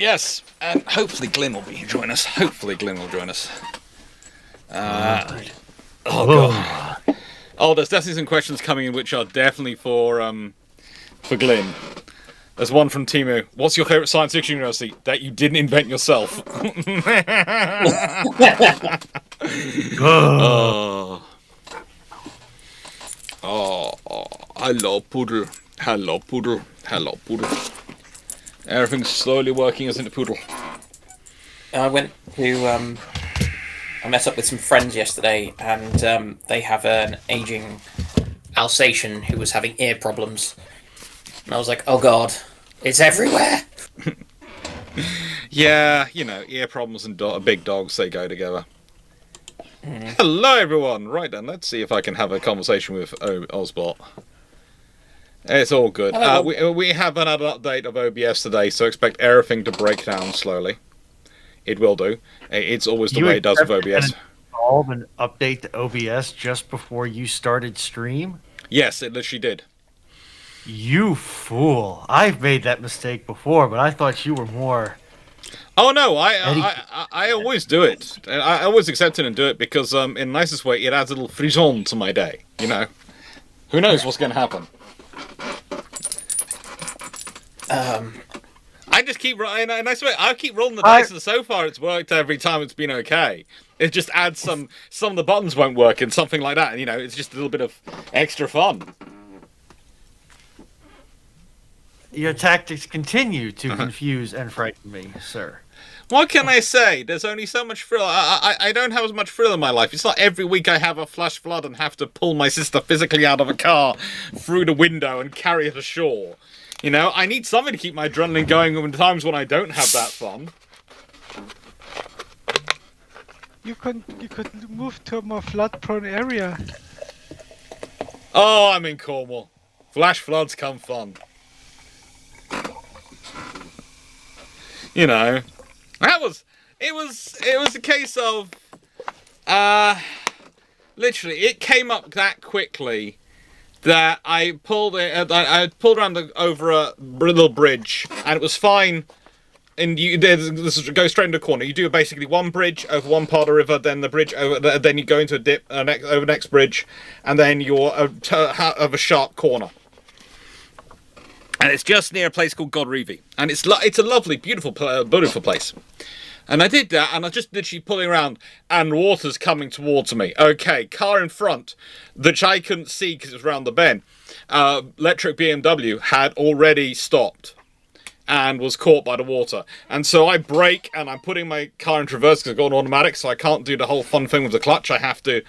Yes, and hopefully Glyn will join us. Oh god. Oh, there's definitely some questions coming in which are definitely for Glyn. There's one from Timu. What's your favourite science fiction university that you didn't invent yourself? Oh. Oh, hello, Poodle. Hello, Poodle. Hello, Poodle. Everything's slowly working as in a poodle. I went to I met up with some friends yesterday, and they have an aging Alsatian who was having ear problems. And I was like, oh god, it's everywhere! Yeah, ear problems and big dogs, they go together. Hello, everyone! Right then, let's see if I can have a conversation with Ozbot. It's all good. We haven't had an update of OBS today, so expect everything to break down slowly. It will do. It's always the way it does with OBS. Installed an update to OBS just before you started stream? Yes, it literally did. You fool! I've made that mistake before, but I thought you were more. Oh no, I always do it. I always accept it and do it because in the nicest way it adds a little frisson to my day. Who knows what's going to happen? I just keep rolling, and I swear I keep rolling the dice, and so far it's worked every time. It's been okay. It just adds some of the buttons won't work and something like that. And, it's just a little bit of extra fun. Your tactics continue to confuse and frighten me, sir. What can I say? There's only so much thrill. I don't have as much thrill in my life. It's not every week I have a flash flood and have to pull my sister physically out of a car through the window and carry her to shore. I need something to keep my adrenaline going in times when I don't have that fun. You could move to a more flood-prone area. Oh, I'm in Cornwall. Flash floods come fun. It was a case of literally it came up that quickly that I pulled it. I pulled around over a little bridge, and it was fine. And this go straight into the corner. You do basically one bridge over one part of the river, then the bridge over, then you go into a dip over the next bridge, and then you're of a sharp corner. And it's just near a place called Godreevy, and it's a lovely, beautiful place. And I did that, and I just literally pulling around, and water's coming towards me. Okay, car in front, which I couldn't see because it was around the bend. Electric BMW had already stopped and was caught by the water. And so I brake, and I'm putting my car into reverse because I've got an automatic, so I can't do the whole fun thing with the clutch. I have to,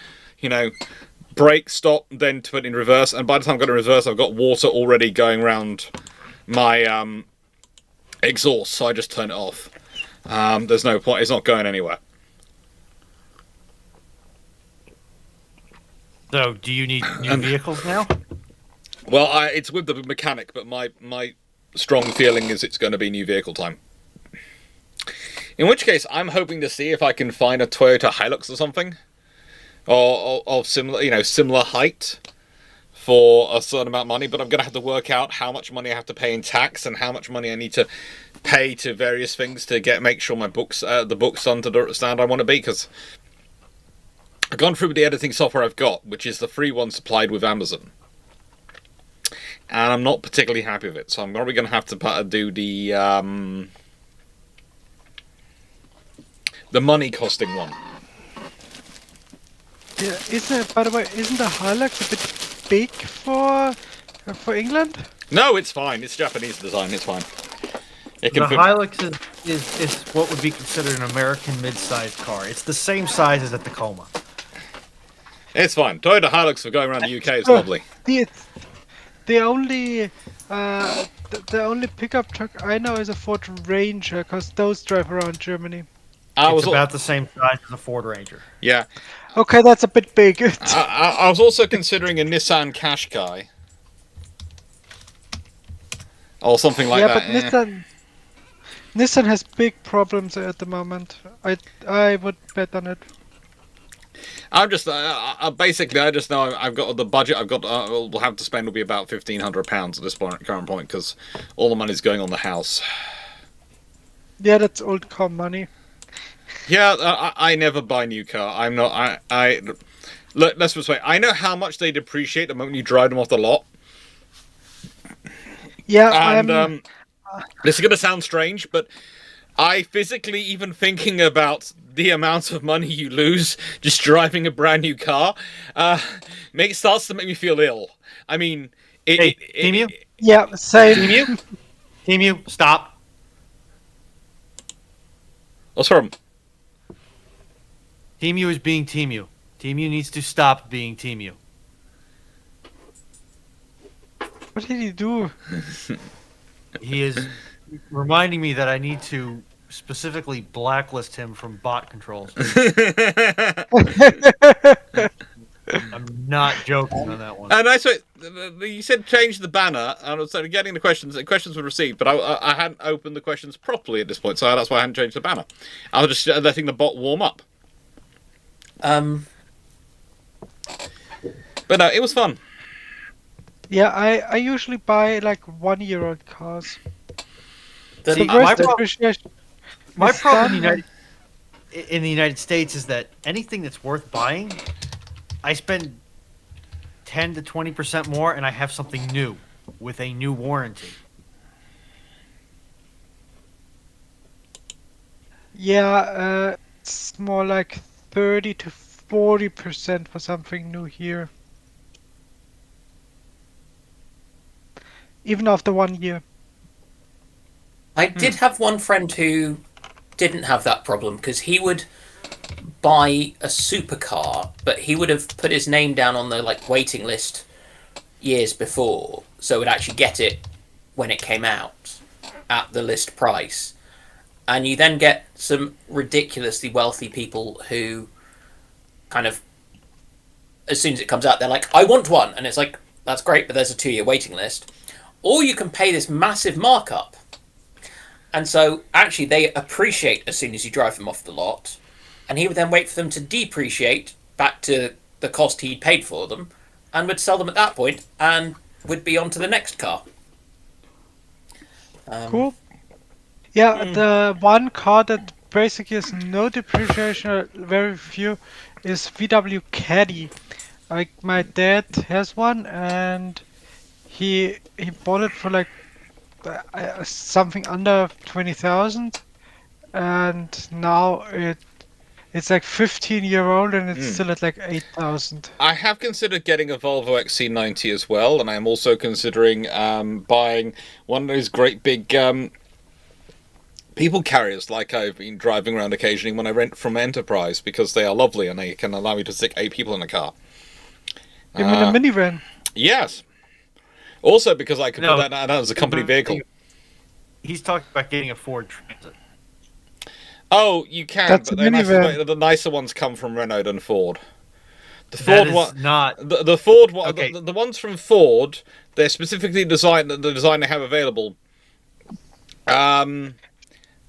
brake, stop, then to put it in reverse. And by the time I got in reverse, I've got water already going around my exhaust, so I just turn it off. There's no point. It's not going anywhere. So, do you need new vehicles now? Well, it's with the mechanic, but my strong feeling is it's going to be new vehicle time. In which case, I'm hoping to see if I can find a Toyota Hilux or something, or of similar height for a certain amount of money. But I'm going to have to work out how much money I have to pay in tax and how much money I need to pay to various things to make sure my the book's done to the standard I want to be, because I've gone through the editing software I've got, which is the free one supplied with Amazon, and I'm not particularly happy with it, so I'm probably going to have to do the money costing one. Yeah, by the way, isn't the Hilux a bit big for England? No, it's fine. It's Japanese design. It's fine. The Hilux is what would be considered an American mid-sized car. It's the same size as a Tacoma. It's fine. Toyota Hilux for going around the UK is lovely. The only pickup truck I know is a Ford Ranger, because those drive around Germany. It's about the same size as a Ford Ranger. Yeah. Okay, that's a bit big. I was also considering a Nissan Qashqai. Or something like that. Yeah, but Nissan has big problems at the moment. I would bet on it. I'm just basically I just know I've got the budget I've got. We'll have to spend will be about £1,500 at this current point, because all the money's going on the house. Yeah, that's old car money. Yeah, I never buy new car. I'm not. Look, let's just wait. I know how much they depreciate the moment you drive them off the lot. Yeah, And I'm. this is going to sound strange, but I physically, even thinking about the amount of money you lose just driving a brand new car, starts to make me feel ill. I mean, Hey, Emu? Yeah, same. Emu, stop. What's wrong? Temu is being Temu. Temu needs to stop being Temu. What did he do? He is reminding me that I need to specifically blacklist him from bot controls. I'm not joking on that one. And I saw you said change the banner, and I was sort of getting the questions. The questions were received, but I hadn't opened the questions properly at this point, so that's why I hadn't changed the banner. I was just letting the bot warm up. But no, it was fun. Yeah, I usually buy like 1-year-old cars. The- See, The rest my depreciation. My is problem done. in the United States is that anything that's worth buying, I spend 10 to 20% more, and I have something new with a new warranty. Yeah, it's more like 30 to 40% for something new here. Even after 1 year. I did have one friend who didn't have that problem because he would buy a supercar, but he would have put his name down on the waiting list years before, so would actually get it when it came out at the list price. And you then get some ridiculously wealthy people who kind of, as soon as it comes out, they're like, I want one. And it's like, that's great, but there's a 2-year waiting list. Or you can pay this massive markup. And so actually they appreciate as soon as you drive them off the lot. And he would then wait for them to depreciate back to the cost he'd paid for them and would sell them at that point and would be on to the next car. Cool. Yeah, the one car that basically has no depreciation, or very few, is VW Caddy. Like my dad has one, and he bought it for like something under 20,000, and now it's like 15-year-old, and it's still at like 8,000. I have considered getting a Volvo XC90 as well, and I'm also considering buying one of those great big people carriers like I've been driving around occasionally when I rent from Enterprise, because they are lovely and they can allow me to stick 8 people in a car. You mean a minivan? Yes. Also because I can No. put that as a company vehicle. He's talking about getting a Ford Transit. Oh, you can, That's but a minivan. the nicer ones come from Renault and Ford. The That Ford is one, not. the Ford one, Okay. the ones from Ford, they're specifically designed. The design they have available.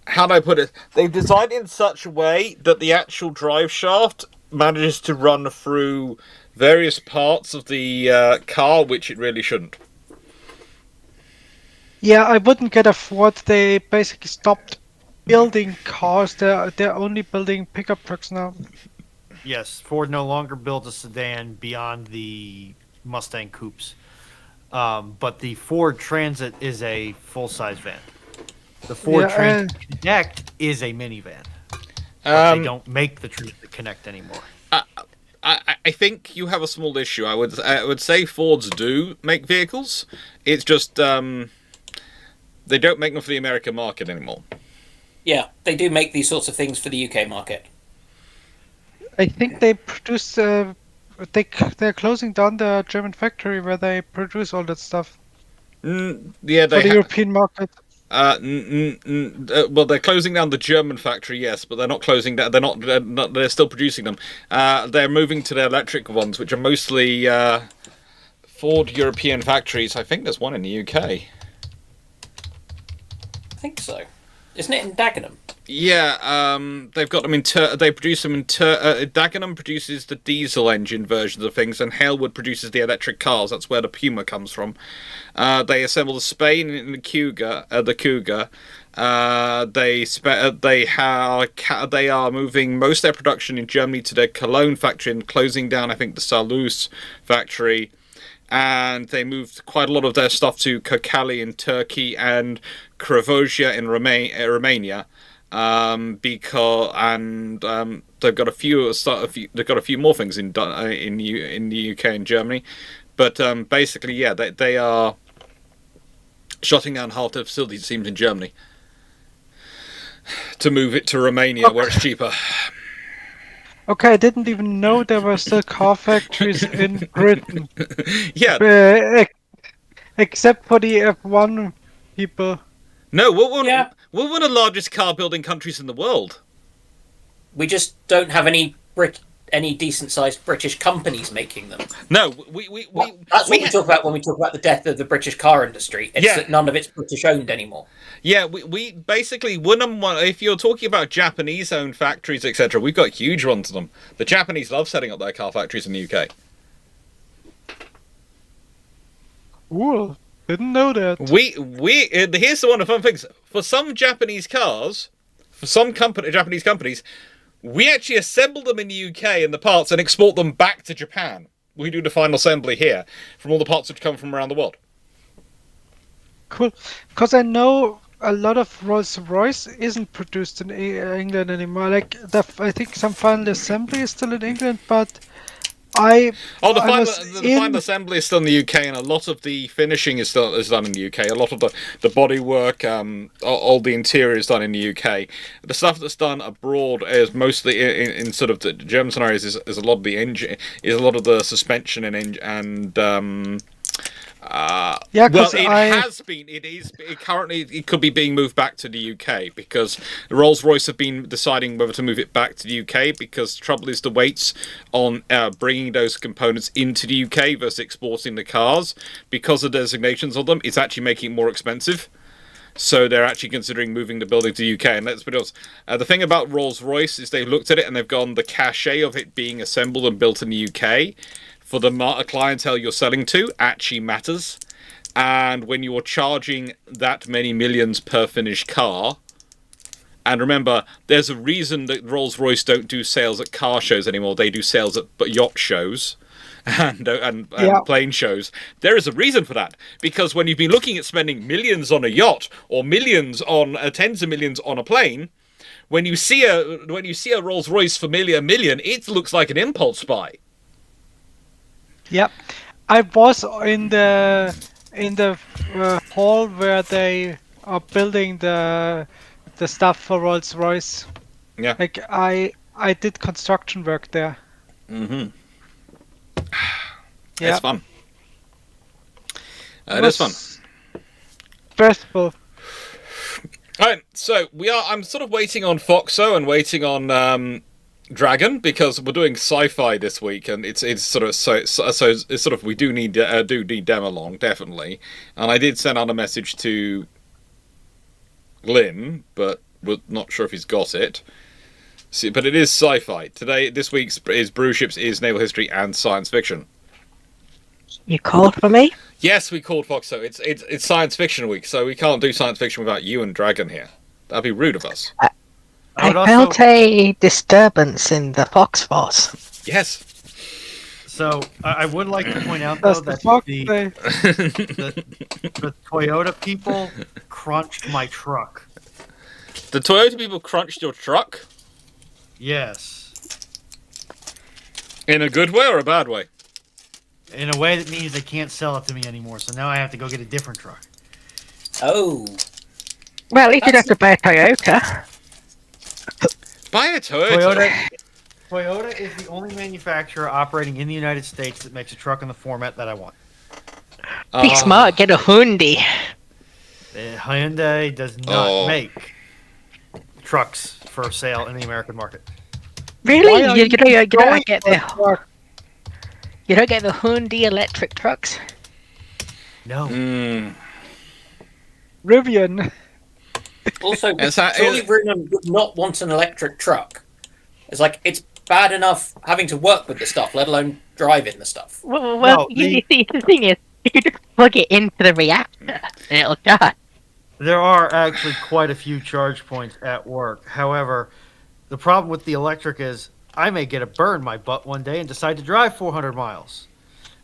How do I put it? They've designed it in such a way that the actual drive shaft manages to run through various parts of the car, which it really shouldn't. Yeah, I wouldn't get a Ford. They basically stopped building cars. They're only building pickup trucks now. Yes, Ford no longer builds a sedan beyond the Mustang coupes. But the Ford Transit is a full-size van. The Ford Yeah, Transit Connect is a minivan. But they don't make the Transit Connect anymore. I think you have a small issue. I would say Fords do make vehicles. It's just they don't make them for the American market anymore. Yeah, they do make these sorts of things for the UK market. I think they produce. They're closing down the German factory where they produce all that stuff Yeah, for they the European market. well, they're closing down the German factory, yes, but they're not closing down. They're still producing them. They're moving to their electric ones, which are mostly Ford European factories. I think there's one in the UK. I think so. Isn't it in Dagenham? Yeah, they've got them in. They produce them in. Dagenham produces the diesel engine versions of things, and Halewood produces the electric cars. That's where the Puma comes from. They assemble the Spain in the Cougar. They are moving most of their production in Germany to their Cologne factory and closing down, I think, the Salus factory. And they moved quite a lot of their stuff to Kokali in Turkey and Cravosia in Romania. They've got a few more things in the UK and Germany, but basically, yeah, they are shutting down half their facilities, it seems, in Germany to move it to Romania, where it's cheaper. Okay, I didn't even know there were still car factories in Britain, Yeah, except for the F1 people. no, we're Yeah. one of the largest car building countries in the world. We just don't have any decent sized British companies making them. No, That's what we talk about when we talk about the death of the British car industry. It's Yeah. that none of it's British owned anymore. Yeah, we basically wouldn't want. If you're talking about Japanese-owned factories, etc., we've got huge ones of them. The Japanese love setting up their car factories in the UK. Ooh, didn't know that. Here's one of the fun things. For some Japanese cars, for some Japanese companies, we actually assemble them in the UK in the parts and export them back to Japan. We do the final assembly here from all the parts which come from around the world. Cool. Because I know a lot of Rolls-Royce isn't produced in England anymore. Like, I think some final assembly is still in England, but The I final, was final assembly is still in the UK, and a lot of the finishing is done in the UK. A lot of the body work, all the interior is done in the UK. The stuff that's done abroad is mostly in sort of the German scenarios is a lot of the engine, is a lot of the suspension Yeah, well, 'cause it could be being moved back to the UK because Rolls-Royce have been deciding whether to move it back to the UK because the trouble is the weights on bringing those components into the UK versus exporting the cars because of designations of them. It's actually making it more expensive. So they're actually considering moving the building to the UK. And let's be honest, the thing about Rolls-Royce is they've looked at it and they've gone the cachet of it being assembled and built in the UK for the clientele you're selling to actually matters. And when you're charging that many millions per finished car, and remember, there's a reason that Rolls-Royce don't do sales at car shows anymore. They do sales at yacht shows and plane shows. There is a reason for that. Because when you've been looking at spending millions on a yacht or millions on tens of millions on a plane, when you see a Rolls-Royce for a million, it looks like an impulse buy. yeah, I was in the hall where they are building the stuff for Rolls-Royce. Yeah. Like I did construction work there. Mm-hmm. Yeah. It's fun. It is fun. Stressful. Alright, so I'm sort of waiting on Foxo and waiting on Dragon because we're doing sci-fi this week, and it's sort of so it's sort of we do need them along definitely, and I did send out a message to Glyn, but we're not sure if he's got it. See, but it is sci-fi today. This week's is Bruships is naval history and science fiction. You called for me? Yes, we called Foxo. It's science fiction week, so we can't do science fiction without you and Dragon here. That'd be rude of us. I would I also, felt a disturbance in the Fox Force. Yes. so I would like to point out though That's the that fuck the they. Toyota people crunched my truck. The Toyota people crunched your truck Yes, in a good way or a bad way? in a way that means they can't sell it to me anymore. So now I have to go get a different truck. Oh, Well, you could have to buy a Toyota. Buy a Toyota. Toyota is the only manufacturer operating in the United States that makes a truck in the format that I want. Be smart, get a Hyundai. Hyundai does not make trucks for sale in the American market. Really? Why are You you don't going get for the truck? you don't get the Hyundai electric trucks. No. Mm. Rivian. Also, It's that- surely Runan would not want an electric truck. It's like, it's bad enough having to work with the stuff, let alone driving the stuff. Well, No, you see, the thing is, you just plug it into the reactor and it'll charge. There are actually quite a few charge points at work. However, the problem with the electric is I may get a burn in my butt one day and decide to drive 400 miles.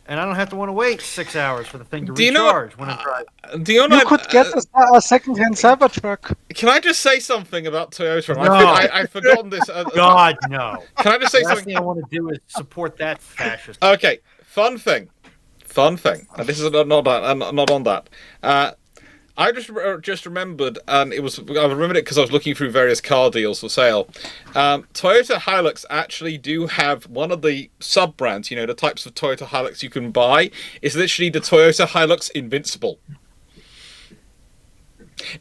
And I don't have to want to wait 6 hours for the thing to Do you know recharge when I'm driving. Do you know You could get a second-hand Cybertruck. Can I just say something about Toyota? No. I've forgotten this. God, no. Can I just say The last something? thing I want to do is support that fascist. Okay, fun thing. And this is not on that. I just remembered, and I remembered it because I was looking through various car deals for sale. Toyota Hilux actually do have one of the sub brands. The types of Toyota Hilux you can buy is literally the Toyota Hilux Invincible.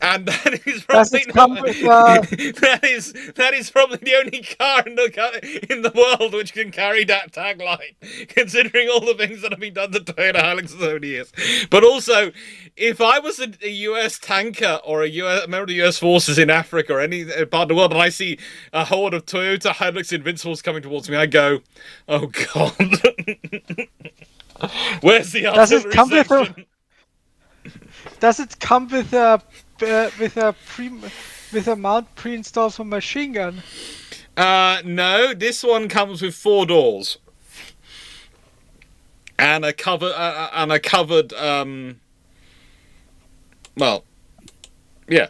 And that is probably that is probably the only car in the world which can carry that tagline, considering all the things that have been done to Toyota Hilux over the years. But also, if I was a US tanker or a member of the US forces in Africa or any part of the world, and I see a horde of Toyota Hilux Invincibles coming towards me, I go, "Oh God, where's the artillery section?" Does it come with a mount pre-installed for machine gun? No, this one comes with 4 doors and a covered well, yeah,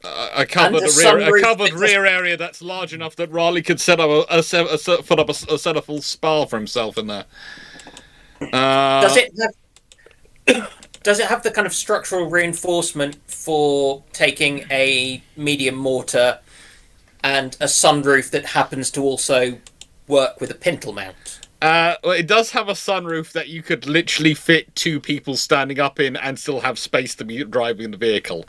a covered rear area that's large enough that Riley could set up a set of full spa for himself in there. Does it have the kind of structural reinforcement for taking a medium mortar and a sunroof that happens to also work with a pintle mount? Well, it does have a sunroof that you could literally fit 2 people standing up in and still have space to be driving the vehicle.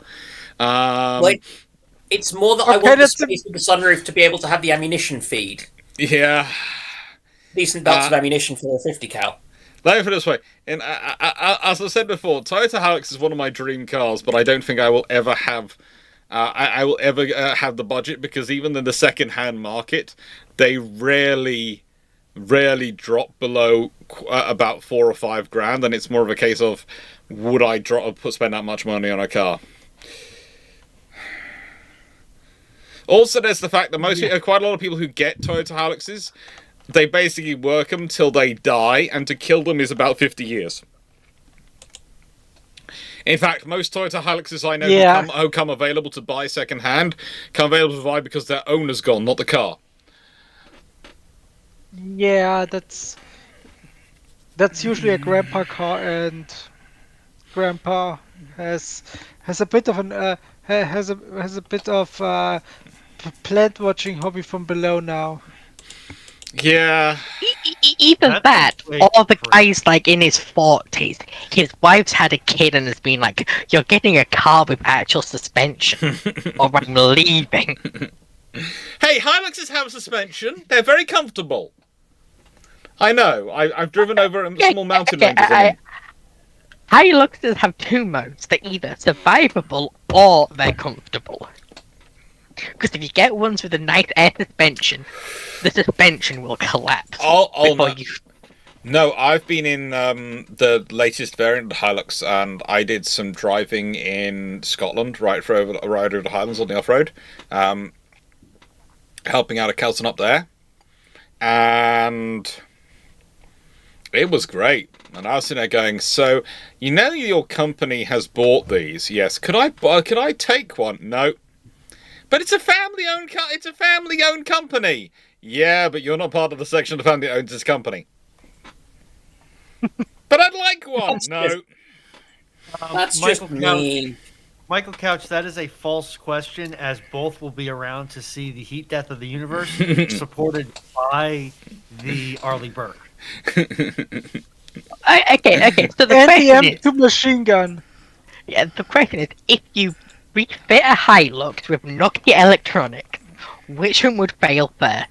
It's more that I want the space with the sunroof to be able to have the ammunition feed. Yeah. Decent belts of ammunition for a 50 cal. Let me put it this way. As I said before, Toyota Hilux is one of my dream cars, but I don't think I will ever have... I will ever have the budget, because even in the second-hand market, they rarely drop below about 4 or 5 grand, and it's more of a case of, would I spend that much money on a car? Also, there's the fact that quite a lot of people who get Toyota Hiluxes, they basically work them till they die, and to kill them is about 50 years. In fact, most Toyota Hiluxes I know who come available to buy second-hand, come available to buy because their owner's gone, not the car. Yeah, that's usually a grandpa car, and grandpa has a bit of an has a bit of plant watching hobby from below now. Yeah. Even That's that, way all the crazy. guys like in his 40s, his wife's had a kid and has been like, "You're getting a car with actual suspension, or I'm leaving." Hey, Hiluxes have suspension. They're very comfortable. I know. I've driven over small mountain ranges in them. Hiluxes have 2 modes. They're either survivable or they're comfortable. Because if you get ones with a nice air suspension, the suspension will collapse before no. you... No, I've been in the latest variant of the Hilux, and I did some driving in Scotland, right over the Highlands on the off-road, helping out a Kelton up there, and it was great. And I was sitting there going, "So, your company has bought these? Yes. Could I take one? No. But it's a family-owned company. Yeah, but you're not part of the section of the family that owns this company. But I'd like one. No. That's just mean. Michael Couch, that is a false question, as both will be around to see the heat death of the universe, supported by the Arleigh Burke. Okay, so the And the question is... M2 machine gun. Yeah, the question is, if you refit a Hilux with Nokia electronics, which one would fail first?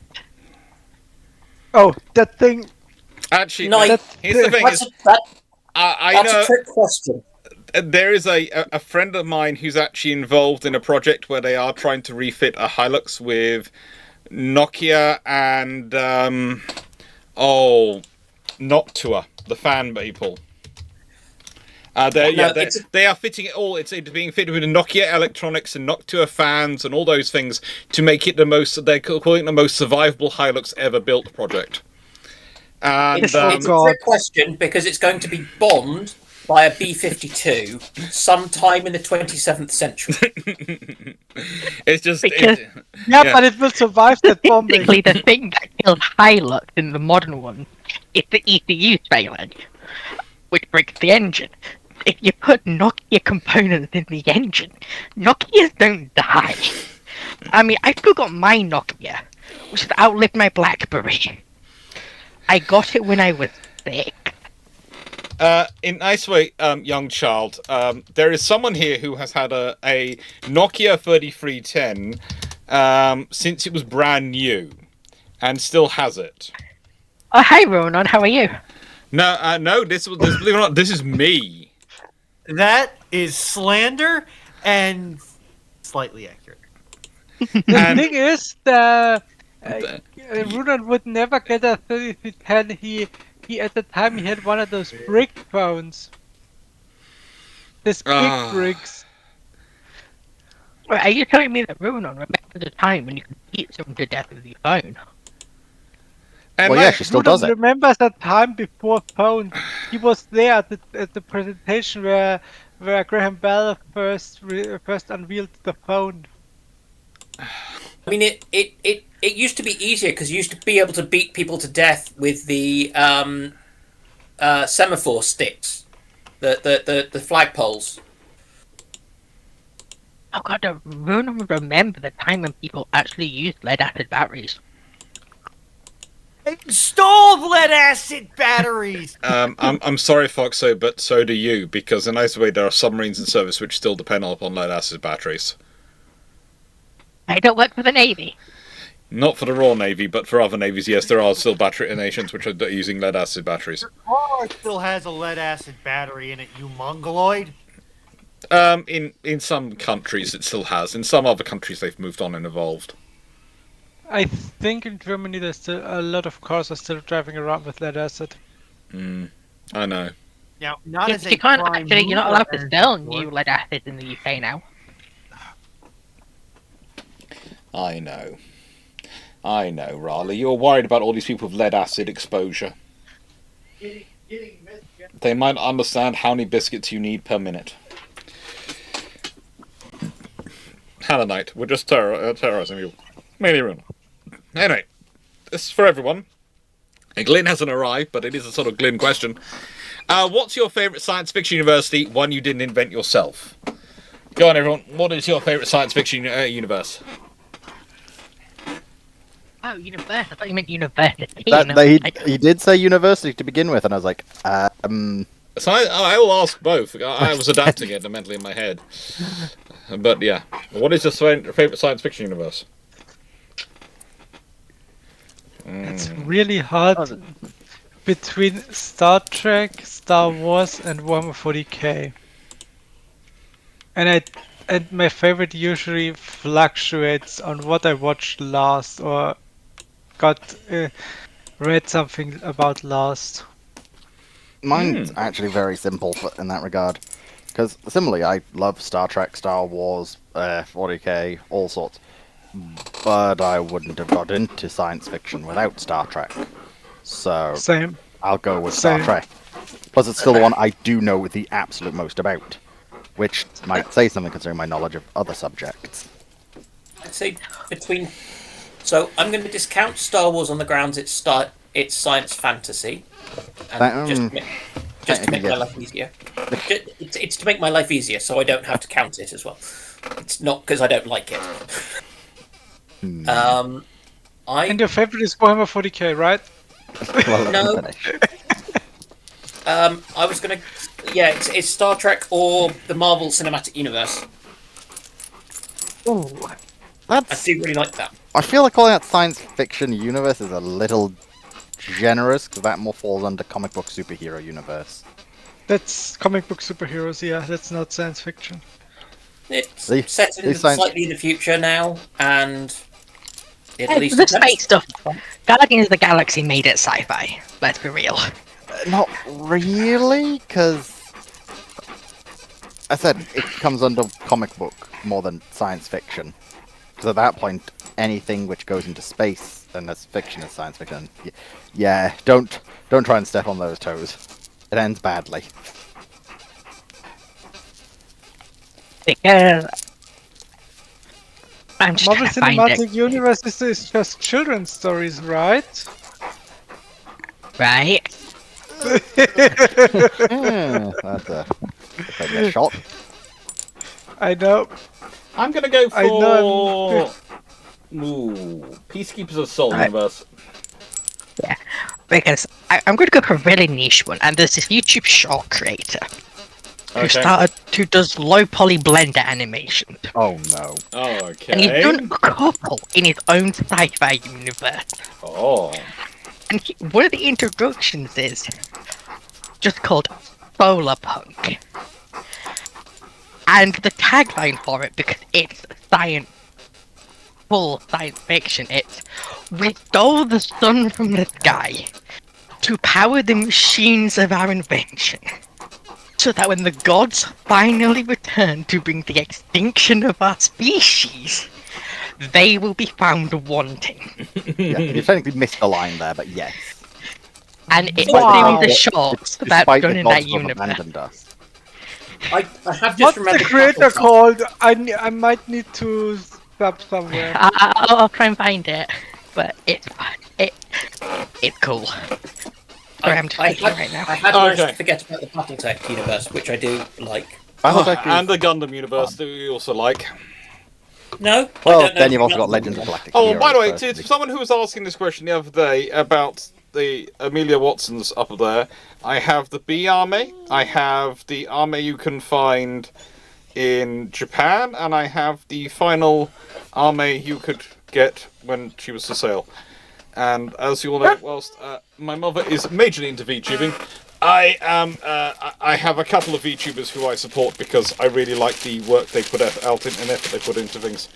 Oh, that thing. Actually, No, here's the thing: That's I a know trick question. there is a friend of mine who's actually involved in a project where they are trying to refit a Hilux with Nokia and Noctua, the fan people. They are fitting it all. It's being fitted with Nokia electronics and Noctua fans and all those things to make it the most. They're calling it the most survivable Hilux ever built project. And It's a trick question because it's going to be bombed by a B-52 sometime in the 27th century. It's just But it will survive that bombing. Basically, the thing that kills Hilux in the modern one is the ECU failing, which breaks the engine. If you put Nokia components in the engine, Nokias don't die. I mean, I still got my Nokia, which has outlived my BlackBerry. I got it when I was 6. in nice way, young child, there is someone here who has had a Nokia 3310 since it was brand new, and still has it. Oh, hi Ronan, how are you? No, believe it or not, this is me. That is slander and slightly accurate. The thing is, Runan would never get a 3310. He at the time he had one of those brick phones. This big bricks. Wait, are you telling me that Ronan remembers the time when you could beat someone to death with your phone? And Well, yeah, she still does it. Remembers that time before phones. He was there at the presentation where Graham Bell first unveiled the phone. I mean, it used to be easier because you used to be able to beat people to death with the semaphore sticks, the flagpoles. Oh god, Ronan would remember the time when people actually used lead-acid batteries. Installed lead-acid batteries! I'm sorry, Foxo, but so do you, because in nice way there are submarines in service which still depend upon lead-acid batteries. I don't work for the Navy. Not for the Royal Navy, but for other navies, yes, there are still battery nations which are using lead-acid batteries. Your car still has a lead-acid battery in it, you mongoloid. In some countries it still has. In some other countries they've moved on and evolved. I think in Germany there's still a lot of cars are still driving around with lead acid. I know. Now, not as a You can't prime actually, you're not allowed to mover, sell Lord. new lead-acid in the UK now. I know, Raleigh. You're worried about all these people with lead-acid exposure. They might understand how many biscuits you need per minute. Hannah Knight, we're just terrorizing you. Mainly ruin. Anyway, this is for everyone. And Glyn hasn't arrived, but it is a sort of Glyn question. What's your favourite science fiction university, one you didn't invent yourself? Go on, everyone. What is your favourite science fiction universe? Oh, university. I thought you meant university. He did say university to begin with, and I was like, So I will ask both. I was adapting it mentally in my head. But yeah, what is your favourite science fiction universe? It's really hard between Star Trek, Star Wars, and Warhammer 40k. And my favorite usually fluctuates on what I watched last or read something about last. mine's actually very simple in that regard. Because similarly, I love Star Trek, Star Wars, 40k, all sorts. But I wouldn't have got into science fiction without Star Trek. So Same. I'll go with Same. Star Trek. Plus, it's still the one I do know the absolute most about, which might say something considering my knowledge of other subjects. I'd say between. So I'm going to discount Star Wars on the grounds it's science fantasy, and just to make my life easier. It's to make my life easier, so I don't have to count it as well. It's not because I don't like it. And your favorite is Warhammer 40k, right? Well, let me No. finish. I was gonna. Yeah, it's Star Trek or the Marvel Cinematic Universe. Ooh. I do really like that. I feel like calling that science fiction universe is a little generous, because that more falls under comic book superhero universe. That's comic book superheroes. Yeah, that's not science fiction. It's See? set in These science- slightly in the future now, and at Hey, least the in terms- space stuff. Guardians of the Galaxy made it sci-fi. Let's be real. Not really, because I said it comes under comic book more than science fiction. Because at that point, anything which goes into space and that's fiction is science fiction. Yeah, don't try and step on those toes. It ends badly. Because I'm just Marvel trying to find Cinematic it, Universe is just children's stories, right? right? That's a shot. I know. I'm gonna go I know for Peacekeepers of Soul Right. Universe. Because I'm going to go for a really niche one, and there's this YouTube short creator who does low poly blender animation, Oh no. Okay. and he's done a couple in his own sci-fi universe. Oh. And one of the introductions is just called Solar Punk. And the tagline for it, because it's full science fiction, it's "We stole the sun from the sky to power the machines of our invention, so that when the gods finally return to bring the extinction of our species, they will be found wanting." Yeah, you technically missed a line there, but yes. And it's Wow. doing the shorts about Despite done the in gods that have universe. abandoned us. I have just What's the remembered. creator Battlestar. called? I might need to stop somewhere. I'll try and find it, but it's cool. Sorry, I'm just thinking right now. I had managed Okay. to forget about the BattleTech universe, which I do like. Battletech And is... the Gundam universe that we also like. No. I Well, don't know then you've also about got Legends of Galactic Oh, Heroes, by the way, personally. to someone who was asking this question the other day about the Amelia Watsons up there, I have the B army, I have the army you can find in Japan, and I have the final army you could get when she was to sale. And as you all know, whilst my mother is majorly into VTubing, I have a couple of VTubers who I support because I really like the work they put out in and effort they put into things.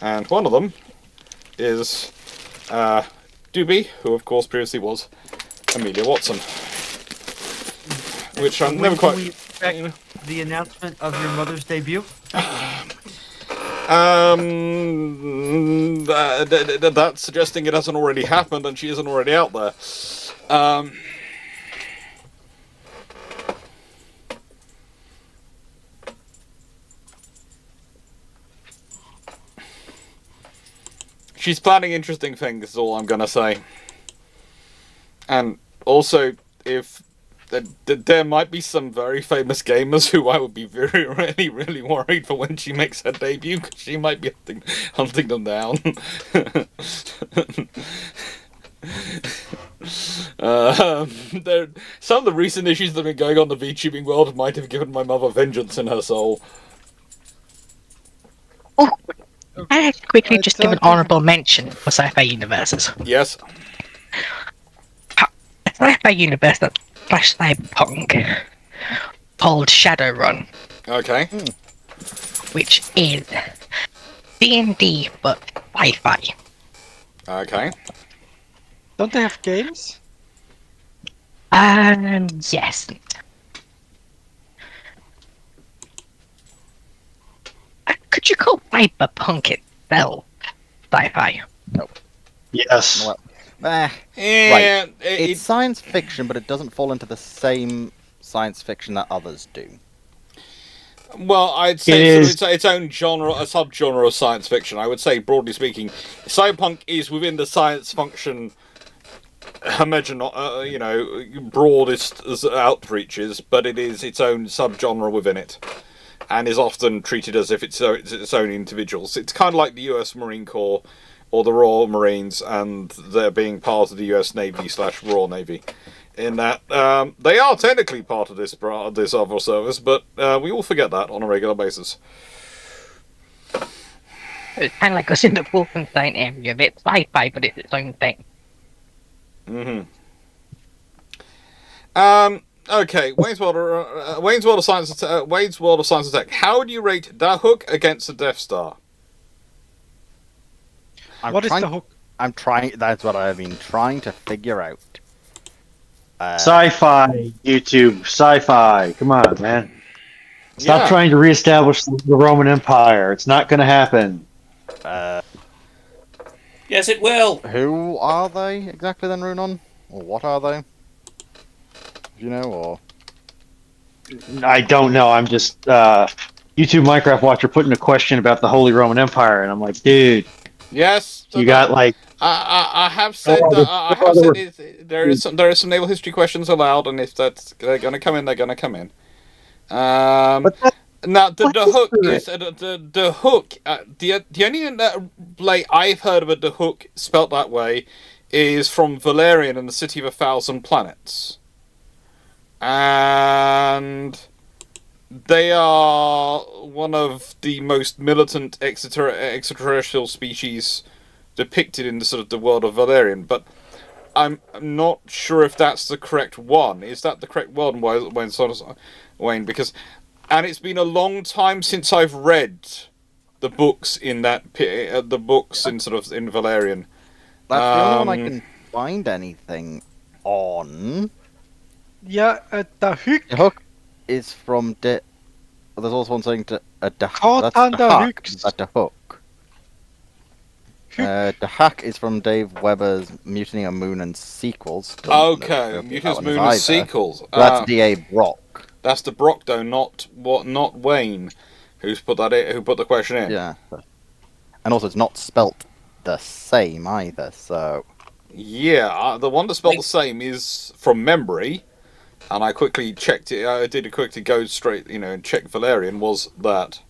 And one of them is Doobie, who of course previously was Amelia Watson. Which I'm never When can we quite... expect you know. the announcement of your mother's debut? That's suggesting it hasn't already happened and she isn't already out there. She's planning interesting things, is all I'm gonna say. And also, if there might be some very famous gamers who I would be really worried for when she makes her debut, because she might be hunting them down. Some of the recent issues that have been going on in the VTubing world might have given my mother vengeance in her soul. Oh, I quickly I just give an don't think- honourable mention for sci-fi universes. Yes. A sci-fi universe that's slash cyberpunk called Shadowrun, Okay. which is D&D but sci-fi. Okay. Don't they have games? Yes. Could you call cyberpunk itself sci-fi? Yes. Well, Yeah, it's science fiction, but it doesn't fall into the same science fiction that others do. well, I'd say It it's is- sort of its own genre, a subgenre of science fiction. I would say, broadly speaking, cyberpunk is within the science function, broadest as outreaches, but it is its own subgenre within it, and is often treated as if it's its own individuals. It's kind of like the U.S. Marine Corps or the Royal Marines, and they're being part of the U.S. Navy / Royal Navy. In that they are technically part of this other service, but we all forget that on a regular basis. It's kind of like us in the Wolfenstein area. It's sci-fi, but it's its own thing. Mm-hmm. Okay, Wayne's World of Science, Wayne's World of Science and Tech. How would you rate Da Hook against the Death Star? What is the hook? I'm trying. That's what I've been trying to figure out. Sci-fi, YouTube, sci-fi. Come on, man. Stop Yeah. trying to reestablish the Roman Empire. It's not going to happen. Yes, it will. Who are they exactly then, Runon? Or what are they? Do you know, or I don't know. I'm just YouTube Minecraft watcher putting a question about the Holy Roman Empire, and I'm like, dude, Yes. you got like I have said that I have said there is some naval history questions allowed, and if they're going to come in, they're going to come in. Now the hook is the hook. The only like I've heard of the hook spelt that way is from Valerian and the City of 1,000 Planets, and they are one of the most militant extraterrestrial species depicted in the sort of the world of Valerian, but I'm not sure if that's the correct one. Is that the correct one, Wayne? Because, and it's been a long time since I've read the books in that the books in sort of in Valerian. that's the only one I can find anything on. Yeah, the hook. The hook is from There's also one saying the Caught that's on the Hack, hooks. that's the hook. The Hack is from Dave Webber's Mutiny on Moon and sequels. Okay, Mutini's Moon and sequels. That's D.A. Brock. That's the Brock though, not Wayne, who put the question in. Yeah, and also it's not spelt the same either. So Yeah, the one that spelled the same is from memory, and I quickly checked it. I did quickly go straight, and check Valerian. Was that?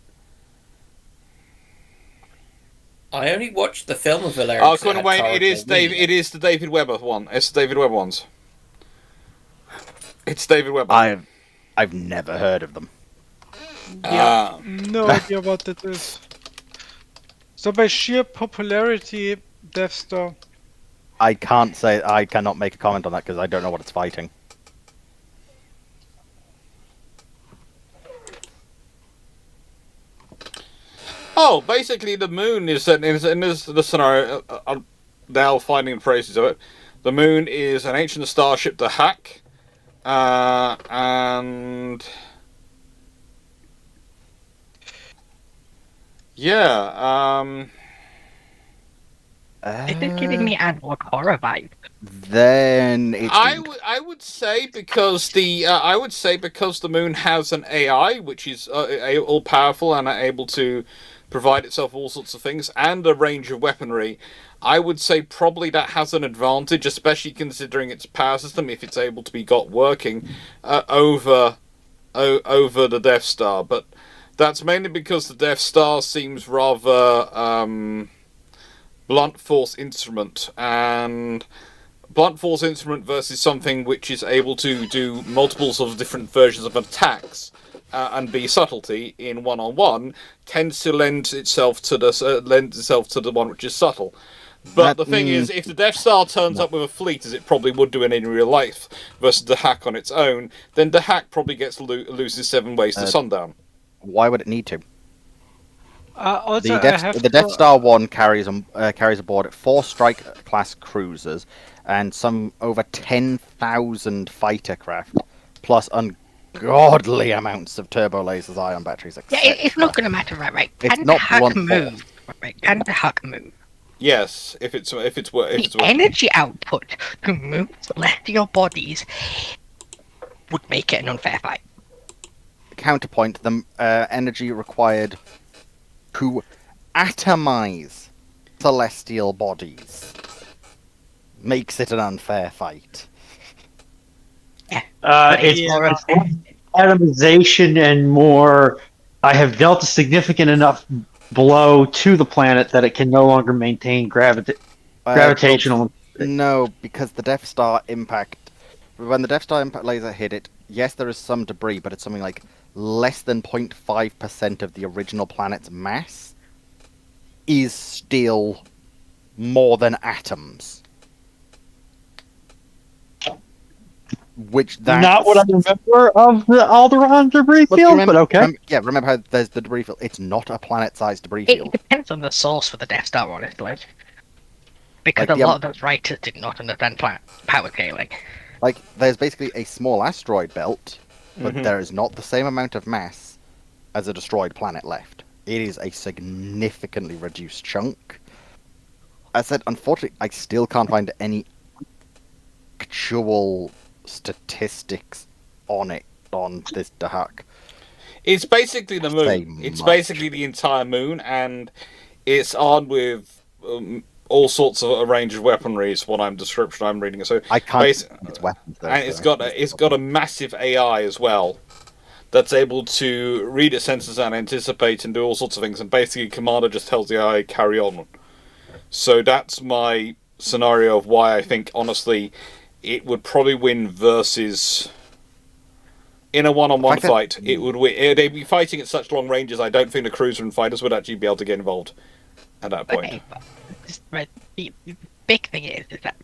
I only watched the film of Valerian. Oh, Quinn Wayne, it is Dave. It is the David Webber one. It's the David Webber ones. It's David Webber. I've never heard of them. Yeah, no idea what that is. So by sheer popularity, Death Star. I cannot make a comment on that because I don't know what it's fighting. Oh, basically, the moon is in the scenario. Now finding the traces of it. The moon is an ancient starship, the Hack, and yeah. It is giving me Analog Horror vibe. Then it's I would say because the moon has an AI which is all powerful and able to provide itself all sorts of things and a range of weaponry. I would say probably that has an advantage, especially considering its power system, if it's able to be got working over the Death Star. But that's mainly because the Death Star seems rather blunt force instrument, and blunt force instrument versus something which is able to do multiple sort of different versions of attacks and be subtlety in one-on-one tends to lend itself to the one which is subtle. But the thing is, if the Death Star turns up with a fleet, as it probably would do in real life, versus the Hack on its own, then the Hack probably loses 7 ways to sundown. Why would it need to? Also, The Death Star 1 carries aboard 4 strike class cruisers and some over 10,000 fighter craft, plus ungodly amounts of turbo lasers, ion batteries, etc. Yeah, it's not going to matter, right? It's Can not the Hack blunt move? Right? Can the Hack move? Yes, if it's The energy output to move celestial bodies would make it an unfair fight. Counterpoint, the energy required to atomize celestial bodies makes it an unfair fight. It's more more atomization and more. I have dealt a significant enough blow to the planet that it can no longer maintain gravitational. No, because the Death Star impact. When the Death Star impact laser hit it, yes, there is some debris, but it's something like less than 0.5% of the original planet's mass is still more than atoms. which that's Not what I remember of the Alderaan debris But field, remember, but okay. remember how there's the debris field? It's not a planet-sized debris It field. depends on the source for the Death Star, honestly. Because Like, a lot of those writers did not understand power scaling. Like, there's basically a small asteroid belt, but Mhm. there is not the same amount of mass as a destroyed planet left. It is a significantly reduced chunk. I said, unfortunately, I still can't find any actual statistics on it, on this Dahak. It's basically the Say moon. It's much. basically the entire moon, and it's armed with all sorts of a range of weaponry. Is what description I'm reading. So I can't basi- see its weapons, though. and it's got a massive AI as well that's able to read its sensors and anticipate and do all sorts of things. And basically, Commander just tells the AI carry on. So that's my scenario of why I think, honestly, it would probably win versus. In a one-on-one fact that- fight, it would win. They'd be fighting at such long ranges. I don't think the cruiser and fighters would actually be able to get involved at that point. Okay, but the big thing is that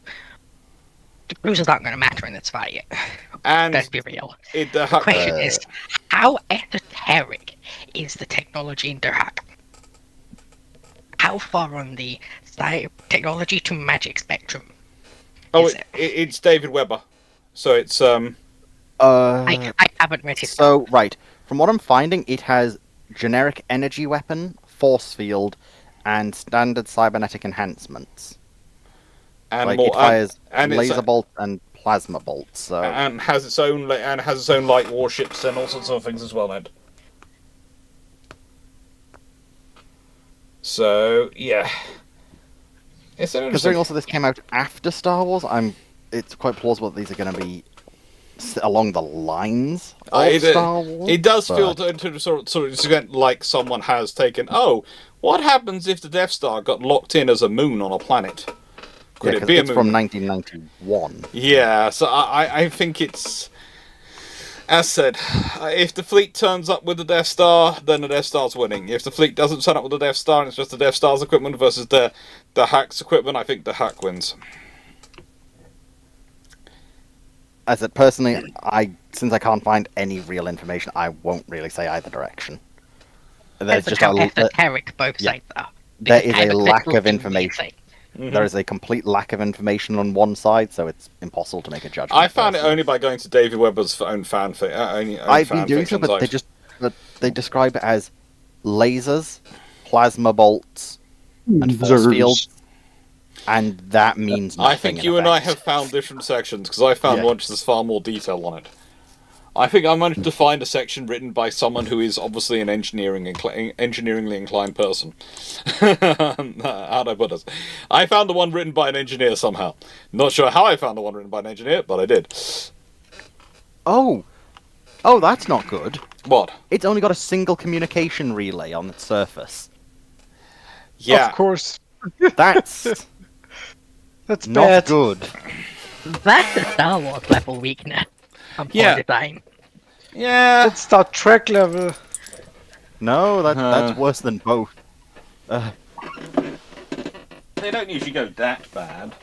the cruisers aren't going to matter in this fight. And Let's be real. the The question is, how esoteric is the technology in Dahak? How far on the technology to magic spectrum? is it? It's David Webber, so it's I haven't read his So, right. From what I'm finding, it has generic energy weapon, force field, and standard cybernetic enhancements. and Like, more it fires and it's- laser bolts and plasma bolts, so... and has its own light warships and all sorts of things as well, Ed. So yeah, it's an Considering interesting. also this came out after Star Wars, it's quite plausible that these are going to be along the lines of Star Wars. It does but- feel to sort of extent like someone has taken. Oh, what happens if the Death Star got locked in as a moon on a planet? Could Yeah, it 'cause be a it's moon? from 1991. Yeah, so I think it's. As said, if the fleet turns up with the Death Star, then the Death Star's winning. If the fleet doesn't turn up with the Death Star and it's just the Death Star's equipment versus the Hack's equipment, I think the Hack wins. As it personally, since I can't find any real information, I won't really say either direction. There's That's just how a, esoteric both yeah. sides are. there Because is a lack hypothetical of do information. anything. There is a complete lack of information on one side, so it's impossible to make a judgment. I found it personally. only by going to David Webber's own fanfic. I've been doing so, but they describe it as lasers, plasma bolts, and force Zers. fields, and that means nothing. I think in you and I effect. have found different sections because I found Yeah. one which has far more detail on it. I think I managed to find a section written by someone who is obviously an engineeringly inclined person. How'd I put it? I found the one written by an engineer somehow. Not sure how I found the one written by an engineer, but I did. Oh, that's not good. What? It's only got a single communication relay on its surface. Yeah. Of course. That's That's not bad. good. That's a Star Wars level weakness. On Yeah. design. Yeah. That's Star Trek level. No, that's worse than both. They don't usually go that bad.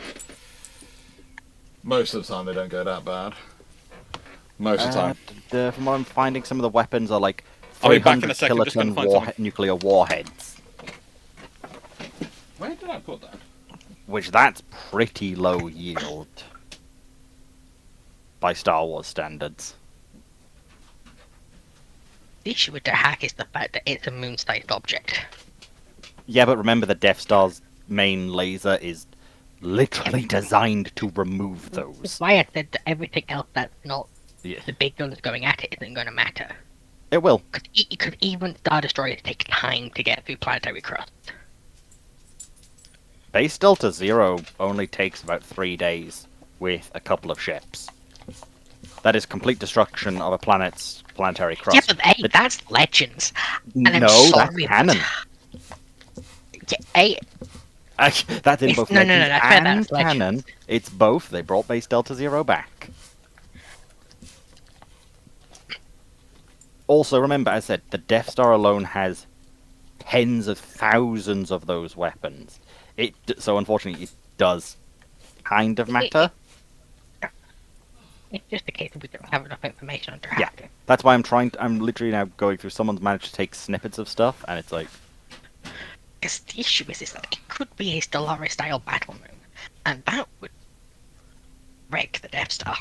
Most of the time, they don't go that bad. Most of the time. From what I'm finding, some of the weapons are like I'll be back in 300 a second, just gonna kiloton find something. nuclear warheads, Where did I put that? which that's pretty low yield by Star Wars standards. The issue with the hack is the fact that it's a moon-sized object. Yeah, but remember the Death Star's main laser is literally designed to remove That's those. why I said that everything else that's not Yeah. the big guns going at it isn't going to matter. It will. Because even Star Destroyers take time to get through planetary crust. Base Delta Zero only takes about 3 days with a couple of ships. That is complete destruction of a planet's planetary crust. Yeah, but hey, The- that's Legends. And I'm no, that's sorry, canon. Yeah, hey, That's in It's- both no, no, Legends that's fair, and that's Legends. canon. It's both. They brought Base Delta Zero back. Also, remember, as I said, the Death Star alone has tens of thousands of those weapons. So, unfortunately, it does kind of matter. It's just a case of we don't have enough information on Yeah. draft. That's why I'm literally now going through. Someone's managed to take snippets of stuff, and it's like, Because the issue is that it could be a Stellaris-style battle moon, and that would wreck the Death Star,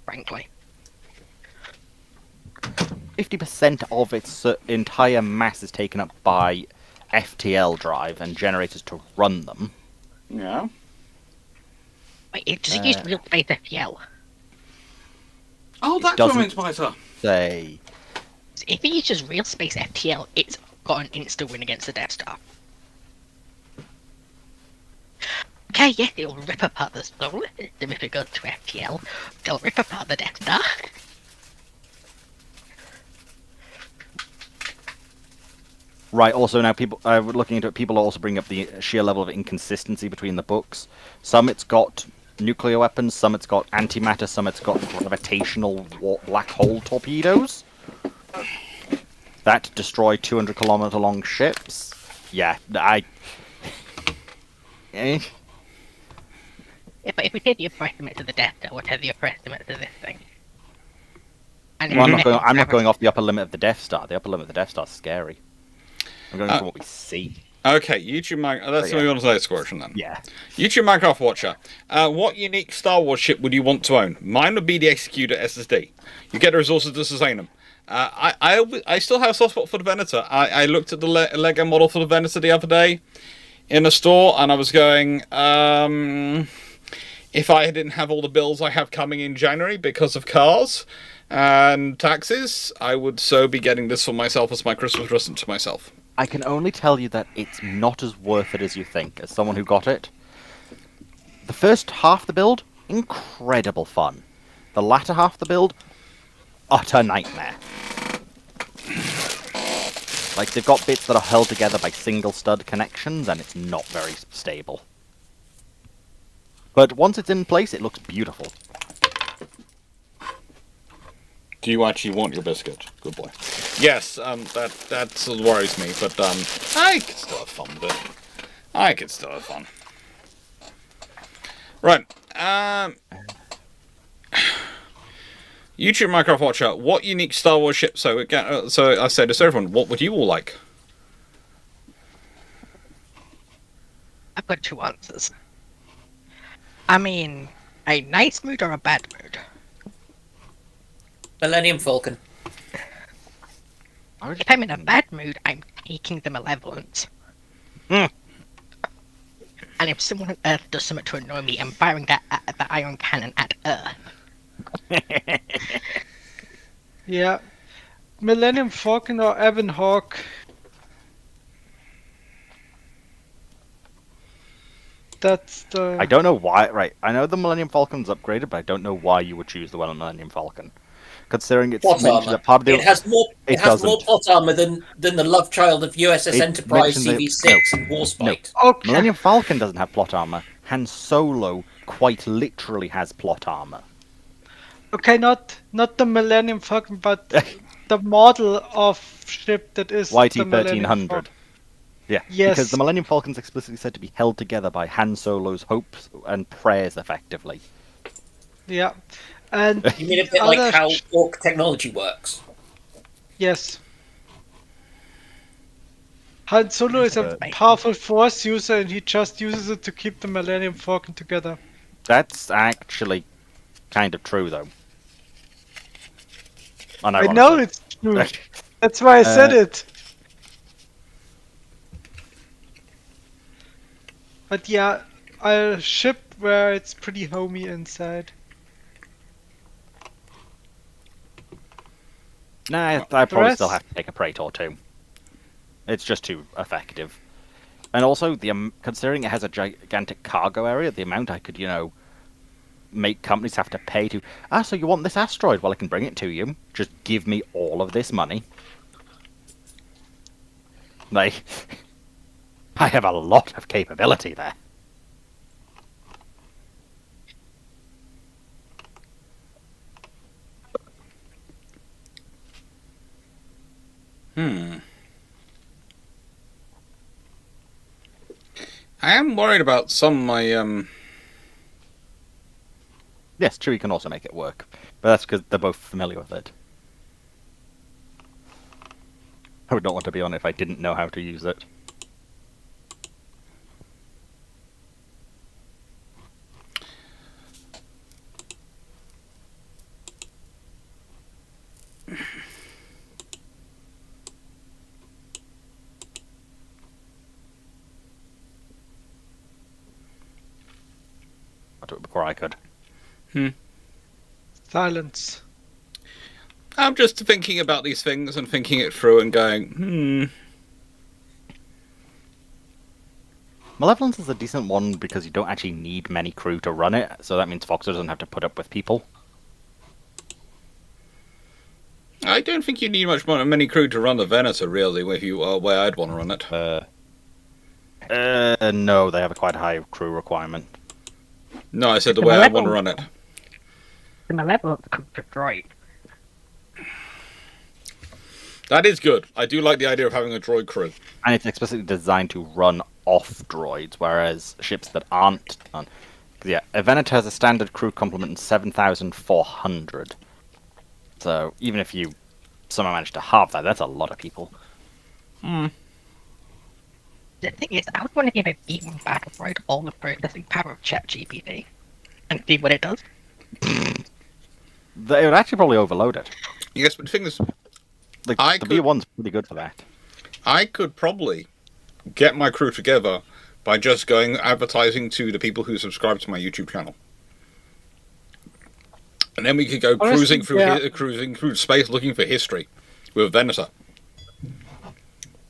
frankly. 50% of its entire mass is taken up by FTL drive and generators to run them. Yeah. Wait, does it use real space FTL? Oh, that's what doesn't- means Mitre. Say, If it uses real space FTL, it's got an insta win against the Death Star. Okay, yes, it'll rip apart the solar system if it goes to FTL. It'll rip apart the Death Star. right. Also, now people looking into it. People also bring up the sheer level of inconsistency between the books. Some it's got nuclear weapons, some it's got antimatter, some it's got gravitational black hole torpedoes that destroy 200-kilometer long ships. Yeah, Eh. Yeah, but if we take the upper estimate to the Death Star, what are the upper estimates of this thing? And Well, if I'm not going off the upper limit of the Death Star. The upper limit of the Death Star is scary. I'm going from what we see. Okay, YouTube let's move on to this question then. Yeah. YouTube Minecraft Watcher. What unique Star Wars ship would you want to own? Mine would be the Executor SSD. You get the resources to sustain them. I still have a soft spot for the Venator. I looked at the Lego model for the Venator the other day in a store, and I was going, if I didn't have all the bills I have coming in January because of cars and taxes, I would so be getting this for myself as my Christmas present to myself. I can only tell you that it's not as worth it as you think, as someone who got it. The first half of the build, incredible fun. The latter half of the build, utter nightmare. Like, they've got bits that are held together by single stud connections, and it's not very stable. But once it's in place, it looks beautiful. Do you actually want your biscuit? Good boy. Yes, that sort of worries me, but I could still have fun with it. I could still have fun. Right. YouTube Minecraft Watcher, what unique Star Wars ship? So again, so I said to everyone, what would you all like? I've got two answers. I mean, a nice mood or a bad mood? Millennium Falcon. If I'm in a bad mood, I'm taking the Malevolence. Hmm. And if someone on Earth does something to annoy me, I'm firing that ion cannon at Earth. Yeah. Millennium Falcon or Evan Hawk. That's the... I don't know why. Right, I know the Millennium Falcon's upgraded, but I don't know why you would choose the Millennium Falcon. Considering it's Plot mentioned armor. that part of the... It has more. It has more doesn't. plot armor than the love child of USS It Enterprise, mentioned CV6, and Warspite. Okay. Millennium Falcon doesn't have plot armor. Han Solo quite literally has plot armor. Okay, not the Millennium Falcon, but the model of ship that is the Millennium YT-1300. Falcon. Yeah, Yes. because the Millennium Falcon's explicitly said to be held together by Han Solo's hopes and prayers, effectively. Yeah. And You mean a the bit like other how orc technology works? Yes. Han Solo is a Uh, powerful force user and he just uses it to keep the Millennium Falcon together. That's actually kind of true, though. I know it's true. That's why I said it. But yeah, a ship where it's pretty homey inside. Nah, I probably still rest? have to take a Praetor too. It's just too effective. And also, considering it has a gigantic cargo area, the amount I could, make companies have to pay to... so you want this asteroid? Well, I can bring it to you. Just give me all of this money. Like, I have a lot of capability there. I am worried about some of my Yes, Chewie can also make it work, but that's because they're both familiar with it. I would not want to be on it if I didn't know how to use it. I'll do it before I could. Silence. I'm just thinking about these things and thinking it through and going, Malevolence is a decent one because you don't actually need many crew to run it, so that means Foxer doesn't have to put up with people. I don't think you need many crew to run the Venator, really, if you are where I'd want to run it. No, they have a quite high crew requirement. No, I said the way I want to run it. The Malevolence comes to droid. That is good. I do like the idea of having a droid crew. And it's explicitly designed to run off droids, whereas ships that aren't done... Yeah, a Venator has a standard crew complement of 7,400. So even if you somehow manage to halve that, that's a lot of people. The thing is, I would want to give a beaten battle droid all the processing power of ChatGPT and see what it does. They would actually probably overload it. Yes, but the thing is... The B1's pretty good for that. I could probably get my crew together by just going advertising to the people who subscribe to my YouTube channel. And then we could go cruising through space looking for history with Venator.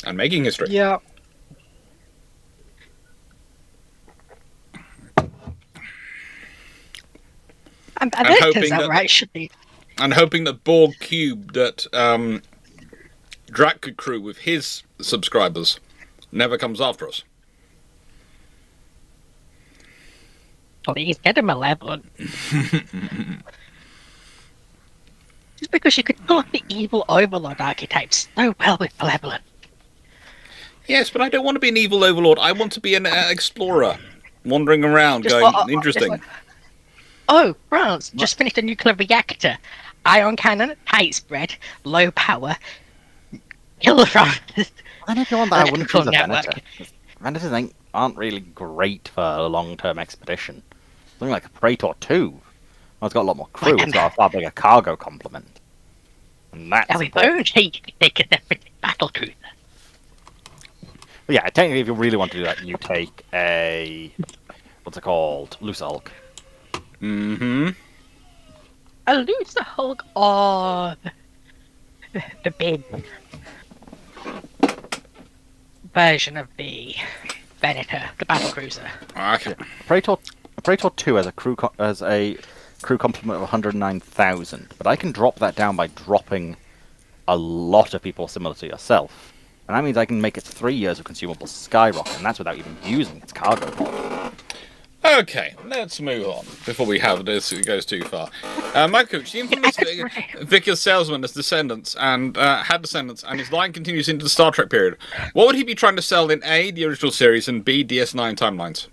And making history. Yeah. I bet it turns out right, should be. And hoping that Borg Cube that Drac could crew with his subscribers never comes after us. Please get a Malevolent. Just because you could pull off the evil Overlord archetype so well with Malevolent. Yes, but I don't want to be an evil Overlord. I want to be an explorer, wandering around, interesting. Oh, France, just finished a nuclear reactor. Ion cannon, tight spread, low power. Kill France. And if you want that, I wouldn't choose a Venator. Venators aren't really great for a long-term expedition. Something like a Praetor 2. Well, it's got a lot more crew. It's got a far bigger cargo complement. And that's... Now, if only you could take a separate battle cruiser. But yeah, technically, if you really want to do that, you take a... What's it called? Loose Hulk. Mm-hmm. A loose Hulk or the big version of the Venator, the battle cruiser. Okay. Praetor 2 has a crew complement of 109,000, but I can drop that down by dropping a lot of people similar to yourself, and that means I can make its 3 years of consumables skyrocket, and that's without even using its cargo pod. Okay, let's move on before we have this. It goes too far. My coach, the infamous Vickers salesman has descendants and had descendants, and his line continues into the Star Trek period. What would he be trying to sell in A, the original series, and B, DS9 timelines?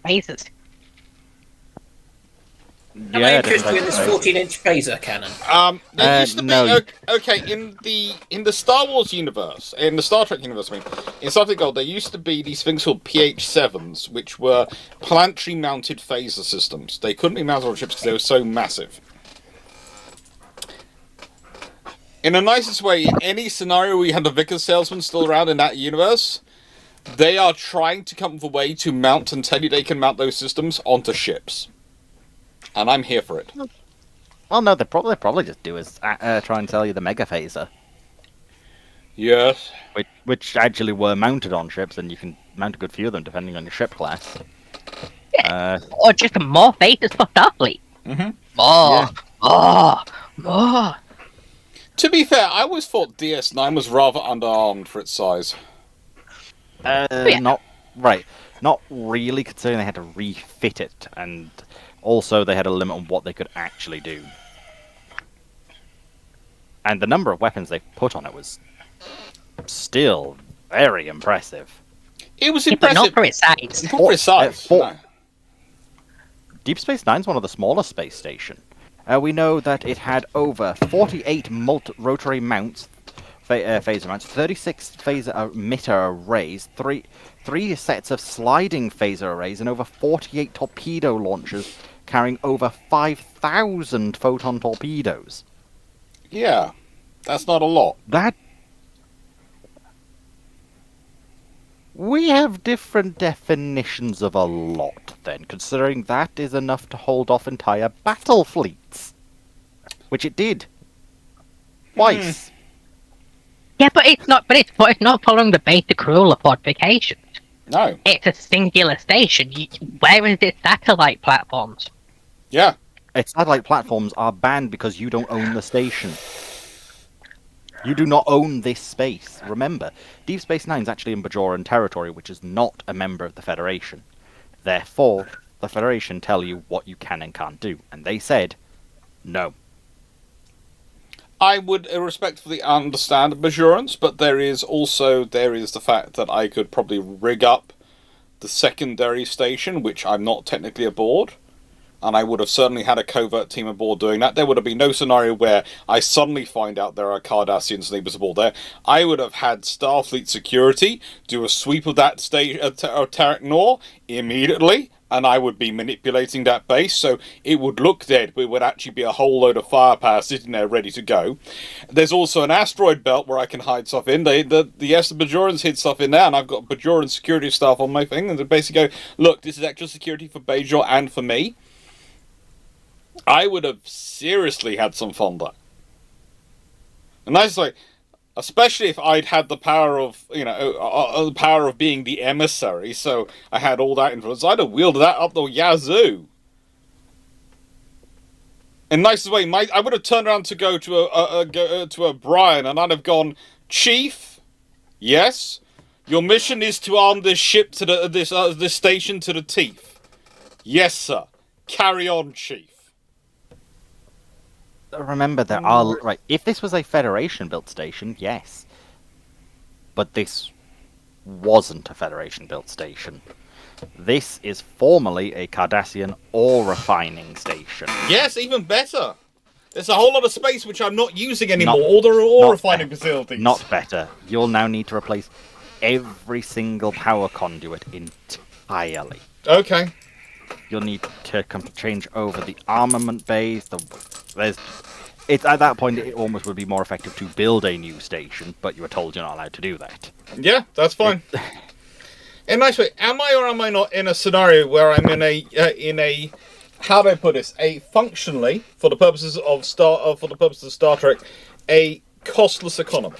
Phasers. Am I interested in this 14-inch phaser cannon? There used to be, no. Okay, in the Star Wars universe, in the Star Trek universe, I mean, in Star Trek Gold, there used to be these things called PH-7s, which were planetary-mounted phaser systems. They couldn't be mounted on ships because they were so massive. In the nicest way, in any scenario where you had the Vickers salesman still around in that universe, they are trying to come up with a way to mount and tell you they can mount those systems onto ships. And I'm here for it. Well, no, they probably just do is try and sell you the Mega Phaser. Yes. Which actually were mounted on ships, and you can mount a good few of them depending on your ship class. Or just more phasers for Starfleet. More. To be fair, I always thought DS9 was rather underarmed for its size. Not really, considering they had to refit it, and also they had a limit on what they could actually do. And the number of weapons they put on it was still very impressive. It was But impressive. not for its size. Not for its size. Deep Space Nine's one of the smaller space stations. We know that it had over 48 rotary mounts, phaser mounts, 36 phaser emitter arrays, three sets of sliding phaser arrays, and over 48 torpedo launchers carrying over 5,000 photon torpedoes. Yeah, that's not a lot. We have different definitions of a lot, then, considering that is enough to hold off entire battle fleets. Which it did. Twice. Yeah, but it's not. But it's not following the basic rule of fortification. No. It's a singular station. Where is its satellite platforms? Yeah. Its satellite platforms are banned because you don't own the station. You do not own this space. Remember, Deep Space Nine is actually in Bajoran territory, which is not a member of the Federation. Therefore, the Federation tell you what you can and can't do, and they said, no. I would respectfully understand Bajorans, but there is the fact that I could probably rig up the secondary station, which I'm not technically aboard. And I would have certainly had a covert team aboard doing that. There would have been no scenario where I suddenly find out there are Cardassian sneakers aboard there. I would have had Starfleet security do a sweep of that Terek Nor immediately, and I would be manipulating that base, so it would look dead, but it would actually be a whole load of firepower sitting there ready to go. There's also an asteroid belt where I can hide stuff in. The Bajorans hid stuff in there, and I've got Bajoran security staff on my thing, and they basically go, look, this is extra security for Bajor and for me. I would have seriously had some fun there. And that's like, especially if I'd had the power of, the power of being the emissary, so I had all that influence, I'd have wielded that up the yazoo. In the nicest way, I would have turned around to go to a Brian, and I'd have gone, Chief, yes, your mission is to arm this ship to this station to the teeth. Yes, sir. Carry on, Chief. Remember, there are... Right, if this was a Federation-built station, yes. But this wasn't a Federation-built station. This is formally a Cardassian ore refining station. Yes, even better. There's a whole lot of space which I'm not using anymore. All the ore refining facilities. Not better. You'll now need to replace every single power conduit entirely. Okay. You'll need to change over the armament bays. It's at that point it almost would be more effective to build a new station, but you were told you're not allowed to do that. Yeah, that's fine. In a nice way, am I or am I not in a scenario where I'm in a how do I put this? A functionally, for the purposes of Star Trek, a costless economy,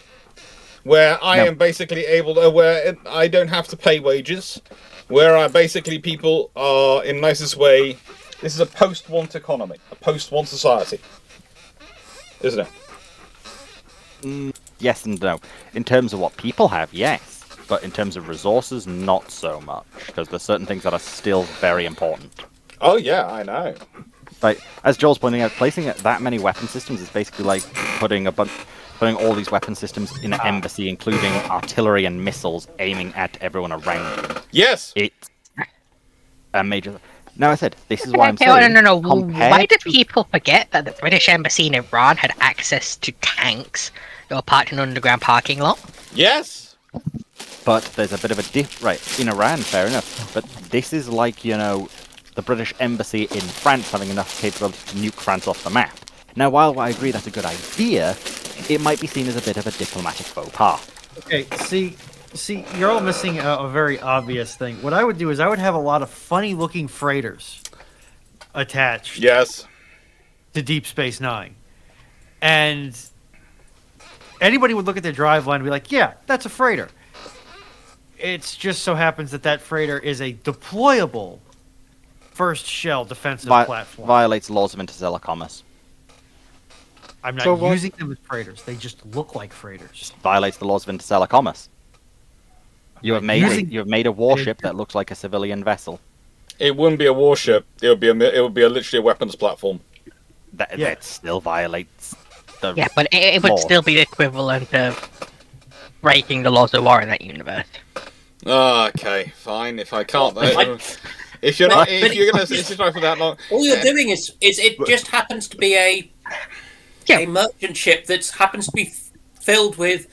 where I am basically able to, where I don't have to pay wages, where people are in the nicest way. This is a post-want economy, a post-want society, isn't it? Yes and no. In terms of what people have, yes. But in terms of resources, not so much. Because there's certain things that are still very important. Oh yeah, I know. Like, as Joel's pointing out, placing that many weapon systems is basically like putting all these weapon systems in an embassy, including artillery and missiles, aiming at everyone around you. Yes! It's a major... Now, I said, this is why I'm saying... No. Why do people forget that the British Embassy in Iran had access to tanks that were parked in an underground parking lot? Yes! But there's a bit of a right, in Iran, fair enough. But this is like, the British Embassy in France having enough capability to nuke France off the map. Now, while I agree that's a good idea, it might be seen as a bit of a diplomatic faux pas. Okay, see, you're all missing a very obvious thing. What I would do is I would have a lot of funny-looking freighters attached Yes. to Deep Space Nine. And anybody would look at their driveline and be like, yeah, that's a freighter. It just so happens that freighter is a deployable first shell defensive platform. Violates laws of interstellar commerce. I'm not using them as freighters. They just look like freighters. Violates the laws of interstellar commerce. You have made a warship that looks like a civilian vessel. It wouldn't be a warship. It would be literally a weapons platform. That still violates the... Yeah, but it would still be equivalent of breaking the laws of war in that universe. Okay, fine. If I can't... If you're not, But- if but you're gonna it- if you're trying for that long, All you're doing is it just happens to be Yeah. a merchant ship that happens to be filled with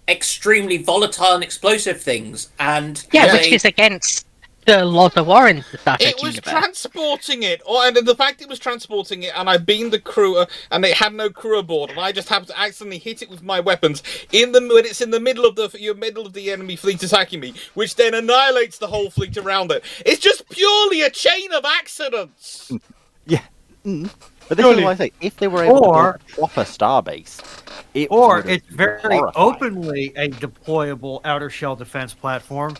extremely volatile and explosive things, and Yeah, has which a- is against the laws of war in the Star Trek it was universe. transporting it, and the fact it was transporting it, and I beamed the crew, and it had no crew aboard, and I just happened to accidentally hit it with my weapons when it's in the middle of the enemy fleet attacking me, which then annihilates the whole fleet around it. It's just purely a chain of accidents. Yeah. But this is Surely. why I say, if they were able to Or- build a proper starbase, it Or would have it's been very horrifying. openly a deployable outer shell defense platform,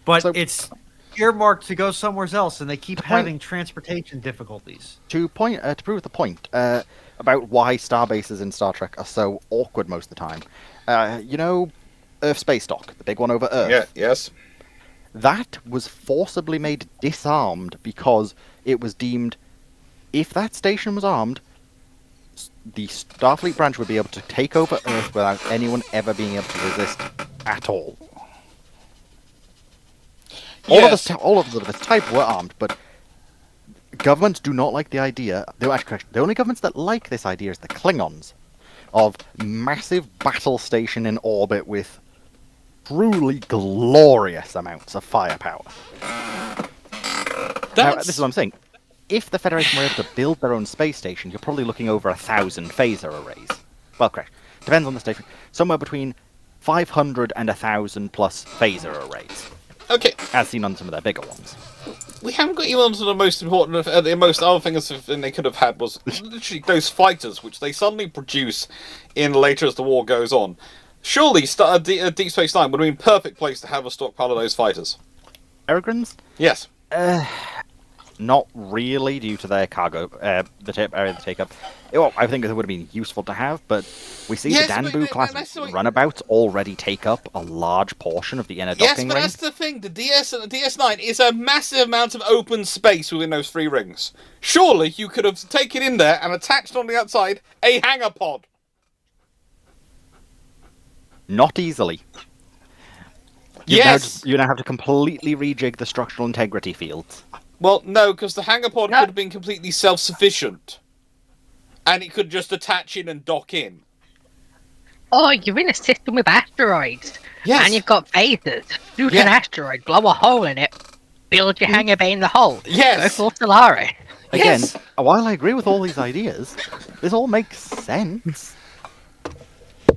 but So- it's earmarked to go somewhere else, and they keep point- having transportation difficulties. To prove the point about why starbases in Star Trek are so awkward most of the time. You know, Earth Space Dock, the big one over Earth. Yeah. Yes. That was forcibly made disarmed because it was deemed, if that station was armed, the Starfleet branch would be able to take over Earth without anyone ever being able to resist at all. All Yes. of this type were armed, but governments do not like the idea. The only governments that like this idea is the Klingons, of massive battle station in orbit with truly glorious amounts of firepower. Now, this is what I'm saying. If the Federation were able to build their own space station, you're probably looking over 1,000 phaser arrays. Well, correct. Depends on the station. Somewhere between 500 and 1,000 plus phaser arrays, Okay. as seen on some of their bigger ones. We haven't got you on to the most important, the most other thing they could have had was literally those fighters, which they suddenly produce in later as the war goes on. Surely Deep Space Nine would have been a perfect place to have a stockpile of those fighters. Peregrines? Yes. Not really, due to their cargo, the area they take up. Well, I think it would have been useful to have, but we see Yes, the but Danbu class that's what- runabouts already take up a large portion of the inner Yes, docking but ring. that's the thing. The DS9 is a massive amount of open space within those 3 rings. Surely you could have taken in there and attached on the outside a hangar pod. Not easily. Yes. You now have to completely rejig the structural integrity fields. Well, no, because the hangar pod No. could have been completely self-sufficient. And it could just attach in and dock in. Oh, you're in a system with asteroids. Yes. And you've got phasers. Shoot Yeah. an asteroid, blow a hole in it, build your hangar bay in the hole. Yes. Go for Solaris. Again, Yes. while I agree with all these ideas, this all makes sense.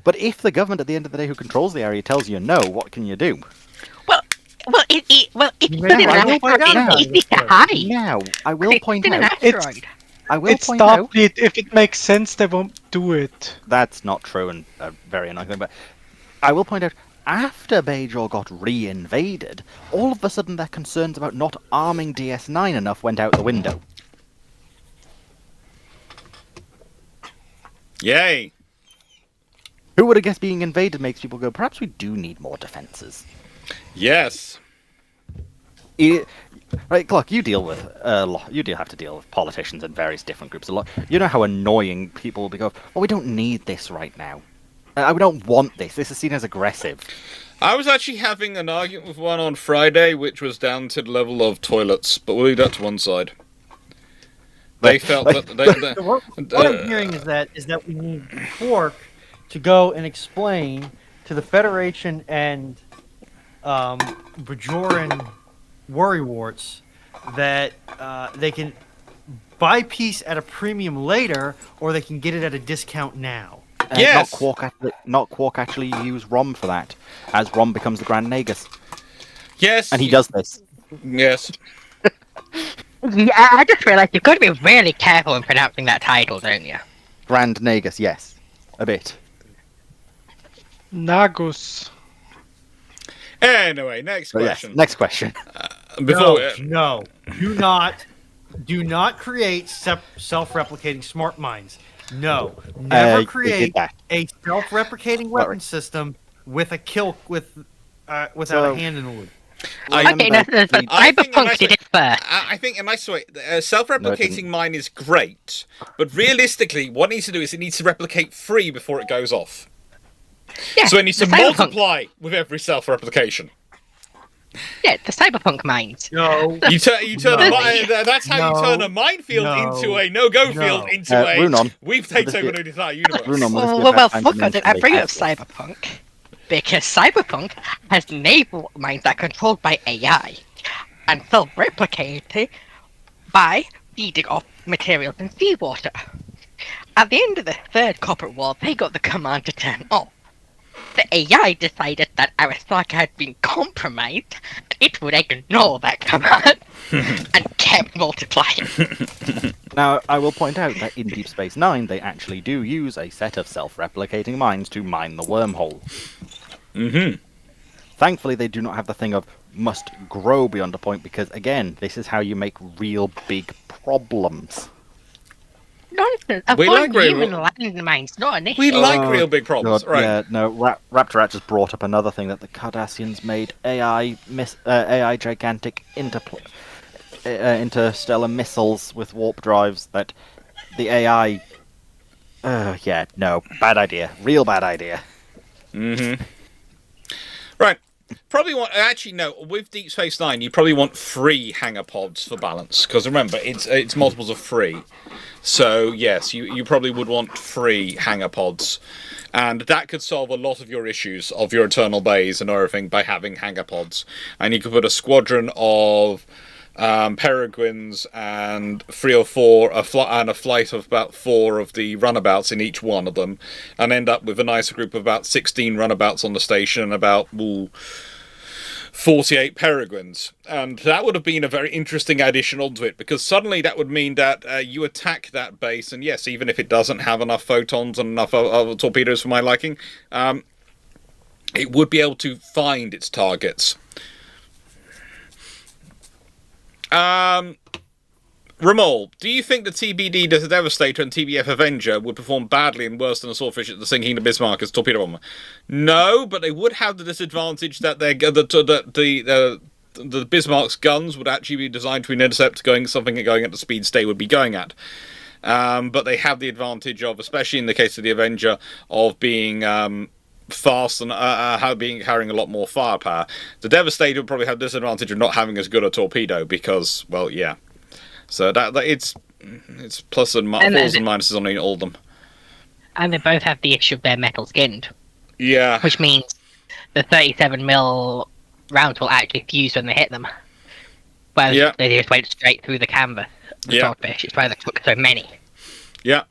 But if the government at the end of the day who controls the area tells you no, what can you do? It's Yeah, because it's I an will point asteroid. out It's easy to hide. Now, I will It's point an out, asteroid. It's Starfleet. If it makes sense, they won't do it. that's not true and a very annoying thing, but I will point out, after Bajor got re-invaded, all of a sudden their concerns about not arming DS9 enough went out the window. Yay. Who would have guessed being invaded makes people go, perhaps we do need more defences. Yes. Right, Clarke, you deal with a lot. Have to deal with politicians and various different groups a lot. You know how annoying people will be going, well, we don't need this right now. We don't want this. This is seen as aggressive. I was actually having an argument with one on Friday, which was down to the level of toilets, but we'll leave that to one side. They felt that... So what I'm hearing is that we need Clarke to go and explain to the Federation and Bajoran worrywarts that they can buy peace at a premium later, or they can get it at a discount now. Yes! Not Quark actually use Rom for that, as Rom becomes the Grand Nagus. Yes. And he does this. Yes. Yeah, I just realised you've got to be really careful in pronouncing that title, don't you? Grand Nagus, yes. A bit. Nagus. Anyway, next But yes, question. next question. Before No, do not create self-replicating smart mines. No, never they did create that. a self-replicating weapon system with a kill without So- a hand in the loop. I- Okay, no, I think a Cyberpunk nice did way- it first. I think a nice way, self-replicating No, mine is great, but realistically, what it needs to do is it needs to replicate free before it goes off. Yeah, So it needs to the Cyberpunk- multiply with every self-replication. Yeah, the cyberpunk mines. No. You turn No. a mine. That's how you turn a No. minefield No. into a no-go No. field into a. Runon. We've taken This over is- the entire universe. Runon, will this be a Well, bad time to fuck, mention I they bring up have this? cyberpunk because cyberpunk has naval mines that are controlled by AI and self-replicating by feeding off materials in seawater. At the end of the third corporate war, they got the command to turn off. The AI decided that Aristarchus had been compromised, and it would ignore that command and kept multiplying. Now, I will point out that in Deep Space Nine, they actually do use a set of self-replicating mines to mine the wormhole. Mm-hmm. Thankfully, they do not have the thing of must grow beyond a point, because, again, this is how you make real big problems. Nonsense. We like Avoid human real- landmines, not an issue. We like Oh, real big problems, God, right? Yeah, no, Raptorat just brought up another thing, that the Cardassians made AI gigantic interstellar missiles with warp drives that the AI... yeah, no, bad idea. Real bad idea. Mm-hmm. Right. Probably want. Actually, no. With Deep Space Nine, you probably want 3 hangar pods for balance, because remember, it's multiples of 3. So yes, you probably would want 3 hangar pods, and that could solve a lot of your issues of your internal bays and everything by having hangar pods. And you could put a squadron of peregrines and 3 or 4 and a flight of about 4 of the runabouts in each one of them, and end up with a nice group of about 16 runabouts on the station and about 48 peregrines. And that would have been a very interesting addition onto it, because suddenly that would mean that you attack that base, and yes, even if it doesn't have enough photons and enough torpedoes for my liking, it would be able to find its targets. Ramol, do you think the TBD the Devastator and TBF Avenger would perform badly and worse than a Swordfish at the sinking the Bismarck as torpedo bomber? No, but they would have the disadvantage that the Bismarck's guns would actually be designed to intercept going at the speeds they would be going at. But they have the advantage of, especially in the case of the Avenger, of being fast and carrying a lot more firepower. The Devastator would probably have the disadvantage of not having as good a torpedo because, well, yeah. So that it's plus and pluses and minuses on all of them. And they both have the issue of their metal skinned, Yeah. which means the 37mm rounds will actually fuse when they hit them. Whereas they just went straight through the canvas. The Swordfish, it's why they took so many. Yeah.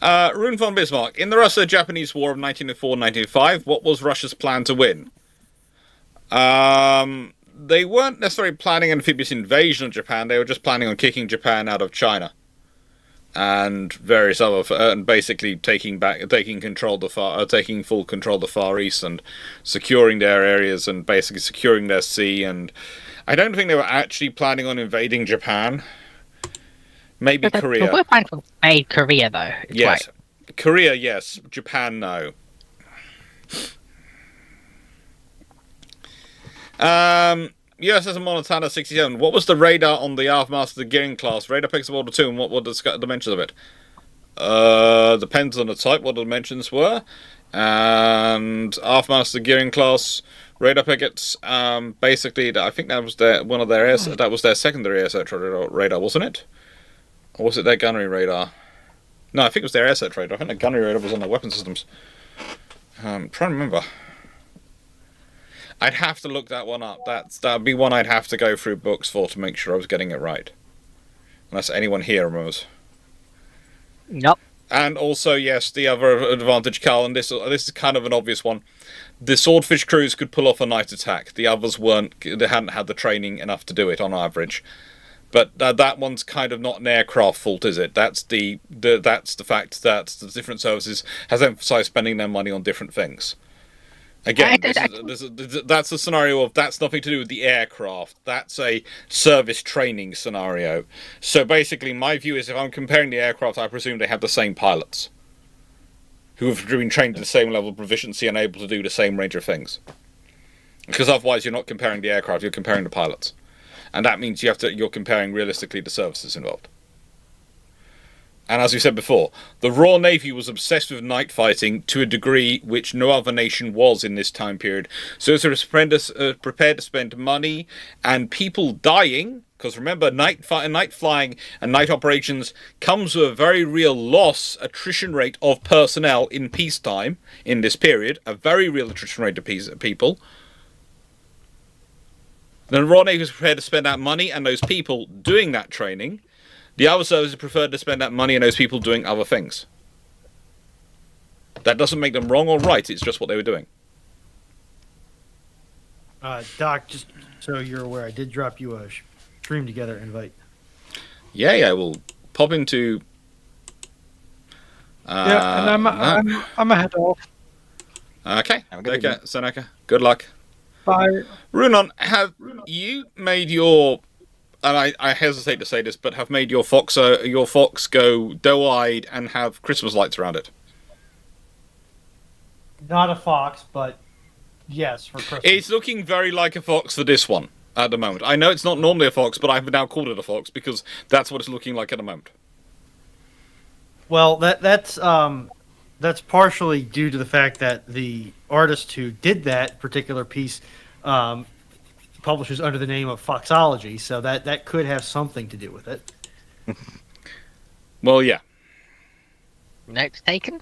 Rune von Bismarck. In the Russo-Japanese War of 1904-1905, what was Russia's plan to win? They weren't necessarily planning an amphibious invasion of Japan. They were just planning on kicking Japan out of China and various other, and basically taking full control of the Far East and securing their areas and basically securing their sea. And I don't think they were actually planning on invading Japan. Maybe Korea. We're planning to invade Korea, though. Yes. Right. Korea, yes. Japan, no. USS Montana 67. What was the radar on the Aft-Master the Gearing class? Radar picks up Order 2, and what were the dimensions of it? Depends on the type, what the dimensions were. And Aft-Master Gearing class radar pickets, basically, I think that was that was their secondary airset radar, wasn't it? Or was it their gunnery radar? No, I think it was their airset radar. I think the gunnery radar was on their weapon systems. I'm trying to remember. I'd have to look that one up. That'd be one I'd have to go through books for to make sure I was getting it right. Unless anyone here remembers. Nope. And also, yes, the other advantage, Carl, and this is kind of an obvious one. The Swordfish crews could pull off a night attack. The others weren't. They hadn't had the training enough to do it on average. But that one's kind of not an aircraft fault, is it? That's the fact that the different services has emphasised spending their money on different things. Again, that's a scenario of that's nothing to do with the aircraft. That's a service training scenario. So basically, my view is if I'm comparing the aircraft, I presume they have the same pilots who have been trained to the same level of proficiency and able to do the same range of things. Because otherwise, you're not comparing the aircraft; you're comparing the pilots. And that means you're comparing realistically the services involved. And as we said before, the Royal Navy was obsessed with night fighting to a degree which no other nation was in this time period. So it was prepared to spend money and people dying, because remember, night flying and night operations comes with a very real attrition rate of personnel in peacetime in this period, a very real attrition rate of people. The Royal Navy was prepared to spend that money and those people doing that training. The other services preferred to spend that money on those people doing other things. That doesn't make them wrong or right, it's just what they were doing. Doc, just so you're aware, I did drop you a Stream Together invite. Yeah, we'll pop into... yeah, and I'm ahead off. Okay, Have a good take care, evening. Seneca. Good luck. Bye. Runon, have you made your... And I hesitate to say this, but have made your fox go doe-eyed and have Christmas lights around it? Not a fox, but yes, for Christmas. It's looking very like a fox for this one at the moment. I know it's not normally a fox, but I've now called it a fox because that's what it's looking like at the moment. Well, that's partially due to the fact that the artist who did that particular piece publishes under the name of Foxology, so that could have something to do with it. Well, yeah. Notes taken.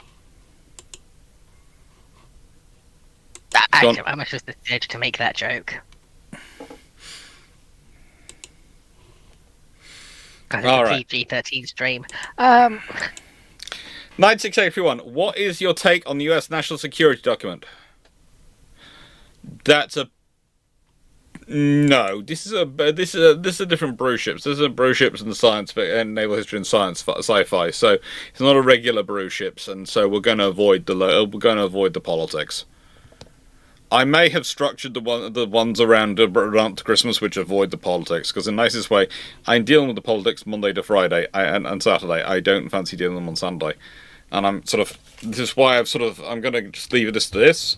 Go Actually, on. I'm just the stage to make that joke. It's All a right. PG-13 stream. 9681, what is your take on the US national security document? That's a... No, this is a different Bruships. This is a Bruships and science and naval history and science sci-fi. So it's not a regular Bruships, and so we're going to avoid the politics. I may have structured the ones around Christmas which avoid the politics, because in the nicest way, I'm dealing with the politics Monday to Friday and Saturday. I don't fancy dealing with them on Sunday, and this is why I'm going to just leave this to this.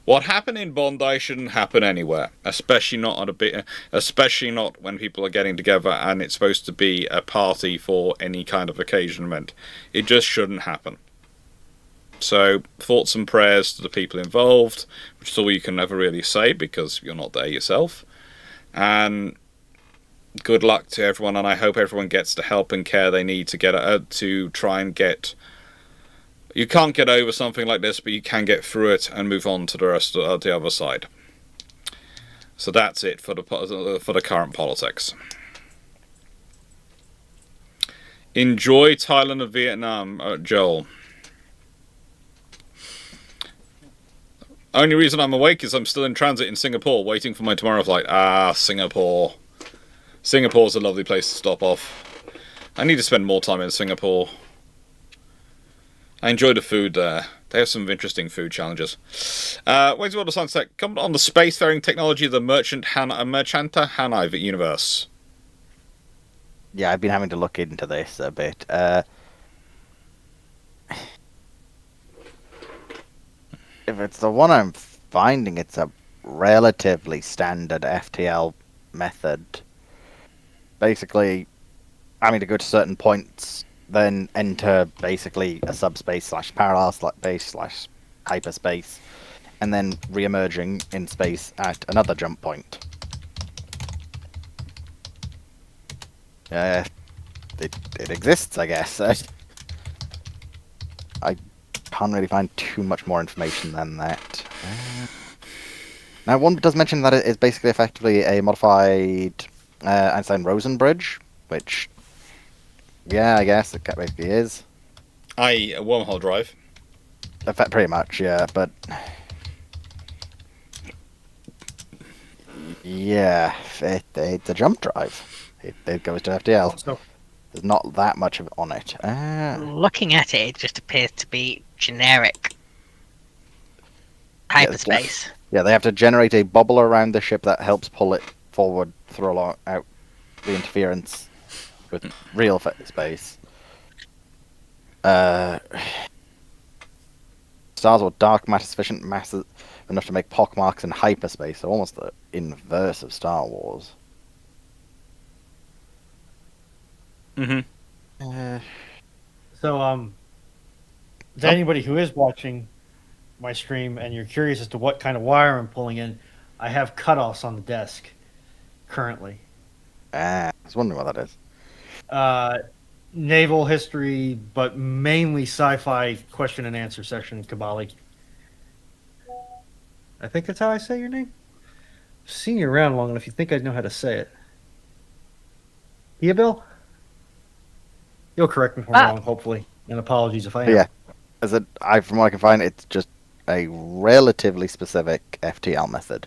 What happened in Bondi shouldn't happen anywhere, especially not when people are getting together and it's supposed to be a party for any kind of occasion event. It just shouldn't happen. So, thoughts and prayers to the people involved, which is all you can never really say because you're not there yourself. And good luck to everyone, and I hope everyone gets the help and care they need to try and get... You can't get over something like this, but you can get through it and move on to the rest of the other side. So that's it for the current politics. Enjoy Thailand and Vietnam, Joel. Only reason I'm awake is I'm still in transit in Singapore, waiting for my tomorrow flight. Singapore. Singapore's a lovely place to stop off. I need to spend more time in Singapore. I enjoy the food there. They have some interesting food challenges. Wait till the sunset. Comment on the spacefaring technology of the Merchanta Hanai universe. Yeah, I've been having to look into this a bit. If it's the one I'm finding, it's a relatively standard FTL method. Basically, having to go to certain points, then enter basically a subspace / parallel space / hyperspace, and then re-emerging in space at another jump point. It exists, I guess. I can't really find too much more information than that. Now, one does mention that it is basically effectively a modified Einstein-Rosen bridge, which, yeah, I guess it basically is. A wormhole drive. Pretty much, yeah, but... Yeah, it's a jump drive. It goes to FTL. So, There's not that much on it. Looking at it, it just appears to be generic hyperspace. Yeah, they have to generate a bubble around the ship that helps pull it forward, throw out the interference with real space. Stars or dark matter sufficient masses enough to make pockmarks in hyperspace, so almost the inverse of Star Wars. So, to anybody who is watching my stream and you're curious as to what kind of wire I'm pulling in, I have cutoffs on the desk currently. I was wondering what that is. Naval history, but mainly sci-fi question and answer section in Kabali. I think that's how I say your name. I've seen you around long enough. You think I'd know how to say it? Yeah, Bill. You'll correct me if I'm wrong, hopefully, and apologies if I am. Yeah, from what I can find, it's just a relatively specific FTL method.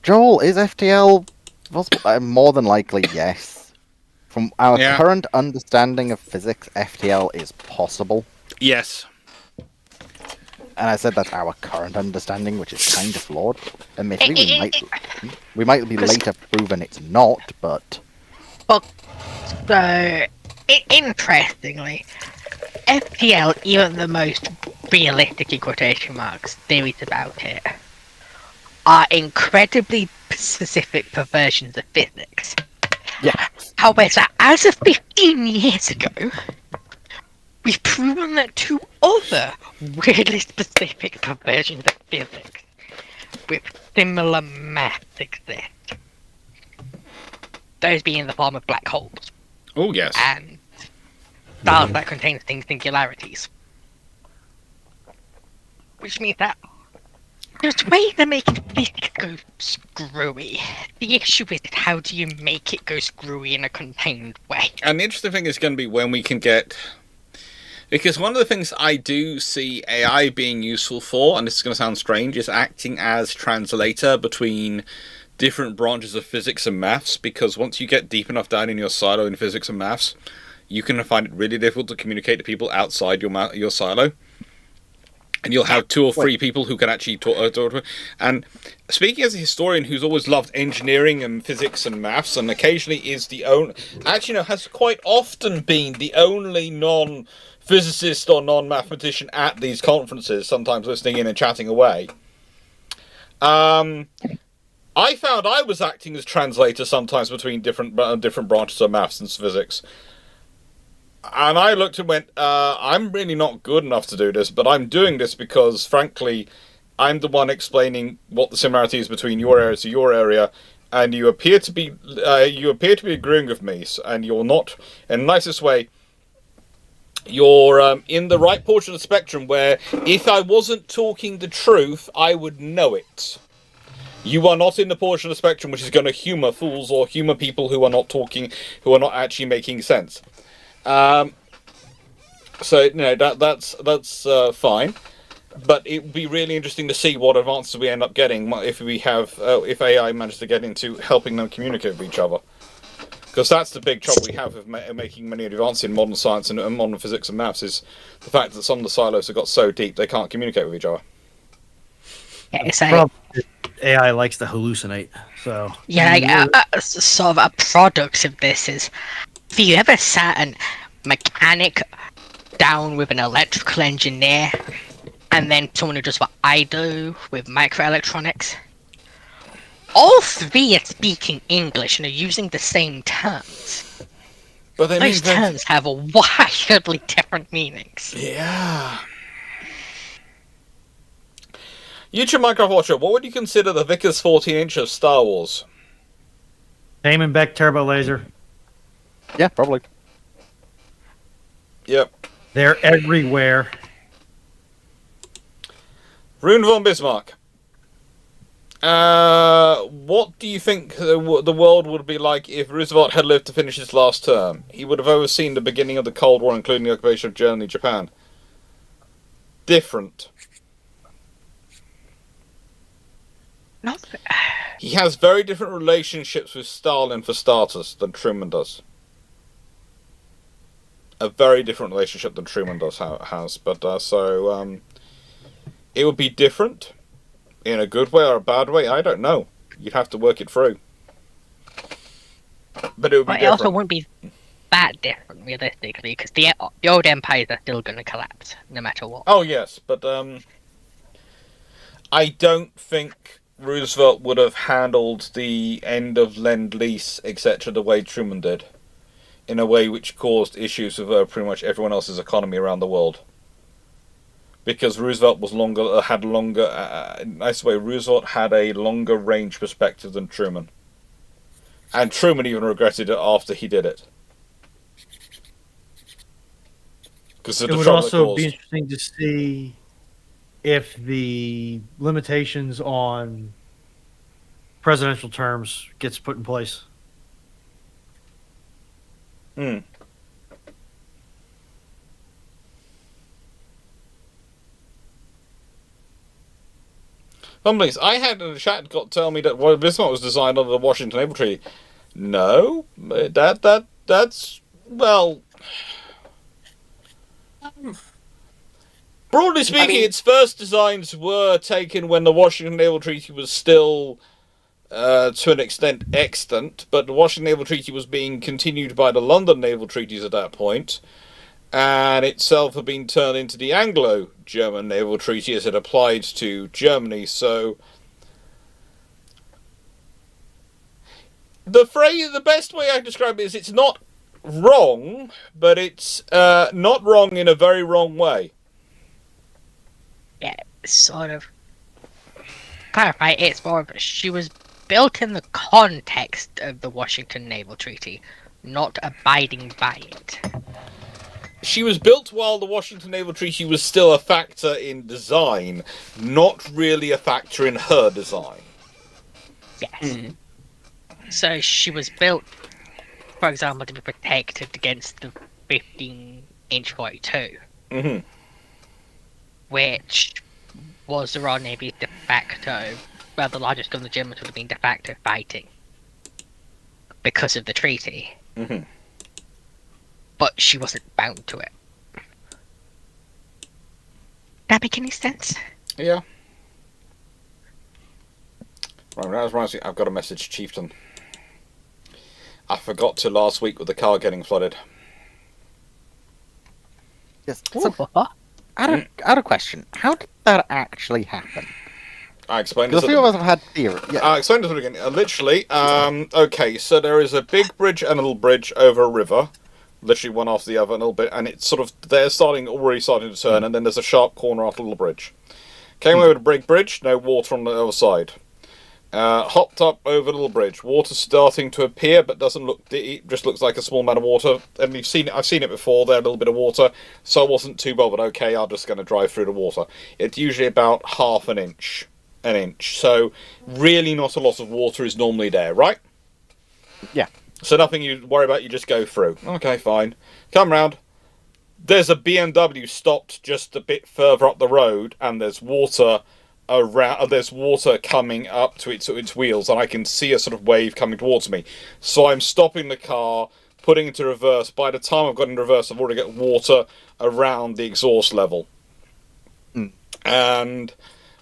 Joel, is FTL possible? More than likely, yes. From our current understanding of physics, FTL is possible. Yes. And I said that's our current understanding, which is kind of flawed. Admittedly, we might be later proven it's not, but... Well, so, interestingly, FTL, even the most realistic in quotation marks theories about it, are incredibly specific perversions of physics. Yeah. However, as of 15 years ago, we've proven that two other really specific perversions of physics with similar maths exist. Those being in the form of black holes. Oh, yes. And stars that contain singularities. Which means that there's ways to make physics go screwy. The issue is how do you make it go screwy in a contained way? And the interesting thing is going to be when we can get... Because one of the things I do see AI being useful for, and this is going to sound strange, is acting as translator between different branches of physics and maths, because once you get deep enough down in your silo in physics and maths, you can find it really difficult to communicate to people outside your silo. And you'll have 2 or 3 people who can actually talk. And speaking as a historian who's always loved engineering and physics and maths, and occasionally is the only... Actually, no, has quite often been the only non-physicist or non-mathematician at these conferences, sometimes listening in and chatting away. I found I was acting as translator sometimes between different branches of maths and physics. And I looked and went, I'm really not good enough to do this, but I'm doing this because, frankly, I'm the one explaining what the similarities between your area to your area, and you appear to be agreeing with me, and you're not, in the nicest way, you're in the right portion of the spectrum where, if I wasn't talking the truth, I would know it. You are not in the portion of the spectrum which is going to humour fools or humour people who are not talking, who are not actually making sense. So that's fine, but it would be really interesting to see what advances we end up getting if if AI manages to get into helping them communicate with each other, because that's the big trouble we have with making many advances in modern science and modern physics and maths, is the fact that some of the silos have got so deep they can't communicate with each other. Yeah, AI likes to hallucinate, so... Yeah, sort of a product of this is... Have you ever sat a mechanic down with an electrical engineer, and then someone who does what I do with microelectronics? All 3 are speaking English and are using the same terms. But those terms have wildly different meanings. Yeah. YouTube Minecraft Watcher, what would you consider the Vickers 14-inch of Star Wars? Damon Beck Turbo Laser. Yeah, probably. Yep. They're everywhere. Rune von Bismarck. What do you think the world would be like if Roosevelt had lived to finish his last term? He would have overseen the beginning of the Cold War, including the occupation of Germany and Japan. Different. He has very different relationships with Stalin, for starters, than Truman does. A very different relationship than Truman has. But it would be different. In a good way or a bad way, I don't know. You'd have to work it through. But it would be different. It also wouldn't be that different, realistically, because the old empires are still going to collapse, no matter what. Oh, yes, but I don't think Roosevelt would have handled the end of Lend-Lease, etc., the way Truman did. in a way which caused issues with pretty much everyone else's economy around the world. Because Roosevelt was had longer. Nice way, Roosevelt had a longer range perspective than Truman, and Truman even regretted it after he did it. Because It would also be interesting to see if the limitations on presidential terms gets put in place. Hmm. Please, I had in the chat got tell me that Bismarck was designed under the Washington Naval Treaty. No, that's well. Broadly speaking, its first designs were taken when the Washington Naval Treaty was still, to an extent, extant, but the Washington Naval Treaty was being continued by the London Naval Treaties at that point, and itself had been turned into the Anglo-German Naval Treaty as it applied to Germany, so the best way I can describe it is it's not wrong, but it's not wrong in a very wrong way. Yeah, sort of. Clarify, it's more of she was built in the context of the Washington Naval Treaty, not abiding by it. She was built while the Washington Naval Treaty was still a factor in design, not really a factor in her design. Yes. Mm-hmm. So she was built, for example, to be protected against the 15-inch 42. Mm-hmm. Which was the Royal Navy's de facto, well, the largest gun the Germans would have been de facto fighting because of the treaty. Mm-hmm. But she wasn't bound to it. That make any sense? Yeah. Right, that reminds me, I've got a message, Chieftain. I forgot to last week with the car getting flooded. Yes. So, I had a question. How did that actually happen? I explained this. Because a few of us have had theory. Yeah. I explained this again. Literally, okay, so there is a big bridge and a little bridge over a river. Literally one after the other, a little bit, and it's sort of, they're already starting to turn, and then there's a sharp corner after the little bridge. Came over the big bridge, no water on the other side. Hopped up over the little bridge. Water starting to appear, but doesn't look. It just looks like a small amount of water. And I've seen it before. There, a little bit of water, so I wasn't too bothered. Okay, I'm just going to drive through the water. It's usually about half an inch. So really, not a lot of water is normally there, right? Yeah. So nothing you worry about. You just go through. Okay, fine. Come round. There's a BMW stopped just a bit further up the road, and there's water around. There's water coming up to its wheels, and I can see a sort of wave coming towards me. So I'm stopping the car, putting it into reverse. By the time I've got in reverse, I've already got water around the exhaust level, and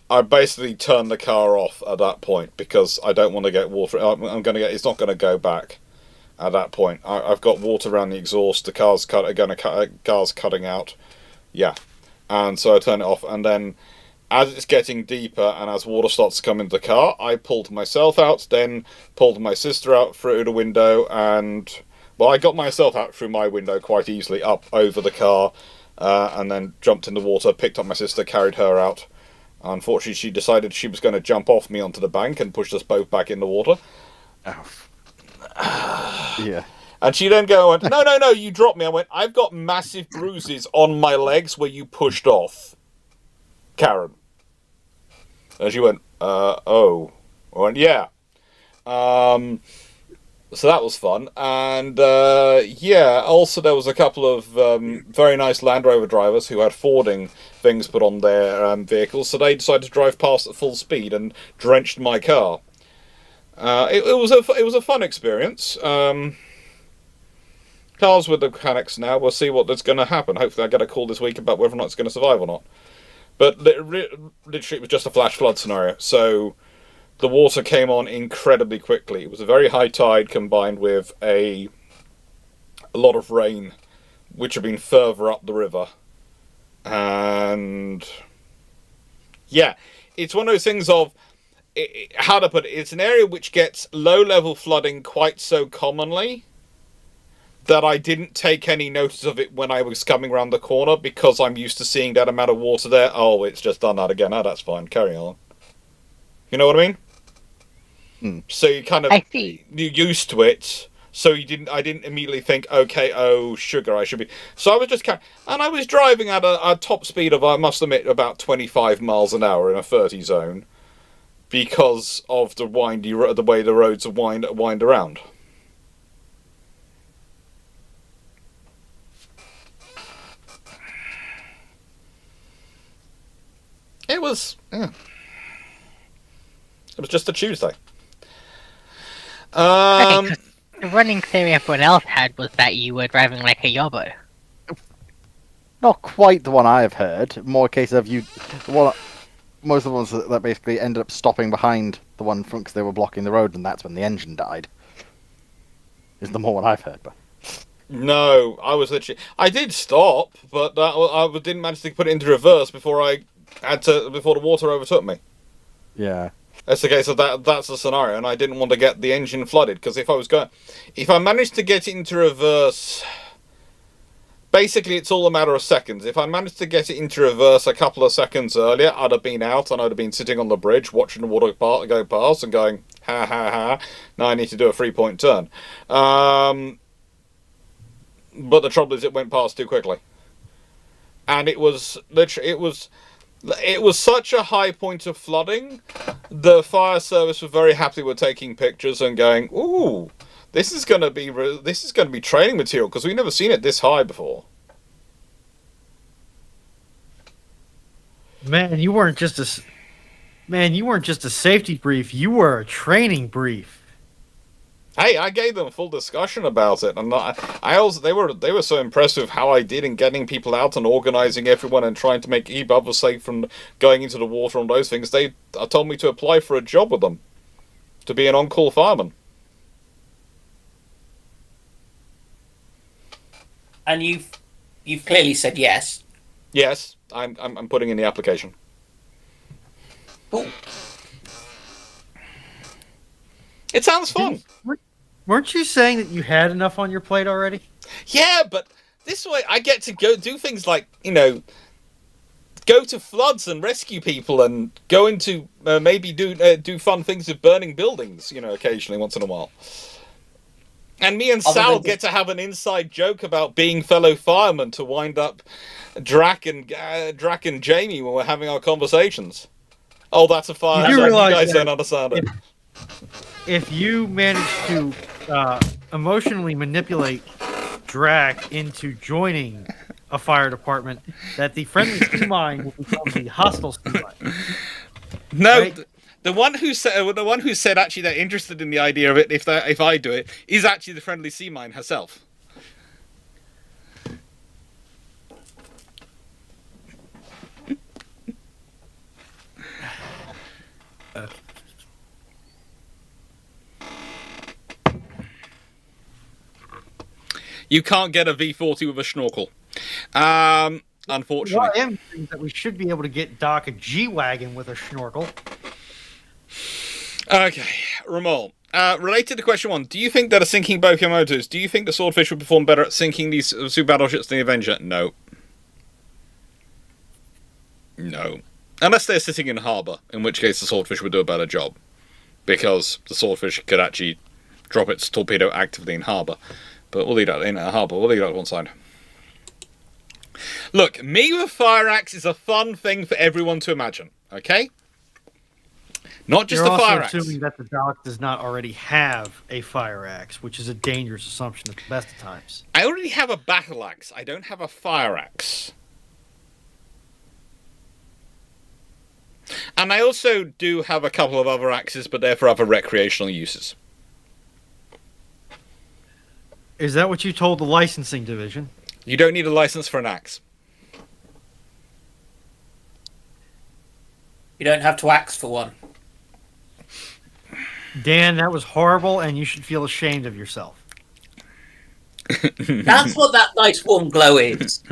I basically turned the car off at that point because I don't want to get water. It's not going to go back. At that point, I've got water around the exhaust. The car's cutting out. Yeah, and so I turn it off, and then as it's getting deeper and as water starts to come into the car, I pulled myself out, then pulled my sister out through the window, and well, I got myself out through my window quite easily up over the car, and then jumped in the water, picked up my sister, carried her out. Unfortunately, she decided she was going to jump off me onto the bank and pushed us both back in the water. Oh. Yeah. And she then went, no, you dropped me. I went, I've got massive bruises on my legs where you pushed off, Karen. And she went, oh. I went, yeah. So that was fun. And, yeah, also there was a couple of very nice Land Rover drivers who had forwarding things put on their vehicles, so they decided to drive past at full speed and drenched my car. It was a fun experience. Cars with the mechanics now. We'll see what's going to happen. Hopefully, I get a call this week about whether or not it's going to survive or not. But literally, it was just a flash flood scenario. So the water came on incredibly quickly. It was a very high tide combined with a lot of rain, which had been further up the river. And yeah, it's one of those things of. How to put it? It's an area which gets low-level flooding quite so commonly that I didn't take any notice of it when I was coming around the corner because I'm used to seeing that amount of water there. Oh, it's just done that again. Oh, that's fine. Carry on. You know what I mean? So you kind of I see. you're used to it. So I didn't immediately think, okay, oh sugar, I should be. So I was just and I was driving at a top speed of, I must admit, about 25 miles an hour in a 30 zone, because of the way the roads wind around. It was just a Tuesday. Okay, 'cause the running theory everyone else had was that you were driving like a yobbo. Not quite the one I've heard. More a case of you. Most of the ones that basically ended up stopping behind the one front because they were blocking the road, and that's when the engine died. Is the more one I've heard, but. No, I did stop, but I didn't manage to put it into reverse before the water overtook me. Yeah. That's the case of that's the scenario, and I didn't want to get the engine flooded, because if I managed to get it into reverse, basically it's all a matter of seconds. If I managed to get it into reverse a couple of seconds earlier, I'd have been out, and I'd have been sitting on the bridge watching the water go past and going, ha ha ha, now I need to do a 3-point turn. But the trouble is it went past too quickly. And it was such a high point of flooding. The fire service were very happy with taking pictures and going, "Ooh, this is going to be training material, because we've never seen it this high before." Man, you weren't just a safety brief. You were a training brief. Hey, I gave them a full discussion about it, and they were so impressed with how I did in getting people out and organising everyone and trying to keep others safe from going into the water and those things. They told me to apply for a job with them, to be an on-call fireman. And you've clearly said yes. Yes, I'm putting in the application. Cool. It sounds fun. Weren't you saying that you had enough on your plate already? Yeah, but this way I get to go do things like, go to floods and rescue people, and go into maybe do fun things with burning buildings, occasionally, once in a while. And me and Sal get to have an inside joke about being fellow firemen to wind up Drac and Jamie when we're having our conversations. Oh, that's a fire. You You realize guys that don't understand it. If you manage to emotionally manipulate Drac into joining a fire department, that the friendly sea mine will become the hostile sea mine. No, Right? the one who said actually they're interested in the idea of it if I do it is actually the friendly sea mine herself. You can't get a V40 with a snorkel. Unfortunately. Well, I am saying that we should be able to get Doc a G-Wagon with a snorkel. Okay, Ramon. Related to question 1, do you think that a sinking both Yamatos, do you think the Swordfish would perform better at sinking these super battleships than the Avenger? No. No. Unless they're sitting in harbour, in which case the Swordfish would do a better job. Because the Swordfish could actually drop its torpedo actively in harbour. But we'll leave that in harbour. We'll leave that to one side. Look, me with fire axe is a fun thing for everyone to imagine. Okay? Not just You're a fire also axe. assuming that the Doc does not already have a fire axe, which is a dangerous assumption at the best of times. I already have a battle axe. I don't have a fire axe. And I also do have a couple of other axes, but they're for other recreational uses. Is that what you told the licensing division? You don't need a license for an axe. You don't have to axe for one. Dan, that was horrible, and you should feel ashamed of yourself. That's what that nice warm glow is.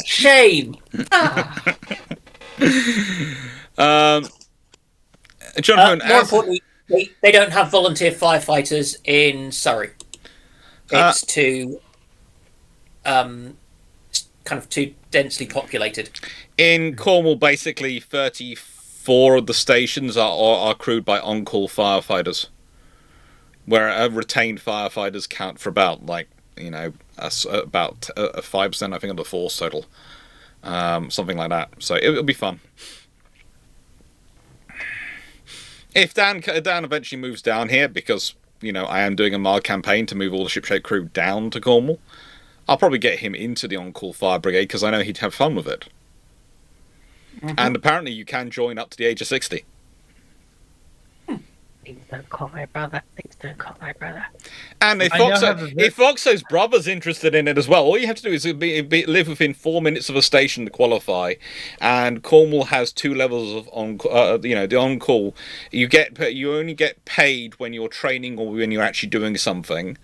Shame. Jonathan, More importantly, they don't have volunteer firefighters in Surrey. It's to kind of too densely populated? In Cornwall, basically 34 of the stations are crewed by on-call firefighters, where retained firefighters count for about about 5%, I think, of the force total, something like that. So it'll be fun. If Dan eventually moves down here, because I am doing a mild campaign to move all the shipshape crew down to Cornwall, I'll probably get him into the on-call fire brigade because I know he'd have fun with it. Mm-hmm. And apparently you can join up to the age of 60. Please don't call my brother. Please don't call my brother. And if Foxo's brother's interested in it as well, all you have to do is live within 4 minutes of a station to qualify. And Cornwall has 2 levels of the on-call. You only get paid when you're training or when you're actually doing something,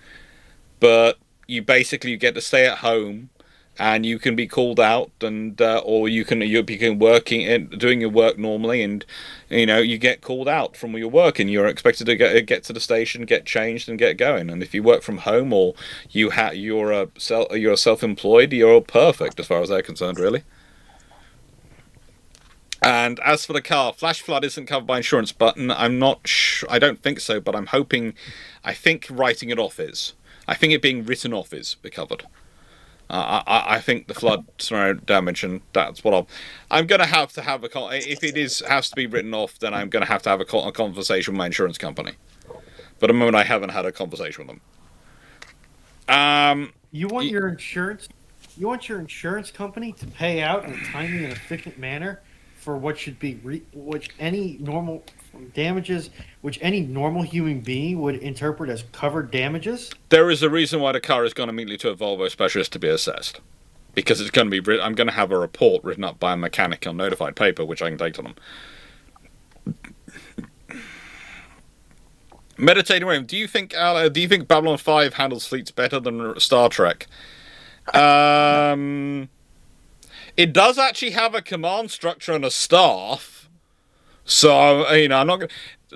but you get to stay at home. And you can be called out, and or you can working and doing your work normally, and you get called out from your work, and you're expected to get to the station, get changed, and get going. And if you work from home or you're self-employed, you're perfect as far as they're concerned, really. And as for the car, flash flood isn't covered by insurance, but I'm not. I don't think so, but I'm hoping. I think writing it off is. I think it being written off is covered. I think the flood damage, and that's what I'm going to have a if it has to be written off, then I'm going to have a conversation with my insurance company. But at the moment, I haven't had a conversation with them. You want your insurance company to pay out in a timely and efficient manner for what should be any normal damages, which any normal human being would interpret as covered damages. There is a reason why the car has gone immediately to a Volvo specialist to be assessed, because it's going to be. I'm going to have a report written up by a mechanic on notified paper, which I can take to them. Meditating William, do you think Babylon 5 handles fleets better than Star Trek? It does actually have a command structure and a staff. So, I'm not going to...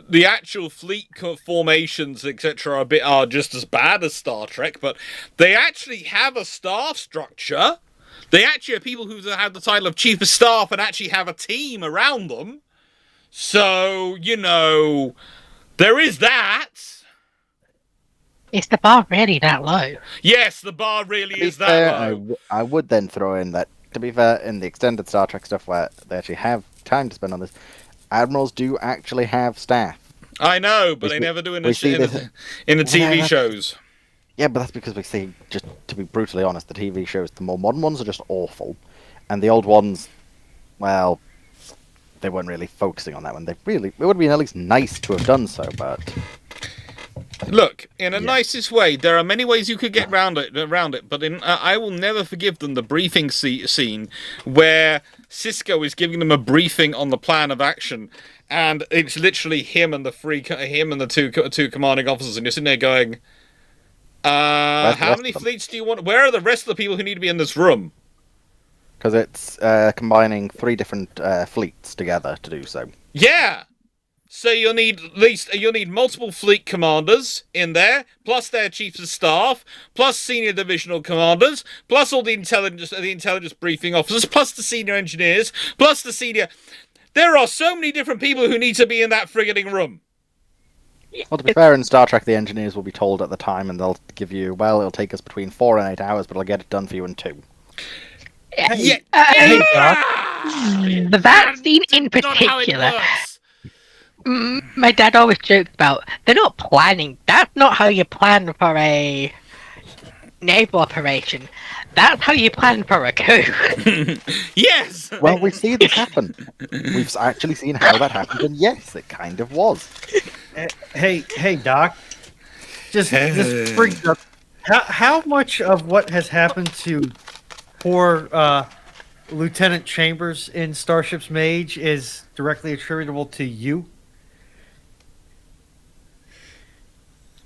The actual fleet formations, etc., are just as bad as Star Trek, but they actually have a staff structure. They actually are people who have the title of Chief of Staff and actually have a team around them. So, there is that. Is the bar really that low? Yes, the bar really is that low. I would then throw in that, to be fair, in the extended Star Trek stuff where they actually have time to spend on this, admirals do actually have staff. I know, but they never do in the TV shows. Yeah, but that's because we see, just to be brutally honest, the TV shows, the more modern ones are just awful. And the old ones, well, they weren't really focusing on that one. It would have been at least nice to have done so, but... Look, in a nicest way, there are many ways you could get around it, but I will never forgive them the briefing scene where Cisco is giving them a briefing on the plan of action, and it's literally him and the two commanding officers, and you're sitting there going, how many fleets do you want? Where are the rest of the people who need to be in this room? Because it's combining 3 different fleets together to do so. Yeah! So you'll need multiple fleet commanders in there, plus their chiefs of staff, plus senior divisional commanders, plus all the intelligence briefing officers, plus the senior engineers, plus the senior. There are so many different people who need to be in that frigating room. Well, to be fair, in Star Trek, the engineers will be told at the time, and they'll give you, it'll take us between 4 and 8 hours, but I'll get it done for you in 2. The vaccine in particular. My dad always joked about, they're not planning. That's not how you plan for a naval operation. That's how you plan for a coup. Yes! Well, we see this happen. We've actually seen how that happened, and yes, it kind of was. Hey, Doc. Just brings up, how much of what has happened to poor Lieutenant Chambers in Starship's Mage is directly attributable to you?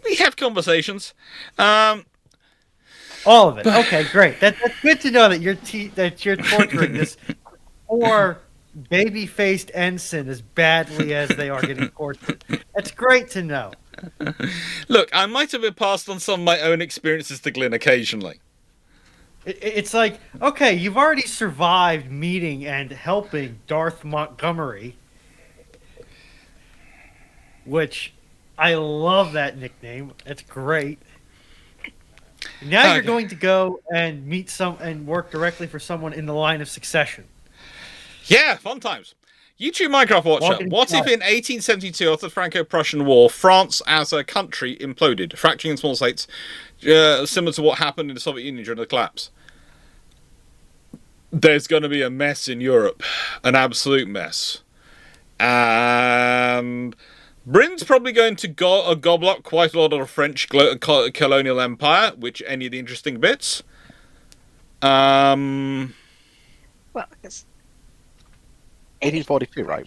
We have conversations. All of it. Okay, great. That's good to know that you're torturing this poor baby-faced ensign as badly as they are getting tortured. That's great to know. Look, I might have been passed on some of my own experiences to Glyn occasionally. It's like, okay, you've already survived meeting and helping Darth Montgomery, which I love that nickname. It's great. Now you're Okay. going to go and meet some and work directly for someone in the line of succession. Yeah, fun times. YouTube Minecraft Watcher. Walking What if inside. in 1872, after the Franco-Prussian War, France as a country imploded, fracturing in small states, similar to what happened in the Soviet Union during the collapse? There's going to be a mess in Europe, an absolute mess, and Britain's probably going to gobble up quite a lot of the French colonial empire, which any of the interesting bits. Well, it's 1842, right?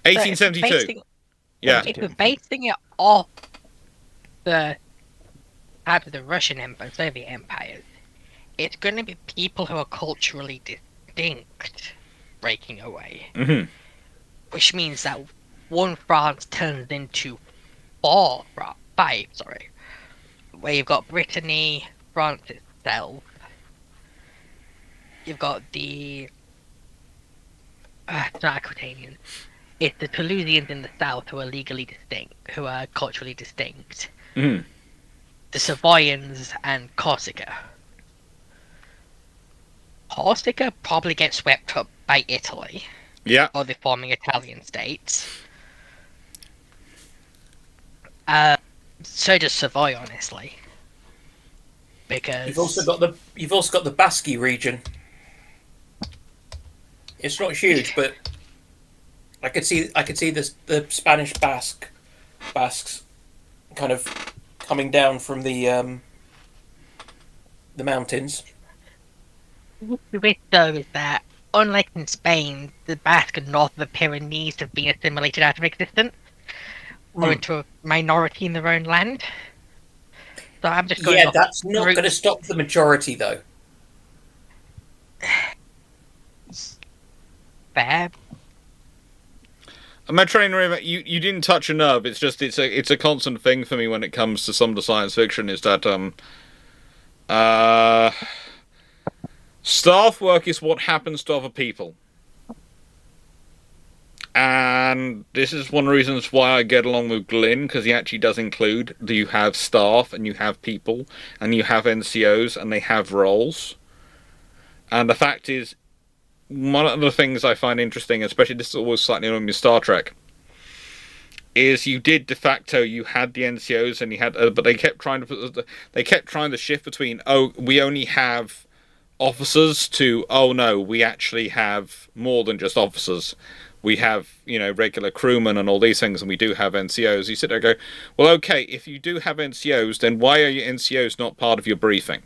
1872. Yeah. If we're basing it off the type of the Russian Empire, Soviet empires, it's going to be people who are culturally distinct breaking away. Mhm. Which means that one France turns into five, sorry. Where you've got Brittany, France itself. You've got the it's not Aquitanians. It's the Toulousians in the south who are legally distinct, who are culturally distinct. Mhm. The Savoyans and Corsica. Corsica probably gets swept up by Italy, Yeah. or the forming Italian states. So does Savoy, honestly, because You've also got the Basque region. It's not huge, but I could see the Spanish Basques kind of coming down from the mountains. the risk though is that, unlike in Spain, the Basque and north of the Pyrenees have been assimilated out of existence, or into a minority in their own land. So I'm just going. Yeah, off that's not root- going to stop the majority, though. Fair. Mediterranean, you didn't touch a nerve. It's just it's a constant thing for me when it comes to some of the science fiction. Is that staff work is what happens to other people, and this is one of the reasons why I get along with Glyn, because he actually does include that you have staff and you have people and you have NCOs and they have roles, and the fact is, one of the things I find interesting, especially this is always slightly annoying with Star Trek, is you did de facto you had the NCOs and you had, but they kept trying to shift between, oh, we only have officers, to, oh no, we actually have more than just officers. We have, regular crewmen and all these things, and we do have NCOs. You sit there and go, well, okay, if you do have NCOs, then why are your NCOs not part of your briefing?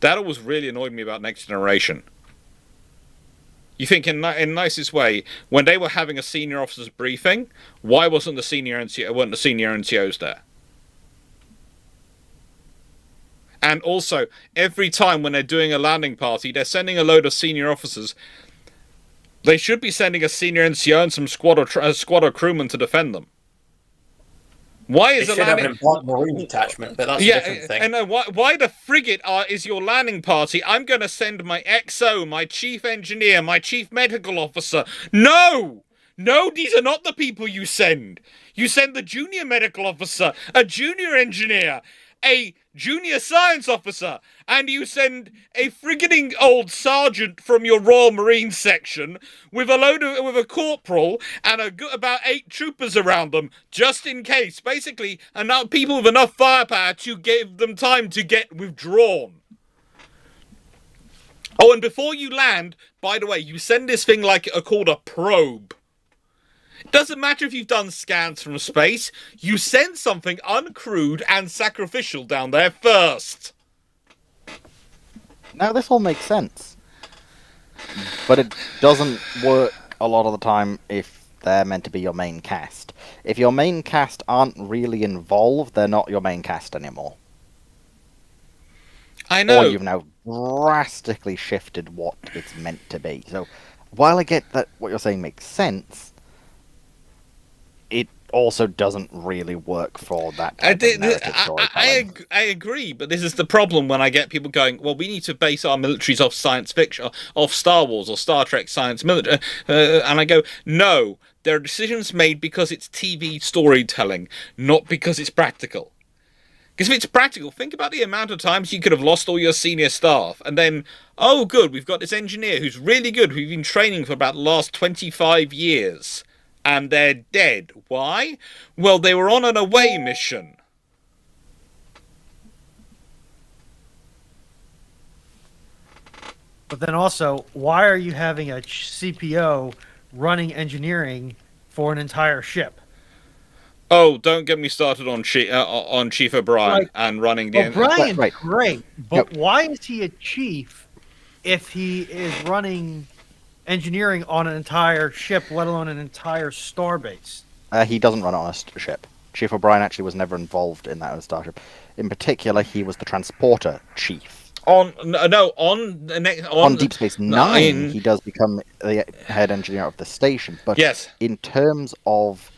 That always really annoyed me about Next Generation. You think in nicest way, when they were having a senior officers briefing, why weren't the senior NCOs there? And also, every time when they're doing a landing party, they're sending a load of senior officers. They should be sending a senior NCO and some squad or crewmen to defend them. Why is They should have an important marine detachment, but that's a different thing. And why the frigate is your landing party? I'm going to send my XO, my chief engineer, my chief medical officer. No! No, these are not the people you send. You send the junior medical officer, a junior engineer, a junior science officer, and you send a frigating old sergeant from your Royal Marine section with a corporal and about 8 troopers around them, just in case. Basically, enough people with enough firepower to give them time to get withdrawn. Oh, and before you land, by the way, you send this thing called a probe. It doesn't matter if you've done scans from space, you send something uncrewed and sacrificial down there first. Now, this all makes sense. But it doesn't work a lot of the time if they're meant to be your main cast. If your main cast aren't really involved, they're not your main cast anymore. I know. Or you've now drastically shifted what it's meant to be. So, while I get that what you're saying makes sense, it also doesn't really work for that type of narrative storytelling. I agree, but this is the problem when I get people going, well, we need to base our militaries off science fiction, off Star Wars or Star Trek science military, and I go, no, there are decisions made because it's TV storytelling, not because it's practical. Because if it's practical, think about the amount of times you could have lost all your senior staff, and then, oh, good, we've got this engineer who's really good, we've been training for about the last 25 years. And they're dead. Why? Well, they were on an away mission. But then also, why are you having a CPO running engineering for an entire ship? Oh, don't get me started on Chief O'Brien and running the... O'Brien's Right. great, but why is he a chief if he is running engineering on an entire ship, let alone an entire starbase? He doesn't run on a ship. Chief O'Brien actually was never involved in that starship. In particular, he was the transporter chief. On Deep Space Nine, he does become the head engineer of the station. But yes, in terms of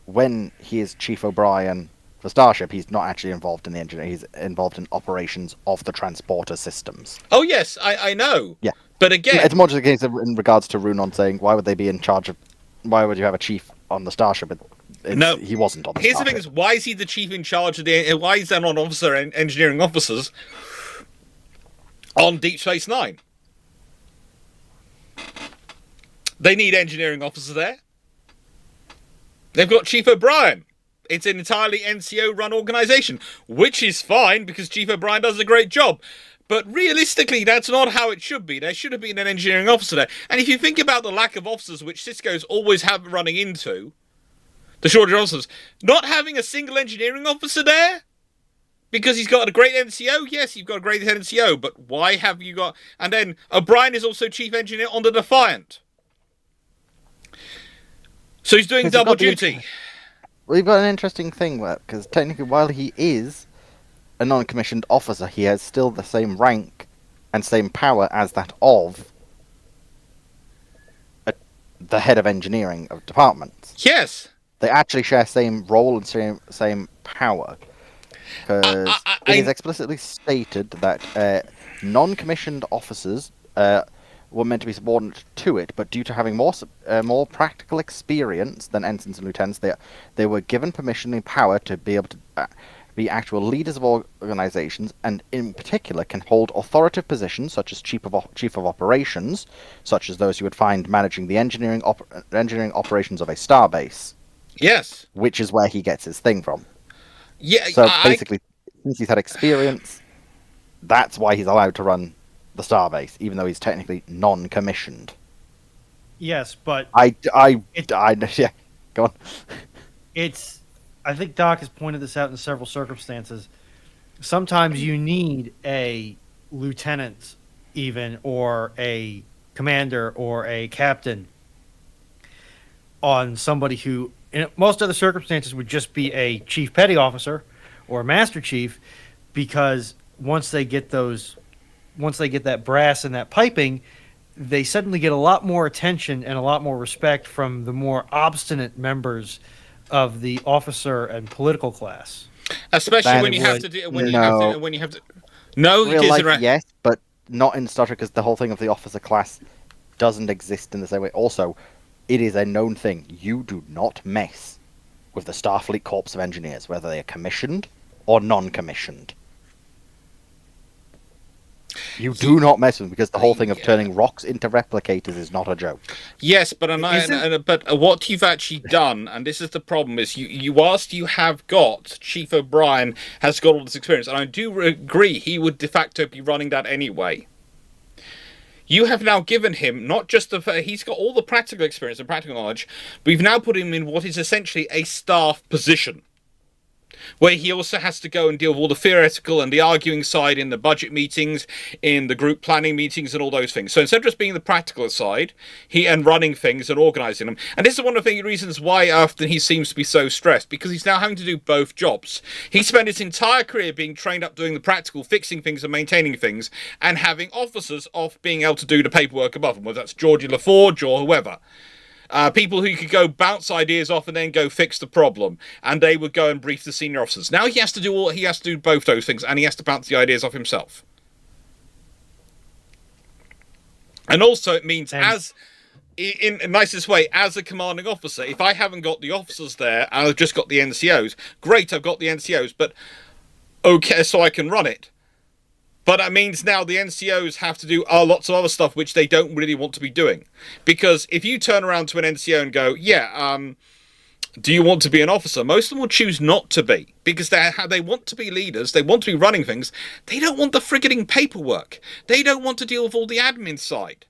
when he is Chief O'Brien for Starship, he's not actually involved in the engineering. He's involved in operations of the transporter systems. Oh yes, I know. Yeah. But again, it's more just a case of, in regards to Runon saying, why would they be in charge of? Why would you have a chief on the starship? No, he wasn't on the Here's starship. the thing: is why is he the chief in charge of the? Why is there not engineering officers on Deep Space Nine? They need engineering officers there. They've got Chief O'Brien. It's an entirely NCO-run organization, which is fine because Chief O'Brien does a great job. But realistically, that's not how it should be. There should have been an engineering officer there. And if you think about the lack of officers which Cisco's always have running into, the shortage of officers, not having a single engineering officer there, because he's got a great NCO? Yes, you've got a great NCO, but why have you got... And then O'Brien is also chief engineer on the Defiant. So he's doing double duty. We've got an interesting thing, because technically, while he is a non-commissioned officer, he has still the same rank and same power as that of the head of engineering of departments. Yes. They actually share same role and same power. Because it is explicitly stated that non-commissioned officers were meant to be subordinate to it, but due to having more practical experience than ensigns and lieutenants, they were given permission and power to be able to be actual leaders of organizations, and in particular can hold authoritative positions such as chief of operations, such as those you would find managing the engineering operations of a starbase. Yes. Which is where he gets his thing from. Yeah. So basically, since he's had experience, that's why he's allowed to run the starbase, even though he's technically non-commissioned. Yes, but yeah, go on. I think Doc has pointed this out in several circumstances. Sometimes you need a lieutenant, even, or a commander, or a captain on somebody who, in most other circumstances, would just be a chief petty officer or a master chief, because once they get that brass and that piping, they suddenly get a lot more attention and a lot more respect from the more obstinate members of the officer and political class. Especially when you have to do No, real life, yes, but not in Star Trek, because the whole thing of the officer class doesn't exist in the same way. Also, it is a known thing. You do not mess with the Starfleet Corps of Engineers, whether they are commissioned or non-commissioned. You do not mess with them, because the whole thing of turning rocks into replicators is not a joke. Yes, but what you've actually done, and this is the problem, is whilst you have got Chief O'Brien has got all this experience, and I do agree he would de facto be running that anyway. You have now given him not just he's got all the practical experience and practical knowledge, but we've now put him in what is essentially a staff position, where he also has to go and deal with all the theoretical and the arguing side in the budget meetings, in the group planning meetings, and all those things. So instead of just being the practical side, and running things and organising them, and this is one of the reasons why often he seems to be so stressed, because he's now having to do both jobs. He spent his entire career being trained up doing the practical, fixing things and maintaining things, and having officers off being able to do the paperwork above him, whether that's Georgie LaForge or whoever. People who could go bounce ideas off and then go fix the problem, and they would go and brief the senior officers. Now he has to do both those things, and he has to bounce the ideas off himself. And also, it means in the nicest way, as a commanding officer, if I haven't got the officers there and I've just got the NCOs, great, I've got the NCOs, but okay, so I can run it. But that means now the NCOs have to do lots of other stuff which they don't really want to be doing. Because if you turn around to an NCO and go, do you want to be an officer? Most of them will choose not to be. Because they want to be leaders, they want to be running things. They don't want the frigging paperwork. They don't want to deal with all the admin side.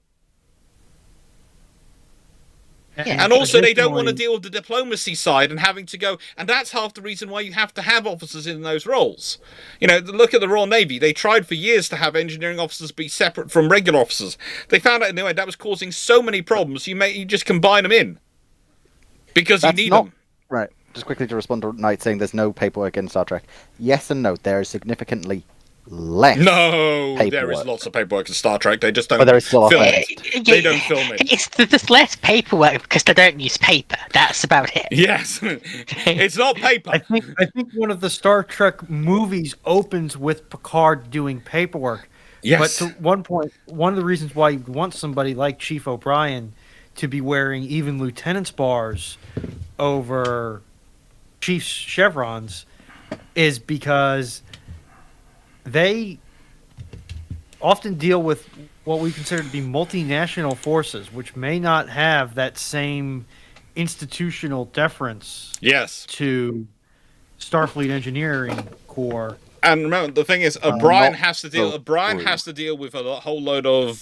And also, they don't want to deal with the diplomacy side and having to go. And that's half the reason why you have to have officers in those roles. You know, look at the Royal Navy. They tried for years to have engineering officers be separate from regular officers. They found out anyway that was causing so many problems. You just combine them in because you need them. Right. Just quickly to respond to Knight saying there's no paperwork in Star Trek. Yes and no. There is significantly less. No, paperwork. There is lots of paperwork in Star Trek. They just don't But there is still film a it. They don't film it. There's less paperwork because they don't use paper. That's about it. Yes, it's not paper. I think one of the Star Trek movies opens with Picard doing paperwork. Yes. But to one point, one of the reasons why you want somebody like Chief O'Brien to be wearing even lieutenant's bars over chief's chevrons is because they often deal with what we consider to be multinational forces, which may not have that same institutional deference to Starfleet Engineering Corps. And remember, the thing is, O'Brien has to deal. O'Brien has to deal with a whole load of,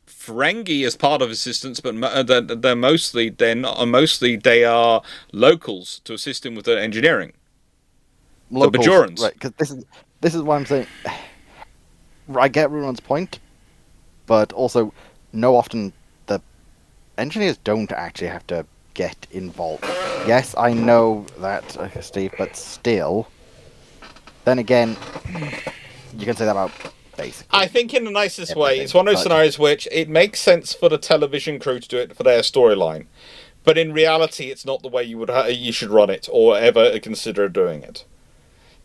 Ferengi as part of assistance, but they're mostly they are locals to assist him with the engineering. Locals, the Bajorans. Right, because this is why I'm saying I get everyone's point, but also often the engineers don't actually have to get involved. Yes, I know that, Steve, but still. Then again, you can say that about basically. I think in the nicest way, it's one of those scenarios which it makes sense for the television crew to do it for their storyline, but in reality, it's not the way you should run it or ever consider doing it.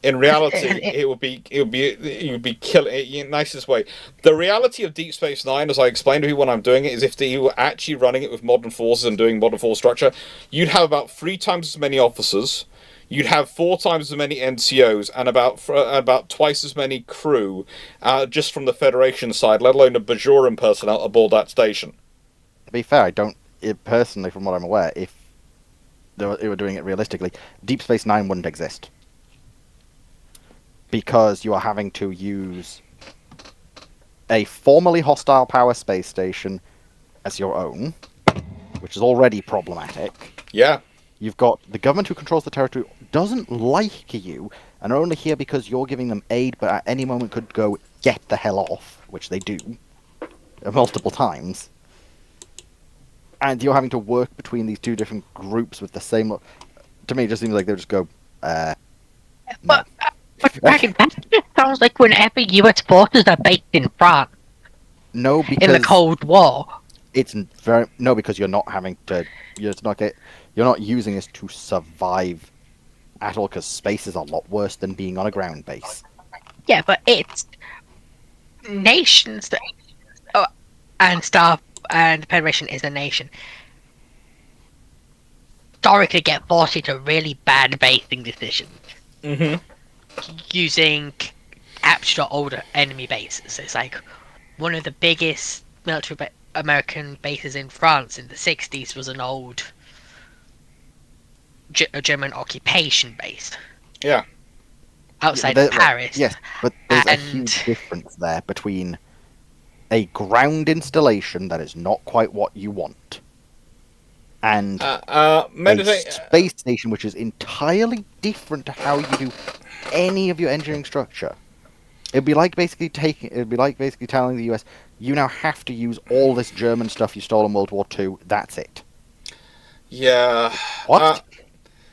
In reality, it would be killing it in the nicest way. The reality of Deep Space Nine, as I explained to you when I'm doing it, is if you were actually running it with modern forces and doing modern force structure, you'd have about 3 times as many officers, you'd have 4 times as many NCOs, and about twice as many crew, just from the Federation side, let alone the Bajoran personnel aboard that station. To be fair, personally, from what I'm aware, if they were doing it realistically, Deep Space Nine wouldn't exist. Because you are having to use a formerly hostile power space station as your own, which is already problematic. Yeah. You've got the government who controls the territory, doesn't like you, and are only here because you're giving them aid, but at any moment could go, get the hell off, which they do, multiple times. And you're having to work between these two different groups with the same... To me, it just seems like they'll just go, But Dragon, that just sounds like whenever US forces are based in France. No, because... In the Cold War. Because you're not having to... You're not using this to survive at all, because space is a lot worse than being on a ground base. Yeah, but it's nations that... and Star and the Federation is a nation. Historically get forced into really bad basing decisions. Mm-hmm. Using captured or older enemy bases. It's like one of the biggest military American bases in France in the 60s was an old German occupation base. Yeah. Outside of Paris. Yes, but there's a huge difference there between a ground installation that is not quite what you want and a space station which is entirely different to how you do any of your engineering structure. It'd be like basically telling the US, you now have to use all this German stuff you stole in World War II. That's it. Yeah. What?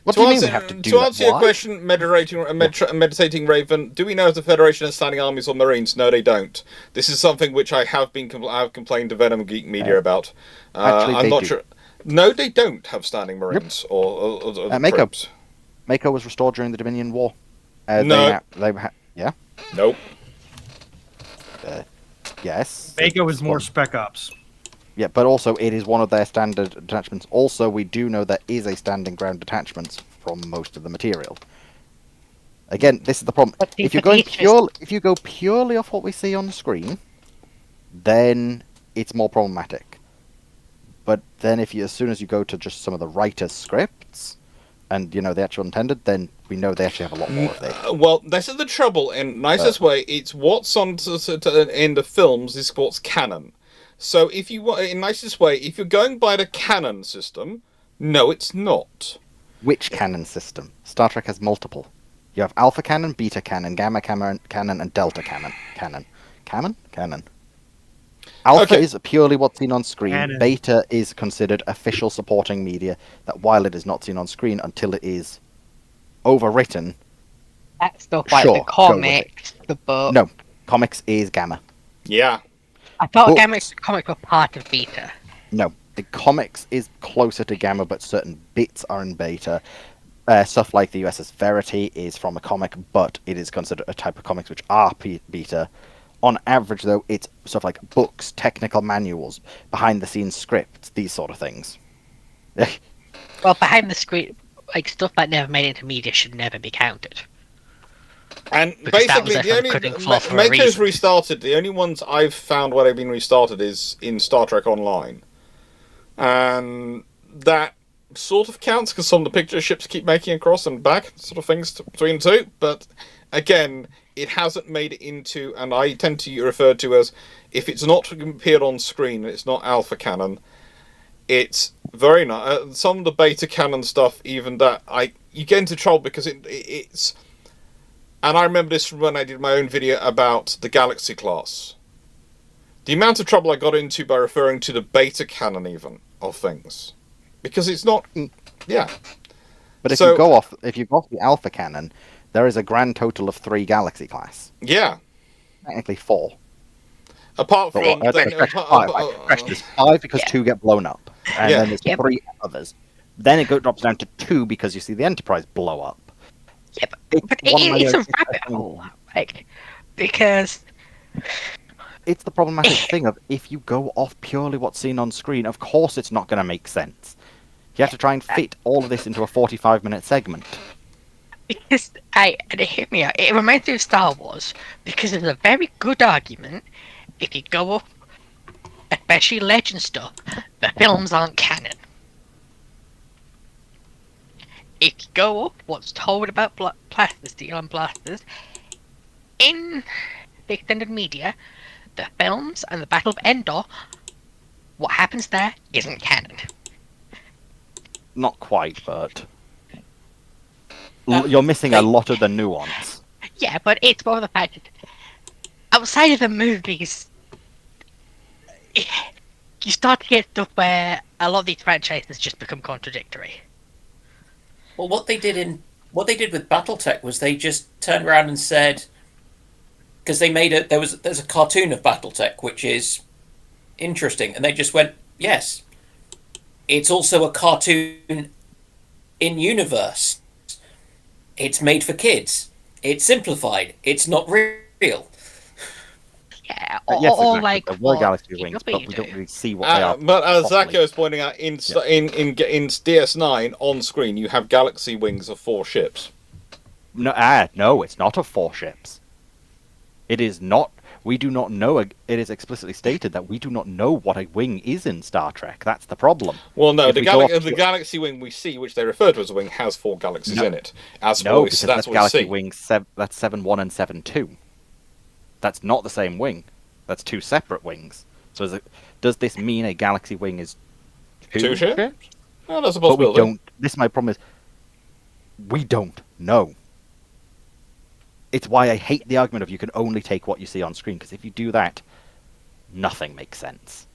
What do you mean we have to do to that? answer your Why? question, meditating Raven, do we know if the Federation has standing armies or Marines? No, they don't. This is something which I have complained to Venom Geek Media about. Actually, I'm they not do. sure. No, they don't have standing Marines or Mako. troops. Mako was restored during the Dominion War. No. Yeah. Nope. Yes. Mako was more spec ops. Yeah, but also it is one of their standard detachments. Also, we do know there is a standing ground detachment from most of the material. Again, this is the problem. But If the you're going features- if you go purely off what we see on the screen, then it's more problematic. But then as soon as you go to just some of the writer's scripts, and the actual intended, then we know they actually have a lot more of this. Well, this is the trouble. In nicest way, it's what's on in the films is what's canon. So if you in nicest way, if you're going by the canon system, no, it's not. Which canon system? Star Trek has multiple. You have Alpha Canon, Beta Canon, Gamma Canon, and Delta Canon. Canon. Alpha Okay. is purely what's seen on screen. Canon. Beta is considered official supporting media that while it is not seen on screen until it is overwritten. That stuff like Sure, the go with comics, the book. No, comics is Gamma. Yeah. I thought Books. comics were part of Beta. No, the comics is closer to Gamma, but certain bits are in Beta. Stuff like the USS Verity is from a comic, but it is considered a type of comics which are Beta. On average, though, it's stuff like books, technical manuals, behind-the-scenes scripts, these sort of things. Well, behind the screen, like stuff that never made it into media should never be counted. And Because that was basically, a the cutting only cloth for a Mako's reason. restarted. The only ones I've found where they've been restarted is in Star Trek Online, and that sort of counts because some of the picture ships keep making across and back, sort of things between the two. But again, it hasn't made it into, and I tend to refer to as if it's not appeared on screen, it's not Alpha Canon. It's very nice. Some of the Beta Canon stuff, even that, you get into trouble because it's. And I remember this from when I did my own video about the Galaxy class. The amount of trouble I got into by referring to the Beta Canon even of things, because it's not. Yeah. But if So- you go off the Alpha Canon, there is a grand total of 3 Galaxy class. Yeah. Technically 4. Apart But, from there's 5 because 2 get blown up, and Yeah. then there's Yep. 3 others. Then it drops down to 2 because you see the Enterprise blow up. Yeah, It's but one of my it's a own- rabbit hole, like, because It's the problematic thing of if you go off purely what's seen on screen, of course it's not going to make sense. You have to try and fit all of this into a 45-minute segment. and it hit me out. It reminds me of Star Wars because there's a very good argument if you go up, especially Legend stuff, the films aren't canon. If you go up, what's told about blasters, steel and blasters, in the extended media, the films and the Battle of Endor, what happens there isn't canon. Not quite, but you're missing a lot of the nuance. Yeah, but it's more the fact that outside of the movies, you start to get stuff where a lot of these franchises just become contradictory. Well, what they did with BattleTech was they just turned around and said, because they made there's a cartoon of BattleTech which is interesting, and they just went, yes, it's also a cartoon in universe. It's made for kids. It's simplified. It's not real. Yeah, Yes, or exactly. like There were what Galaxy King Wings, of but we Beer don't do. really see what they are. But as properly. Zacco is pointing out, in DS9 on screen, you have Galaxy Wings of 4 ships. No, it's not of 4 ships. It is not. We do not know. It is explicitly stated that we do not know what a wing is in Star Trek. That's the problem. Well, no, If we go off the Galaxy Wing we see, which they refer to as a wing, has 4 galaxies No. in it. As No, for because that's that's what Galaxy we see. Wing. That's 7-1 and 7-2. That's not the same wing. That's 2 separate wings. So does this mean a Galaxy Wing is 2 ships? Oh, that's a But we possibility. don't. This is my problem. Is we don't know. It's why I hate the argument of you can only take what you see on screen, because if you do that, nothing makes sense.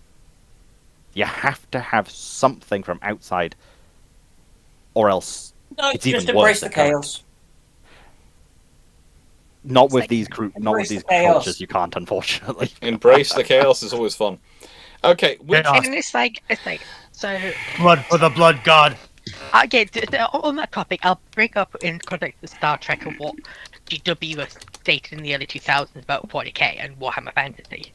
You have to have something from outside, or else No, It's just even worse embrace the than current. chaos. Not with like, these not with embrace the these chaos. cultures, you can't, unfortunately. Embrace the chaos is always fun. Okay, which Chaos. And it's like, so. Blood for the blood god. Okay, on that topic, I'll bring up in context of Star Trek and what GW was stated in the early 2000s about 40k and Warhammer Fantasy.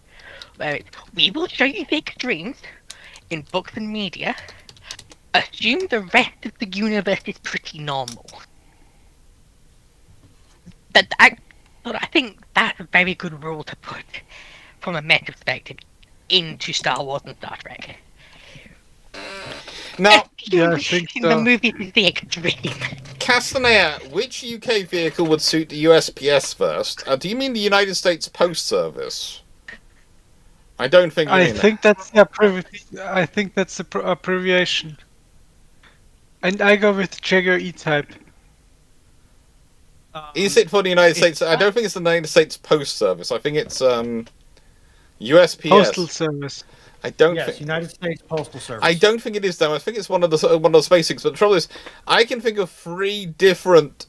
Where it's, we will show you the extremes in books and media. Assume the rest of the universe is pretty normal. I think that's a very good rule to put from a meta perspective into Star Wars and Star Trek. now, Yeah, I think in so. the movies is the extreme. Castanea, which UK vehicle would suit the USPS first? Do you mean the United States Post Service? I don't think you I mean think that's the abbreviation. And I go with Jaguar E-Type. Is it for the United States? I don't think it's the United States Post Service. I think it's USPS. Postal Service. I don't Yes, think. United States Postal Service. I don't think it is though. I think it's one of those basics. But the trouble is, I can think of 3 different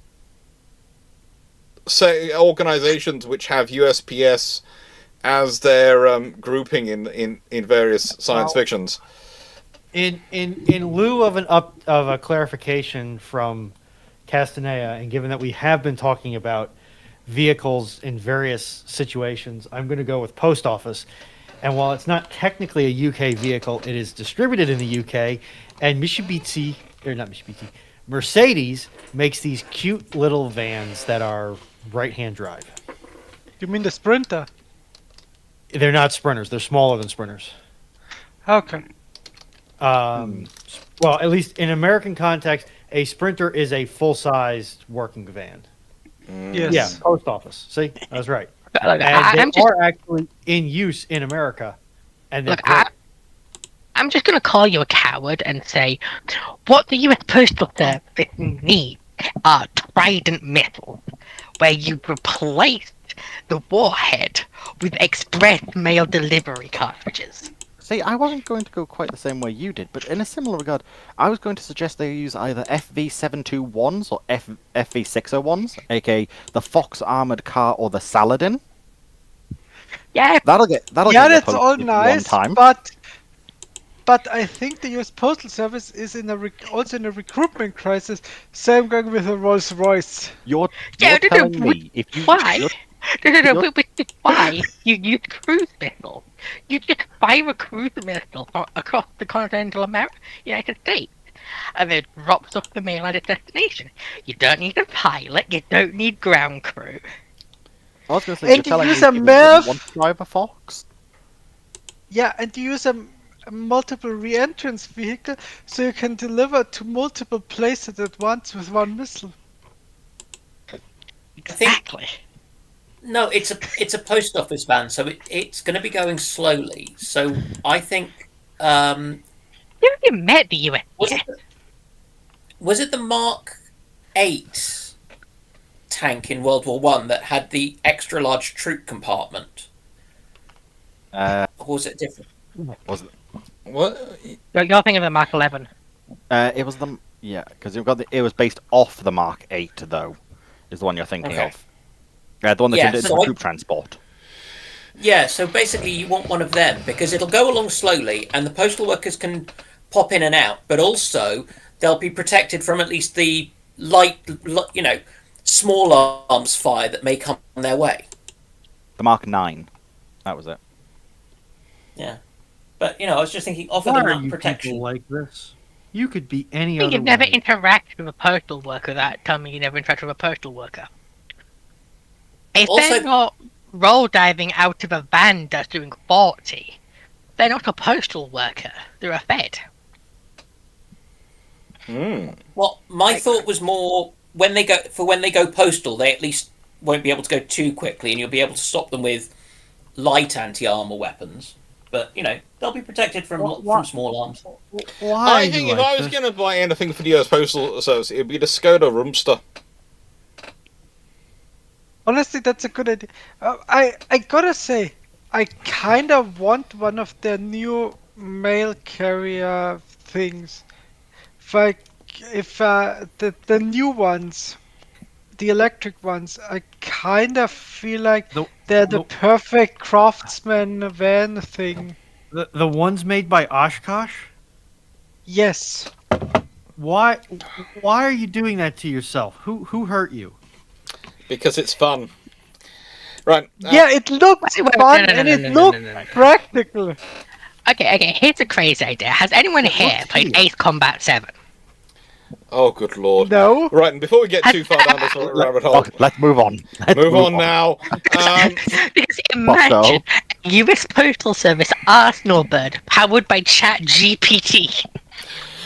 organizations which have USPS as their grouping in various science fictions. In lieu of a clarification from Castanea, and given that we have been talking about vehicles in various situations, I'm going to go with Post Office. And while it's not technically a UK vehicle, it is distributed in the UK, and Mercedes makes these cute little vans that are right-hand drive. You mean the Sprinter? They're not Sprinters. They're smaller than Sprinters. Okay. Well, at least in American context, a Sprinter is a full-sized working van. Yes. Yeah, Post Office. See, I was right. Look, And they are actually in use in America. And they're great. I'm just going to call you a coward and say, what the US Postal Service needs are Trident missiles, where you replaced the warhead with express mail delivery cartridges. See, I wasn't going to go quite the same way you did, but in a similar regard, I was going to suggest they use either FV-721s or FV-601s, aka the Fox armored car or the Saladin. Yeah, That'll get That's posted all one nice, time. but I think the US Postal Service is also in a recruitment crisis, so I'm going with a Rolls Royce. You're Yeah, telling me if you why? you're- Which is why you use cruise missiles. You just fire a cruise missile across the continental United States, and it drops off the mail at its destination. You don't need a pilot. You don't need ground crew. I was going to say, And you're telling me use a if you MEF. didn't want to drive a Fox? Yeah, and you use a multiple re-entrance vehicle, so you can deliver to multiple places at once with one missile. I think Exactly. no, it's a post office van, so it's going to be going slowly. So I think You haven't met the US was yet. it the, was it the Mark 8 tank in World War One that had the extra large troop compartment, or was it different? Was it? What? You're thinking of the Mark 11. It was because it was based off the Mark 8 though, is the one you're thinking Okay. of. Yeah, the one that's Yeah, in so the troop transport. Yeah, so basically you want one of them because it'll go along slowly, and the postal workers can pop in and out, but also they'll be protected from at least the small arms fire that may come their way. The Mark 9. That was it. Yeah, but I was just thinking, offer Why them are that you protection. people like this? You could be any other You've never way. interacted with a postal worker. That tell me you never interacted with a postal worker. If Also- they're not roll diving out of a van that's doing 40, they're not a postal worker. They're a Fed. Well, my thought was more when they go postal, they at least won't be able to go too quickly, and you'll be able to stop them with light anti-armor weapons. But they'll be protected from small arms. Why I think if I was going to buy anything for the US Postal Service, it'd be the Skoda Rumster. Honestly, that's a good idea. I gotta say, I kind of want one of their new mail carrier things. Like if the new ones, the electric ones, I kind of feel like The, they're the the, perfect craftsman van thing. the ones made by Oshkosh? Yes. Why why are you doing that to yourself? Who hurt you? Because it's fun. Right. Yeah, it looks Wait, fun no, no, and no, it no, no, looks no, no. practical. Okay, here's a crazy idea. Has anyone It here looks played hideous. Ace Combat 7? Oh, good lord. No. Right, and before we get too far down this rabbit hole, Okay, let's move on. Let's move on now. Because imagine a US Postal Service Arsenal bird powered by Chat GPT.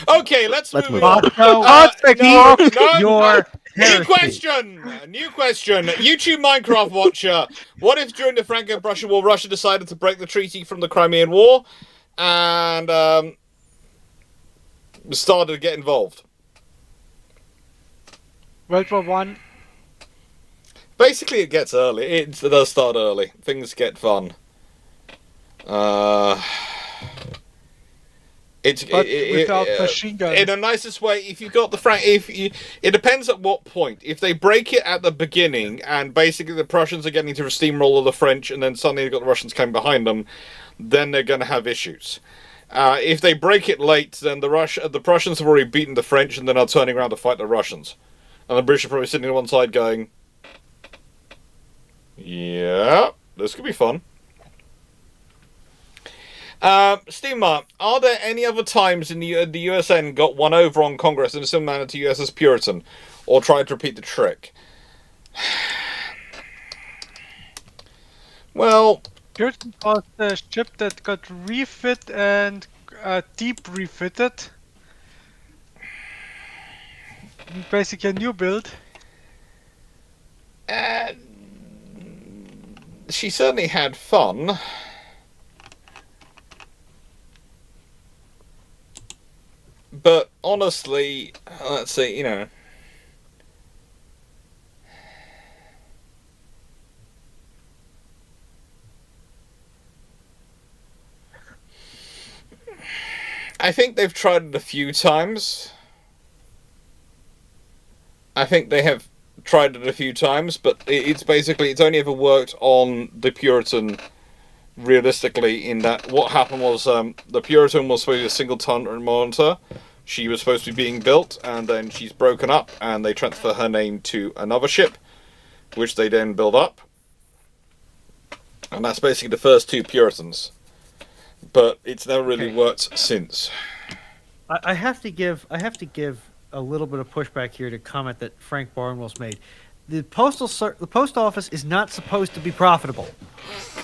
Okay, let's move move on. on. No, Your New heresy. question! New question. YouTube Minecraft watcher. What if during the Franco-Prussian War, Russia decided to break the treaty from the Crimean War and started to get involved? World War One. Basically, it gets early. It does start early. Things get fun. But without machine guns. In the nicest way, if you've got the it depends at what point. If they break it at the beginning, and basically the Prussians are getting to steamroll the French, and then suddenly you've got the Russians coming behind them, then they're going to have issues. If they break it late, then the Prussians have already beaten the French, and then are turning around to fight the Russians, and the British are probably sitting on one side going, "Yeah, this could be fun." Steamer, are there any other times in the USN got one over on Congress in a similar manner to USS Puritan, or tried to repeat the trick? Well, Puritan was the ship that got refit and deep refitted. Basically a new build. she certainly had fun. But honestly, let's see, I think they've tried it a few times. But it's only ever worked on the Puritan. Realistically, in that what happened was the Puritan was supposed to be a single turret monitor. She was supposed to be being built, and then she's broken up, and they transfer her name to another ship, which they then build up, and that's basically the first two Puritans. But it's never really worked since. I have to give a little bit of pushback here to a comment that Frank Barnwell's made. The post office is not supposed to be profitable.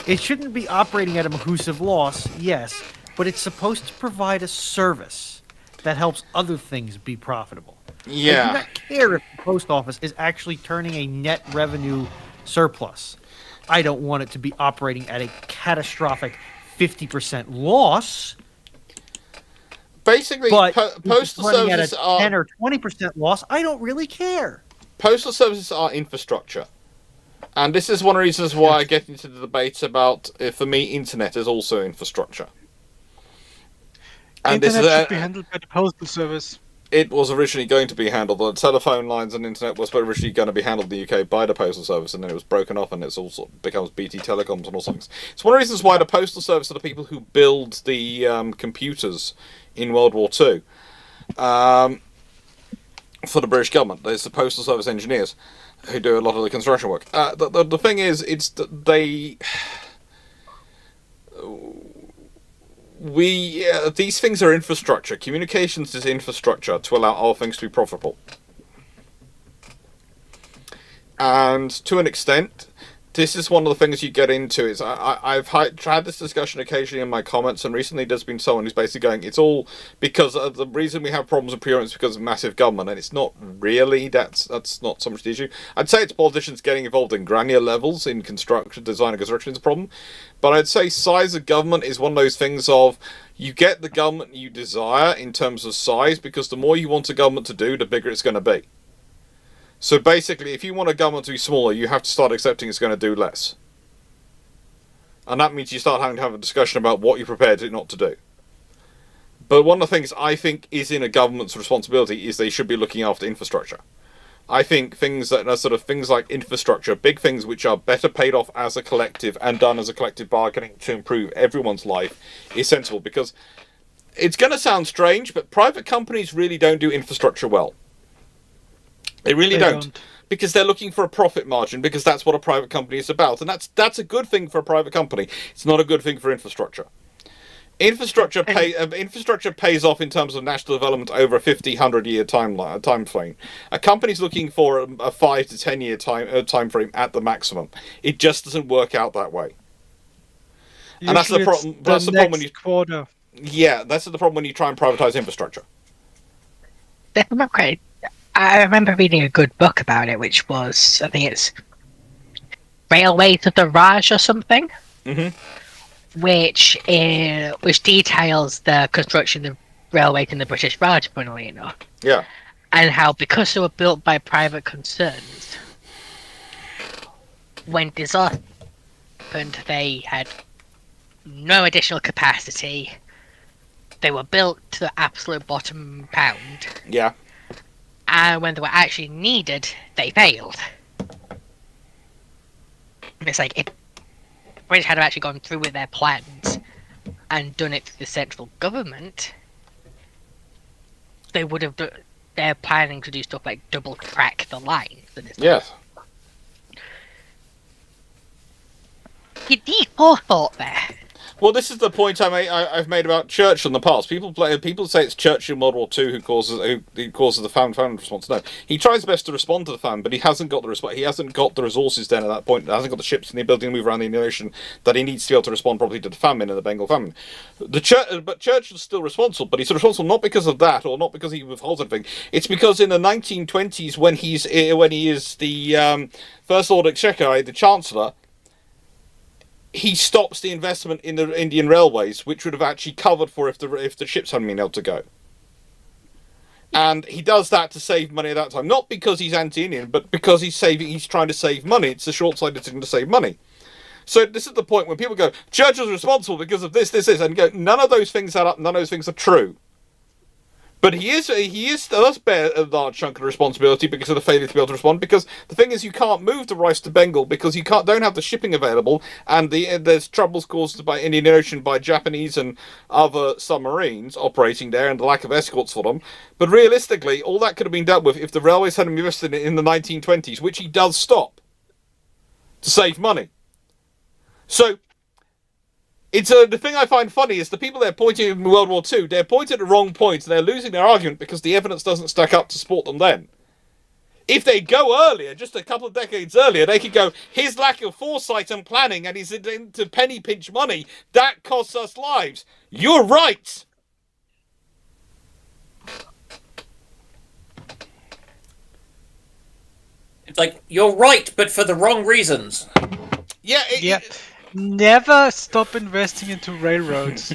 It shouldn't be operating at a massive loss, yes, but it's supposed to provide a service that helps other things be profitable. Yeah. I do not care if the post office is actually turning a net revenue surplus. I don't want it to be operating at a catastrophic 50% loss. Basically, But postal running at services a are 10 or 20% loss. I don't really care. postal services are infrastructure, and this is one of the reasons why I get into the debates about, for me, internet is also infrastructure. And Internet this is should be handled by the postal service. it was originally going to be handled. The telephone lines and internet was originally going to be handled in the UK by the postal service, and then it was broken off, and it's all sort of becomes BT Telecoms and all things. It's one of the reasons why the postal service are the people who build the computers in World War II. For the British government, there's the postal service engineers who do a lot of the construction work. The thing is, these things are infrastructure. Communications is infrastructure to allow all things to be profitable. And to an extent, this is one of the things you get into. Is I've had this discussion occasionally in my comments, and recently there's been someone who's basically going, it's all because of the reason we have problems with procurement is because of massive government, and it's not really. That's not so much the issue. I'd say it's politicians getting involved in granular levels in construction, design and construction is a problem, but I'd say size of government is one of those things of, you get the government you desire in terms of size, because the more you want a government to do, the bigger it's going to be. So basically, if you want a government to be smaller, you have to start accepting it's going to do less. And that means you start having to have a discussion about what you're prepared to not to do. But one of the things I think is in a government's responsibility is they should be looking after infrastructure. I think things that are sort of things like infrastructure, big things which are better paid off as a collective and done as a collective bargaining to improve everyone's life, is sensible. Because it's going to sound strange, but private companies really don't do infrastructure well. They really don't. Because they're looking for a profit margin, because that's what a private company is about. And that's a good thing for a private company. It's not a good thing for infrastructure. Infrastructure pays off in terms of national development over a 50, 100-year time frame. A company's looking for a 5 to 10 year time frame at the maximum. It just doesn't work out that way. And that's the problem. That's the problem when you quarter. Yeah, that's the problem when you try and privatize infrastructure. If I'm not correct, I remember reading a good book about it, which was, I think it's Railways of the Raj or something. Mm-hmm. Which details the construction of railways in the British Raj, funnily enough. Yeah. And how, because they were built by private concerns, when disaster happened, they had no additional capacity. They were built to the absolute bottom pound. Yeah. And when they were actually needed, they failed. It's like, if British had actually gone through with their plans and done it through the central government, they would have they're planning to do stuff like double track the lines. Yes. You need forethought there. Well, this is the point I've made about Churchill in the past. People say it's Churchill in World War II who causes the famine response. No, he tries best to respond to the famine, but he hasn't got the response. He hasn't got the resources then at that point. He hasn't got the ships and the ability to move around the ocean that he needs to be able to respond properly to the famine and the Bengal famine. But Churchill's still responsible, but he's responsible not because of that or not because he withholds anything. It's because in the 1920s, when he is the First Lord Exchequer, the Chancellor, he stops the investment in the Indian railways, which would have actually covered for if the ships hadn't been able to go. And he does that to save money at that time, not because he's anti-Indian, but because he's trying to save money. It's a short-sighted decision to save money. So this is the point when people go, Churchill's responsible because of this, and you go, none of those things add up, none of those things are true. But he does bear a large chunk of the responsibility because of the failure to be able to respond. Because the thing is, you can't move the rice to Bengal because you don't have the shipping available, and there's troubles caused by Indian Ocean by Japanese and other submarines operating there, and the lack of escorts for them. But realistically, all that could have been dealt with if the railways hadn't invested in the 1920s, which he does stop to save money. So. The thing I find funny is the people they're pointing in World War II, they're pointing at the wrong point, and they're losing their argument because the evidence doesn't stack up to support them then. If they go earlier, just a couple of decades earlier, they could go, his lack of foresight and planning and his into penny pinch money, that costs us lives. You're right! It's like, you're right, but for the wrong reasons. Yeah. Never stop investing into railroads.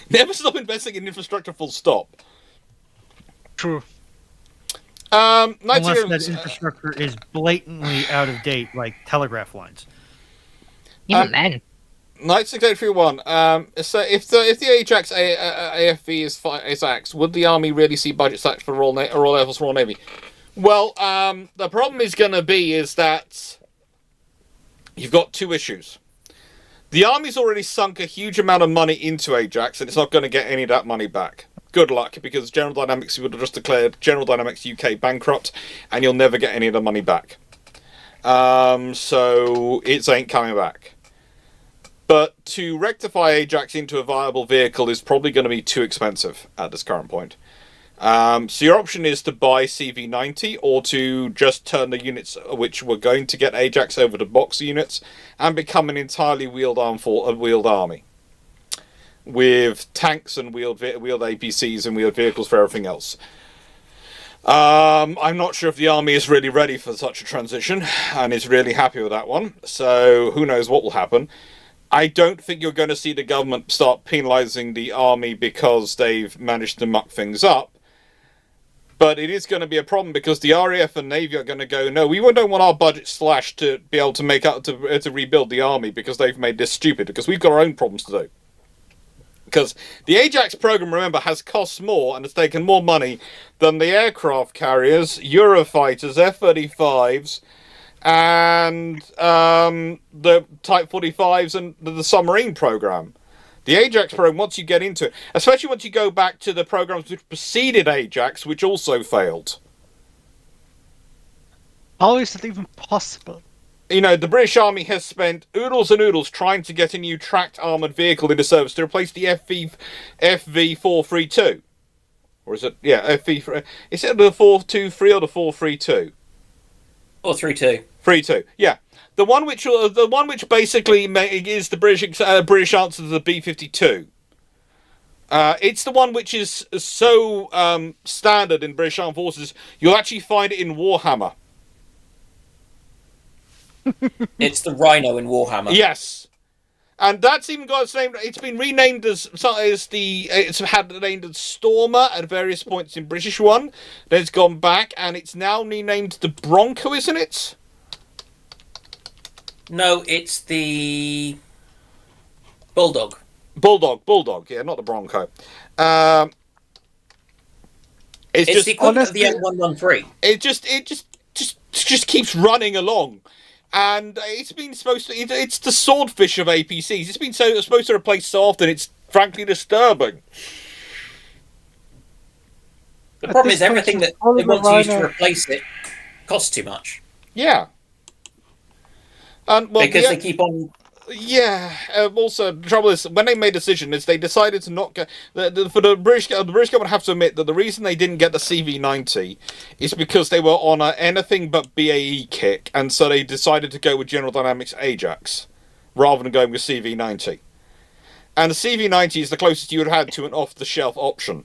Never stop investing in infrastructure, full stop. True. Unless that infrastructure is blatantly out of date, like telegraph lines. Even then. Knight 6831. So if the Ajax AFV is axed, would the Army really see budget sacks for Royal Air Force, Royal Navy? Well, the problem is going to be is that you've got two issues. The Army's already sunk a huge amount of money into Ajax, and it's not going to get any of that money back. Good luck, because General Dynamics would have just declared General Dynamics UK bankrupt, and you'll never get any of the money back. So it ain't coming back. But to rectify Ajax into a viable vehicle is probably going to be too expensive at this current point. So your option is to buy CV90 or to just turn the units which were going to get Ajax over to Boxer units and become an entirely wheeled army with tanks and wheeled APCs and wheeled vehicles for everything else. I'm not sure if the army is really ready for such a transition and is really happy with that one. So who knows what will happen. I don't think you're going to see the government start penalising the army because they've managed to muck things up. But it is going to be a problem because the RAF and Navy are going to go, no, we don't want our budget slashed to be able to make up to rebuild the army because they've made this stupid, because we've got our own problems to do. Because the Ajax program, remember, has cost more and has taken more money than the aircraft carriers, Eurofighters, F-35s, and the Type 45s and the submarine program. The Ajax program, once you get into it, especially once you go back to the programs which preceded Ajax, which also failed. How is it even possible? You know, the British Army has spent oodles and oodles trying to get a new tracked armoured vehicle into service to replace the FV432. Or is it? Yeah, FV. Is it the 423 or the 432? 432. 32. Yeah, the one which basically is the British answer to the B-52. It's the one which is so standard in British Armed Forces. You'll actually find it in Warhammer. It's the Rhino in Warhammer. Yes, and that's even got its name. It's been renamed as it's had named as Stormer at various points in British One. Then it's gone back, and it's now renamed the Bronco, isn't it? No, it's the Bulldog. Bulldog. Yeah, not the Bronco. It's just the equivalent of the M113. It just keeps running along. And it's been supposed to. It's the swordfish of APCs. It's been supposed to replace so often. It's frankly disturbing. The problem is everything that they want to use to replace it costs too much. Yeah. And well, because they keep on. Yeah. Also, the trouble is when they made a decision is they decided to not get for the British government have to admit that the reason they didn't get the CV90 is because they were on a anything but BAE kick, and so they decided to go with General Dynamics Ajax rather than going with CV90. And the CV90 is the closest you would have had to an off-the-shelf option.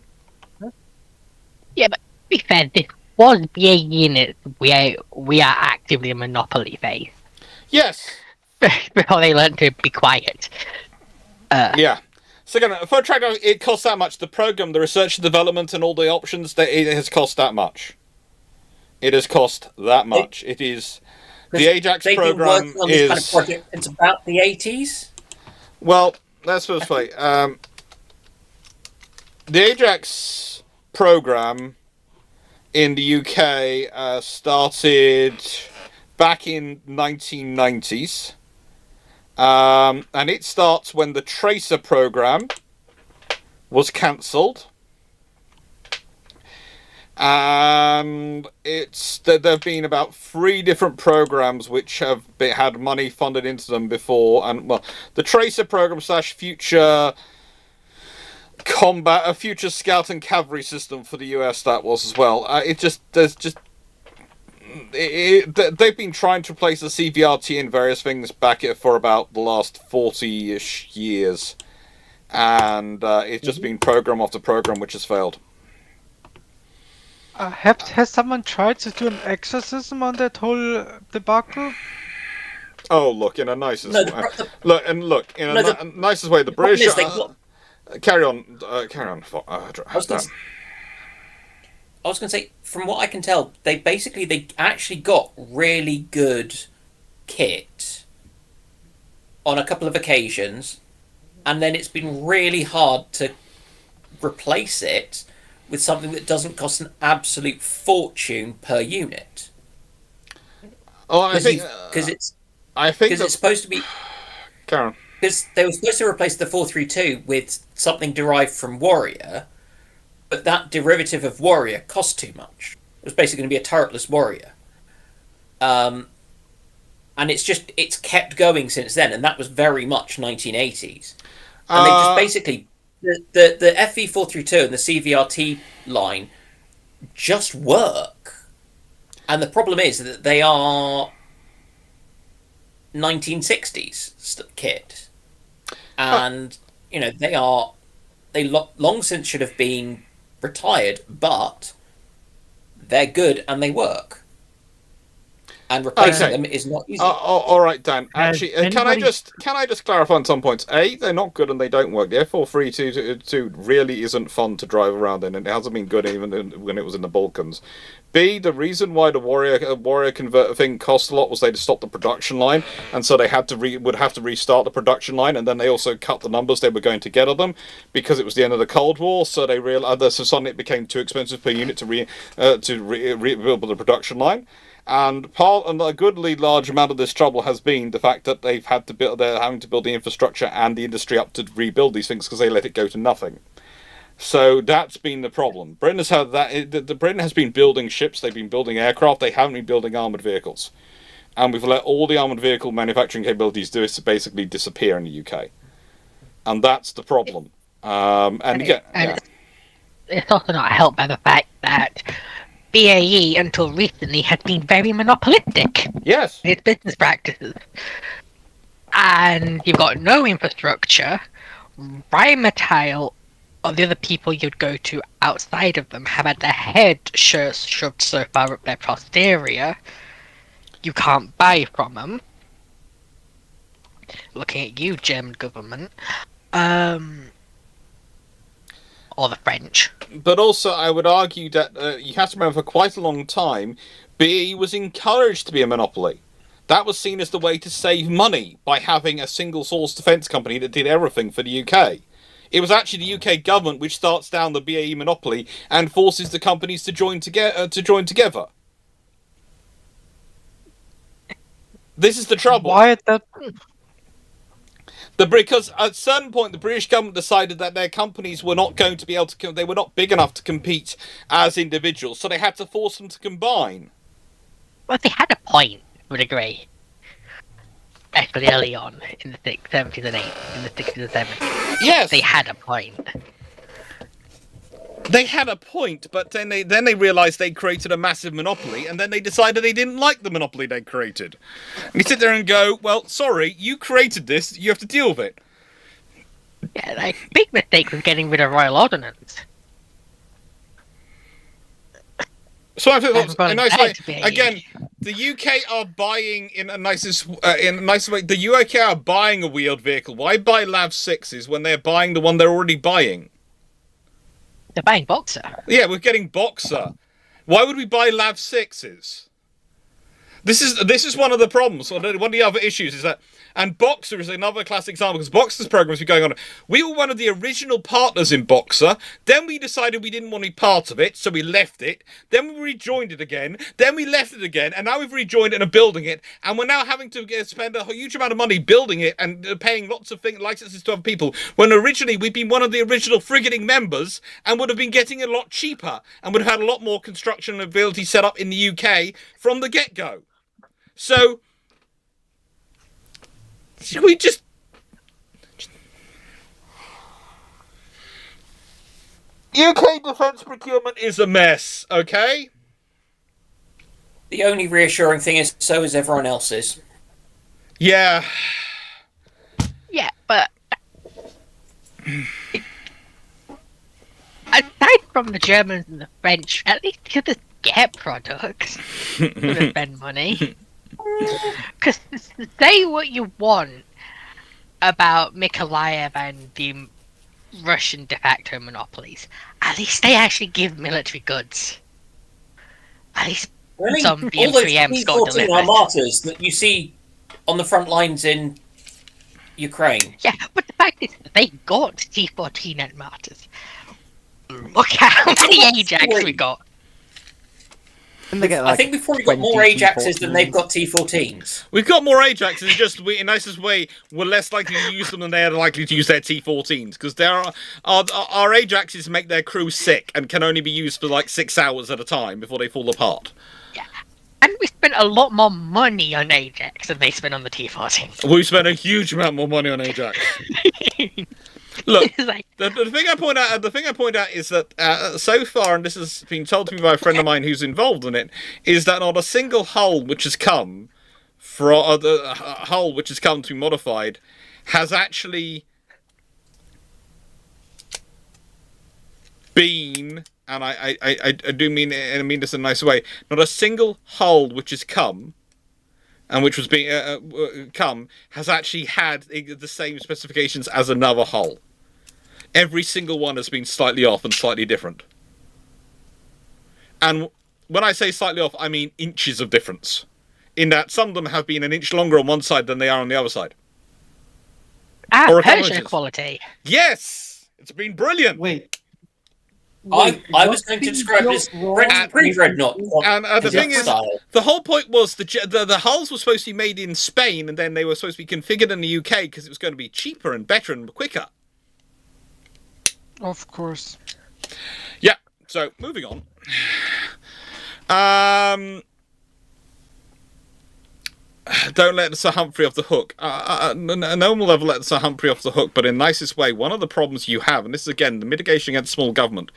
Yeah, but to be fair, this was BAE units where we are actively a monopoly phase. Yes. Before they learn to be quiet. Yeah. So again, for a track, it costs that much. The program, the research and development, and all the options, it has cost that much. It has cost that much. It is the Ajax program on this kind of project. It's about the 80s. Well, let's first say the Ajax program in the UK started back in 1990s. And it starts when the Tracer program was cancelled. And there have been about 3 different programs which have had money funded into them before. And well, the Tracer program / future combat, a future scout and cavalry system for the US that was as well. They've been trying to replace the CVRT in various things back for about the last 40-ish years, and it's just been program after program which has failed. Has someone tried to do an exorcism on that whole debacle? Oh, look, in a nicest way. Nicest way, the British. Carry on. I was going to say, from what I can tell, they actually got really good kit on a couple of occasions, and then it's been really hard to replace it with something that doesn't cost an absolute fortune per unit. Oh, I think it's supposed to be. Karen. Because they were supposed to replace the 432 with something derived from Warrior. But that derivative of Warrior cost too much. It was basically going to be a turretless Warrior. And it's kept going since then, and that was very much 1980s. And they just basically, the FV432 and the CVRT line just work. And the problem is that they are 1960s kit. And, they long since should have been retired, but they're good and they work. and replacing Okay. them is not easy. All right, Dan. Has Actually, anybody- can I just clarify on some points? A, they're not good and they don't work. The F432 really isn't fun to drive around in, and it hasn't been good even when it was in the Balkans. B, the reason why the Warrior converter thing cost a lot was they had to stop the production line, and so they would have to restart the production line, and then they also cut the numbers they were going to get of them because it was the end of the Cold War. So they realized so suddenly it became too expensive per unit to rebuild the production line. And a goodly large amount of this trouble has been the fact that they're having to build the infrastructure and the industry up to rebuild these things because they let it go to nothing. So that's been the problem. Britain has had that. Britain has been building ships. They've been building aircraft. They haven't been building armored vehicles, and we've let all the armored vehicle manufacturing capabilities basically disappear in the UK, and that's the problem. It's also not helped by the fact that BAE, until recently, has been very monopolistic Yes. in its business practices. And you've got no infrastructure. Rheinmetall, or the other people you'd go to outside of them, have had their head shoved so far up their posterior, you can't buy from them. Looking at you, German government. Or the French. But also, I would argue that you have to remember for quite a long time, BAE was encouraged to be a monopoly. That was seen as the way to save money by having a single source defence company that did everything for the UK. It was actually the UK government which starts down the BAE monopoly and forces the companies to join together. This is the trouble. Why that? Because at a certain point, the British government decided that their companies were not going to be able to. They were not big enough to compete as individuals, so they had to force them to combine. Well, they had a point, I would agree. Especially early on, in the 70s and 80s, in the 60s and 70s. Yes, They had a point. they had a point, but then they realised they created a massive monopoly, and then they decided they didn't like the monopoly they created. And you sit there and go, well, sorry, you created this, you have to deal with it. Yeah, like, big mistake was getting rid of Royal Ordnance. So I think Everybody a nice way. had to be. Again, the UK are buying in a nice way. The UK are buying a wheeled vehicle. Why buy Lav 6s when they're buying the one they're already buying? They're buying Boxer. Yeah, we're getting Boxer. Why would we buy Lav 6s? This is one of the problems. One of the other issues is that, and Boxer is another classic example because Boxer's program has been going on. We were one of the original partners in Boxer. Then we decided we didn't want to be part of it, so we left it. Then we rejoined it again. Then we left it again, and now we've rejoined it and are building it. And we're now having to spend a huge amount of money building it and paying lots of licenses to other people. When originally we'd been one of the original frigating members and would have been getting it a lot cheaper and would have had a lot more construction ability set up in the UK from the get-go. So, should we just... UK defence procurement is a mess, okay? The only reassuring thing is, so is everyone else's. Yeah. Yeah, but... aside from the Germans and the French, at least the others get products to spend money. Because say what you want about Mykolaiv and the Russian de facto monopolies, at least they actually give military goods. At least Really? some All those BM3Ms got T-14 delivered. Armatas that you see on the front lines in Ukraine. Yeah, but the fact is, they got T14 at Martyrs. Look at how many Ajax we got. Didn't they get, I think we've probably got 20 more Ajaxes than T14s? they've got T14s. We've got more Ajaxes, it's just in nicest way, we're less likely to use them than they're likely to use their T14s, because our Ajaxes make their crew sick and can only be used for like 6 hours at a time before they fall apart. Yeah. And we spent a lot more money on Ajax than they spent on the T14. We spent a huge amount more money on Ajax. Look, It's like, the thing I point out is that so far, and this has been told to me by a friend of mine who's involved in it, is that not a single hull which has come from the hull which has come to be modified has actually been, and I do mean this in a nice way, not a single hull which has come and which was being has actually had the same specifications as another hull. Every single one has been slightly off and slightly different. And when I say slightly off, I mean inches of difference. In that some of them have been an inch longer on one side than they are on the other side. Or a couple Persian inches. quality. Yes! It's been brilliant! Wait. I was what's going to being describe built this wrong? pre-dreadnought. And the thing is, style. the whole point was the hulls were supposed to be made in Spain, and then they were supposed to be configured in the UK because it was going to be cheaper and better and quicker. Of course. Yeah, so moving on. Don't let Sir Humphrey off the hook. No one will ever let Sir Humphrey off the hook, but in the nicest way. One of the problems you have, and this is again the mitigation against small government.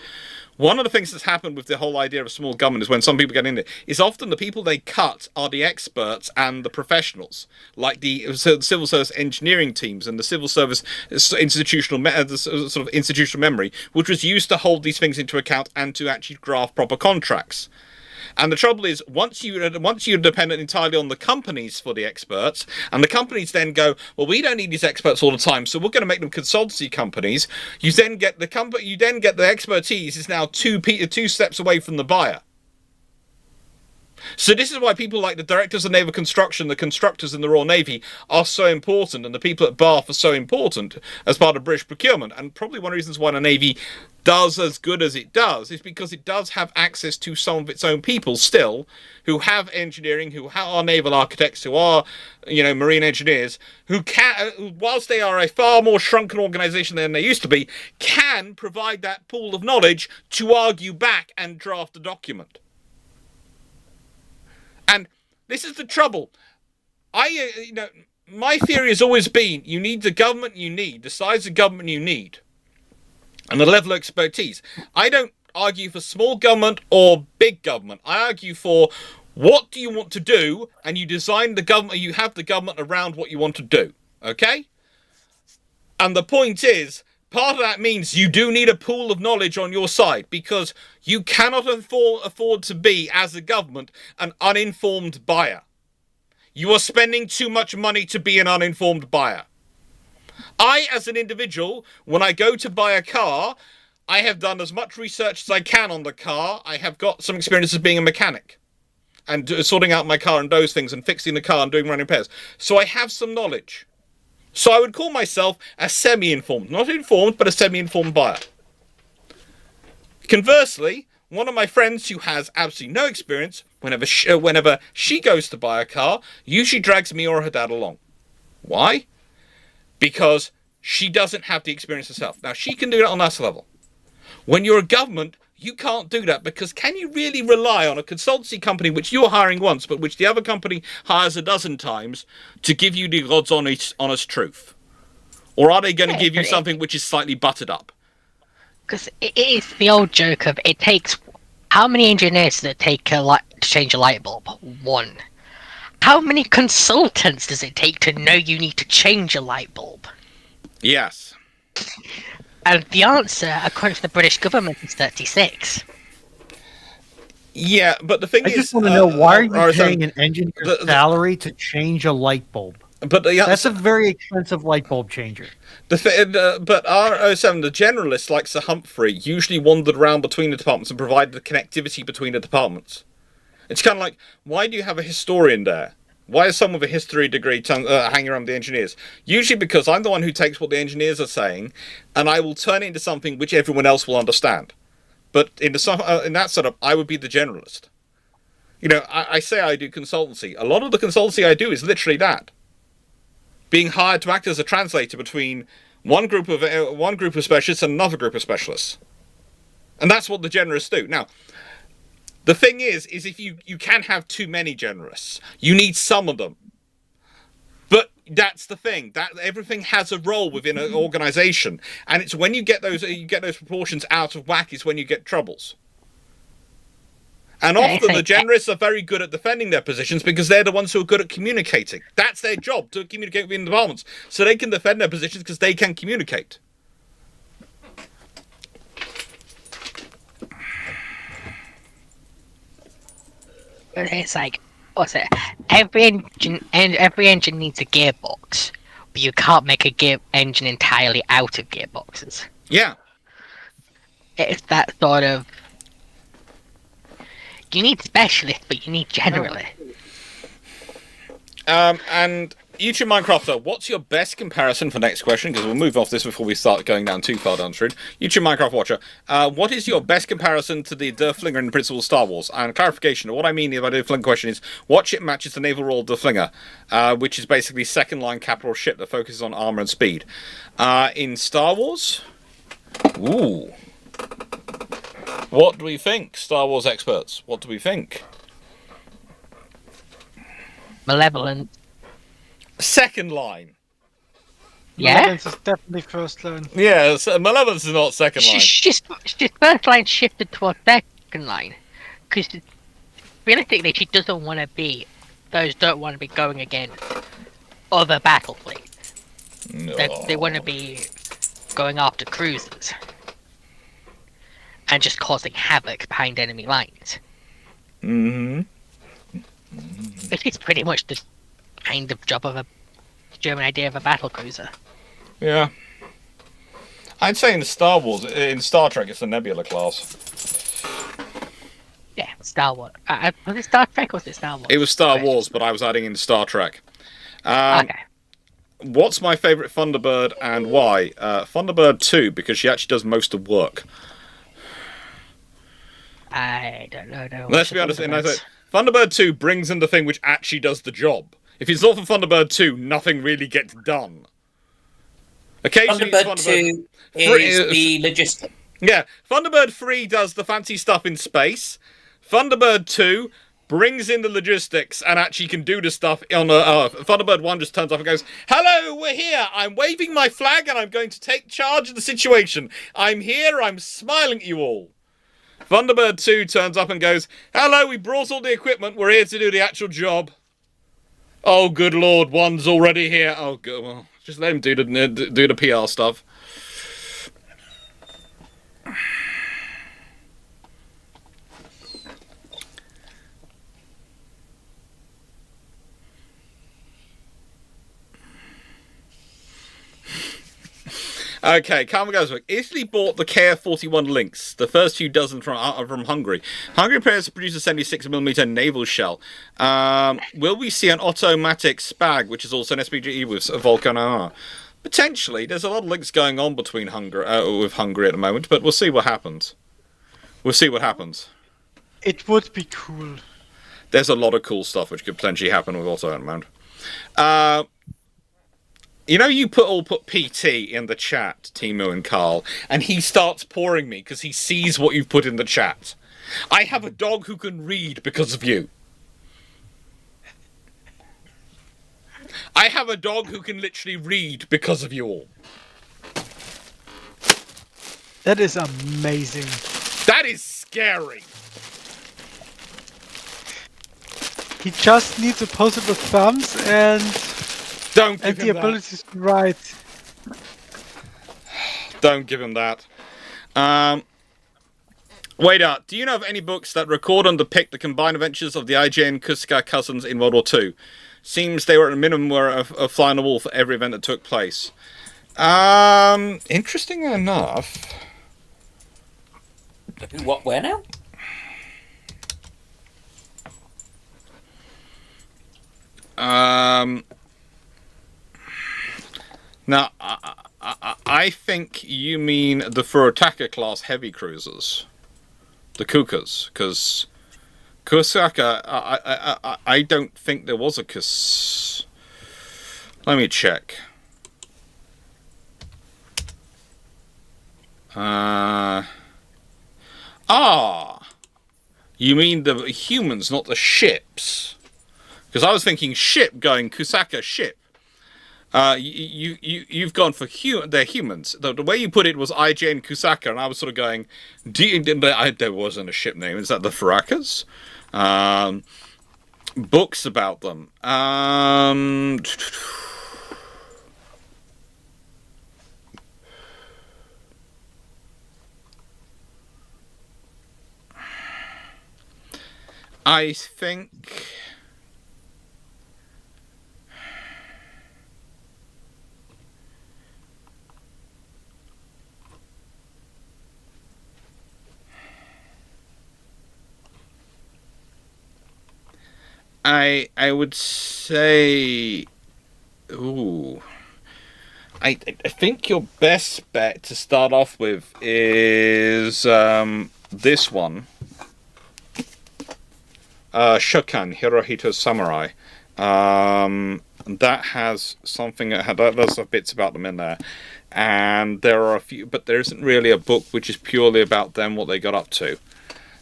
One of the things that's happened with the whole idea of small government is when some people get in it, is often the people they cut are the experts and the professionals, like the civil service engineering teams and the civil service institutional memory, which was used to hold these things into account and to actually draft proper contracts. And the trouble is, once you're dependent entirely on the companies for the experts, and the companies then go, well, we don't need these experts all the time, so we're going to make them consultancy companies. You then get the expertise is now two steps away from the buyer. So this is why people like the directors of naval construction, the constructors in the Royal Navy are so important, and the people at Bath are so important as part of British procurement. And probably one of the reasons why the Navy does as good as it does is because it does have access to some of its own people still, who have engineering, who are naval architects, who are, marine engineers, who can, whilst they are a far more shrunken organisation than they used to be, can provide that pool of knowledge to argue back and draft a document. And this is the trouble. My theory has always been, you need the government you need, the size of government you need, and the level of expertise. I don't argue for small government or big government. I argue for what do you want to do, and you design the government, you have the government around what you want to do. Okay? And the point is, part of that means you do need a pool of knowledge on your side, because you cannot afford to be, as a government, an uninformed buyer. You are spending too much money to be an uninformed buyer. I, as an individual, when I go to buy a car, I have done as much research as I can on the car. I have got some experience as being a mechanic and sorting out my car and those things and fixing the car and doing running repairs. So I have some knowledge. So I would call myself a semi-informed, not informed, but a semi-informed buyer. Conversely, one of my friends who has absolutely no experience, whenever she goes to buy a car, usually drags me or her dad along. Why? Because she doesn't have the experience herself. Now, she can do that on that level. When you're a government, you can't do that, because can you really rely on a consultancy company which you're hiring once, but which the other company hires a dozen times to give you the God's honest truth? Or are they going to give you something which is slightly buttered up? Because it is the old joke of, it takes... How many engineers does it take to change a light bulb? One. How many consultants does it take to know you need to change a light bulb? Yes. And the answer, according to the British government, is 36. Yeah, but the thing is... I just want to know, why are you paying an engineer's salary to change a light bulb? But that's a very expensive light bulb changer. But R07, the generalist, like Sir Humphrey, usually wandered around between the departments and provided the connectivity between the departments. It's kind of like, why do you have a historian there? Why is someone with a history degree hanging around the engineers? Usually because I'm the one who takes what the engineers are saying, and I will turn it into something which everyone else will understand. But in that setup, I would be the generalist. I say I do consultancy. A lot of the consultancy I do is literally that. Being hired to act as a translator between one group of specialists and another group of specialists. And that's what the generalists do. Now, the thing is if you can have too many generalists. You need some of them. But that's the thing. That everything has a role within an organization. And it's when you get those proportions out of whack is when you get troubles. And often the generalists are very good at defending their positions because they're the ones who are good at communicating. That's their job, to communicate within the departments. So they can defend their positions because they can communicate. It's like, What's it? Every engine needs a gearbox, but you can't make a gear engine entirely out of gearboxes. Yeah. It's that sort of. You need specialists, but you need generally. And YouTube Minecrafter, what's your best comparison for next question? Because we'll move off this before we start going down too far down the road. YouTube Minecraft Watcher, what is your best comparison to the Derflinger in Principle of Star Wars? And clarification, what I mean by the Derflinger question is, what ship matches the naval role of Derflinger, which is basically second line capital ship that focuses on armor and speed. In Star Wars? Ooh. What do we think, Star Wars experts? What do we think? Malevolent. Second line. Yeah? Malevolence is definitely first line. Yeah, Malevolence is not second line. She's first line shifted towards second line. Because realistically, she doesn't want to be. Those don't want to be going against other battle fleets. No. They want to be going after cruisers. And just causing havoc behind enemy lines. Mm-hmm. Which is pretty much the kind of job of a German idea of a battle cruiser. Yeah. I'd say in Star Trek, it's the Nebula class. Yeah, Star Wars. Was it Star Trek or was it Star Wars? It was Star Wars, but I was adding in Star Trek. Okay. What's my favourite Thunderbird and why? Thunderbird 2, because she actually does most of work. I don't know. No, Let's be honest, Thunderbird 2 brings in the thing which actually does the job. If it's not for Thunderbird 2, nothing really gets done. Occasionally, Thunderbird 2 is the logistic. Yeah, Thunderbird 3 does the fancy stuff in space. Thunderbird 2 brings in the logistics and actually can do the stuff on Thunderbird 1 just turns up and goes, "Hello, we're here. I'm waving my flag and I'm going to take charge of the situation. I'm here, I'm smiling at you all." Thunderbird 2 turns up and goes, "Hello, we brought all the equipment. We're here to do the actual job." Oh, good lord, 1's already here. Oh, good. Well, just let him do the PR stuff. Okay, Carmen goes, Italy bought the KF-41 Lynx, the first few dozen from Hungary. Hungary prepares to produce a 76mm naval shell. Will we see an automatic Spag, which is also an SPGE with a Vulcan R? Potentially. There's a lot of links going on between with Hungary at the moment, but we'll see what happens. We'll see what happens. It would be cool. There's a lot of cool stuff which could potentially happen with Otto at the moment. You know, you put PT in the chat, Timo and Carl, and he starts pouring me because he sees what you've put in the chat. I have a dog who can read because of you. I have a dog who can literally read because of you all. That is amazing. That is scary. He just needs opposable thumbs and Don't give the him that. abilities to write. Don't give him that. Wait up. Do you know of any books that record and depict the combined adventures of the IJ and Kuska cousins in World War II? Seems they were at a minimum were a fly on the wall for every event that took place. Interesting enough. What? Where now? Now, I think you mean the Furutaka class heavy cruisers, the Kukas, because Kusaka, I don't think there was a Kus. Let me check. You mean the humans, not the ships? Because I was thinking ship going Kusaka ship. You've gone for they're humans. The way you put it was IJ and Kusaka, and I was sort of going, there wasn't a ship name. Is that the Farakas? Books about them. I think I would say, ooh, I think your best bet to start off with is this one, Shokan Hirohito Samurai. That has something there's some bits about them in there, and there are a few, but there isn't really a book which is purely about them, what they got up to.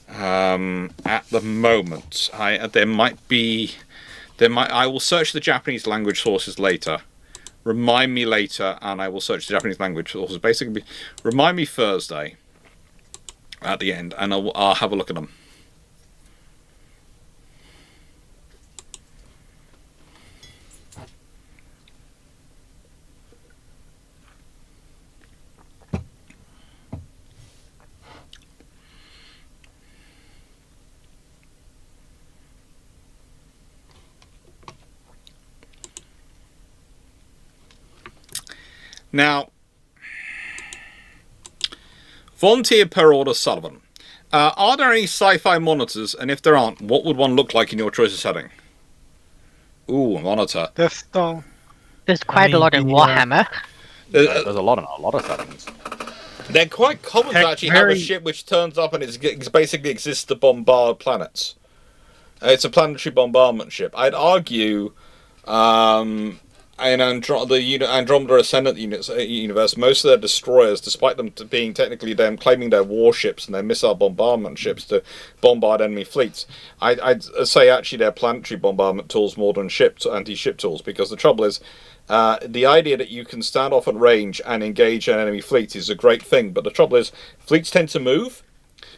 At the moment, I will search the Japanese language sources later. Remind me later, and I will search the Japanese language sources. Basically, remind me Thursday at the end, and I'll have a look at them. Now, Volunteer per order Sullivan. Are there any sci-fi monitors, and if there aren't, what would one look like in your choice of setting? Ooh, a monitor. Death Star. There's quite a lot in Warhammer. There's a lot of settings. They're quite common to actually have a ship which turns up and it basically exists to bombard planets. It's a planetary bombardment ship. I'd argue, in the Andromeda Ascendant universe, most of their destroyers, despite them being technically them claiming their warships and their missile bombardment ships to bombard enemy fleets, I'd say actually they're planetary bombardment tools more than anti-ship tools, because the trouble is, the idea that you can stand off at range and engage an enemy fleet is a great thing, but the trouble is, fleets tend to move,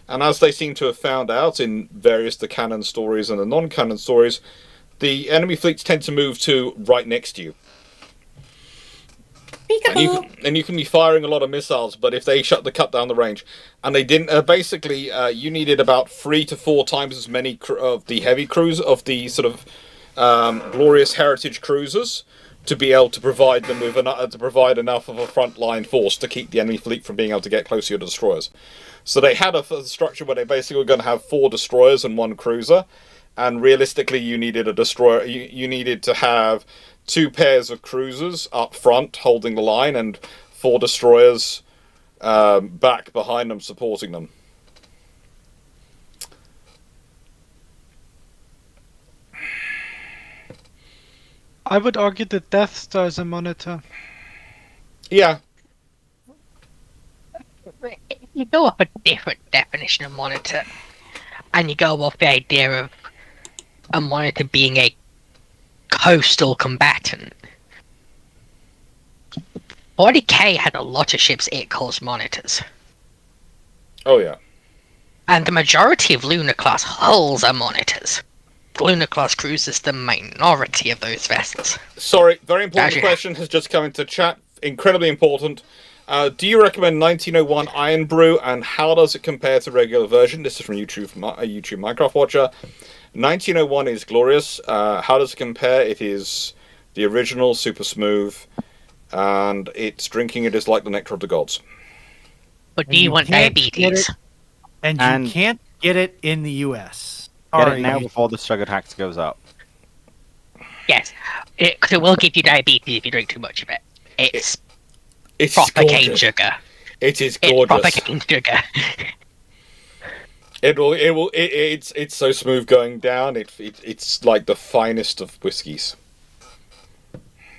and as they seem to have found out in various the canon stories and the non-canon stories, the enemy fleets tend to move to right next to you. And you can be firing a lot of missiles, but if they cut down the range, and they didn't, you needed about 3 to 4 times as many of the heavy cruisers, of the sort of glorious heritage cruisers, to be able to provide them with enough of a frontline force to keep the enemy fleet from being able to get close to your destroyers. So they had a structure where they basically were going to have 4 destroyers and 1 cruiser, and realistically, you needed a destroyer. You needed to have 2 pairs of cruisers up front holding the line and 4 destroyers back behind them supporting them. I would argue that Death Star is a monitor. Yeah. If you go off a different definition of monitor, and you go off the idea of a monitor being a coastal combatant, 40k had a lot of ships it calls monitors. Oh, yeah. And the majority of Lunar class hulls are monitors. Lunar class cruisers the minority of those vessels. Sorry, very important question has just come into chat. Incredibly important. Do you recommend 1901 Iron Brew, and how does it compare to regular version? This is from YouTube Minecraft Watcher. 1901 is glorious. How does it compare? It is the original, super smooth, and it's drinking it is like the nectar of the gods. But do you want diabetes? And you can't get it in the US. Get it now before the sugar tax goes up. Yes, because it will give you diabetes if you drink too much of it. It's proper gorgeous. cane sugar. It is It's gorgeous. proper cane sugar. It's so smooth going down. It's like the finest of whiskies.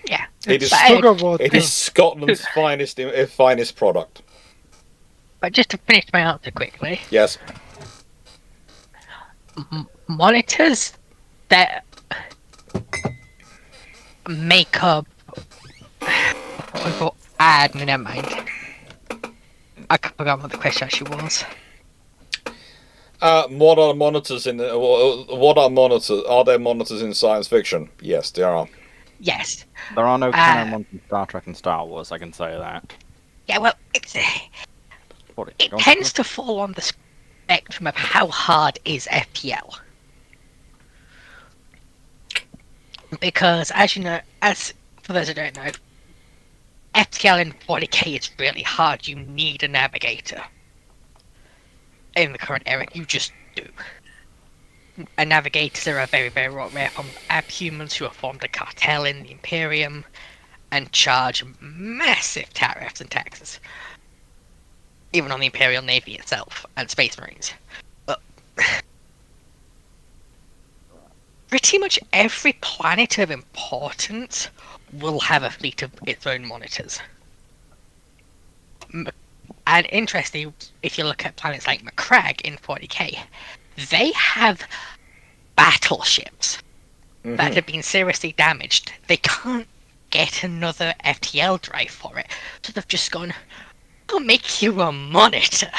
Yeah. It is Sugar water. It is Scotland's finest product. But just to finish my answer quickly, Yes. monitors that make up. Never mind. I forgot what the question actually was. What are monitors in? What are monitors? Are there monitors in science fiction? Yes, there are. Yes. There are no canon ones in Star Trek and Star Wars, I can say that. Yeah, well, it tends to fall on the spectrum of how hard is FTL. Because, as you know, for those who don't know, FTL in 40k is really hard. You need a navigator. In the current era, you just do. navigators are a very, very rare form of abhumans who have formed a cartel in the Imperium and charge massive tariffs and taxes, even on the Imperial Navy itself and Space Marines. But pretty much every planet of importance will have a fleet of its own monitors. And interestingly, if you look at planets like Macragge in 40k, they have battleships that have been seriously damaged. They can't get another FTL drive for it, so they've just gone, "I'll make you a monitor."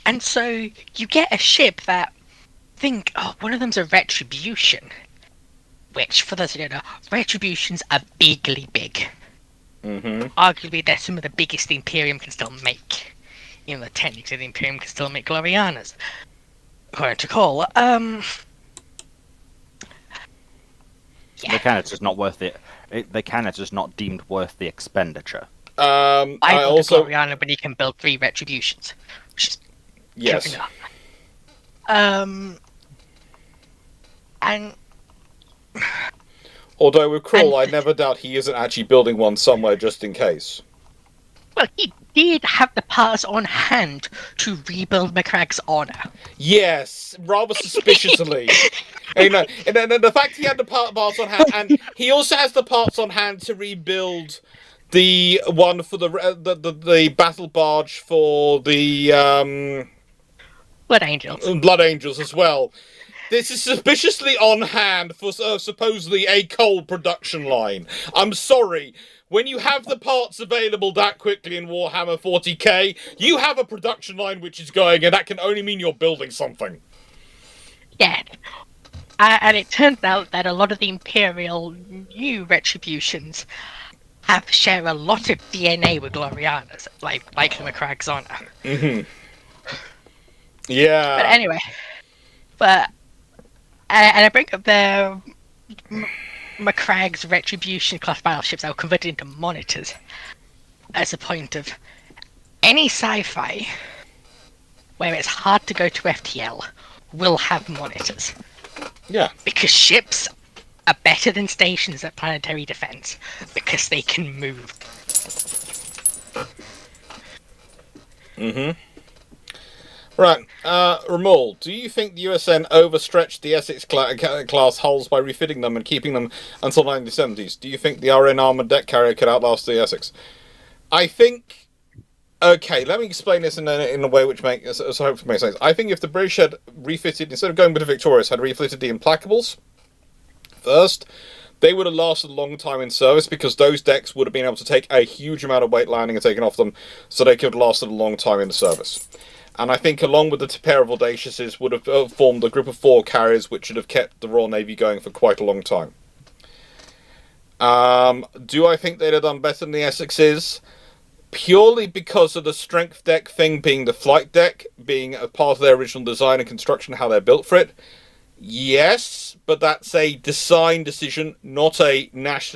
And so you get a ship that one of them's a Retribution, which, for those who don't know, Retributions are bigly big. Arguably, they're some of the biggest the Imperium can still make. Even though technically the Imperium can still make Glorianas, according to Cole. They kind of just not worth it. They kind of just not deemed worth the expenditure. I want also a Gloriana, but he can build 3 Retributions, which is yes. fair enough. And Although with Krull, And- I never doubt he isn't actually building one somewhere just in case. well, he did have the parts on hand to rebuild Macragge's honor. Yes, rather suspiciously. And the fact he had the parts on hand, and he also has the parts on hand to rebuild the one for the battle barge for the Blood Angels. Blood Angels as well. This is suspiciously on hand for supposedly a coal production line. I'm sorry. When you have the parts available that quickly in Warhammer 40k, you have a production line which is going, and that can only mean you're building something. Yeah. And it turns out that a lot of the Imperial new Retributions share a lot of DNA with Glorianas, like Macragge's honor. Yeah. But anyway, and I bring up the Macragge's Retribution class battleships that were converted into monitors as a point of any sci-fi where it's hard to go to FTL will have monitors. Yeah. Because ships are better than stations at planetary defense because they can move. Right, Ramul, do you think the USN overstretched the Essex class hulls by refitting them and keeping them until the 1970s? Do you think the RN armoured deck carrier could outlast the Essex? I think... Okay, let me explain this in a way which makes sense. I think if the British had refitted, instead of going with the Victorious, had refitted the Implacables first, they would have lasted a long time in service because those decks would have been able to take a huge amount of weight landing and taken off them, so they could have lasted a long time in the service. And I think along with the pair of Audaciouses would have formed a group of 4 carriers which should have kept the Royal Navy going for quite a long time. Do I think they'd have done better than the Essexes? Purely because of the strength deck thing being the flight deck, being a part of their original design and construction, how they're built for it. Yes, but that's a design decision, not a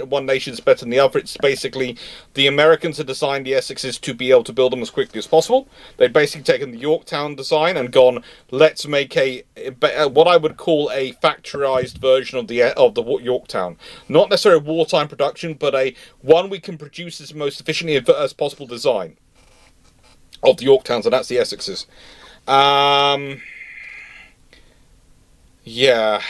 one nation's better than the other. It's basically the Americans have designed the Essexes to be able to build them as quickly as possible. They've basically taken the Yorktown design and gone, let's make what I would call a factorized version of the Yorktown. Not necessarily a wartime production, but one we can produce as most efficiently as possible design of the Yorktowns, and that's the Essexes. Yeah.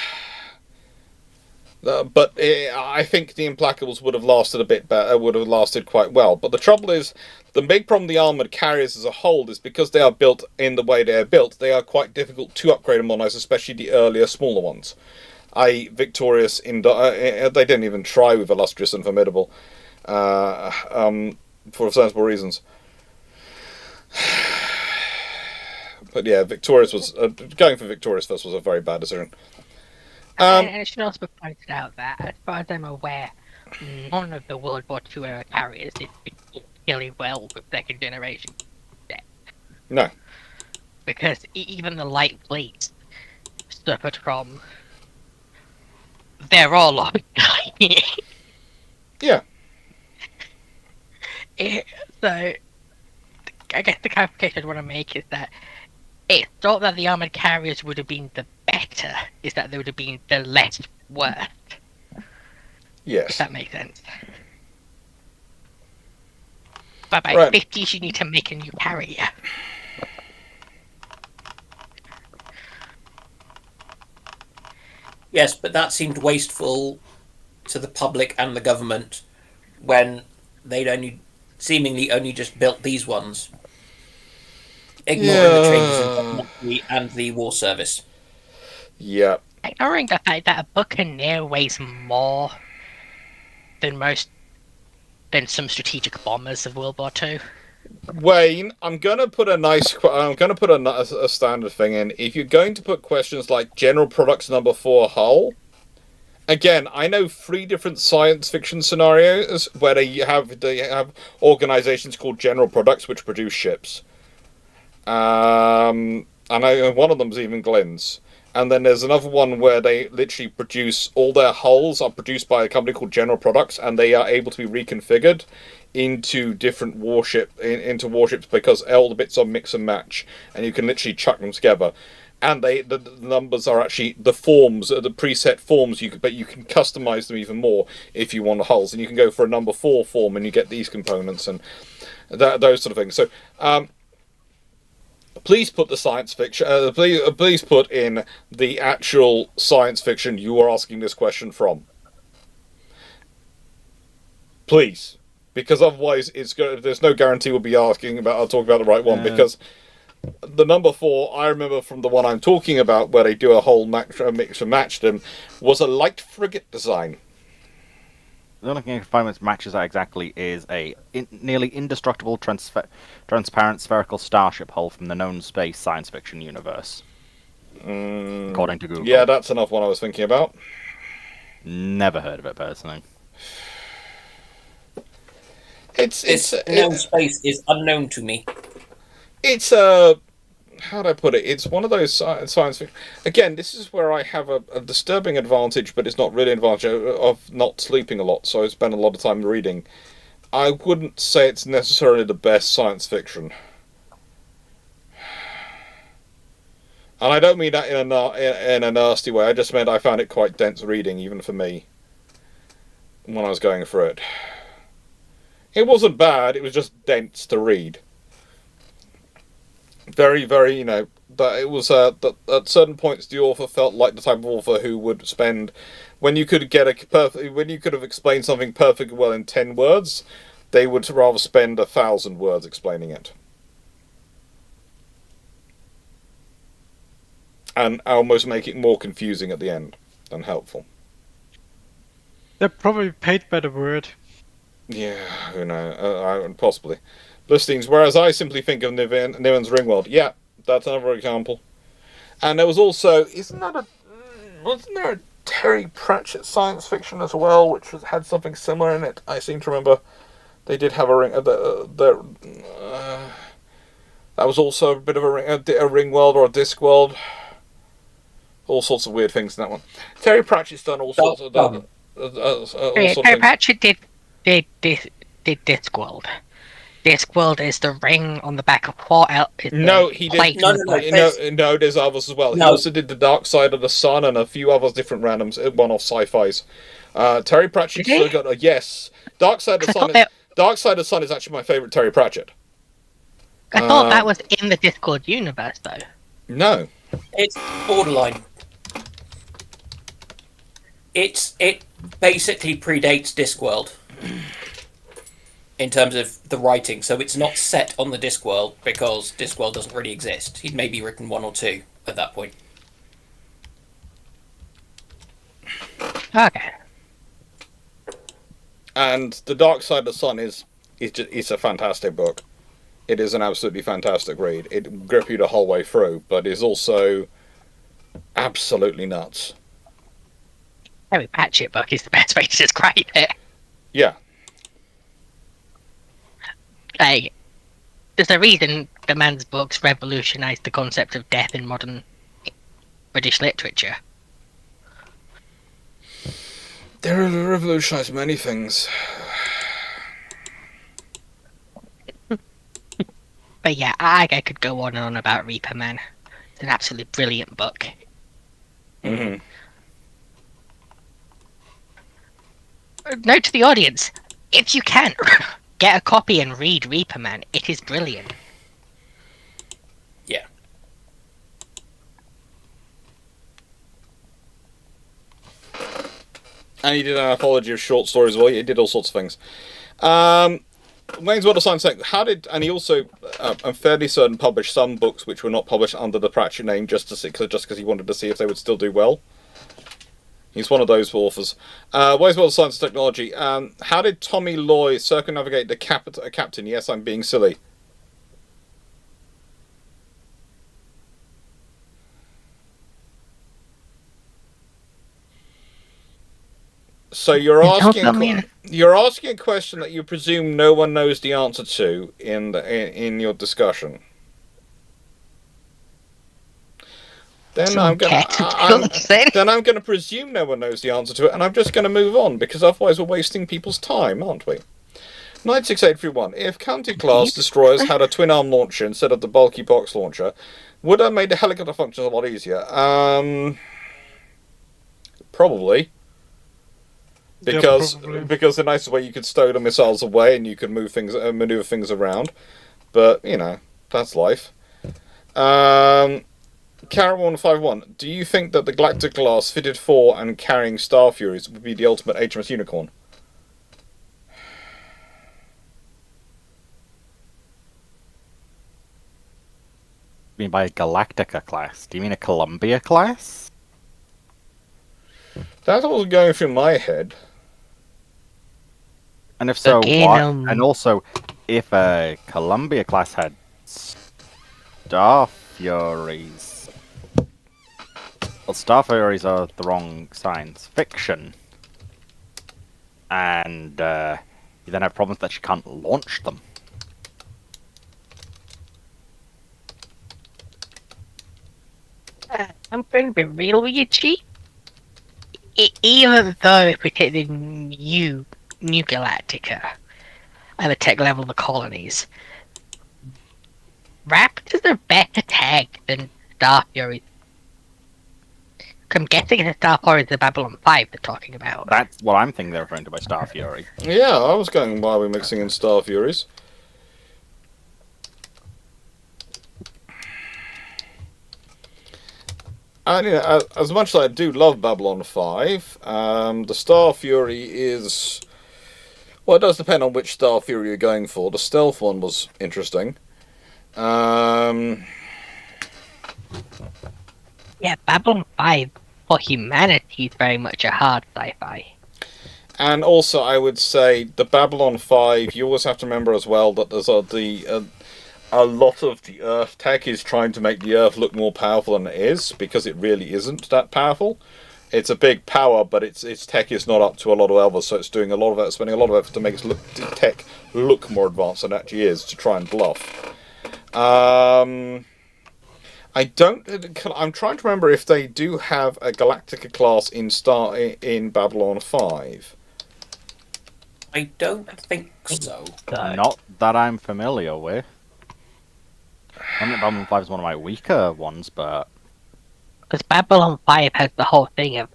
But I think the Implacables would have lasted a bit better, would have lasted quite well. But the trouble is, the big problem with the armoured carriers as a whole is because they are built in the way they are built, they are quite difficult to upgrade and modernise, especially the earlier, smaller ones. Victorious, they didn't even try with Illustrious and Formidable, for sensible reasons. But yeah, Victorious was going for Victorious first was a very bad decision. And it should also be pointed out that, as far as I'm aware, none of the World War II era carriers did particularly well with second generation. No. Because even the light fleets suffered from. They're all on. Yeah. So, I guess the clarification I want to make is that It's not that the armored carriers would have been the better, it's that they would have been the less worth, if Yes. that makes sense. But by Right. 50s, you need to make a new carrier. Yes, but that seemed wasteful to the public and the government when they'd seemingly only just built these ones, ignoring the changes in technology and the war service. Yeah. Ignoring the fact that a Buccaneer weighs more than some strategic bombers of World War II. Wayne, I'm gonna put a standard thing in. If you're going to put questions like General Products Number 4 hull, again, I know 3 different science fiction scenarios where they have organizations called General Products which produce ships. And one of them's even Glenn's. And then there's another one where they literally produce all their hulls are produced by a company called General Products, and they are able to be reconfigured into different into warships because all the bits are mix and match, and you can literally chuck them together. And the numbers are actually the forms, the preset forms. But you can customize them even more if you want the hulls, and you can go for a number 4 form, and you get these components and those sort of things. So. Please put the science fiction. Please put in the actual science fiction you are asking this question from. Please, because otherwise there's no guarantee we'll be talking about the right one. Because the number 4, I remember from the one I'm talking about, where they do a whole mix and match them, was a light frigate design. The only thing I can find which matches that exactly is a nearly indestructible transparent spherical starship hull from the known space science fiction universe. According to Google. Yeah, that's another one I was thinking about. Never heard of it personally. It's known space is unknown to me. It's a... how do I put it? It's one of those science fiction. Again, this is where I have a disturbing advantage, but it's not really an advantage of not sleeping a lot, so I spend a lot of time reading. I wouldn't say it's necessarily the best science fiction. And I don't mean that in a nasty way, I just meant I found it quite dense reading, even for me, when I was going through it. It wasn't bad, it was just dense to read. Very, very, that it was that at certain points the author felt like the type of author who would spend, when you could have explained something perfectly well in 10 words, they would rather spend 1,000 words explaining it. And almost make it more confusing at the end than helpful. They're probably paid by the word. Yeah, who knows? Possibly. Listings, whereas I simply think of Niven's Ringworld. Yeah, that's another example. And there was also, wasn't there a Terry Pratchett science fiction as well, which had something similar in it? I seem to remember they did have that was also a bit of a ring world or a disc world. All sorts of weird things in that one. Terry Pratchett's done all sorts of that. Terry Pratchett did Discworld. Discworld is the ring on the back of what else? No, he did. No, there's others as well. No. He also did the Dark Side of the Sun and a few other different randoms, one-off sci-fis. Terry Pratchett still got a yes. Dark Side of the Sun. Dark Side of the Sun is actually my favorite Terry Pratchett. I thought that was in the Discord universe, though. No, It's borderline. It basically predates Discworld in terms of the writing, so it's not set on the Discworld because Discworld doesn't really exist. He'd maybe written 1 or 2 at that point. Okay. and the Dark Side of the Sun is it's a fantastic book. It is an absolutely fantastic read. It grips you the whole way through, but is also absolutely nuts. Terry Pratchett book is the best way to describe it. Yeah. Like, there's a reason the man's books revolutionised the concept of death in modern British literature. They revolutionised many things. But yeah, I could go on and on about Reaper Man. It's an absolutely brilliant book. Hmm. Note to the audience, if you can, get a copy and read Reaper Man. It is brilliant. Yeah. And he did an anthology of short stories as well. He did all sorts of things. Wayne's World of Science. And he also, I'm fairly certain, published some books which were not published under the Pratchett name just because he wanted to see if they would still do well. He's one of those authors. Wayne's World of Science and Technology. How did Tommy Loy circumnavigate the captain? Yes, I'm being silly. So you're asking a question that you presume no one knows the answer to in your discussion. Then I'm gonna presume no one knows the answer to it, and I'm just gonna move on because otherwise we're wasting people's time, aren't we? 96831. If County-class destroyers had a twin-arm launcher instead of the bulky box launcher, would have made the helicopter functions a lot easier. Probably. Because the nicest way you could stow the missiles away and you could maneuver things around, but that's life. Carol 151. Do you think that the Galactic class fitted for and carrying Star Furies would be the ultimate HMS Unicorn? You mean by a Galactica class? Do you mean a Columbia class? That's what was going through my head. And if so, what? And also, if a Columbia class had Star Furies... Well, Star Furies are the wrong science fiction. And you then have problems that you can't launch them. I'm going to be real with you, Chief. Even though if we take the new Galactica and the tech level of the colonies, Raptors are better tech than Star Furies. I'm guessing it's Star Fury the Babylon 5 they're talking about. That's what I'm thinking they're referring to by Star Fury. Yeah, I was going, why are we mixing in Star Furies? And as much as I do love Babylon 5, the Star Fury is... Well, it does depend on which Star Fury you're going for. The stealth one was interesting. Yeah, Babylon 5 for humanity is very much a hard sci-fi. And also, I would say, the Babylon 5, you always have to remember as well that there's a lot of the Earth tech is trying to make the Earth look more powerful than it is, because it really isn't that powerful. It's a big power, but its tech is not up to a lot of others, so it's doing spending a lot of effort to make its tech look more advanced than it actually is, to try and bluff. I'm trying to remember if they do have a Galactica class in Babylon 5. I don't think so. Not that I'm familiar with. I think Babylon 5 is one of my weaker ones, but... Because Babylon 5 has the whole thing of...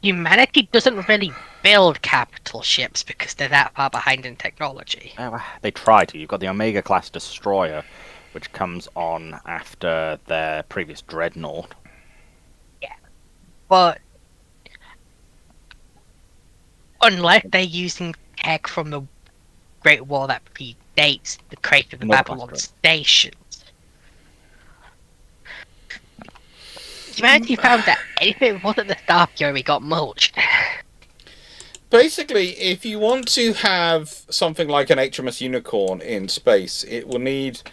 Humanity doesn't really build capital ships because they're that far behind in technology. They try to. You've got the Omega-class destroyer, which comes on after their previous dreadnought. Yeah. But... unless they're using tech from the Great War that predates the creation of the Babylon stations. Humanity found that anything that wasn't the Star Fury got mulched. Basically, if you want to have something like an HMS Unicorn in space, it will need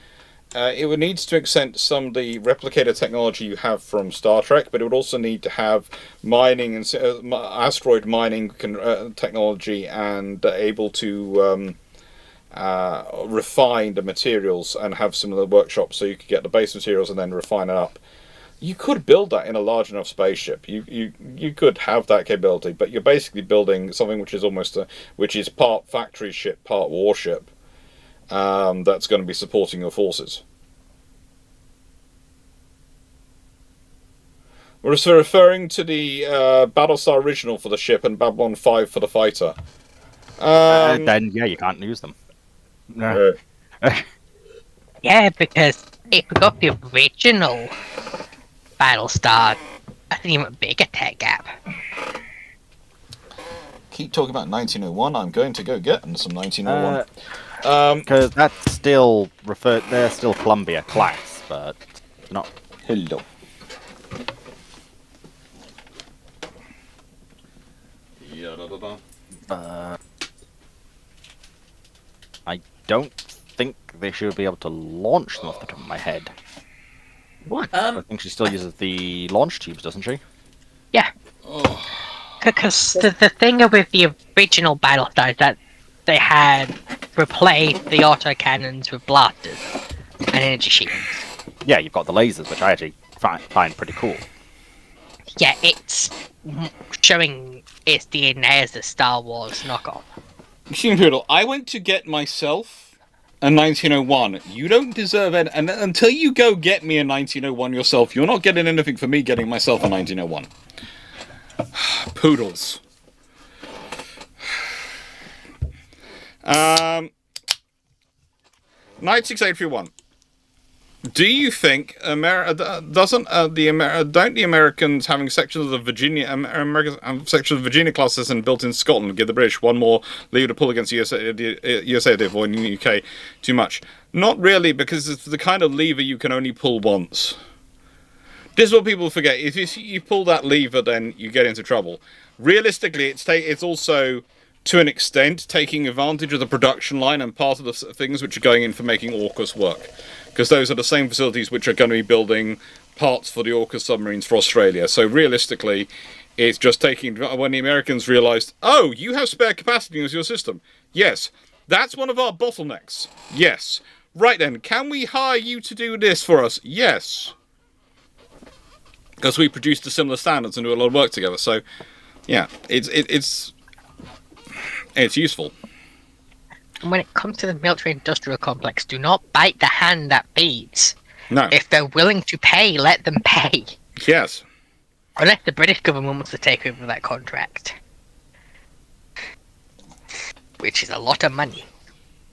to extend some of the replicator technology you have from Star Trek, but it would also need to have mining and asteroid mining technology and able to refine the materials and have some of the workshops so you could get the base materials and then refine it up. You could build that in a large enough spaceship. You could have that capability, but you're basically building something which is part factory ship, part warship. That's going to be supporting your forces. We're referring to the Battlestar original for the ship and Babylon 5 for the fighter. Then, yeah, you can't use them. No. Yeah, because if we got the original Battlestar, that's an even bigger tech gap. Keep talking about 1901. I'm going to go get some 1901. Because that's still they're still Columbia class, but not. Hello. I don't think they should be able to launch them off the top of my head. What? I think she still uses the launch tubes, doesn't she? Yeah. Because the thing with the original Battlestar is that they had replaced the autocannons with blasters and energy shields. Yeah, you've got the lasers, which I actually find pretty cool. Yeah, it's showing its DNA as a Star Wars knockoff. Excuse me, Poodle. I went to get myself a 1901. You don't deserve it, and until you go get me a 1901 yourself, you're not getting anything for me getting myself a 1901. Poodles. 96831. Do you think don't the Americans having sections of the Virginia sections of Virginia class and built in Scotland give the British one more lever to pull against the USA to avoid the UK too much? Not really, because it's the kind of lever you can only pull once. This is what people forget. If you pull that lever, then you get into trouble. Realistically, it's also, to an extent, taking advantage of the production line and part of the things which are going in for making AUKUS work. Because those are the same facilities which are going to be building parts for the AUKUS submarines for Australia. So realistically, it's just taking... When the Americans realised, oh, you have spare capacity in your system. Yes. That's one of our bottlenecks. Yes. Right then, can we hire you to do this for us? Yes. Because we produce to similar standards and do a lot of work together. So, yeah, it's useful. And when it comes to the military-industrial complex, do not bite the hand that feeds. No. If they're willing to pay, let them pay. Yes. Unless the British government wants to take over that contract. Which is a lot of money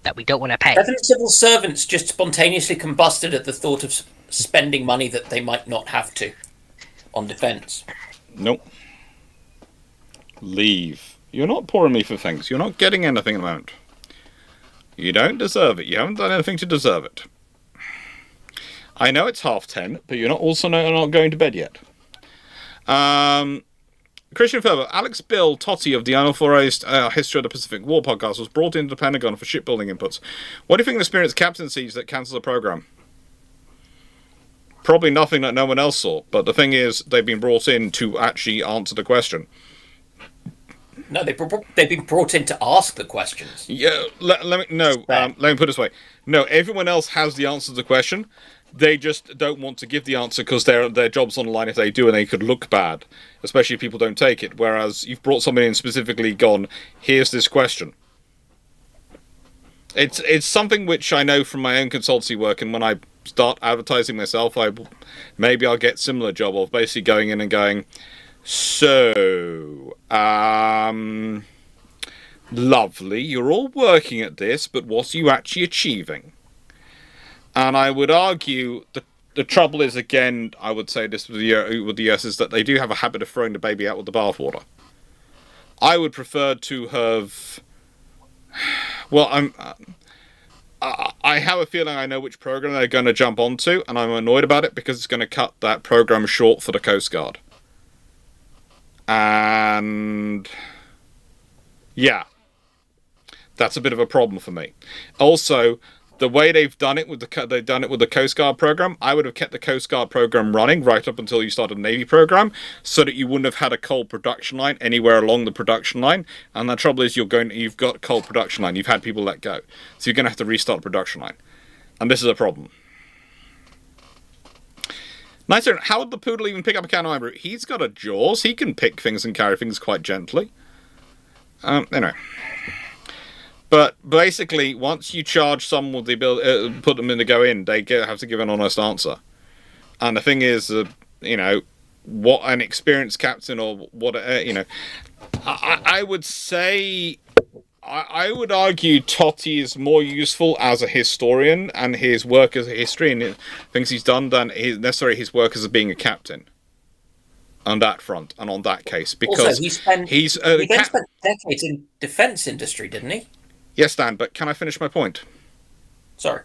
that we don't want to pay. Haven't civil servants just spontaneously combusted at the thought of spending money that they might not have to on defence? Nope. Leave. You're not pouring me for things. You're not getting anything at the moment. You don't deserve it. You haven't done anything to deserve it. I know it's 10:30, but you're not not going to bed yet. Christian Ferber, Alex Bill Totti of the Unauthorized History of the Pacific War podcast was brought into the Pentagon for shipbuilding inputs. What do you think of the experienced captain sees that cancels the program? Probably nothing that no one else saw, but the thing is, they've been brought in to actually answer the question. No, they've been brought in to ask the questions. Yeah, let me put it this way. No, everyone else has the answer to the question. They just don't want to give the answer because their job's on the line if they do, and they could look bad, especially if people don't take it. Whereas you've brought somebody in specifically gone, here's this question. It's something which I know from my own consultancy work, and when I start advertising myself, maybe I'll get similar job of basically going in and going, so, lovely, you're all working at this, but what are you actually achieving? And I would argue the trouble is, again, I would say this with the US, is that they do have a habit of throwing the baby out with the bathwater. I would prefer to have... Well, I have a feeling I know which program they're going to jump onto, and I'm annoyed about it because it's going to cut that program short for the Coast Guard. And yeah, that's a bit of a problem for me. Also, the way they've done it with the Coast Guard program, I would have kept the Coast Guard program running right up until you started the Navy program, so that you wouldn't have had a coal production line anywhere along the production line. And the trouble is, you've got coal production line, you've had people let go, so you're going to have to restart the production line, and this is a problem. Nicer, how would the poodle even pick up a can of iron? He's got a jaws. He can pick things and carry things quite gently. Anyway. But basically, once you charge someone with the ability, put them in to go in, they have to give an honest answer. And the thing is, what an experienced captain or what I would say. I would argue Totti is more useful as a historian and his work as a history and things he's done than necessarily his work as being a captain. On that front and on that case, because also, he spent decades in defence industry, didn't he? Yes, Dan, but can I finish my point? Sorry.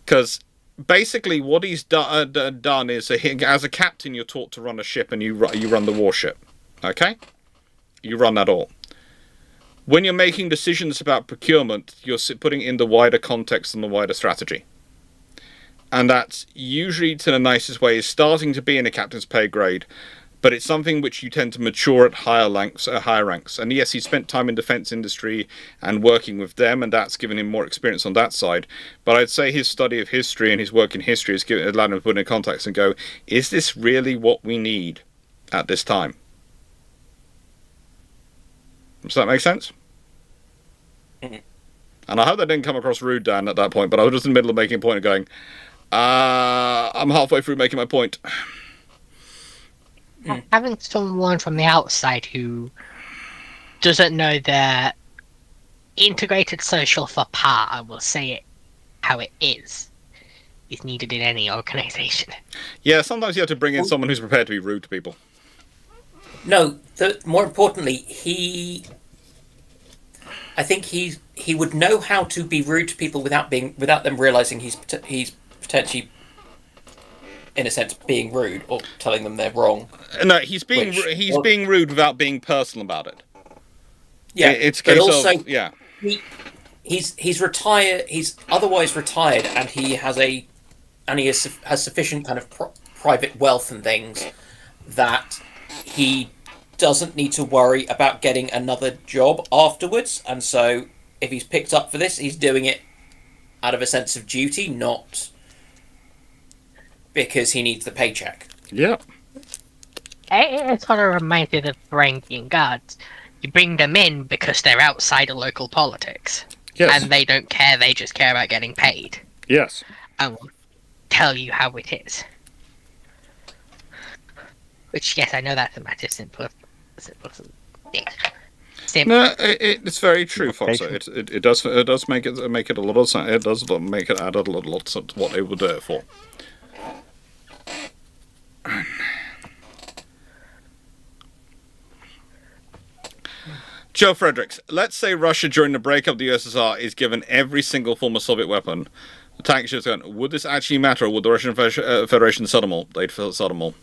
Because basically what he's done is, as a captain, you're taught to run a ship and you run the warship. Okay? You run that all. When you're making decisions about procurement, you're putting in the wider context and the wider strategy. And that's usually, to the nicest way, is starting to be in a captain's pay grade, but it's something which you tend to mature at higher ranks. And yes, he spent time in defence industry and working with them, and that's given him more experience on that side. But I'd say his study of history and his work in history has allowed him to put in context and go, is this really what we need at this time? Does that make sense? Mm-hmm. And I hope that didn't come across rude, Dan, at that point, but I was just in the middle of making a point and going, I'm halfway through making my point. Having someone from the outside who doesn't know the integrated social for part, I will say it how it is needed in any organisation. Yeah, sometimes you have to bring in someone who's prepared to be rude to people. No, more importantly, I think he would know how to be rude to people without them realising he's potentially, in a sense, being rude or telling them they're wrong. No, he's being rude without being personal about it. Yeah, it's but case also of, yeah. He's retired. He's otherwise retired, and he has sufficient kind of private wealth and things that he doesn't need to worry about getting another job afterwards. And so, if he's picked up for this, he's doing it out of a sense of duty, not because he needs the paycheck. Yeah. It sort of reminds me of the Varangian Guards. You bring them in because they're outside of local politics. Yes. And they don't care, they just care about getting paid. Yes. And will tell you how it is. Which, yes, I know that's a matter simple. Yeah. No, it's very true, Foxo. It does make it a lot of sense. It does make it add a lot to what they would do it for. Joe Fredericks, let's say Russia during the breakup of the USSR is given every single form of Soviet weapon. The tank ships going, would this actually matter, or would the Russian Federation sell them all? They'd sell them all.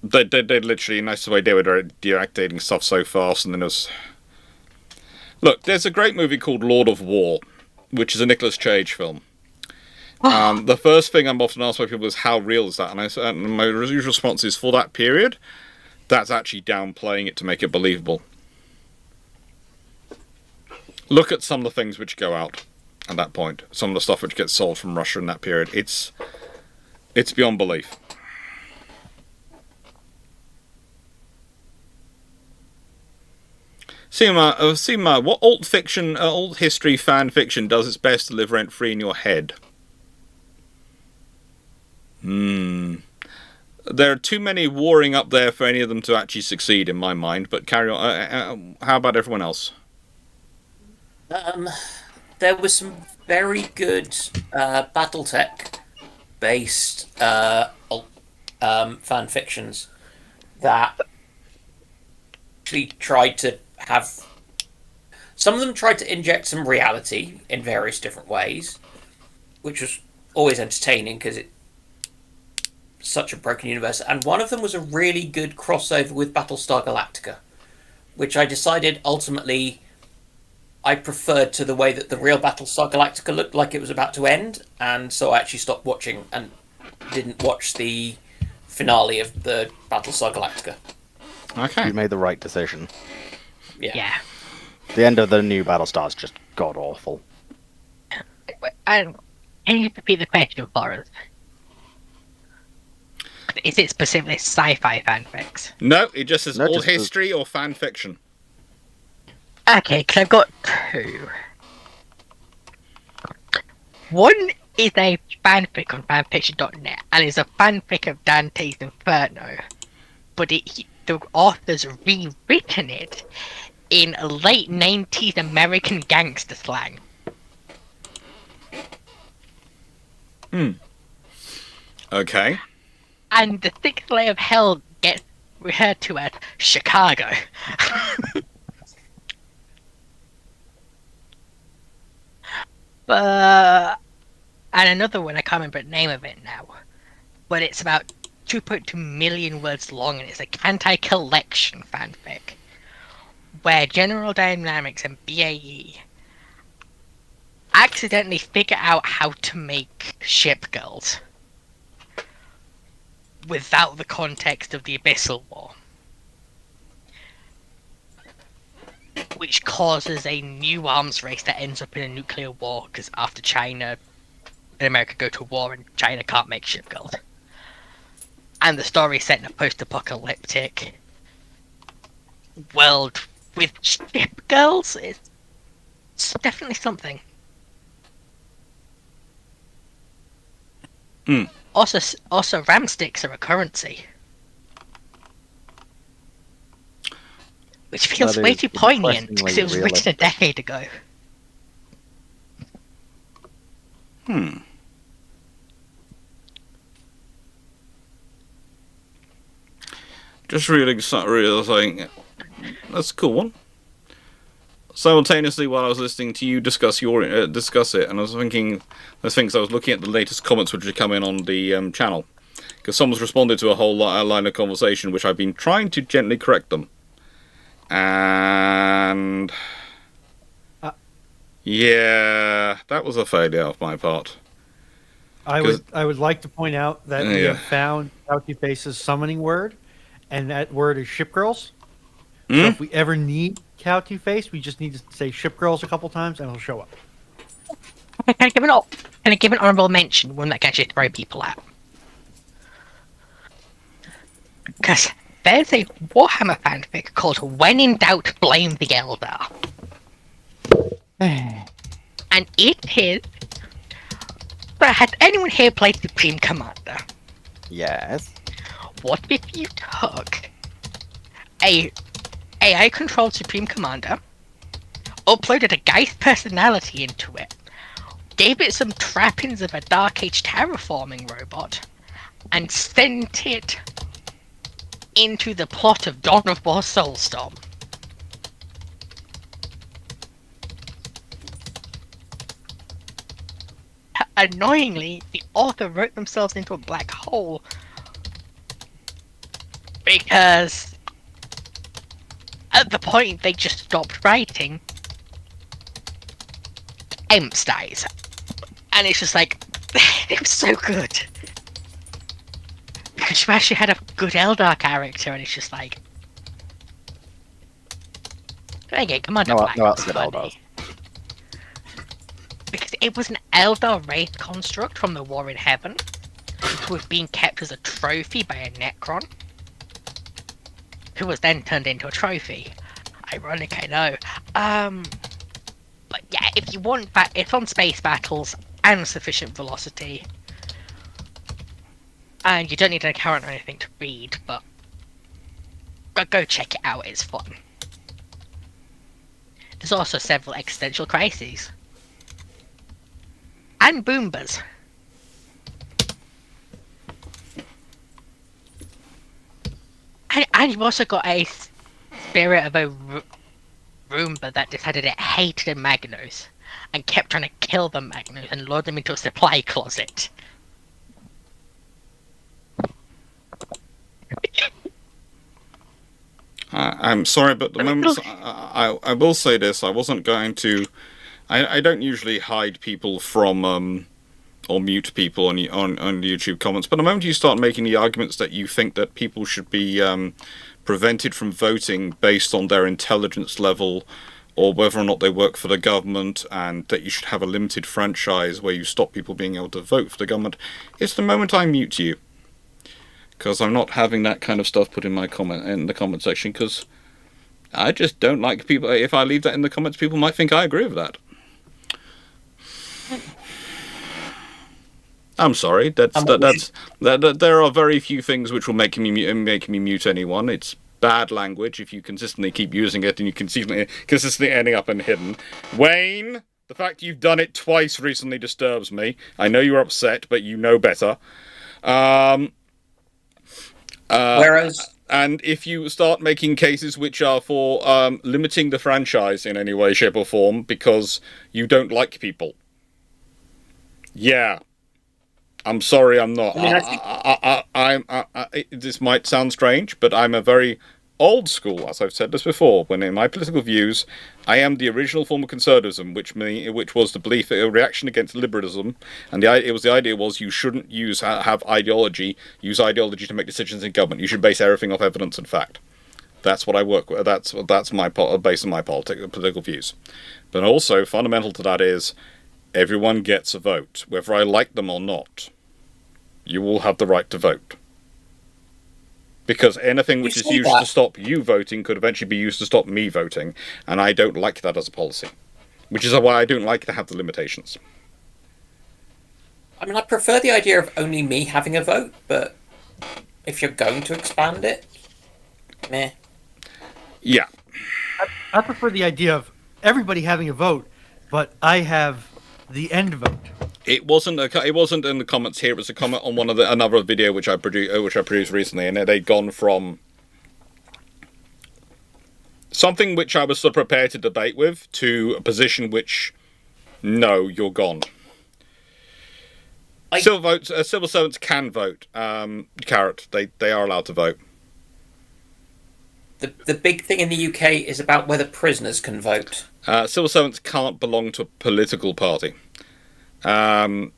They'd literally, nice the way they were deactivating stuff so fast, and then it was... Look, there's a great movie called Lord of War, which is a Nicolas Cage film. The first thing I'm often asked by people is, how real is that? And my usual response is, for that period, that's actually downplaying it to make it believable. Look at some of the things which go out at that point. Some of the stuff which gets sold from Russia in that period. It's beyond belief. Seema, what old history fan fiction does its best to live rent free in your head? There are too many warring up there for any of them to actually succeed, in my mind. But carry on. How about everyone else? There was some very good BattleTech based fan fictions that actually tried to have. Some of them tried to inject some reality in various different ways, which was always entertaining because it's such a broken universe. And one of them was a really good crossover with Battlestar Galactica, which I decided ultimately I preferred to the way that the real Battlestar Galactica looked like it was about to end, and so I actually stopped watching and didn't watch the finale of the Battlestar Galactica. Okay. You made the right decision. Yeah. The end of the new Battlestar is just god awful. Can you repeat the question for us? Is it specifically sci-fi fanfics? No, it just says No, all just history or fan fiction. Okay, because I've got two. One is a fanfic on fanfiction.net, and is a fanfic of Dante's Inferno. But the author's rewritten it in late 90s American gangster slang. Okay. And the sixth layer of hell gets referred to as Chicago. And another one, I can't remember the name of it now, but it's about 2.2 million words long, and it's a Kantai collection fanfic where General Dynamics and BAE accidentally figure out how to make ship girls without the context of the Abyssal War, which causes a new arms race that ends up in a nuclear war, because after China and America go to war and China can't make ship girls. And the story is set in a post-apocalyptic world with ship girls. It's definitely something. Also, ram sticks are a currency, which feels That way is too poignant because it was depressingly written a decade ago. Just realizing that's a cool one. Simultaneously, while I was listening to you discuss it, and I was thinking, I was looking at the latest comments which had come in on the channel, because someone's responded to a whole line of conversation which I've been trying to gently correct them, and yeah, that was a failure of my part. I would like to point out that we have found Pouty Face's summoning word, and that word is ship girls. So if we ever need Pouty Face, we just need to say ship girls a couple times, and it'll show up. Can I give an honorable mention, one that can actually throw people out? Because there's a Warhammer fanfic called When in Doubt, Blame the Eldar. And it is... But has anyone here played Supreme Commander? Yes. What if you took a AI-controlled Supreme Commander, uploaded a Geist personality into it, gave it some trappings of a Dark Age terraforming robot, and sent it into the plot of Dawn of War Soulstorm? Annoyingly, the author wrote themselves into a black hole because at the point they just stopped writing, Emps dies. And it's just like, it was so good. Because you actually had a good Eldar character, and it's just like, okay, Commander Black. No, that's good Eldars. Because it was an Eldar wraith construct from the War in Heaven, who was being kept as a trophy by a Necron, who was then turned into a trophy. Ironic, I know. But yeah, if you want it's on space battles and sufficient velocity, and you don't need an account or anything to read, but go check it out, it's fun. There's also several existential crises. And Boombas. And you've also got a spirit of a Roomba that decided it hated Magnos and kept trying to kill the Magnos and lure them into a supply closet. I'm sorry, but the moment I will say this, I wasn't going to. I don't usually hide people from or mute people on YouTube comments, but the moment you start making the arguments that you think that people should be prevented from voting based on their intelligence level or whether or not they work for the government, and that you should have a limited franchise where you stop people being able to vote for the government, it's the moment I mute you. Because I'm not having that kind of stuff put in the comment section, because I just don't like people. If I leave that in the comments, people might think I agree with that. I'm sorry. And what we There are very few things which will make me mute anyone. It's bad language if you consistently keep using it and you consistently ending up in hidden. Wayne, the fact you've done it twice recently disturbs me. I know you're upset, but you know better. Whereas, And if you start making cases which are for limiting the franchise in any way, shape, or form because you don't like people, yeah. I'm sorry, I'm not. I mean, This might sound strange, but I'm a very old school, as I've said this before. When in my political views, I am the original form of conservatism, which was the belief, a reaction against liberalism, and the idea was you shouldn't use ideology to make decisions in government. You should base everything off evidence and fact. That's what I work with. That's my base of my political views. But also fundamental to that is everyone gets a vote, whether I like them or not. You will have the right to vote. Because anything which is used to stop you voting could eventually be used to stop me voting, and I don't like that as a policy. Which is why I don't like to have the limitations. I mean, I prefer the idea of only me having a vote, but if you're going to expand it, meh. Yeah. I prefer the idea of everybody having a vote, but I have the end vote. It wasn't in the comments here. It was a comment on another video which I produced recently, and they'd gone from something which I was sort of prepared to debate with to a position which, no, you're gone. Civil servants can vote. Carrot, they are allowed to vote. The big thing in the UK is about whether prisoners can vote. Civil servants can't belong to a political party. There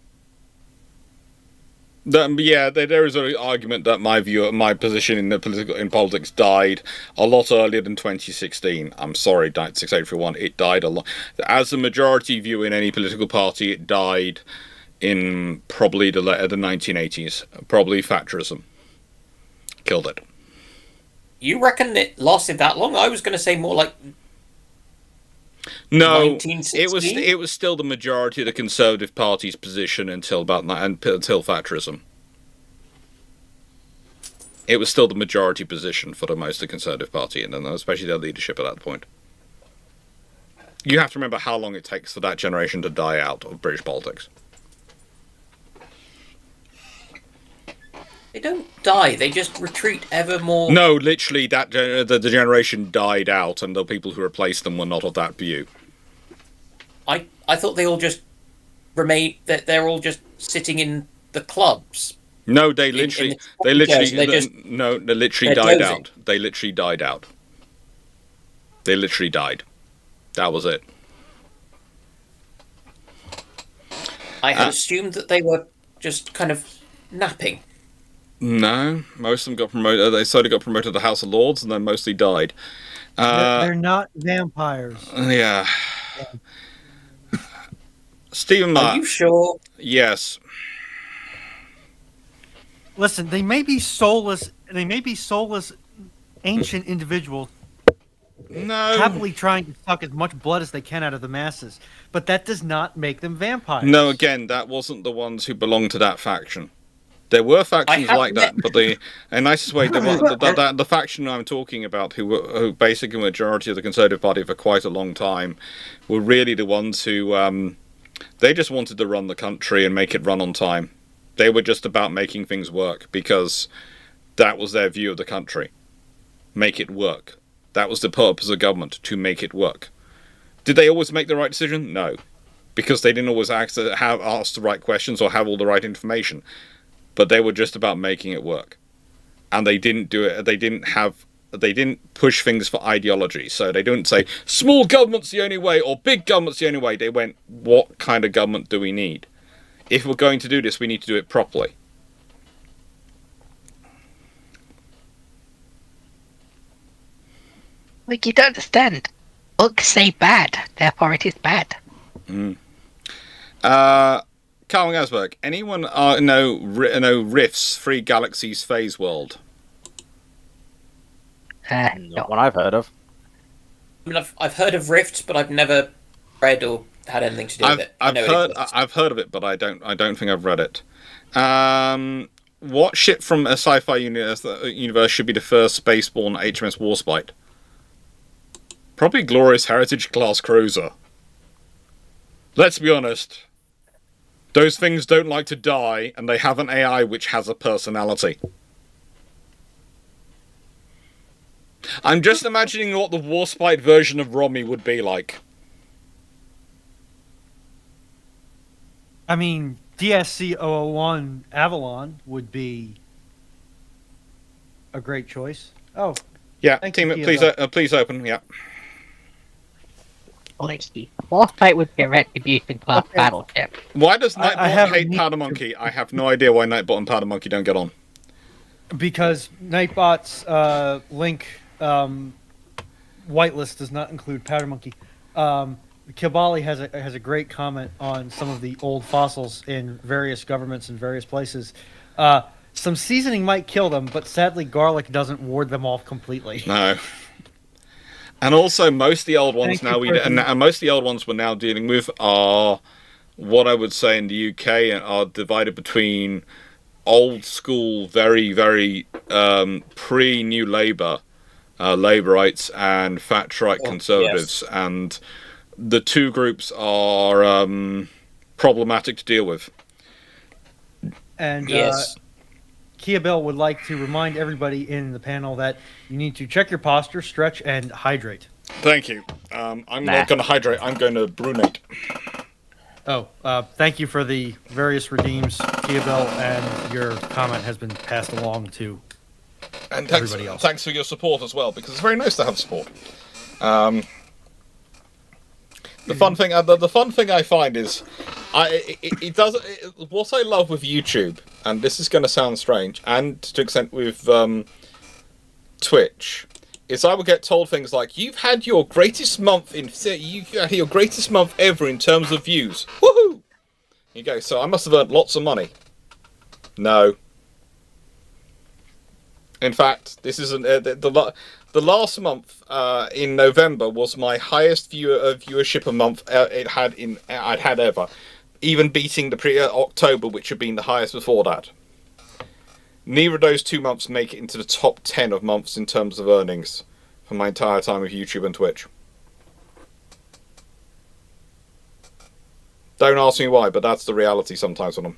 is an argument that my position in politics died a lot earlier than 2016. I'm sorry, 681. It died a lot. As a majority view in any political party, it died in probably the 1980s. Probably Thatcherism killed it. You reckon it lasted that long? I was going to say more like. No, 1916? it was still the majority of the Conservative Party's position until Thatcherism. It was still the majority position for the most of the Conservative Party, and especially their leadership at that point. You have to remember how long it takes for that generation to die out of British politics. They don't die, they just retreat ever more. No, literally, the generation died out, and the people who replaced them were not of that view. I thought they all just remain, that they're all just sitting in the clubs. No, they literally died out. They literally died out. They literally died. That was it. I had assumed that they were just kind of napping. No, most of them got promoted. They sort of got promoted to the House of Lords, and then mostly died. They're not vampires. Yeah. Stephen Are you sure? Yes. Listen, they may be soulless. They may be soulless, ancient individuals. No. Happily trying to suck as much blood as they can out of the masses, but that does not make them vampires. No, again, that wasn't the ones who belonged to that faction. There were factions like that, but in nicest way, the faction I'm talking about, who basically majority of the Conservative Party for quite a long time, were really the ones who they just wanted to run the country and make it run on time. They were just about making things work because that was their view of the country. Make it work. That was the purpose of government, to make it work. Did they always make the right decision? No, because they didn't always ask the right questions or have all the right information. But they were just about making it work, and they didn't do it. They didn't push things for ideology. So they didn't say small government's the only way or big government's the only way. They went, what kind of government do we need? If we're going to do this, we need to do it properly. Like, you don't understand. Books say bad, therefore it is bad. Carl Gasberg, anyone know Rift's Free Galaxies Phase World? No. Not one I've heard of. I mean, I've heard of Rifts, but I've never read or had anything to do with it. I know it exists. I've heard of it, but I don't think I've read it. What ship from a sci-fi universe should be the first spaceborne HMS Warspite? Probably Glorious Heritage class cruiser. Let's be honest. Those things don't like to die, and they have an AI which has a personality. I'm just imagining what the Warspite version of Romy would be like. I mean, DSC 001 Avalon would be a great choice. Oh, Yeah, thank team, you, please open. Yeah. Honestly, Warspite would be a retribution class Okay. battleship. Why does I Nightbot have hate a- Powder Monkey? I have no idea why Nightbot and Powder Monkey don't get on. because Nightbot's link whitelist does not include Powder Monkey. Kibali has a great comment on some of the old fossils in various governments in various places. Some seasoning might kill them, but sadly, garlic doesn't ward them off completely. No. And also, most of the old ones Thank you, most of the old ones we're now dealing with are what I would say in the UK are divided between old school, very, very pre-New Labour, Labourites and Thatcherite conservatives, yes. and the two groups are problematic to deal with. And Yes. Kia Bell would like to remind everybody in the panel that you need to check your posture, stretch, and hydrate. Thank you. I'm not going to hydrate. I'm going to brunate. Oh, thank you for the various redeems, Kia Bell, and your comment has been passed along to And everybody else. thanks for your support as well, because it's very nice to have support. The fun thing I find is, what I love with YouTube, and this is going to sound strange, and to an extent with Twitch, is I would get told things like, "You've had your greatest month ever in terms of views." Woohoo! You go. So I must have earned lots of money. No. In fact, this isn't the last month in November was my highest viewership a month I'd had ever, even beating the October, which had been the highest before that. Neither of those 2 months make it into the top 10 of months in terms of earnings for my entire time with YouTube and Twitch. Don't ask me why, but that's the reality sometimes with them.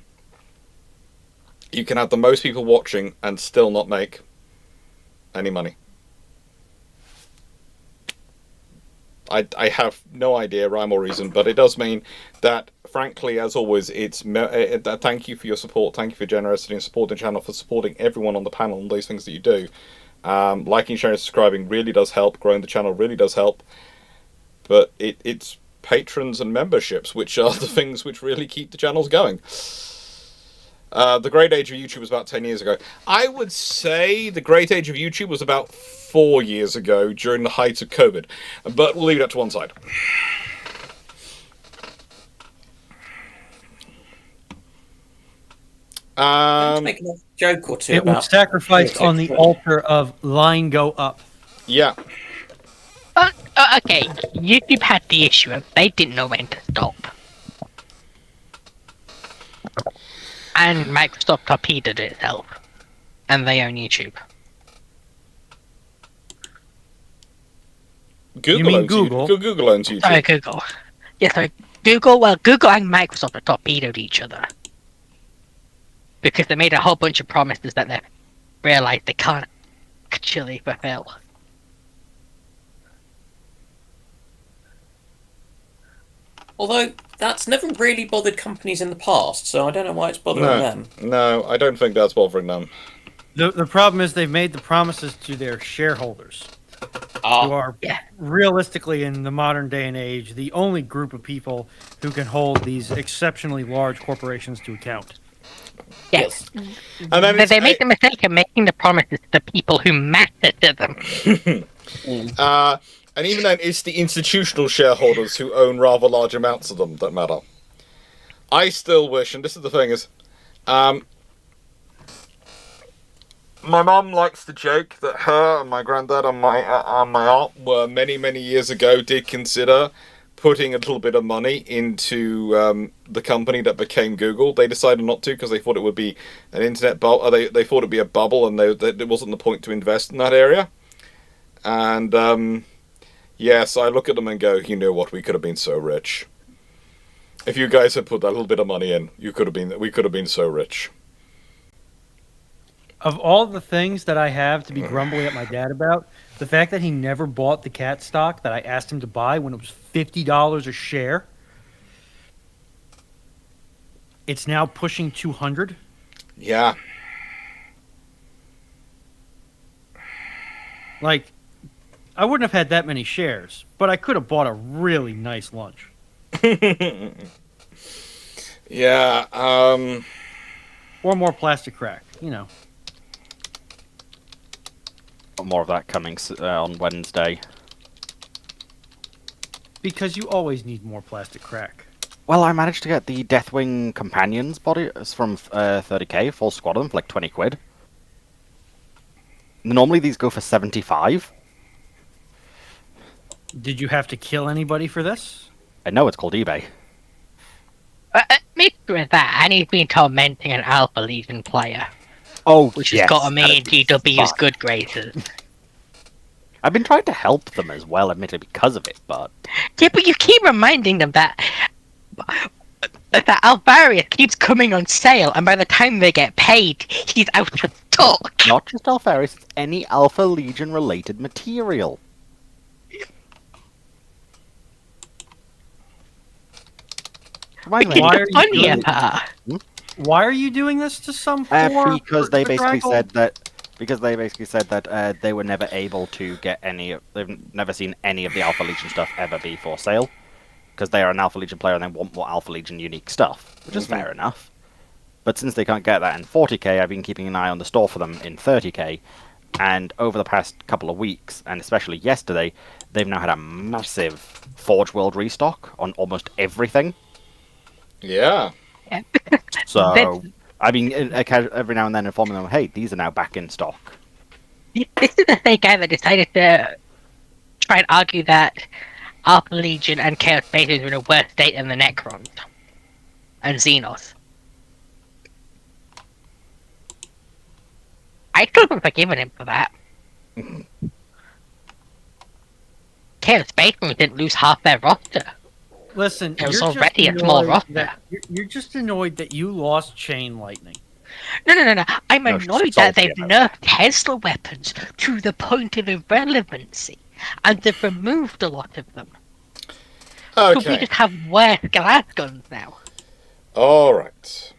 You can have the most people watching and still not make any money. I have no idea, rhyme or reason, but it does mean that, frankly, as always, thank you for your support, thank you for your generosity and supporting the channel, for supporting everyone on the panel and those things that you do. Liking, sharing, subscribing really does help, growing the channel really does help, but it's patrons and memberships which are the things which really keep the channels going. The great age of YouTube was about 10 years ago. I would say the great age of YouTube was about 4 years ago during the height of COVID. But we'll leave that to one side. Let's make a joke or two It was about sacrificed on the altar of line go up. Yeah. Okay, YouTube had the issue of they didn't know when to stop. And Microsoft torpedoed itself. And they own YouTube. Google mean owns Google? Google owns YouTube. Sorry, Google. Yeah, sorry. Google and Microsoft have torpedoed each other. Because they made a whole bunch of promises that they realized they can't actually fulfill. Although that's never really bothered companies in the past, so I don't know why it's bothering them. No, I don't think that's bothering them. The problem is they've made the promises to their shareholders, who are realistically, in the modern day and age, the only group of people who can hold these exceptionally large corporations to account. Yes. And then They make the mistake of making the promises to the people who matter to them. And even then, it's the institutional shareholders who own rather large amounts of them that matter. I still wish, and this is the thing, is my mum likes to joke that her and my granddad and my aunt were many years ago did consider putting a little bit of money into the company that became Google. They decided not to because they thought it would be an internet bubble. They thought it'd be a bubble, and it wasn't the point to invest in that area. And yes, I look at them and go, you know what? We could have been so rich. If you guys had put that little bit of money in, we could have been so rich. Of all the things that I have to be grumbly at my dad about, the fact that he never bought the cat stock that I asked him to buy when it was $50 a share, it's now pushing 200. Yeah. Like, I wouldn't have had that many shares, but I could have bought a really nice lunch. Yeah. Or more plastic crack, you know. More of that coming on Wednesday. Because you always need more plastic crack. Well, I managed to get the Deathwing Companions bodies from 30k, full squad of them, for like 20 quid. Normally these go for 75. Did you have to kill anybody for this? I know it's called eBay. Mixed with that, and he's been tormenting an Alpha Legion player, Oh, which yes, has got him that in is GW's fine. good graces. I've been trying to help them as well, admittedly, because of it, but... Yeah, but you keep reminding them that Alvarius keeps coming on sale, and by the time they get paid, he's out of stock. Not just Alpharis, it's any Alpha Legion related material. Remind me, Why are you Funny doing about Why are you doing this to some poor... because they basically bedraggled- said that... Because they basically said that they were never able to get any... They've never seen any of the Alpha Legion stuff ever be for sale. Because they are an Alpha Legion player and they want more Alpha Legion unique stuff. Which is fair enough. But since they can't get that in 40k, I've been keeping an eye on the store for them in 30k. And over the past couple of weeks, and especially yesterday, they've now had a massive Forge World restock on almost everything. Yeah. it. So, I mean, every now and then informing them, hey, these are now back in stock. This is the same guy that decided to try and argue that Alpha Legion and Chaos Spaces were in a worse state than the Necrons and Xenos. I still haven't forgiven him for that. Chaos Space Marines didn't lose half their roster. Listen, It was you're already just a small annoyed roster. that- You're just annoyed that you lost Chain Lightning. No. I'm No, she's annoyed that salty they've nerfed Tesla weapons to the point of irrelevancy, and they've removed a lot of them. So we Okay. just have worse glass guns now. All right.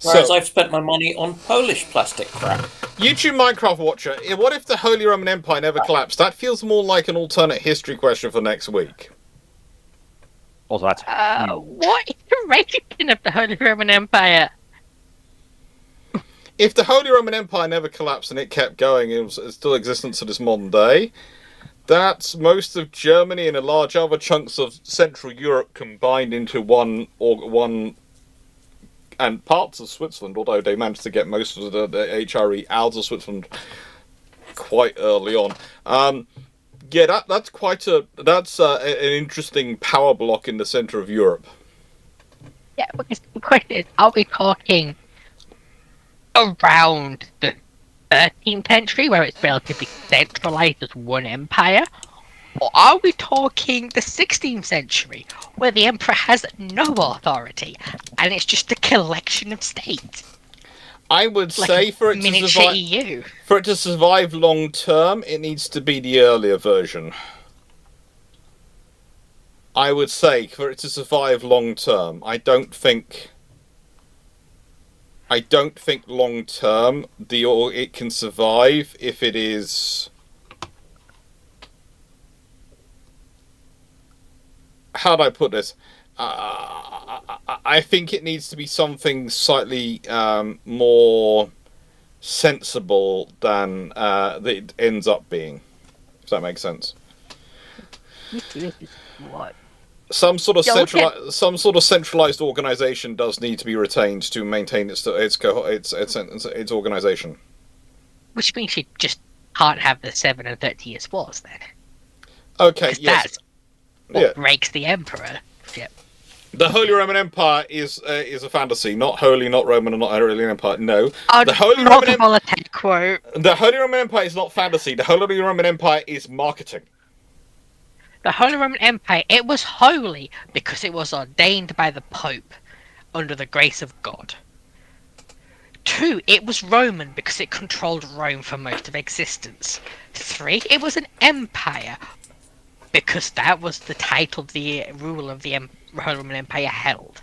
Whereas So, I've spent my money on Polish plastic crap. YouTube Minecraft Watcher, what if the Holy Roman Empire never collapsed? That feels more like an alternate history question for next week. Also, that's... What is the rating of the Holy Roman Empire? If the Holy Roman Empire never collapsed and it kept going, it's still existence to this modern day, that's most of Germany and a large other chunks of Central Europe combined into one and parts of Switzerland, although they managed to get most of the HRE out of Switzerland quite early on. Yeah, that's quite an interesting power block in the centre of Europe. Yeah, because the question is, are we talking around the 13th century, where it's relatively centralized as one empire? Or are we talking the 16th century, where the emperor has no authority, and it's just a collection of states? I would Like say a for it to miniature survive, EU. for it to survive long term, it needs to be the earlier version. I would say for it to survive long term, I don't think long term it can survive if it is. How do I put this? I think it needs to be something slightly more sensible than it ends up being. If that makes sense. What? Some sort of Yeah, okay. centralized organization does need to be retained to maintain its organization. Which means you just can't have the 7 and 30 years wars then. Okay, 'Cause yes. that's Yeah. breaks the Emperor. Yep. The Holy Roman Empire is a fantasy, not holy, not Roman, and not Holy Empire. No, Oh, the Holy not Roman a volatile quote. the Holy Roman Empire is not fantasy. The Holy Roman Empire is marketing. The Holy Roman Empire, it was holy because it was ordained by the Pope under the grace of God. 2, it was Roman because it controlled Rome for most of existence. 3, it was an empire because that was the title the rule of the Holy Roman Empire held.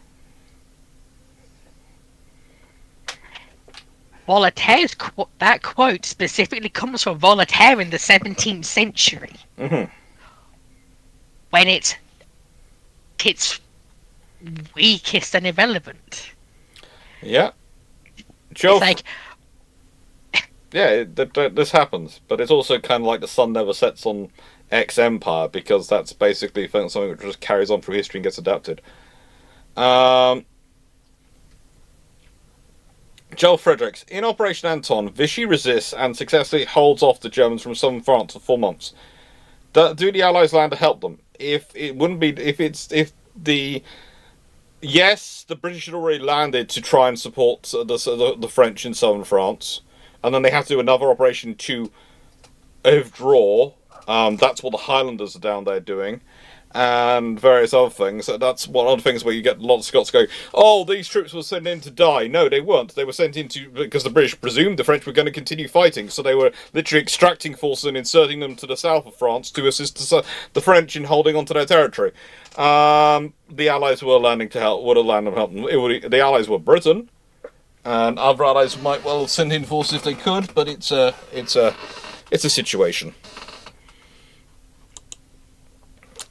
Voltaire's that quote specifically comes from Voltaire in the 17th century. Mm-hmm. When it's weakest and irrelevant. Yeah. Joe, It's like, yeah, this happens, but it's also kind of like the sun never sets on X Empire because that's basically something which just carries on through history and gets adapted. Joel Fredericks, in Operation Anton, Vichy resists and successfully holds off the Germans from southern France for 4 months. Do the Allies land to help them? Yes, the British had already landed to try and support the French in southern France, and then they have to do another operation to withdraw. That's what the Highlanders are down there doing, and various other things. That's one of the things where you get a lot of Scots going, "Oh, these troops were sent in to die." No, they weren't. They were sent in because the British presumed the French were going to continue fighting, so they were literally extracting forces and inserting them to the south of France to assist the French in holding onto their territory. The Allies were landing to help. Would have landed to help them. The Allies were Britain, and other Allies might well send in forces if they could, but it's a situation.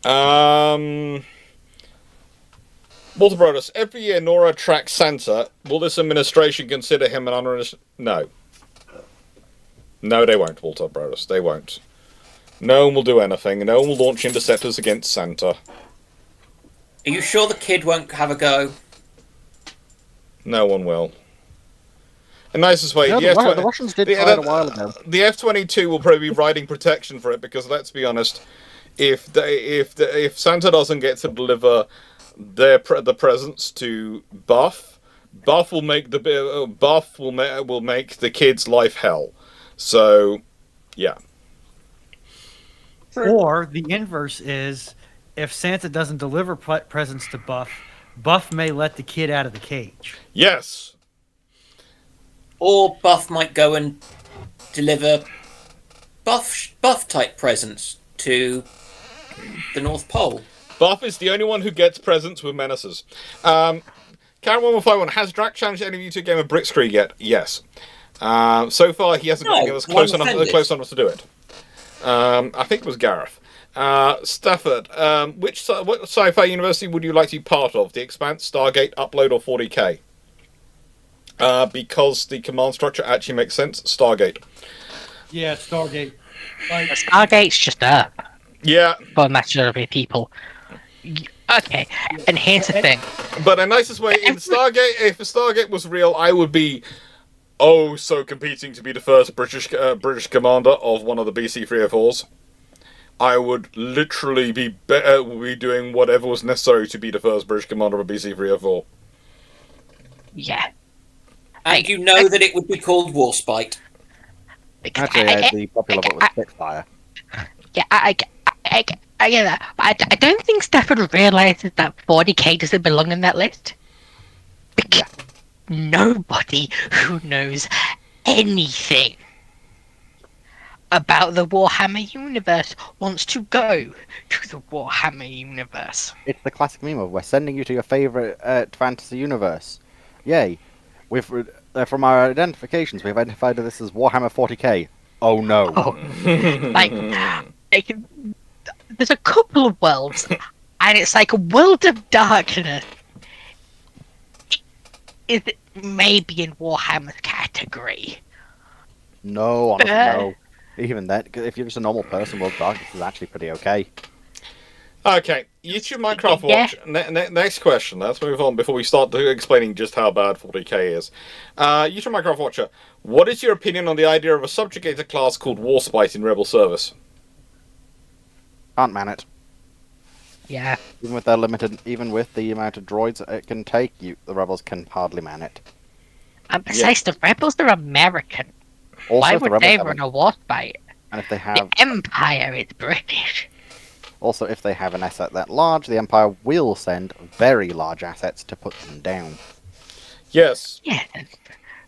Walter Brodus, every year Nora tracks Santa. Will this administration consider him an unrealistic? No. No, they won't, Walter Brodus. They won't. No one will do anything. No one will launch interceptors against Santa. Are you sure the kid won't have a go? No one will. The nicest way, No, the the Russians did try it a while ago. The F-22 will probably be riding protection for it because, let's be honest, if Santa doesn't get to deliver the presents to Buff will make will make the kid's life hell. So, yeah. Or the inverse is, if Santa doesn't deliver presents to Buff may let the kid out of the cage. Yes. Or Buff might go and deliver Buff type presents to the North Pole. Buff is the only one who gets presents with menaces. Karen 1151, has Drac challenged any of you to a game of Blitzkrieg yet? Yes. So far, he hasn't got close enough to do it. I think it was Gareth. Stafford, what sci-fi university would you like to be part of? The Expanse, Stargate, Upload, or 40k? Because the command structure actually makes sense. Stargate. Yeah, Stargate. Stargate's just Earth. Yeah. For majority of people. Okay, and here's the thing. But the nicest way, in Stargate, if Stargate was real, I would be so competing to be the first British commander of one of the BC 304s. I would literally be doing whatever was necessary to be the first British commander of a BC 304. Yeah. And you know that it would be called Warspite. Actually, the popular book was Spitfire. Yeah, I get that. But I don't think Stafford realizes that 40k doesn't belong in that list. Because nobody who knows anything about the Warhammer universe wants to go to the Warhammer universe. It's the classic meme of, we're sending you to your favourite fantasy universe. Yay. From our identifications, we've identified this as Warhammer 40k. Oh no. Oh, there's a couple of worlds, and it's like a world of darkness. Is it maybe in Warhammer's category? No, honestly, no. Even that, if you're just a normal person, World of Darkness is actually pretty okay. Okay, YouTube Minecraft Watch. Next question. Let's move on before we start explaining just how bad 40k is. YouTube Minecraft Watcher, what is your opinion on the idea of a subjugator class called Warspite in Rebel Service? Can't man it. Yeah. Even with their limited, even with the amount of droids it can take, the rebels can hardly man it. And besides, the rebels are American. Also, Why if the would rebels they have run a war fight? and if they The have, Empire is British. also if they have an asset that large, the Empire will send very large assets to put them down. Yes. Yes.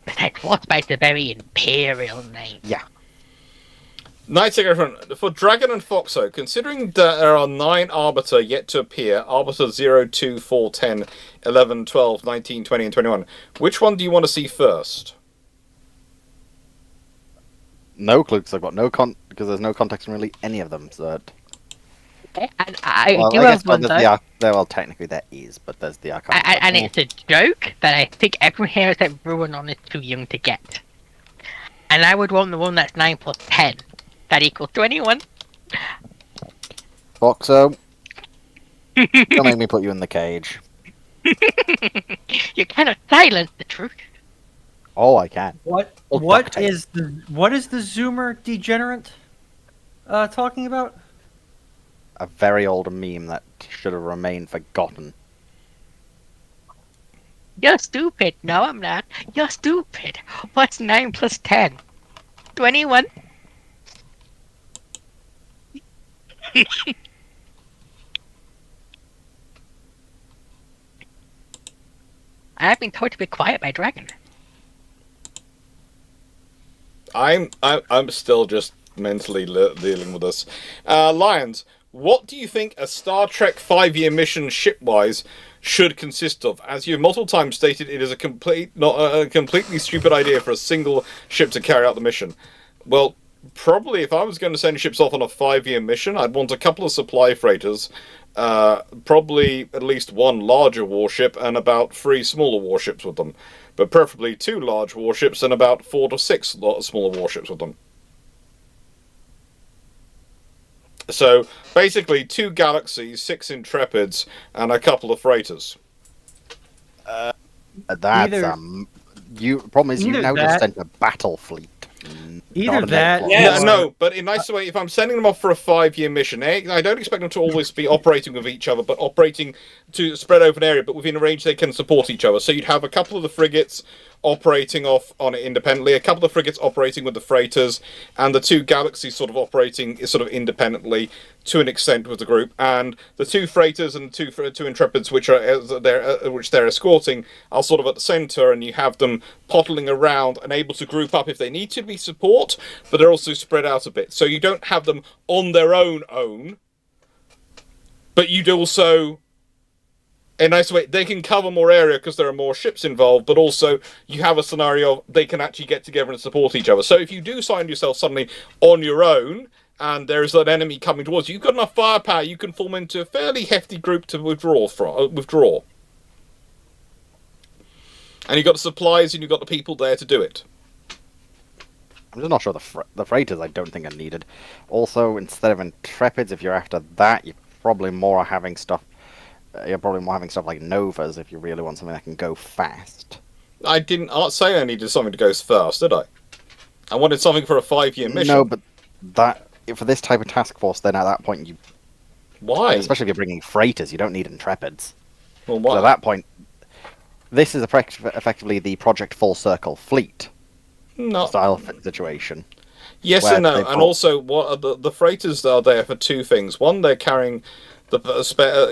Besides, war fights a very imperial name. Yeah. Knights for Dragon and Foxo, considering that there are 9 Arbiter yet to appear, Arbiter 0, 2, 4, 10, 11, 12, 19, 20, and 21, which one do you want to see first? No clue, because I've got because there's no context in really any of them. So And I well, do I guess have one there's though. well, technically there is, but there's the archive. And it's a joke that I think everyone here is that Ruin on is too young to get. And I would want the one that's 9 plus 10. That equals 21. Foxo, don't make me put you in the cage. You cannot silence the truth. Oh, I can. What Well, what duct tape. is the Zoomer degenerate talking about? A very old meme that should have remained forgotten. You're stupid. No, I'm not. You're stupid. What's 9 plus 10? 21. I've been told to be quiet by Dragon. I'm still just mentally dealing with this. Lions, what do you think a Star Trek 5-year mission ship-wise should consist of? As you've multiple times stated, it is a completely stupid idea for a single ship to carry out the mission. Well, probably if I was going to send ships off on a 5-year mission, I'd want a couple of supply freighters, probably at least 1 larger warship and about 3 smaller warships with them. But preferably 2 large warships and about 4 to 6 smaller warships with them. So basically 2 Galaxies, 6 Intrepids, and a couple of freighters. That's Either- problem is you either now just that- sent a battle fleet. Either not a that- network. Yeah. No, but in a nice way, if I'm sending them off for a 5-year mission, I don't expect them to always be operating with each other, but operating to spread over an area, but within a range they can support each other. So you'd have a couple of the frigates operating off on it independently, a couple of frigates operating with the freighters, and the 2 Galaxies sort of operating sort of independently to an extent with the group, and the 2 freighters and 2 Intrepids which they're escorting are sort of at the centre, and you have them pottling around and able to group up if they need to be support, but they're also spread out a bit. So you don't have them on their own, but you'd also, in a nice way, they can cover more area because there are more ships involved, but also you have a scenario of they can actually get together and support each other. So if you do find yourself suddenly on your own, and there's an enemy coming towards you, you've got enough firepower, you can form into a fairly hefty group to withdraw. And you've got the supplies and you've got the people there to do it. I'm just not sure the freighters I don't think are needed. Also, instead of Intrepids, if you're after that, you're probably more having stuff. You're probably more having stuff like Novas if you really want something that can go fast. I didn't say I needed something to go fast, did I? I wanted something for a 5-year mission. No, but that for this type of task force, then at that point you, Why? especially if you're bringing freighters, you don't need Intrepids. Well, So why? at that point, this is effectively the Project Full Circle fleet No. style situation. Yes where and no, they've and got- also what are the freighters are there for 2 things. One, they're carrying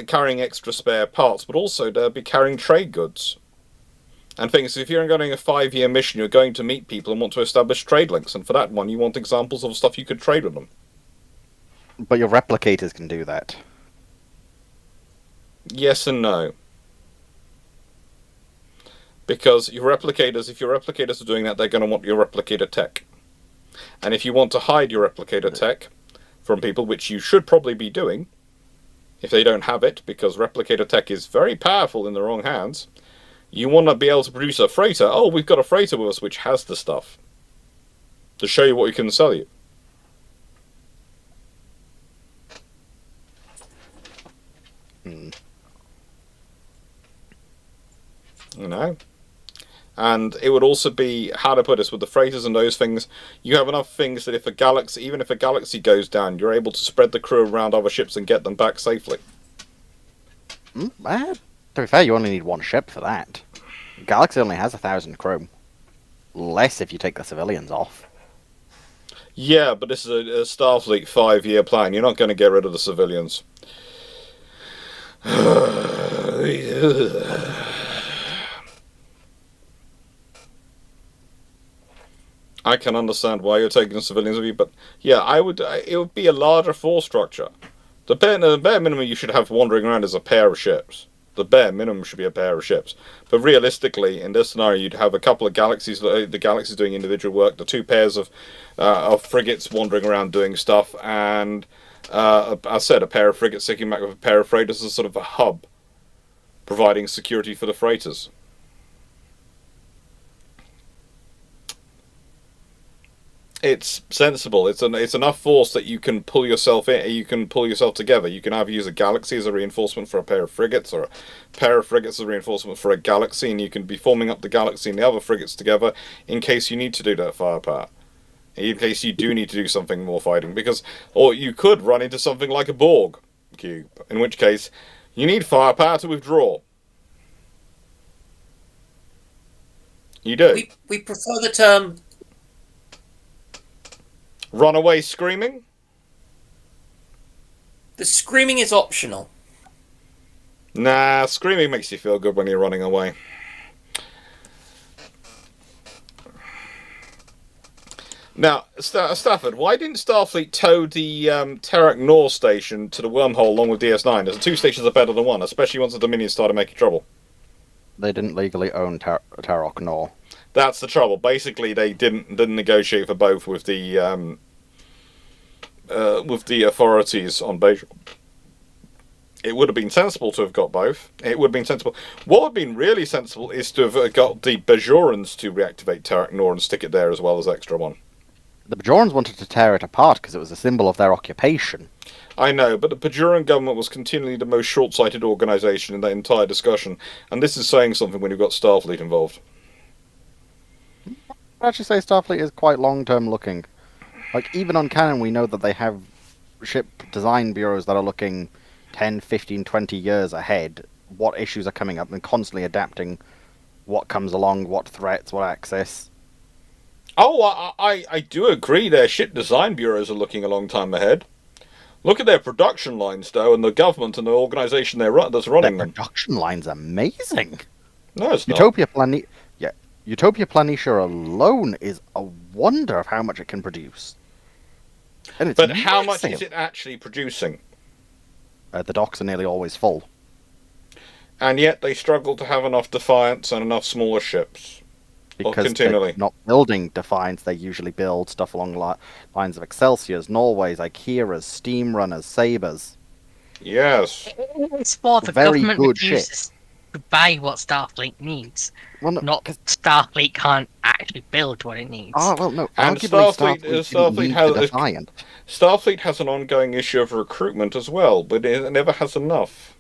carrying extra spare parts, but also they'll be carrying trade goods and things. If you're going a 5-year mission, you're going to meet people and want to establish trade links, and for that one, you want examples of stuff you could trade with them. But your replicators can do that. Yes and no. Because if your replicators are doing that, they're going to want your replicator tech. And if you want to hide your replicator tech from people, which you should probably be doing, if they don't have it, because replicator tech is very powerful in the wrong hands, you want to be able to produce a freighter. Oh, we've got a freighter with us which has the stuff to show you what we can sell you. You know? And it would also be, how to put this, with the freighters and those things, you have enough things that even if a galaxy goes down, you're able to spread the crew around other ships and get them back safely. To be fair, you only need one ship for that. Galaxy only has 1,000 crew. Less if you take the civilians off. Yeah, but this is a Starfleet 5-year plan. You're not going to get rid of the civilians. I can understand why you're taking the civilians with you, but yeah, it would be a larger force structure. The bare minimum you should have wandering around is a pair of ships. The bare minimum should be a pair of ships. But realistically, in this scenario, you'd have a couple of galaxies, the galaxies doing individual work, the 2 pairs of frigates wandering around doing stuff, and I said a pair of frigates sticking back with a pair of freighters as sort of a hub, providing security for the freighters. It's sensible. It's enough force that you can pull yourself in. You can pull yourself together. You can either use a galaxy as a reinforcement for a pair of frigates, or a pair of frigates as a reinforcement for a galaxy, and you can be forming up the galaxy and the other frigates together in case you need to do that firepower. In case you do need to do something more fighting, or you could run into something like a Borg cube, in which case you need firepower to withdraw. You do. We prefer the term Runaway screaming? the screaming is optional. Nah, screaming makes you feel good when you're running away. Now, Stafford, why didn't Starfleet tow the Terrac Nor station to the wormhole along with DS9? As the 2 stations are better than one, especially once the Dominion started making trouble. They didn't legally own Tarok Nor. That's the trouble. Basically, they didn't negotiate for both with the authorities on Bajor. It would have been sensible to have got both. It would have been sensible. What would have been really sensible is to have got the Bajorans to reactivate Terrac Nor and stick it there as well as Extra One. The Bajorans wanted to tear it apart because it was a symbol of their occupation. I know, but the Bajoran government was continually the most short-sighted organisation in that entire discussion, and this is saying something when you've got Starfleet involved. I'd actually say Starfleet is quite long-term looking. Like, even on canon, we know that they have ship design bureaus that are looking 10, 15, 20 years ahead, what issues are coming up, and constantly adapting what comes along, what threats, what access. Oh, I do agree their ship design bureaus are looking a long time ahead. Look at their production lines, though, and the government and the organisation that's running Their them. production line's amazing. No, it's not. Utopia Planitia alone is a wonder of how much it can produce. And it's But how much massive. is it actually producing? The docks are nearly always full. And yet they struggle to have enough Defiance and enough smaller ships. Because continually. they're not building Defiance, they usually build stuff along lines of Excelsiors, Norways, Ikeras, Steam Runners, Sabres. Yes. It's for the Very government good refuses to buy what Starfleet needs. Well, no, Not that Starfleet can't actually build what it needs. oh, well, no. And Arguably, Starfleet didn't need has the Defiant. Starfleet has an ongoing issue of recruitment as well, but it never has enough.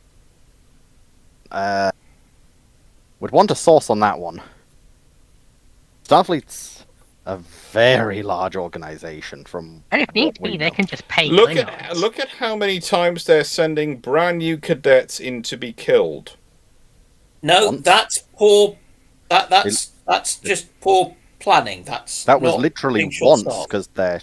Would want a source on that one. Starfleet's a very large organisation from And if need what we be, know. they can just pay Look Klingons. at how many times they're sending brand new cadets in to be killed. No, Once. that's poor. That's just poor planning. That was not literally being short once, staffed. because they're...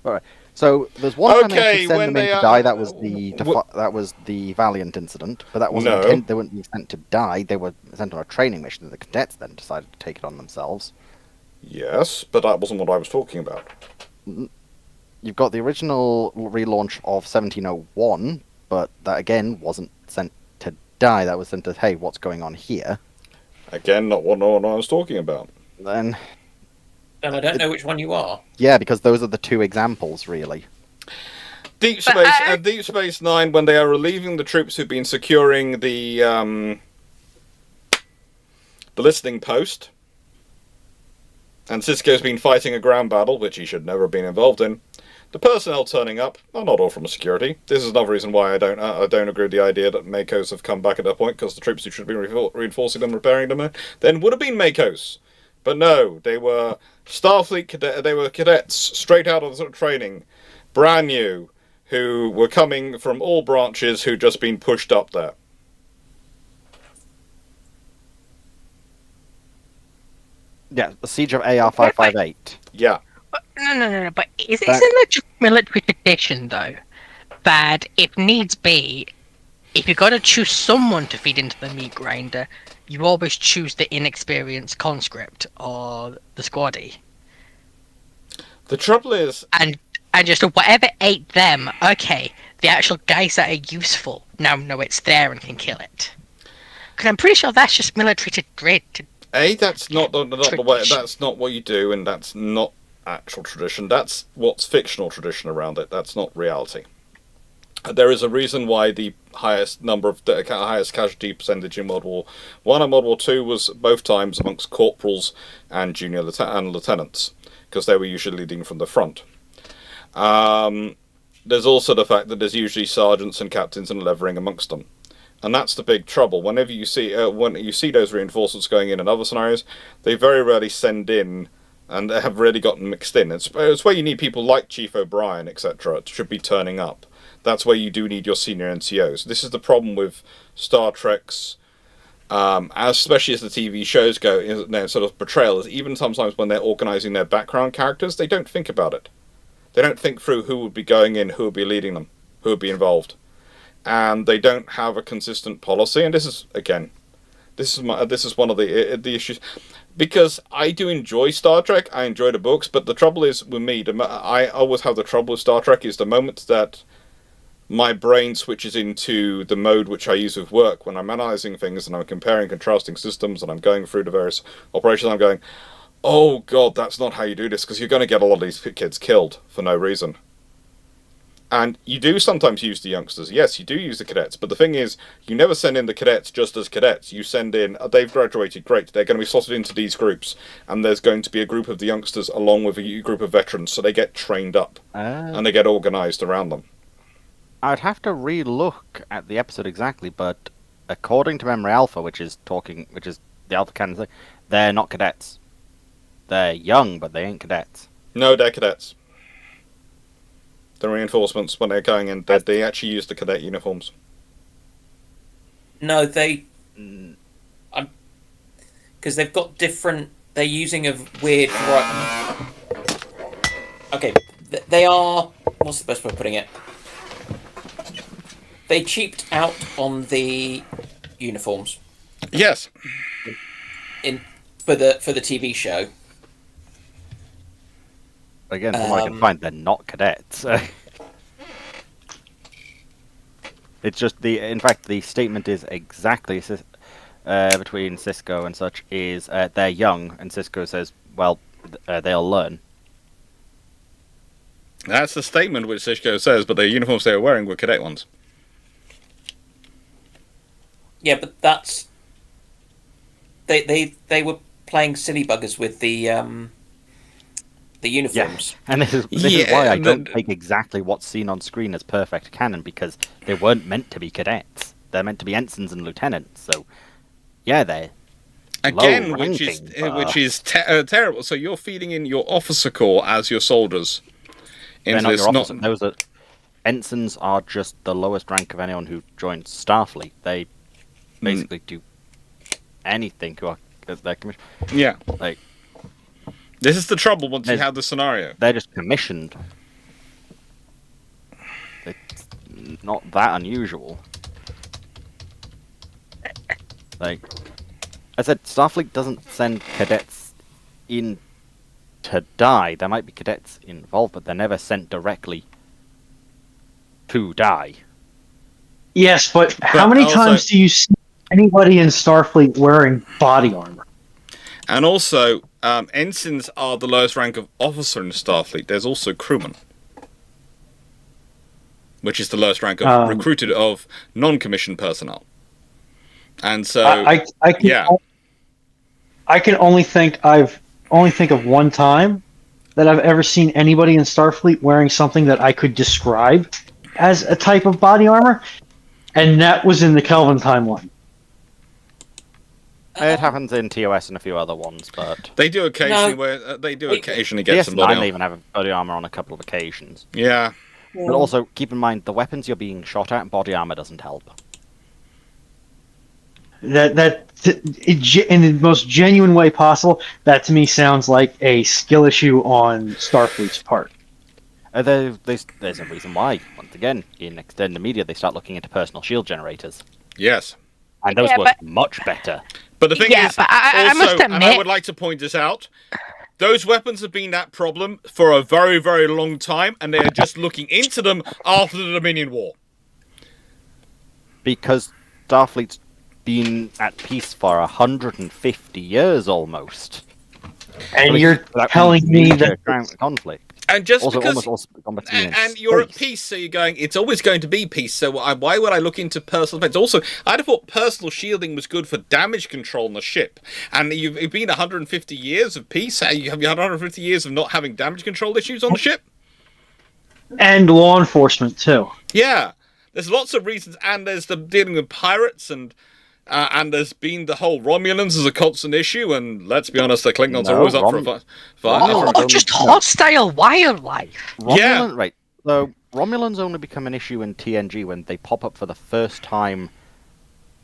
Alright, so there's one time they Okay, actually send when them in they to are- die, that was the wh- that was the Valiant incident, but that wasn't No. intended, they weren't being sent to die, they were sent on a training mission, and the cadets then decided to take it on themselves. Yes, but that wasn't what I was talking about. You've got the original relaunch of 1701, but that again wasn't sent to die, that was sent to, hey, what's going on here? Again, not what I was talking about. Then, And I don't know which one you are. yeah, because those are the two examples, really. Deep But Space, I- Deep Space Nine, when they are relieving the troops who've been securing the listening post, and Sisko's been fighting a ground battle, which he should never have been involved in. The personnel turning up are not all from security. This is another reason why I don't agree with the idea that Makos have come back at that point, because the troops who should be reinforcing them, repairing them, then would have been Makos. But no, they were Starfleet they were cadets straight out of the sort of training, brand new, who were coming from all branches who'd just been pushed up there. Yeah, the Siege of AR-558. Yeah. No. But isn't That- it just military tradition, though, that if needs be, if you got to choose someone to feed into the meat grinder, you always choose the inexperienced conscript or the squaddy, The trouble is, and just whatever ate them. Okay, the actual guys that are useful now know it's there and can kill it. Because I'm pretty sure that's just military to grid. that's not the way. Tradition. That's not what you do, and that's not actual tradition. That's what's fictional tradition around it. That's not reality. There is a reason why the highest highest casualty percentage in World War One and World War Two was both times amongst corporals and junior lieutenants, because they were usually leading from the front. There's also the fact that there's usually sergeants and captains and levering amongst them, and that's the big trouble. Whenever you see those reinforcements going in other scenarios, they very rarely send in, and they have really gotten mixed in. It's where you need people like Chief O'Brien, etc., should be turning up. That's where you do need your senior NCOs. This is the problem with Star Trek's, especially as the TV shows go, in their sort of portrayal, is even sometimes when they're organising their background characters, they don't think about it. They don't think through who would be going in, who would be leading them, who would be involved. And they don't have a consistent policy, and this is one of the issues. Because I do enjoy Star Trek, I enjoy the books, but the trouble is with me, I always have the trouble with Star Trek is the moment that my brain switches into the mode which I use with work when I'm analysing things and I'm comparing contrasting systems and I'm going through the various operations. I'm going, oh god, that's not how you do this, because you're going to get a lot of these kids killed for no reason. And you do sometimes use the youngsters. Yes, you do use the cadets, but the thing is, you never send in the cadets just as cadets. You send in, they've graduated, great, they're going to be slotted into these groups, and there's going to be a group of the youngsters along with a group of veterans, so they get trained up, and they get organised around them. I'd have to re-look at the episode exactly, but according to Memory Alpha, which is the Alpha canon thing, they're not cadets. They're young, but they ain't cadets. No, they're cadets. The reinforcements, when they're going in, they actually use the cadet uniforms. No, because they've got different. They're using a weird. Okay, they are. What's the best way of putting it? They cheaped out on the uniforms. Yes. For the TV show. Again, from what I can find, they're not cadets. It's just in fact, the statement is exactly between Cisco and such is they're young, and Cisco says, well, they'll learn. That's the statement which Cisco says, but the uniforms they were wearing were cadet ones. Yeah, but that's they were playing silly buggers with the uniforms. Yeah. And this is why I don't take exactly what's seen on screen as perfect canon, because they weren't meant to be cadets. They're meant to be ensigns and lieutenants. So, yeah, they're again, low-ranking, which is terrible. So you're feeding in your officer corps as your soldiers. They're not your officers. Ensigns are just the lowest rank of anyone who joins Starfleet. They basically do anything to their commission. Yeah. Like, this is the trouble once you have the scenario. They're just commissioned. It's not that unusual. Like I said, Starfleet doesn't send cadets in to die. There might be cadets involved, but they're never sent directly to die. Yes, but how many times do you see anybody in Starfleet wearing body armor? And also, ensigns are the lowest rank of officer in Starfleet. There's also crewmen, which is the lowest rank of recruited of non-commissioned personnel. And so, I can only think of one time that I've ever seen anybody in Starfleet wearing something that I could describe as a type of body armor, and that was in the Kelvin timeline. It happens in TOS and a few other ones, but they do occasionally occasionally get some body armor. They even have body armor on a couple of occasions. Yeah. But also keep in mind the weapons you're being shot at, body armor doesn't help. In the most genuine way possible, that to me sounds like a skill issue on Starfleet's part. There's a reason why. Once again, in extended media, they start looking into personal shield generators, Yes. and those Yeah, work much better. But the thing Yeah, is, but I also, must and I admit- would like to point this out, those weapons have been that problem for a very, very long time, and they are just looking into them after the Dominion War. Because Starfleet's been at peace for 150 years almost. And Like, you're without telling me major that conflict. And just Also, because... almost all combat being in And you're at space. peace, so you're going, it's always going to be peace, so why would I look into personal defense? Also, I'd have thought personal shielding was good for damage control on the ship. And you've been 150 years of peace, have you had 150 years of not having damage control issues on the ship? and law enforcement too. Yeah, there's lots of reasons, and there's the dealing with pirates, and there's been the whole Romulans as a constant issue, and let's be honest, the Klingons are No, always up for a fight. Romulans Or just hostile wildlife. Yeah. Right. So Romulans only become an issue in TNG when they pop up for the first time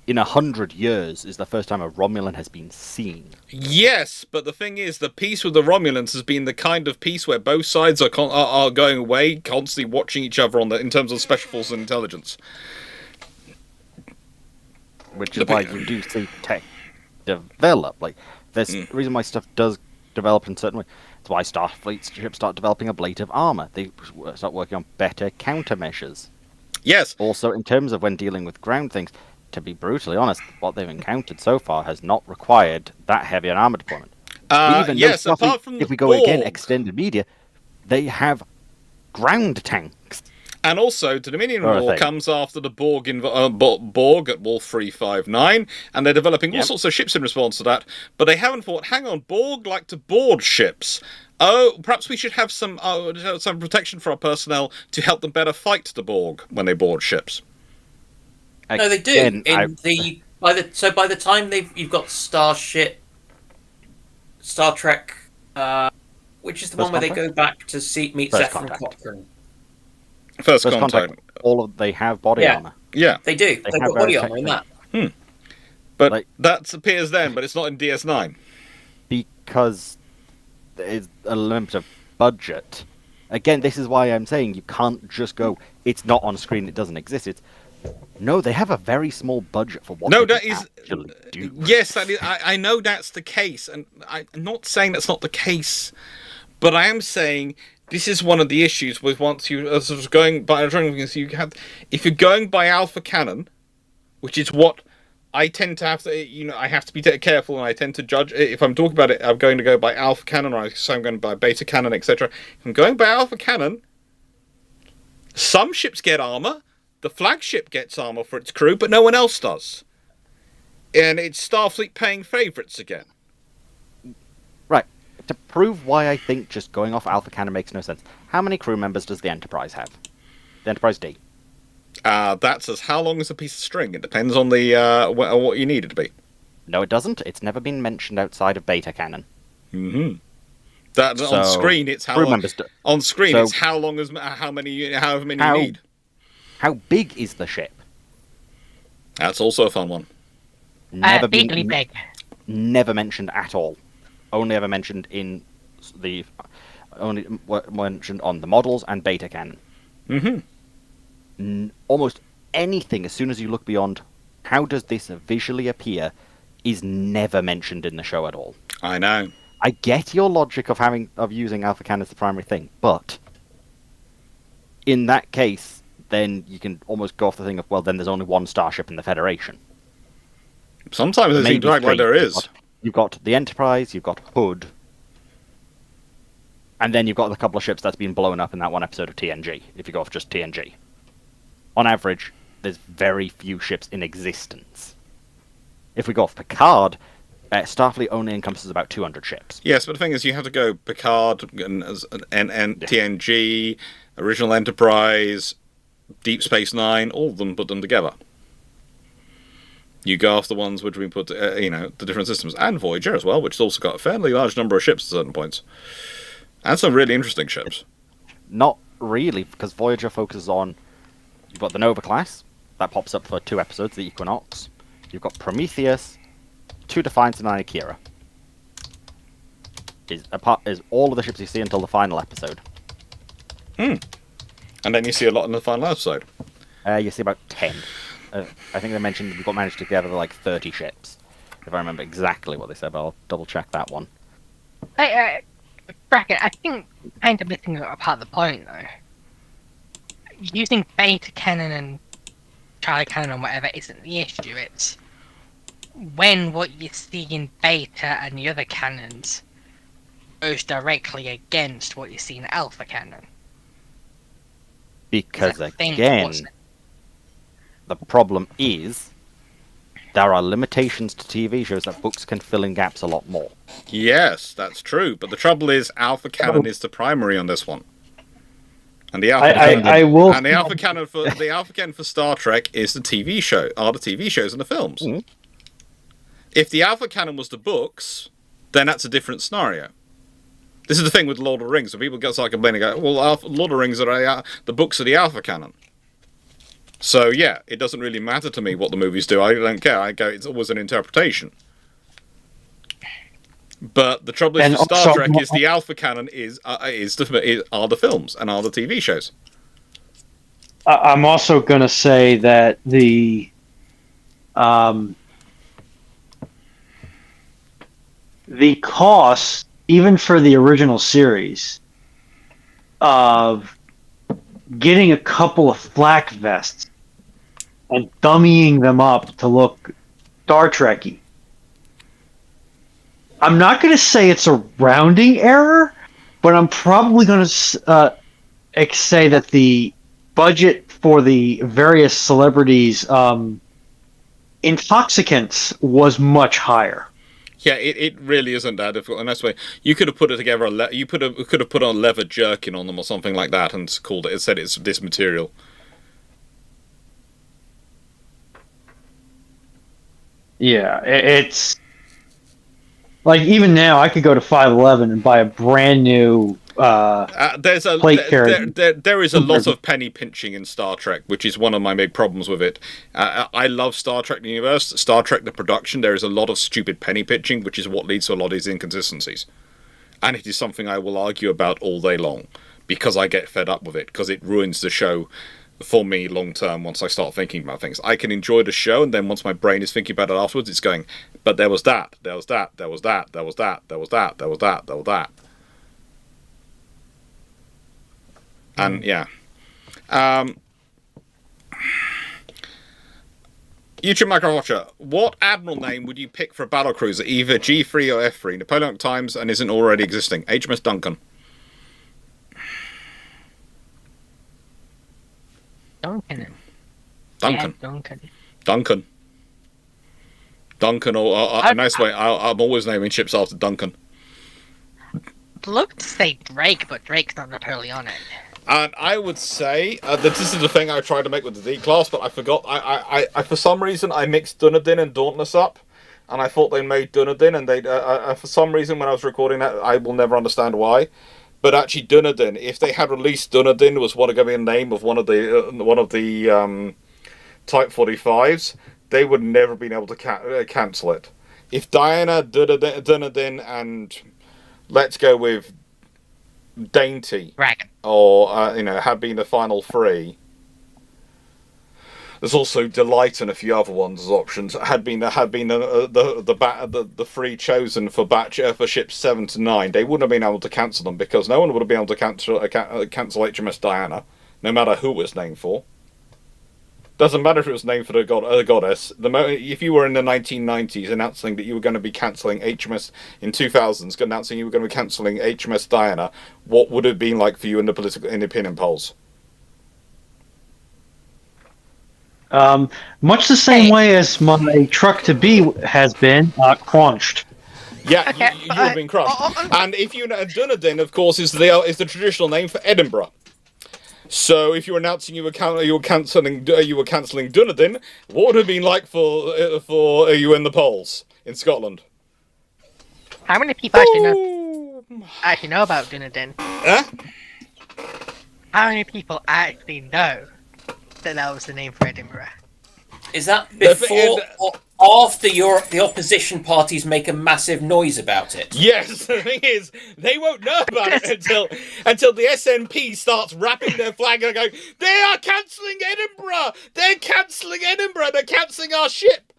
in 100 years. Is the first time a Romulan has been seen. Yes, but the thing is, the peace with the Romulans has been the kind of peace where both sides are going away, constantly watching each other in terms of special forces and intelligence. Which is why you do see tech develop. Like, there's a reason why stuff does develop in certain ways. It's why Starfleet ships start developing ablative armor. They start working on better countermeasures. Yes, Also, in terms of when dealing with ground things, to be brutally honest, what they've encountered so far has not required that heavy an armor deployment. Even though yes. Starfleet, Apart from if the we go again Borg. extended media, they have ground tanks. And also, the Dominion Sort of War thing. comes after the Borg at Wolf 359, and they're developing all Yep. sorts of ships in response to that. But they haven't thought, hang on, Borg like to board ships. Oh, perhaps we should have some protection for our personnel to help them better fight the Borg when they board ships. No, they do. Again, By the time you've got Star Trek, which is the one where they go back to meet First Zephyr and Contact. Cochrane. First First contact. contact, they have body Yeah. armor. Yeah, They do. They've have got body very armor in that. but Like- that appears then, but it's not in DS9. Because there's a limited budget. Again, this is why I'm saying you can't just go, it's not on screen, it doesn't exist. No, they have a very small budget for what No, they that can is- actually do. Yes, that is, I know that's the case, and I'm not saying that's not the case, but I am saying this is one of the issues with once you sort of going by if you're going by alpha canon, which is what I tend to have to, I have to be careful, and I tend to judge if I'm talking about it. I'm going to go by alpha canon, or I'm going by beta canon, etc. If I'm going by alpha canon, some ships get armor. The flagship gets armor for its crew, but no one else does. And it's Starfleet paying favourites again. Right. To prove why I think just going off Alpha Canon makes no sense, how many crew members does the Enterprise have? The Enterprise D. That's as how long is a piece of string. It depends on the what you need it to be. No, it doesn't. It's never been mentioned outside of Beta Canon. Mm-hmm. That So, on screen, it's how crew long. members On screen, so- it's how long as however many you How- need. How big is the ship? That's also a fun one. Never Legally been big. never mentioned at all. Only ever mentioned mentioned on the models and Beta Canon. Mm-hmm. Almost anything, as soon as you look beyond how does this visually appear, is never mentioned in the show at all. I know. I get your logic of using Alpha Canon as the primary thing, but in that case, then you can almost go off the thing of, well, then there's only one starship in the Federation. Sometimes they seem Maybe to act like three. there is. You've got the Enterprise, you've got Hood, and then you've got the couple of ships that's been blown up in that one episode of TNG, if you go off just TNG. On average, there's very few ships in existence. If we go off Picard, Starfleet only encompasses about 200 ships. Yes, but the thing is, you have to go Picard and TNG, Original Enterprise, Deep Space Nine, all of them, put them together. You go off the ones which we put, the different systems, and Voyager as well, which has also got a fairly large number of ships at certain points, and some really interesting ships. Not really, because Voyager focuses on... You've got the Nova class, that pops up for 2 episodes, the Equinox. you've got Prometheus, 2 Defiance, and 9 Akira. Is all of the ships you see until the final episode. And then you see a lot in the final episode. You see about 10. I think they mentioned we've got managed together like 30 ships. If I remember exactly what they said, but I'll double check that one. Bracket, I think kind of missing a part of the point though. Using beta canon and Charlie canon and whatever isn't the issue. It's when what you see in beta and the other canons goes directly against what you see in alpha canon. Because again, the problem is there are limitations to TV shows that books can fill in gaps a lot more. Yes, that's true. But the trouble is, alpha canon is the primary on this one. And the alpha canon for Star Trek is the TV show, are the TV shows and the films. Mm. If the alpha canon was the books, then that's a different scenario. This is the thing with Lord of the Rings. So people start complaining, go, well, Lord of the Rings are the books are the alpha canon. So yeah, it doesn't really matter to me what the movies do. I don't care. I go, it's always an interpretation. But the trouble is with Star Trek is the alpha canon are the films and are the TV shows. I'm also going to say that the cost, even for the original series, of getting a couple of flak vests and dummying them up to look Star Trek-y. I'm not going to say it's a rounding error, but I'm probably going to say that the budget for the various celebrities' intoxicants was much higher. Yeah, it really isn't that difficult. And that's why you could have put it together. You could have put on leather jerkin on them or something like that, and called it. It said it's this material. Yeah, it's like even now I could go to 511 and buy a brand new plate carrier. There is a lot of penny pinching in Star Trek, which is one of my big problems with it. I love Star Trek the universe, Star Trek the production. There is a lot of stupid penny pinching, which is what leads to a lot of these inconsistencies. And it is something I will argue about all day long, because I get fed up with it, because it ruins the show for me long term once I start thinking about things. I can enjoy the show, and then once my brain is thinking about it afterwards, it's going, but there was that, there was that, there was that, there was that, there was that, there was that, there was that. And yeah. YouTube Microwatcher, what admiral name would you pick for a battlecruiser, either G3 or F3? Napoleonic times and isn't already existing. HMS Duncan. Duncan. Duncan. Yeah, Duncan. Duncan. Duncan, or a nice way. I'm always naming ships after Duncan. I'd love to say Drake, but Drake's not Napoleonic. And I would say that this is the thing I tried to make with the D class, but I forgot. I for some reason I mixed Dunedin and Dauntless up, and I thought they made Dunedin, and they for some reason when I was recording that, I will never understand why. But actually, Dunedin, if they had released Dunedin, was what going to be a name of one of the Type 45s, they would never been able to cancel it. If Diana, Dunedin, and let's go with Dainty, Dragon, or had been the final three. There's also Delight and a few other ones as options. Had been the three chosen for for ships 7 to 9. They wouldn't have been able to cancel them, because no one would have been able to cancel HMS Diana, no matter who it was named for. Doesn't matter if it was named for the goddess. If you were in the 1990s announcing that you were going to be cancelling HMS in 2000s, announcing you were going to be cancelling HMS Diana, what would it have been like for you in the opinion polls? Much the same way as my truck to be has been crunched. Yeah, okay, you have been crushed. And if you know, Dunedin, of course, is the traditional name for Edinburgh. So if you're announcing you were cancelling Dunedin, what would it have been like for you in the polls in Scotland? How many people actually know about Dunedin? Huh? How many people actually know that was the name for Edinburgh? Is that before after the opposition parties make a massive noise about it. Yes, the thing is, they won't know about it until the SNP starts wrapping their flag and going, they are cancelling Edinburgh! They're cancelling Edinburgh! They're cancelling our ship!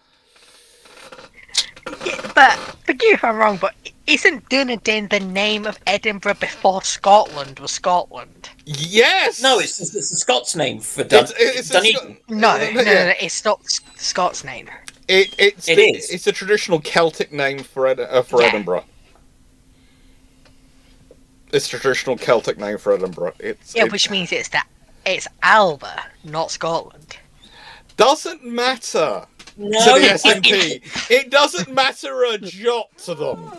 Yeah, but forgive me if I'm wrong, but isn't Dunedin the name of Edinburgh before Scotland was Scotland? Yes! No, it's the Scots name for It's Dunedin. No, yeah. it's not Scots name. It's is. a traditional Celtic name for Edinburgh. It's a traditional Celtic name for Edinburgh. Which means it's Alba, not Scotland. Doesn't matter No, to the SNP. It doesn't matter a jot to them.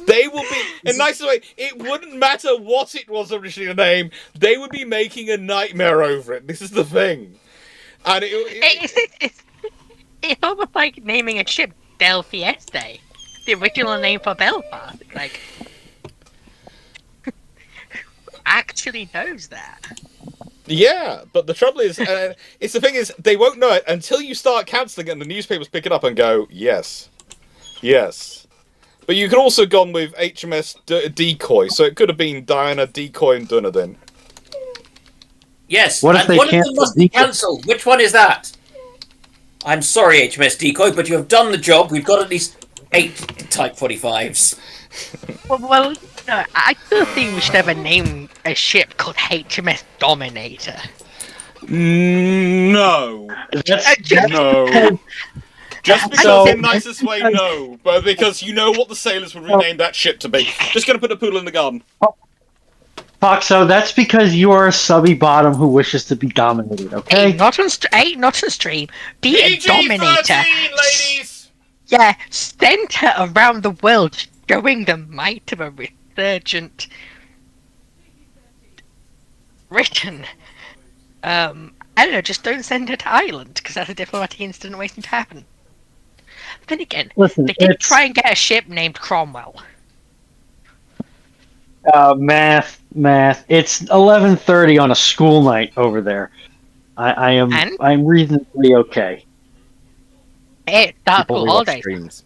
They will be, in nicest way, it wouldn't matter what it was originally the name, they would be making a nightmare over it. This is the thing. And It's almost like naming a ship Del Fieste, the original name for Belfast. Like, who actually knows that? yeah, but the trouble is, it's the thing is, they won't know it until you start cancelling it and the newspapers pick it up and go, yes. Yes. But you could also gone with HMS Decoy, so it could have been Diana Decoy and Dunedin. Yes, What if and they one of them cancel must be Decoy? cancelled. Which one is that? I'm sorry, HMS Decoy, but you have done the job. We've got at least 8 Type 45s. Well, no, I still think we should have a name a ship called HMS Dominator. No. No. Just because So- the nicest way, no. But because you know what the sailors would rename that ship to be. Just gonna put a poodle in the garden. Foxo, that's because you are a subby bottom who wishes to be dominated, okay? Not on stream. Be a Dominator. ladies! Yeah, send her around the world, showing the might of a resurgent Britain. I don't know, just don't send her to Ireland, because that's a diplomatic incident waiting to happen. Then again, Listen, they did it's try and get a ship named Cromwell. math. It's 11:30 on a school night over there. And? I'm reasonably okay. Hey, that's People cool who watch holidays. streams.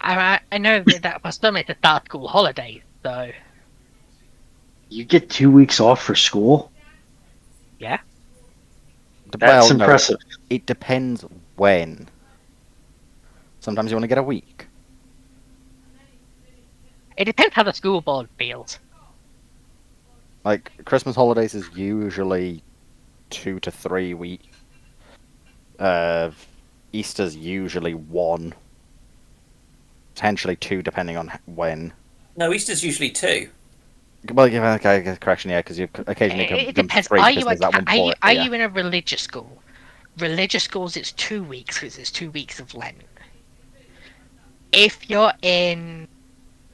I know that was still to start school holidays, so You get 2 weeks off for school? yeah. That's Well, no, impressive. it depends when. Sometimes you want to get a week. It depends how the school board feels. Like, Christmas holidays is usually 2 to 3 weeks. Easter's usually 1. Potentially 2, depending on when. No, Easter's usually 2. Well, yeah, okay, correction, yeah, because you occasionally It come depends. 3 Are because you there's that one before it, are yeah. you in a religious school? Religious schools, it's 2 weeks because it's 2 weeks of Lent. If you're in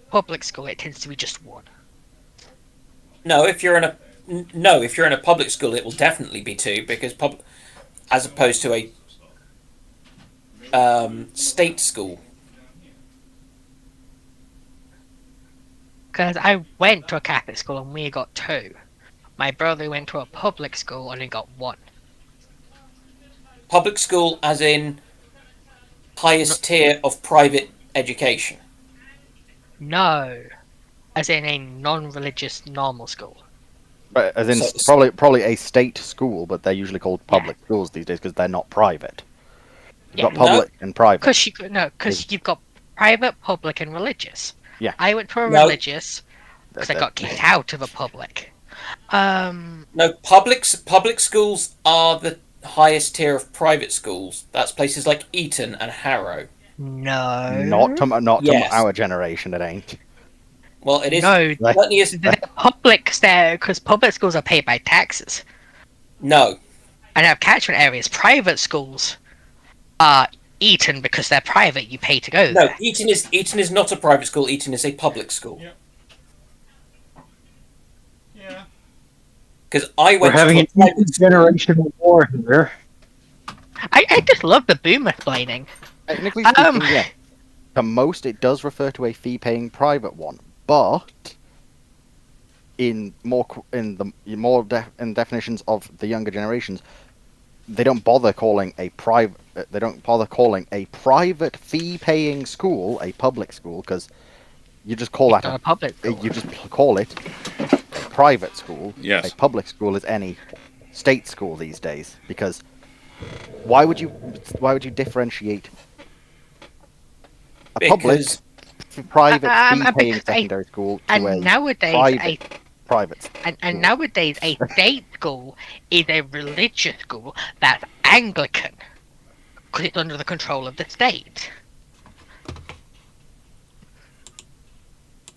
public school, it tends to be just 1. No, if you're in a public school, it will definitely be 2 because as opposed to a state school. Because I went to a Catholic school and we got 2. My brother went to a public school and he got 1. Public school, as in highest tier of private education. No, as in a non-religious normal school. Right, as in So- probably a state school, but they're usually called public schools these days because they're not private. You've Yeah. got public and private. Because you've got private, public, and religious. Yeah. I went to a No. religious because I got kicked out of a public. No, public schools are the highest tier of private schools. That's places like Eton and Harrow. No. Not to Yes. our generation, it ain't. Well, it is. No, Like- Certainly is. the public there because public schools are paid by taxes No, and have catchment areas. Private schools are Eton because they're private. You pay to go no. there. Eton is not a private school. Eton is a public school. Yeah. Because I We're went having to an a private school. intergenerational war here. I just love the boomer explaining. Technically speaking, yeah. To most, it does refer to a fee-paying private one, but in definitions of the younger generations, they don't bother calling a private. They don't bother calling a private fee-paying school a public school because you just call It's that not a public school. You just call it a private school. Yes. A public school is any state school these days because why would you differentiate a public Because private because fee-paying secondary school to and a nowadays private and nowadays a state school is a religious school that's Anglican because it's under the control of the state.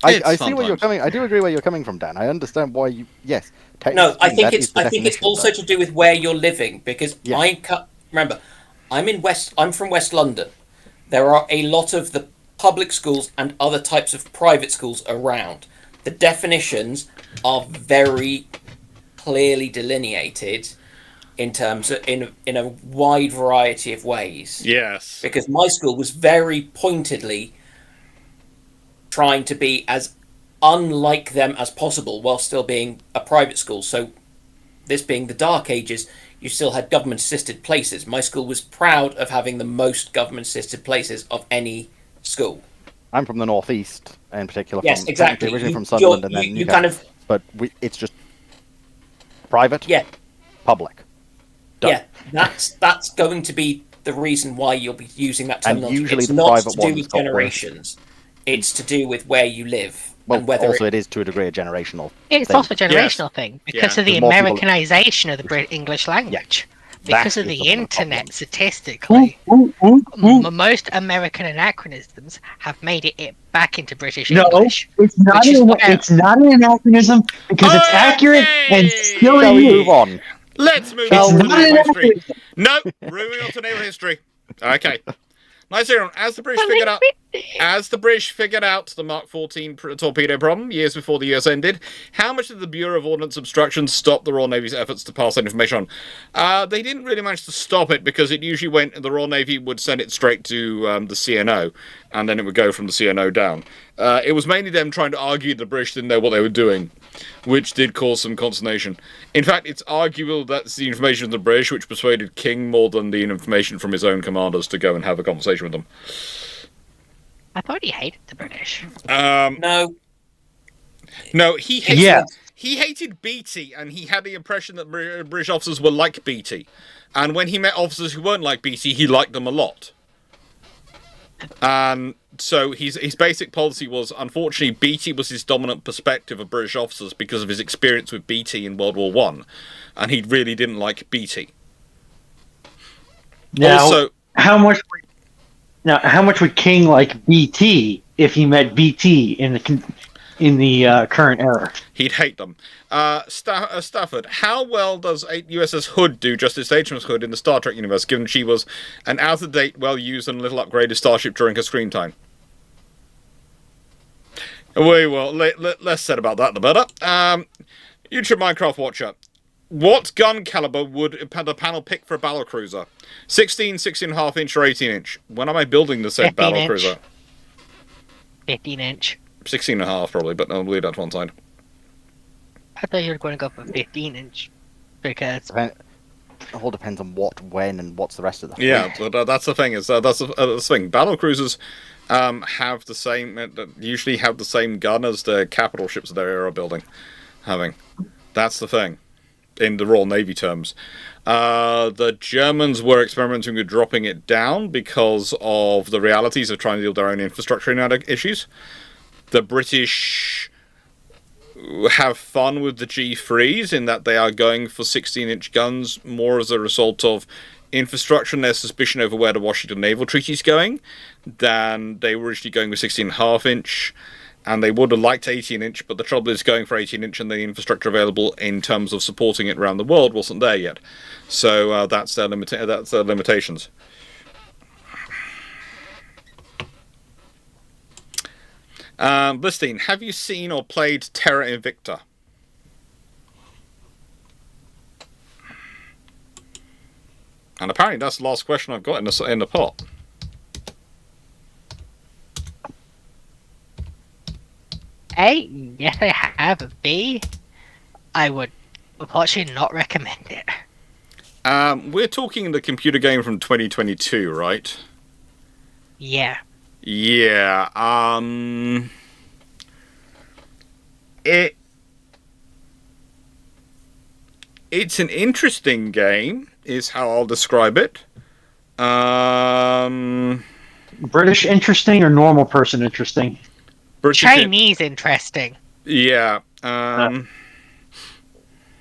I see where you're coming. I do agree where you're coming from, Dan. I understand why you. Yes. no, I think that is it's the I think it's definition, also though. to do with where you're living because Yeah. remember, I'm from West London. There are a lot of the public schools and other types of private schools around. The definitions are very clearly delineated in terms of in a wide variety of ways. Yes. Because my school was very pointedly trying to be as unlike them as possible while still being a private school. So this being the Dark Ages, you still had government assisted places. My school was proud of having the most government assisted places of any school. I'm from the northeast, in particular. Yes, exactly. Originally from Sunderland, and then you Newcastle. kind of But it's just private. yeah. Public. Done. Yeah, that's going to be the reason why you'll be using that And terminology. usually It's the not private to do ones with got worse. generations. It's to do with where you live Well, and whether also it is to a degree a generational. It's thing. also a generational thing because of the There's more people- Americanization of the English language. That Because of is the the internet, problem. statistically, most American anachronisms have made it back into British No, English. it's not. Which is why- It's not an anachronism because it's accurate and still Shall we is. move on? Let's move It's on to not an naval history. anachronism. No, moving on to naval history. Okay. Nice hearing. As the British figured out the Mark 14 torpedo problem years before the US ended, how much did the Bureau of Ordnance Obstruction stop the Royal Navy's efforts to pass that information on? They didn't really manage to stop it because it usually went. The Royal Navy would send it straight to the CNO, and then it would go from the CNO down. It was mainly them trying to argue the British didn't know what they were doing, which did cause some consternation. In fact, it's arguable that's the information of the British which persuaded King more than the information from his own commanders to go and have a conversation with them. I thought he hated the British. no. No, he hated, Yeah. he hated Beatty, and he had the impression that British officers were like Beatty. And when he met officers who weren't like Beatty, he liked them a lot. And so his basic policy was, unfortunately, Beatty was his dominant perspective of British officers because of his experience with Beatty in World War One, and he really didn't like Beatty. Now, Also, how much would King like BT if he met BT in the current era? he'd hate them. Stafford, how well does USS Hood do Justice Aitken's Hood in the Star Trek universe, given she was an out-of-date, well-used and little upgraded starship during her screen time? Well, less said about that, the better. YouTube Minecraft Watcher. What gun caliber would the panel pick for a battlecruiser? 16, 16.5 inch, or 18 inch? When am I building the said 15 inch. battlecruiser? 15-inch. 16.5 probably, but I'll leave that to one side. I thought you were going to go for 15-inch because It all depends on what, when, and what's the rest of the fleet. Yeah, but that's the thing. That's the thing. Battlecruisers have the same, usually have the same gun as the capital ships they are building, having. That's the thing, in the Royal Navy terms. The Germans were experimenting with dropping it down because of the realities of trying to deal with their own infrastructure and other issues. The British have fun with the G3s in that they are going for 16-inch guns more as a result of infrastructure and their suspicion over where the Washington Naval Treaty is going than they were originally going with 16.5-inch, and they would have liked 18-inch, but the trouble is going for 18-inch and the infrastructure available in terms of supporting it around the world wasn't there yet. So that's their limitations. Listine, have you seen or played Terra Invicta? And apparently that's the last question I've got in the pot. A, yes I have. B, I would unfortunately not recommend it. We're talking the computer game from 2022, right? Yeah. Yeah. It's an interesting game, is how I'll describe it. British interesting or normal person interesting? British, Chinese interesting. yeah.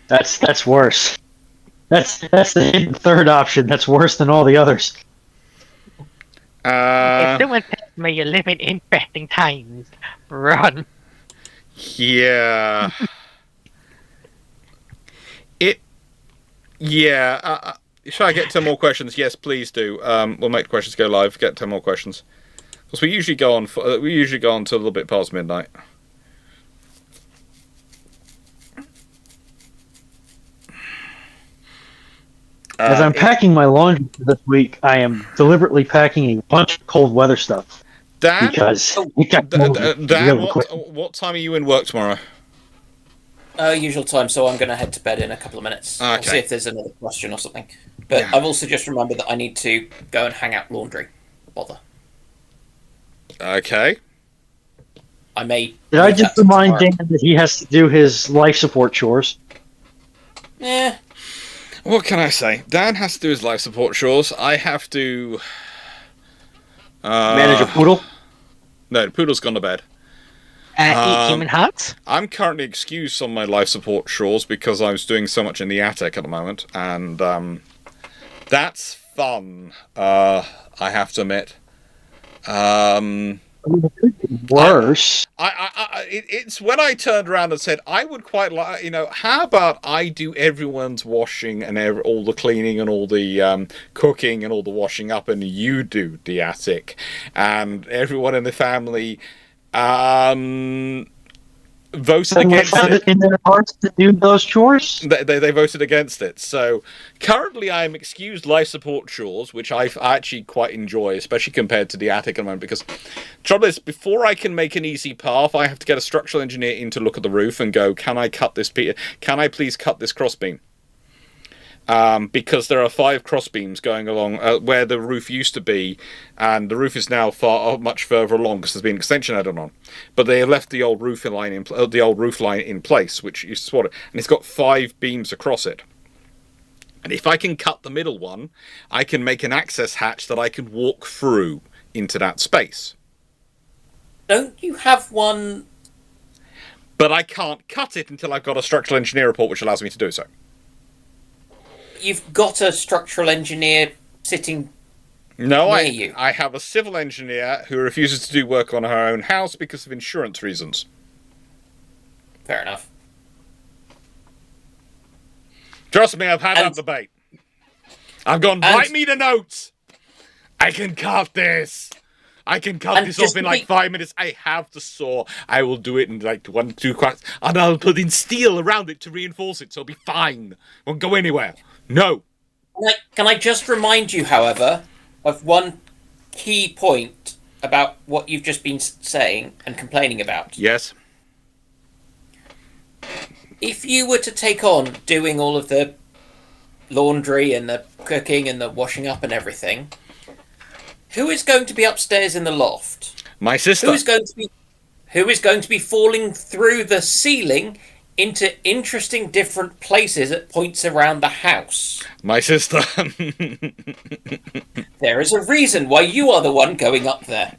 That's worse. That's the third option. That's worse than all the others. If someone tells me you live in interesting times, run. Yeah. Yeah. Should I get 10 more questions? Yes, please do. We'll make the questions go live. Get 10 more questions. Because we usually go on. We usually go on till a little bit past midnight. As I'm packing my laundry for this week, I am deliberately packing a bunch of cold weather stuff Dan, because it got Dan, really quick. what time are you in work tomorrow? Usual time, so I'm going to head to bed in a couple of minutes. I'll Okay. see if there's another question or something. But Yeah. I've also just remembered that I need to go and hang out laundry. Bother. Okay. I may. Did I leave just that till remind tomorrow. Dan that he has to do his life support chores? Eh, What can I say? Dan has to do his life support chores. I have to Manage a poodle? No, the poodle's gone to bed. Eat human hearts? I'm currently excused on my life support chores because I was doing so much in the attic at the moment, and that's fun. I have to admit. Worse. It's when I turned around and said I would quite like, how about I do everyone's washing and all the cleaning and all the cooking and all the washing up, and you do the attic, and everyone in the family voted against it. In their hearts to do those chores? They voted against it. So currently I'm excused life support chores, which I actually quite enjoy, especially compared to the attic at the moment, because the trouble is, before I can make an easy path, I have to get a structural engineer in to look at the roof and go, can I please cut this crossbeam? Because there are 5 crossbeams going along where the roof used to be, and the roof is now much further along because there's been an extension added on. But they have left the old roof line in place, which is sort of, and it's got 5 beams across it. And if I can cut the middle one, I can make an access hatch that I can walk through into that space. don't you have one? But I can't cut it until I've got a structural engineer report which allows me to do so. You've got a structural engineer sitting. No, Near you. I have a civil engineer who refuses to do work on her own house because of insurance reasons. Fair enough. Trust me, I've had that debate. I've gone, and- write me the notes. I can cut this. I can cut And this just off in to like be- 5 minutes. I have the saw. I will do it in like 1-2 cracks. And I'll put in steel around it to reinforce it so it'll be fine. Won't go anywhere. No. Can I just remind you, however, of one key point about what you've just been saying and complaining about? Yes. If you were to take on doing all of the laundry and the cooking and the washing up and everything, who is going to be upstairs in the loft? My sister. Who is going to be falling through the ceiling into interesting different places at points around the house? My sister. There is a reason why you are the one going up there.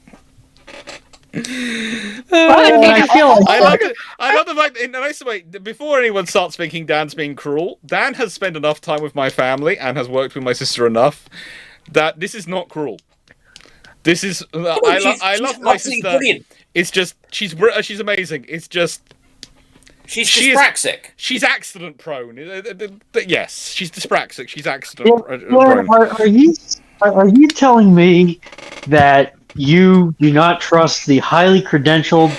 I feel like I love the fact, in a nice way, before anyone starts thinking Dan's being cruel, Dan has spent enough time with my family and has worked with my sister enough that this is not cruel. This is I love my absolutely sister. brilliant. It's just she's amazing. It's just She's She is- dyspraxic. she's accident prone. Yes, she's dyspraxic. She's accident Well, prone. are you telling me that you do not trust the highly credentialed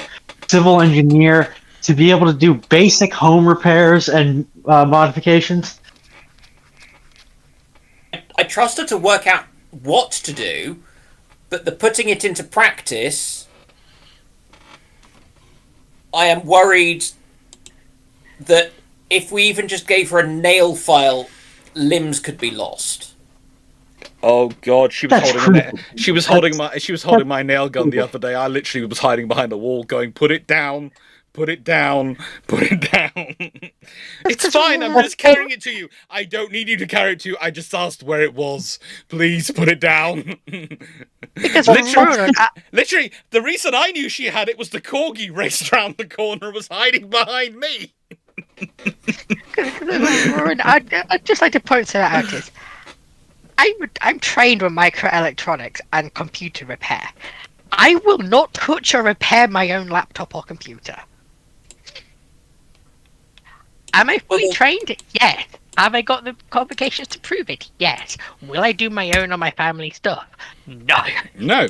civil engineer to be able to do basic home repairs and modifications? I trust her to work out what to do, but the putting it into practice, I am worried that if we even just gave her a nail file limbs could be lost. Oh God, she was That's holding cruel. she was holding my nail gun the other day. I literally was hiding behind the wall, going, "Put it down, put it down, put it down." It's fine. I'm just carrying it to you. I don't need you to carry it to you. I just asked where it was. Please put it down. Because literally, literally, the reason I knew she had it was the corgi raced around the corner and was hiding behind me. I'd just like to point that out is, I'm trained with microelectronics and computer repair. I will not touch or repair my own laptop or computer. Am I fully trained? Yes. Have I got the qualifications to prove it? Yes. Will I do my own or my family stuff? No. No.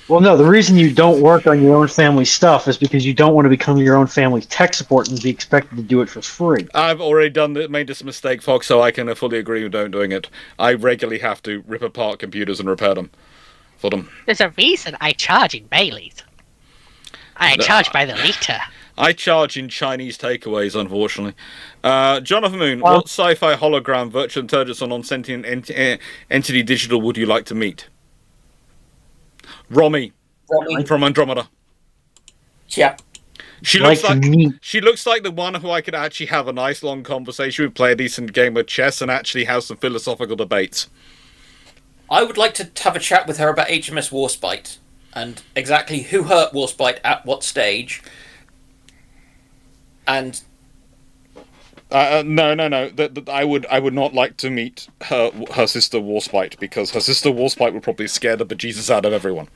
Well, no, the reason you don't work on your own family stuff is because you don't want to become your own family tech support and be expected to do it for free. I've already made this mistake, Fox, so I can fully agree with doing it. I regularly have to rip apart computers and repair them for them. There's a reason I charge in Baileys. I charge by the litre. I charge in Chinese takeaways, unfortunately. Jonathan Moon, what sci-fi hologram, virtual intelligence, or non-sentient entity digital would you like to meet? Romy from Andromeda. Yeah. She looks like the one who I could actually have a nice long conversation with, play a decent game of chess, and actually have some philosophical debates. I would like to have a chat with her about HMS Warspite and exactly who hurt Warspite at what stage. And no. I would not like to meet her sister Warspite, because her sister Warspite would probably scare the bejesus out of everyone.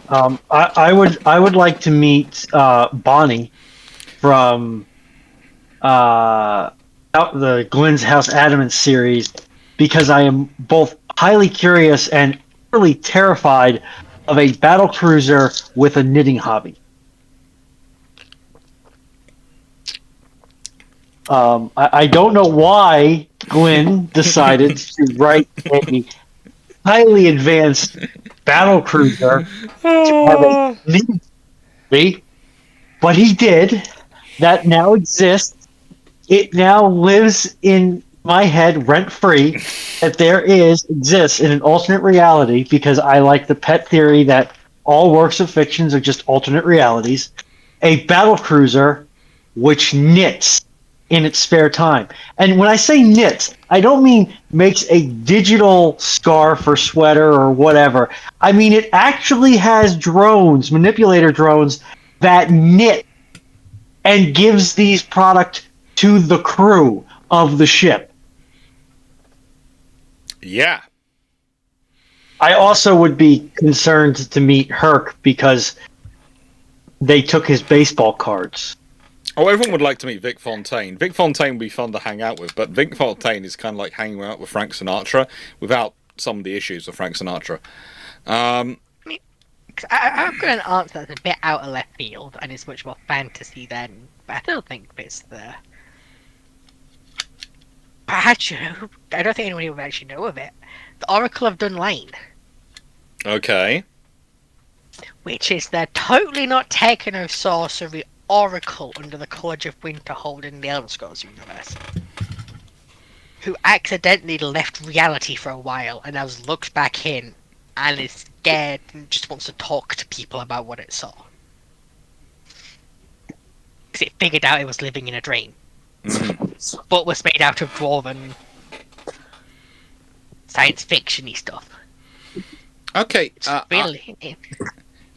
I would like to meet Bonnie from the Glenn's House Adamant series, because I am both highly curious and really terrified of a battle cruiser with a knitting hobby. I don't know why Glenn decided to write a highly advanced battle cruiser to have a knitting hobby, but he did. That now exists. It now lives in my head rent-free, that there exists in an alternate reality, because I like the pet theory that all works of fictions are just alternate realities, a battle cruiser which knits in its spare time. And when I say knits, I don't mean makes a digital scarf or sweater or whatever. I mean it actually has drones, manipulator drones, that knit and gives these product to the crew of the ship. Yeah. I also would be concerned to meet Herc, because they took his baseball cards. Oh, everyone would like to meet Vic Fontaine. Vic Fontaine would be fun to hang out with, but Vic Fontaine is kind of like hanging out with Frank Sinatra without some of the issues of Frank Sinatra. I'm going to answer that's a bit out of left field, and it's much more fantasy then, but I still think it's there. But actually, I don't think anyone would actually know of it. The Oracle of Dunlane. Okay. Which is the totally not techno-sorcery oracle under the College of Winterhold in the Elder Scrolls universe, who accidentally left reality for a while and now looks back in and is scared and just wants to talk to people about what it saw. Because it figured out it was living in a dream. But was made out of dwarven science fiction-y stuff. Okay. Really?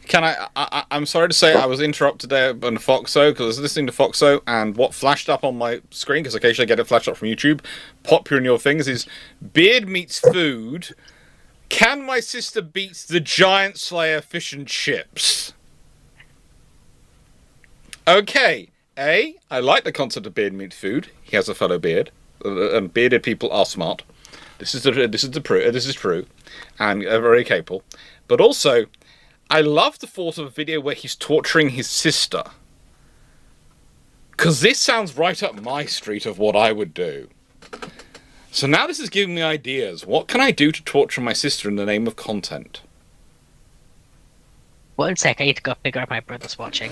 Can I'm sorry to say I was interrupted there on Foxo, because I was listening to Foxo, and what flashed up on my screen, because occasionally I get it flashed up from YouTube, popular in your things, is beard meets food. Can my sister beat the Giant Slayer fish and chips? Okay. I like the concept of beard meets food. He has a fellow beard, and bearded people are smart. This is true, and very capable. But also, I love the thought of a video where he's torturing his sister. Because this sounds right up my street of what I would do. So now this is giving me ideas. What can I do to torture my sister in the name of content? 1 sec, I need to go figure out my brother's watching.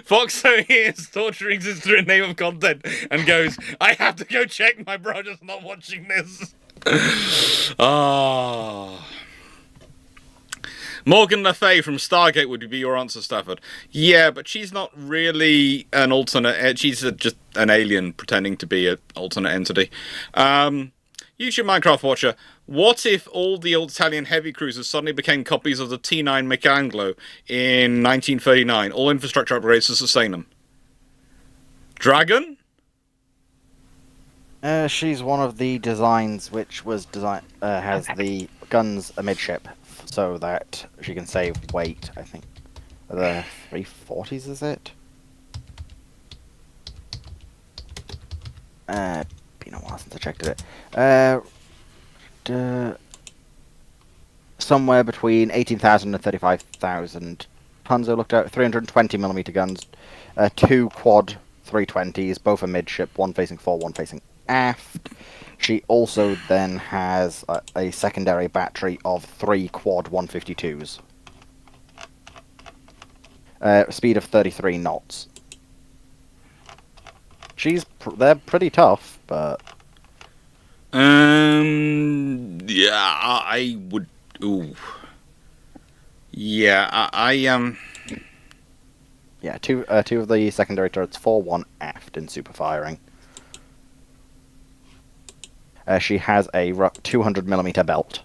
Foxo is torturing sister in name of content and goes, I have to go check my brother's not watching this. Ah. Morgan Le Fay from Stargate would be your answer, Stafford. Yeah, but she's not really an alternate. She's just an alien pretending to be an alternate entity. YouTube Minecraft watcher. What if all the old Italian heavy cruisers suddenly became copies of the T9 Michelangelo in 1939? All infrastructure upgrades to sustain them. Dragon? She's one of the designs which was has the guns amidship, so that she can save weight. I think the 340s is it? Been a while since I checked it. Somewhere between 18,000 and 35,000 tons. I looked at 320mm guns, 2 quad 320s, both amidship, one facing fore, one facing aft. She also then has a secondary battery of 3 quad 152s. Speed of 33 knots. They're pretty tough, but yeah, I would. Ooh. Yeah, yeah, two of the secondary turrets, 4-1 aft in super firing. She has a 200mm belt.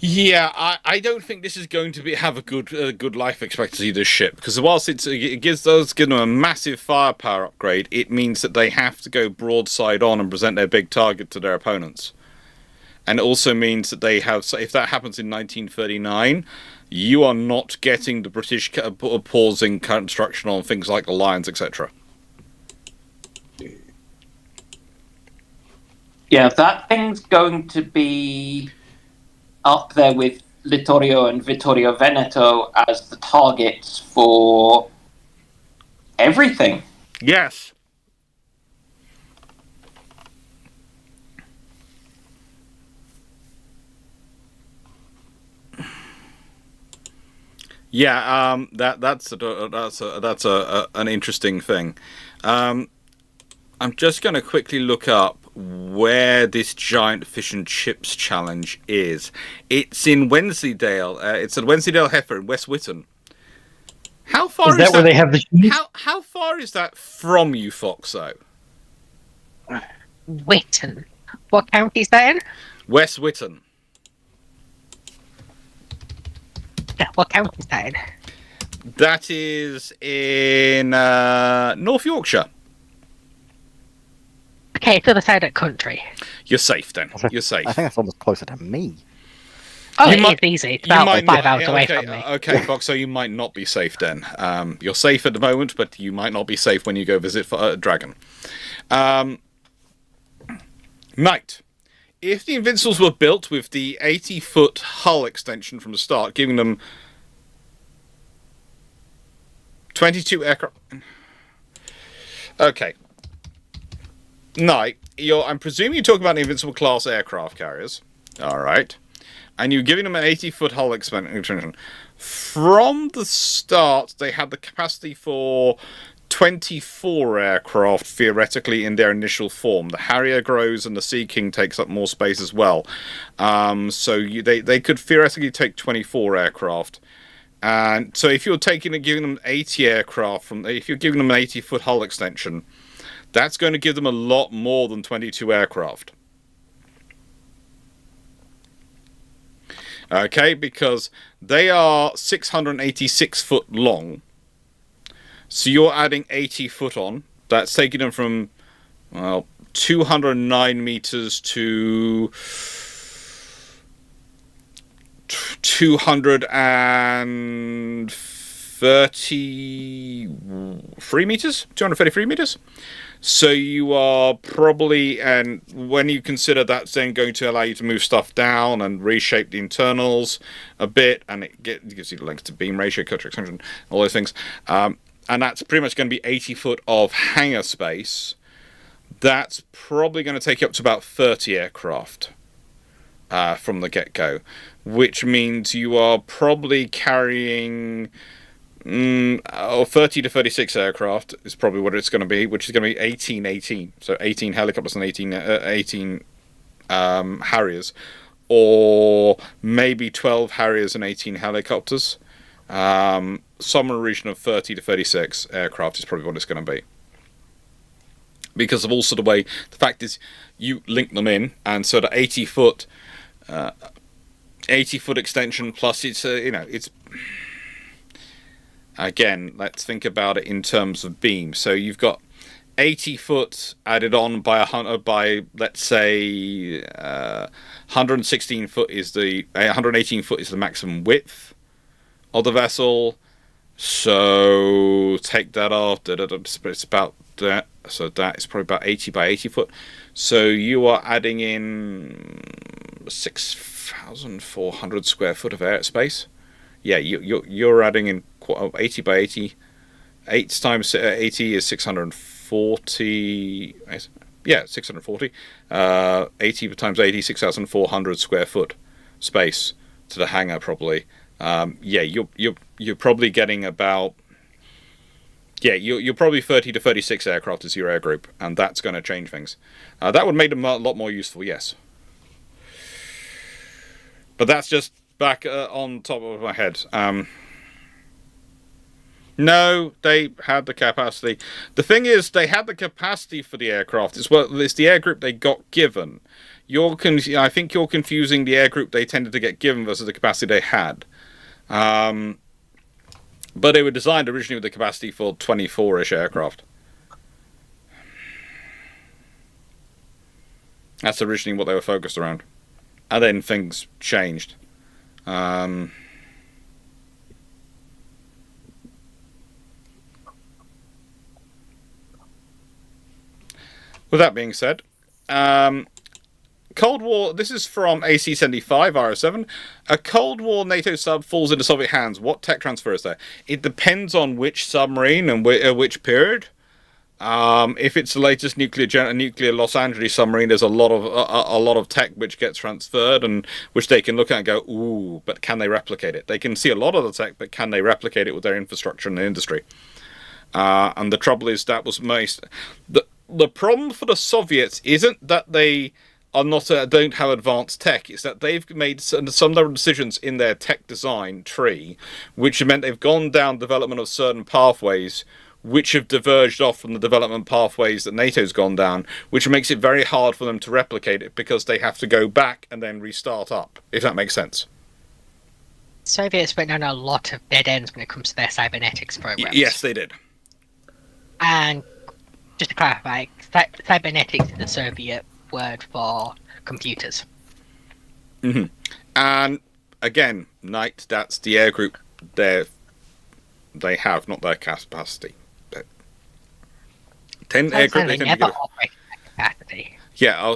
Yeah, I don't think this is going to have a good life expectancy, this ship, because whilst it gives them a massive firepower upgrade, it means that they have to go broadside on and present their big target to their opponents. And it also means that they have, so if that happens in 1939, you are not getting the British pausing construction on things like the Lions, etc. Yeah, that thing's going to be up there with Littorio and Vittorio Veneto as the targets for everything. Yes. Yeah, that's an interesting thing. I'm just going to quickly look up where this giant fish and chips challenge is. It's in Wensleydale. It's at Wensleydale Heifer in West Witton. How far Is that where they have the cheese? How far is that from you, Foxo? Witten. What county is that in? West Witton. Yeah, what county is that in? That is in North Yorkshire. Okay, it's the other side of the country. You're safe then. You're safe. I think that's almost closer to me. Oh, You it might- is easy. It's about might 5 not- hours away okay, from me. Okay, Fox, so you might not be safe then. You're safe at the moment, but you might not be safe when you go visit Dragon. Knight. If the Invincibles were built with the 80-foot hull extension from the start, giving them 22 aircraft... Okay. Knight, I'm presuming you're talking about the Invincible class aircraft carriers. Alright. And you're giving them an 80-foot hull extension. From the start, they had the capacity for 24 aircraft, theoretically, in their initial form. The Harrier grows and the Sea King takes up more space as well. So they could theoretically take 24 aircraft. And so if you're giving them 80 aircraft, if you're giving them an 80-foot hull extension, that's going to give them a lot more than 22 aircraft. Okay, because they are 686 foot long. So you're adding 80 foot on. That's taking them from, 209 meters to 233 meters? 233 meters? So you are probably, and when you consider that's then going to allow you to move stuff down and reshape the internals a bit, and it gives you the length to beam ratio, cutter extension, all those things. And that's pretty much going to be 80 foot of hangar space. That's probably going to take you up to about 30 aircraft. from the get-go, which means you are probably carrying 30 to 36 aircraft is probably what it's going to be, which is going to be 18. So 18 helicopters and 18 Harriers, or maybe 12 Harriers and 18 helicopters. Somewhere in the region of 30 to 36 aircraft is probably what it's going to be. Because of also the way, the fact is, you link them in, and so the 80-foot extension plus it's it's, again, let's think about it in terms of beam. So you've got 80 foot added on by let's say 116 foot is the 118 foot is the maximum width of the vessel. So take that off. It's about that. So that is probably about 80 by 80 foot. So you are adding in 6,400 square foot of airspace. Yeah, you're adding in 80 by 80. 8 times 80 is 640. Yeah, 640. 80 times 80, 6,400 square foot space to the hangar probably. Yeah, you're probably getting about. Yeah, you're probably 30 to 36 aircraft as your air group, and that's going to change things. That would make them a lot more useful, yes. But that's just back on top of my head. No, they had the capacity. The thing is, they had the capacity for the aircraft. It's the air group they got given. I think you're confusing the air group they tended to get given versus the capacity they had. But they were designed originally with the capacity for 24-ish aircraft. That's originally what they were focused around. And then things changed. With that being said, Cold War, this is from AC-75, RO7. A Cold War NATO sub falls into Soviet hands. What tech transfer is there? It depends on which submarine and which period. If it's the latest nuclear Los Angeles submarine, there's a lot of tech which gets transferred and which they can look at and go, ooh, but can they replicate it? They can see a lot of the tech, but can they replicate it with their infrastructure and the industry? And the trouble is that was the problem for the Soviets isn't that they are don't have advanced tech. It's that they've made some decisions in their tech design tree, which meant they've gone down development of certain pathways, which have diverged off from the development pathways that NATO's gone down, which makes it very hard for them to replicate it because they have to go back and then restart up, if that makes sense. Soviets went down a lot of dead ends when it comes to their cybernetics programs. Yes, they did. And just to clarify, cybernetics is the Soviet word for computers. Mm-hmm. And again, Knight, that's the air group they have, not their capacity. 10 air group, they never operated that capacity. Yeah,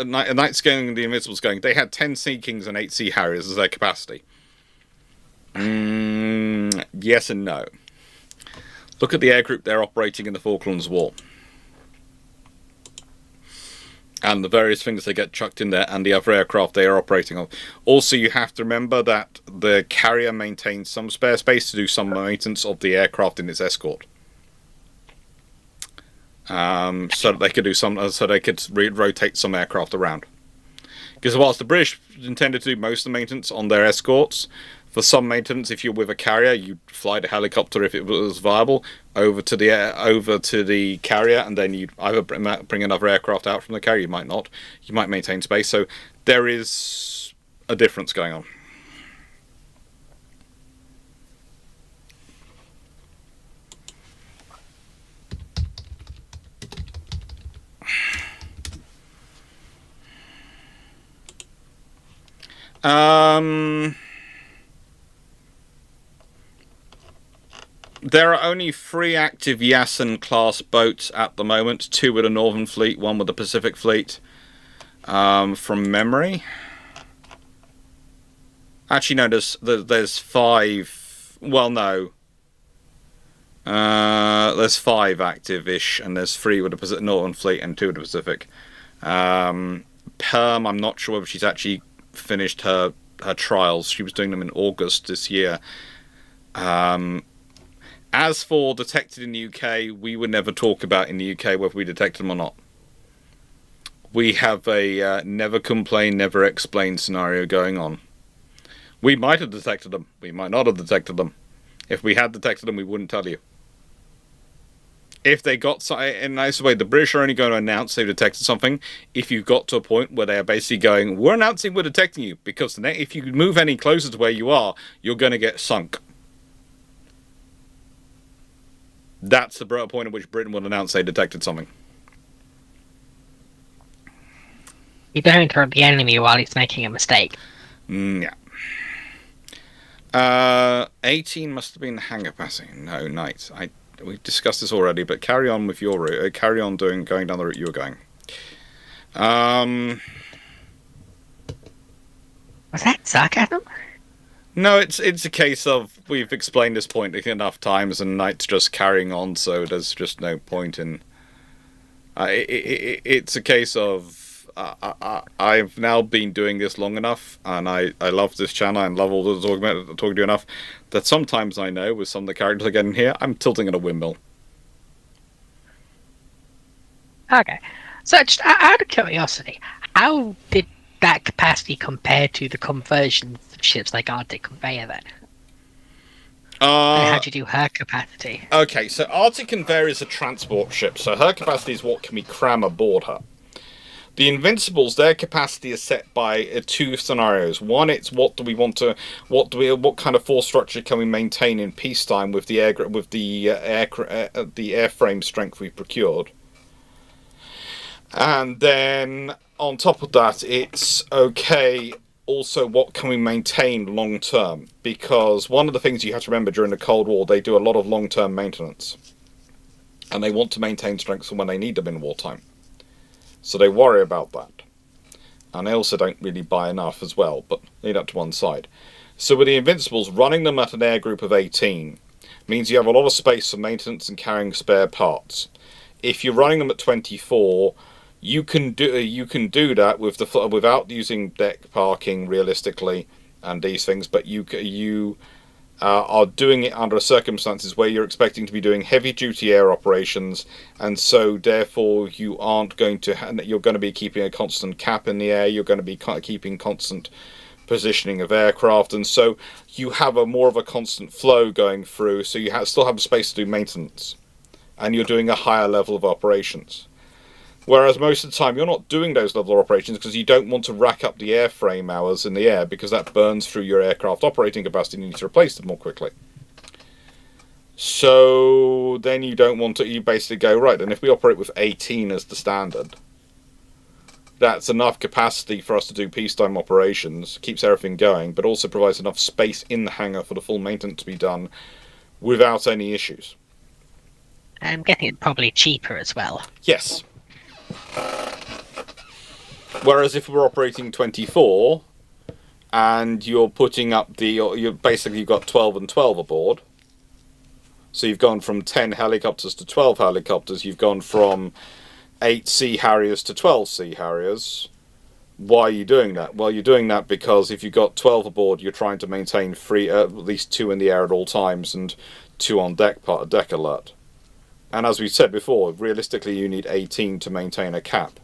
Knight's going, the Invincible's going. They had 10 Sea Kings and 8 Sea Harriers as their capacity. Yes and no. Look at the air group they're operating in the Falklands War. And the various things they get chucked in there and the other aircraft they are operating on. Also, you have to remember that the carrier maintains some spare space to do some maintenance of the aircraft in its escort. So that they could do rotate some aircraft around. Because whilst the British intended to do most of the maintenance on their escorts, for some maintenance, if you're with a carrier, you'd fly the helicopter if it was viable over to the carrier, and then you'd either bring another aircraft out from the carrier. You might not. You might maintain space. So there is a difference going on. There are only 3 active Yasen-class boats at the moment. 2 with the Northern Fleet, 1 with the Pacific Fleet. From memory. Actually, no, there's 5. Well, no. There's 5 active-ish, and there's 3 with the Northern Fleet and 2 with the Pacific. Perm, I'm not sure whether she's actually finished her trials. She was doing them in August this year. As for detected in the UK, we would never talk about in the UK whether we detected them or not. We have a never complain, never explain scenario going on. We might have detected them. We might not have detected them. If we had detected them, we wouldn't tell you. If they got in a nice way, the British are only going to announce they've detected something if you've got to a point where they are basically going, we're announcing we're detecting you, because if you move any closer to where you are, you're going to get sunk. That's the point at which Britain will announce they detected something. You don't interrupt the enemy while he's making a mistake. Yeah. 18 must have been hangar passing. No, night. We've discussed this already, but carry on with your route. Carry on going down the route you were going. Was that sarcasm? No, it's a case of we've explained this point enough times, and Knight's just carrying on, so there's just no point in. It's a case of I've now been doing this long enough, and I love this channel and love all the talking to you enough that sometimes I know with some of the characters I get in here, I'm tilting at a windmill. Okay. So, just out of curiosity, how did that capacity compare to the conversions of ships like Arctic Conveyor then? And how'd you do her capacity? Okay, so Arctic Conveyor is a transport ship, so her capacity is what can we cram aboard her. The Invincibles, their capacity is set by two scenarios. One, it's what kind of force structure can we maintain in peacetime with the airframe strength we procured. And then on top of that, it's okay. Also, what can we maintain long term? Because one of the things you have to remember during the Cold War, they do a lot of long term maintenance, and they want to maintain strengths for when they need them in wartime. So they worry about that. And they also don't really buy enough as well, but leave that to one side. So with the Invincibles, running them at an air group of 18 means you have a lot of space for maintenance and carrying spare parts. If you're running them at 24, you can do that without using deck parking realistically and these things, but you are doing it under circumstances where you're expecting to be doing heavy duty air operations, and so therefore you're going to be keeping a constant cap in the air, you're going to be keeping constant positioning of aircraft, and so you have more of a constant flow going through, so you still have space to do maintenance, and you're doing a higher level of operations. Whereas most of the time you're not doing those level of operations because you don't want to rack up the airframe hours in the air, because that burns through your aircraft operating capacity and you need to replace them more quickly. So then you don't want to, you basically go, right, and if we operate with 18 as the standard, that's enough capacity for us to do peacetime operations, keeps everything going, but also provides enough space in the hangar for the full maintenance to be done without any issues. I'm guessing it's probably cheaper as well. Yes. Whereas if we're operating 24 and you're putting up you've got 12 and 12 aboard, so you've gone from 10 helicopters to 12 helicopters, you've gone from 8 Sea Harriers to 12 Sea Harriers. Why are you doing that? Well, you're doing that because if you've got 12 aboard, you're trying to maintain at least 2 in the air at all times and 2 on deck alert. And as we said before, realistically you need 18 to maintain a cap.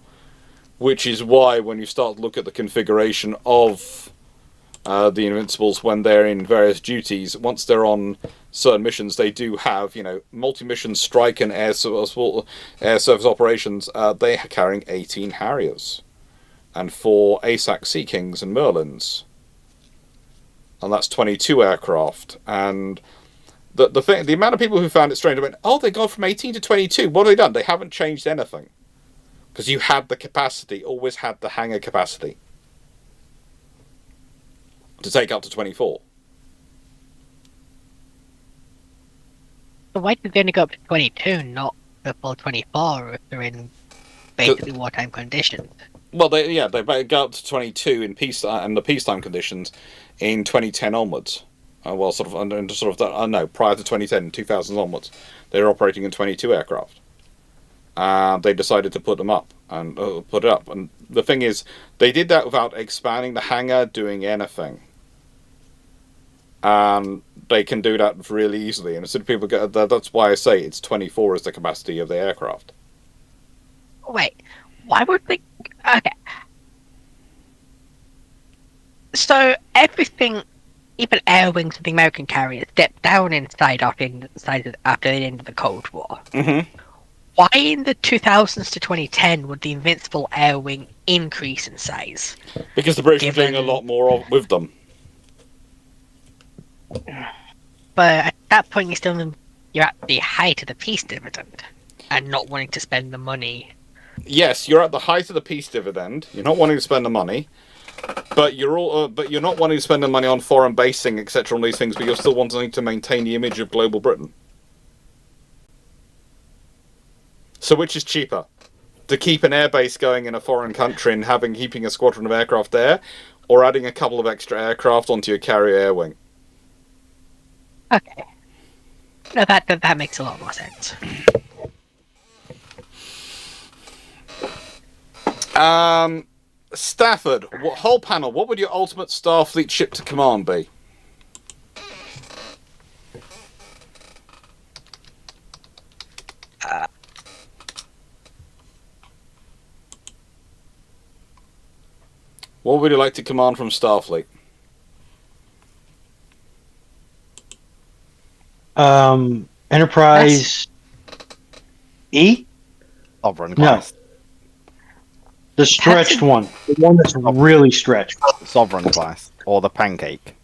Which is why when you start to look at the configuration of the Invincibles when they're in various duties, once they're on certain missions, they do have, multi-mission strike and air service operations. They are carrying 18 Harriers and 4 ASAC Sea Kings and Merlins. And that's 22 aircraft. And the amount of people who found it strange went, oh, they got from 18 to 22. What have they done? They haven't changed anything. Because you had the capacity, always had the hangar capacity to take up to 24. So why did they only go up to 22, not the full 24 if they're in basically wartime conditions? Well, they go up to 22 in the peacetime conditions in 2010 onwards. Prior to 2010, 2000 onwards, they were operating in 22 aircraft. They decided to put them up and put it up. And the thing is, they did that without expanding the hangar, doing anything. They can do that really easily, and so people get. That's why I say it's 24 is the capacity of the aircraft. Wait, why would they? Okay. So everything, even air wings of the American carriers, stepped down in size after the end of the Cold War. Mm-hmm. Why in the 2000s to 2010 would the Invincible air wing increase in size? Because the British were doing a lot more with them. But at that point, you're at the height of the peace dividend, and not wanting to spend the money. Yes, you're at the height of the peace dividend. You're not wanting to spend the money, but you're not wanting to spend the money on foreign basing, etc., on these things. But you're still wanting to maintain the image of global Britain. So, which is cheaper, to keep an airbase going in a foreign country and keeping a squadron of aircraft there, or adding a couple of extra aircraft onto your carrier air wing? Okay. No, that makes a lot more sense. Stafford, whole panel. What would your ultimate Starfleet ship to command be? What would you like to command from Starfleet? Enterprise E? Sovereign class. The stretched one. The one that's really stretched. Sovereign class. Or the pancake.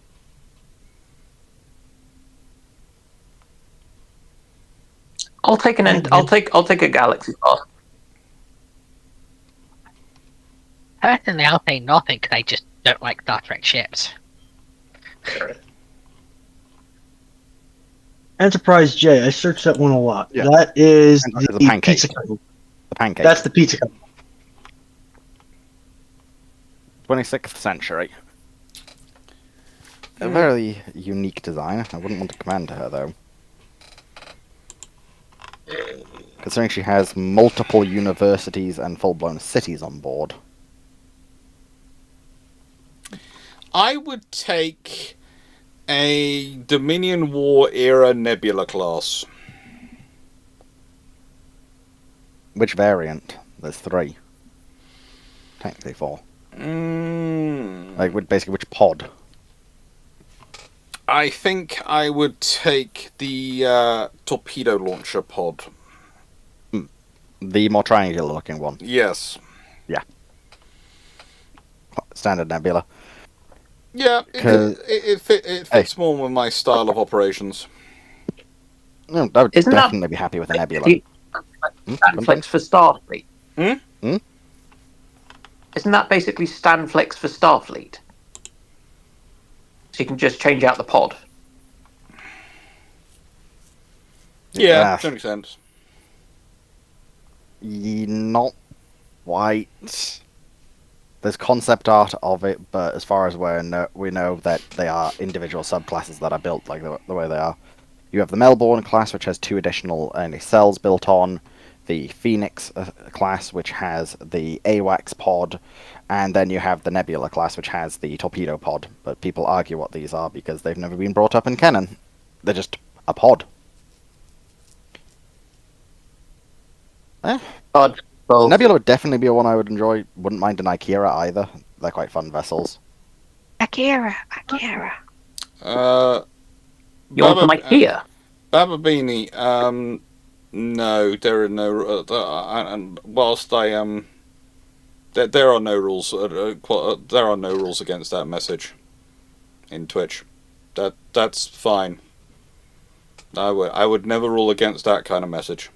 I'll take I'll take a Galaxy class. Personally, I'll say nothing because I just don't like Star Trek ships. Enterprise J. I searched that one a lot. Yeah. That is The the pancake. pizza company. The pancake. That's the pizza company. 26th century. A very unique design. I wouldn't want to command her, though. Considering she has multiple universities and full-blown cities on board. I would take a Dominion War era Nebula class. Which variant? There's 3. Technically 4. Like, basically, which pod? I think I would take the torpedo launcher pod. The more triangular-looking one. Yes. Standard Nebula. Yeah, it fits more with my style of operations. No, I would Isn't that- definitely be happy with a Nebula. Stanflex for Starfleet. Hmm? Isn't that basically Stanflex for Starfleet? So you can just change out the pod. Yeah, that makes sense. Not quite. There's concept art of it, but as far as we know that they are individual subclasses that are built like the way they are. You have the Melbourne class, which has 2 additional cells built on. The Phoenix class, which has the AWACS pod. And then you have the Nebula class, which has the torpedo pod. But people argue what these are because they've never been brought up in canon. They're just a pod. Pod. Well, Nebula would definitely be one I would enjoy. Wouldn't mind an Ikera either. They're quite fun vessels. Akira. you want them IKEA? Bababini, no, there are no. And whilst I there are no rules. There are no rules against that message in Twitch. That's fine. I would never rule against that kind of message.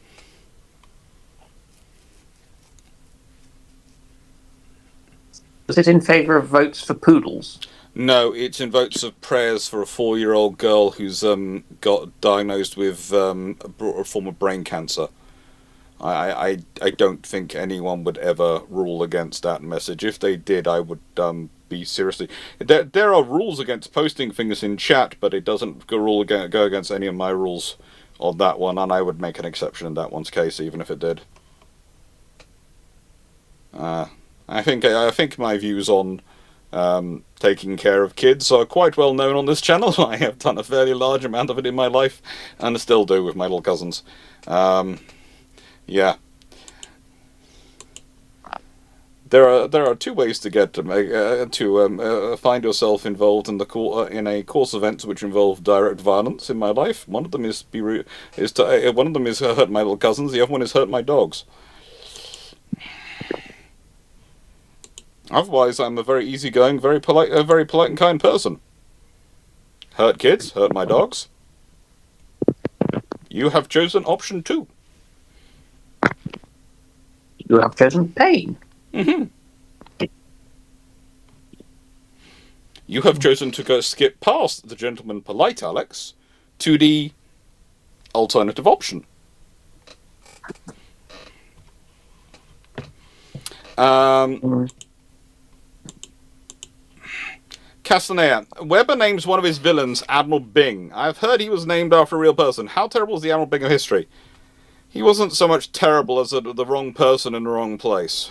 Was it in favour of votes for poodles? No, it's in votes of prayers for a 4-year-old girl who's got diagnosed with a form of brain cancer. I don't think anyone would ever rule against that message. If they did, I would be seriously. There are rules against posting things in chat, but it doesn't go against any of my rules on that one, and I would make an exception in that one's case, even if it did. I think my views on taking care of kids are quite well known on this channel. I have done a fairly large amount of it in my life, and I still do with my little cousins. Yeah. There are two ways to get to find yourself involved in in a course of events which involve direct violence in my life. One of them is hurt my little cousins. The other one is hurt my dogs. Otherwise, I'm a very easygoing, very polite and kind person. Hurt kids, hurt my dogs. You have chosen option 2. You have chosen pain. Mm-hmm. You have chosen to skip past the gentleman polite Alex to the alternative option. Castanea. Weber names one of his villains Admiral Bing. I've heard he was named after a real person. How terrible is the Admiral Bing of history? He wasn't so much terrible as the wrong person in the wrong place.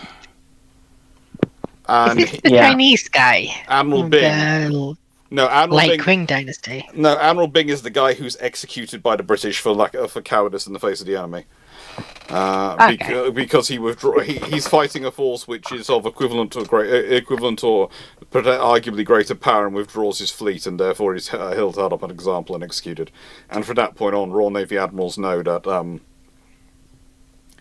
And Is this the Chinese guy? Admiral Bing. No, Admiral Late Bing. Qing Dynasty. No, Admiral Bing is the guy who's executed by the British for cowardice in the face of the enemy. Because he's fighting a force which is of equivalent or arguably greater power, and withdraws his fleet, and therefore he's held up an example and executed. And from that point on, Royal Navy admirals know that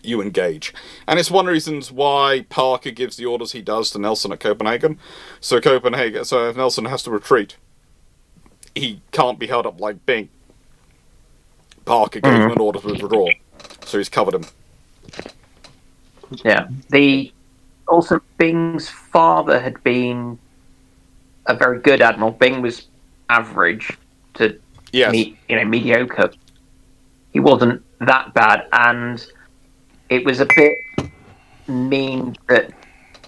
you engage. And it's one of the reasons why Parker gives the orders he does to Nelson at Copenhagen. So if Nelson has to retreat, he can't be held up like Bing. Parker gave him an order to withdraw, so he's covered him. Yeah. Also, Bing's father had been a very good admiral. Bing was average to mediocre. He wasn't that bad, and it was a bit mean that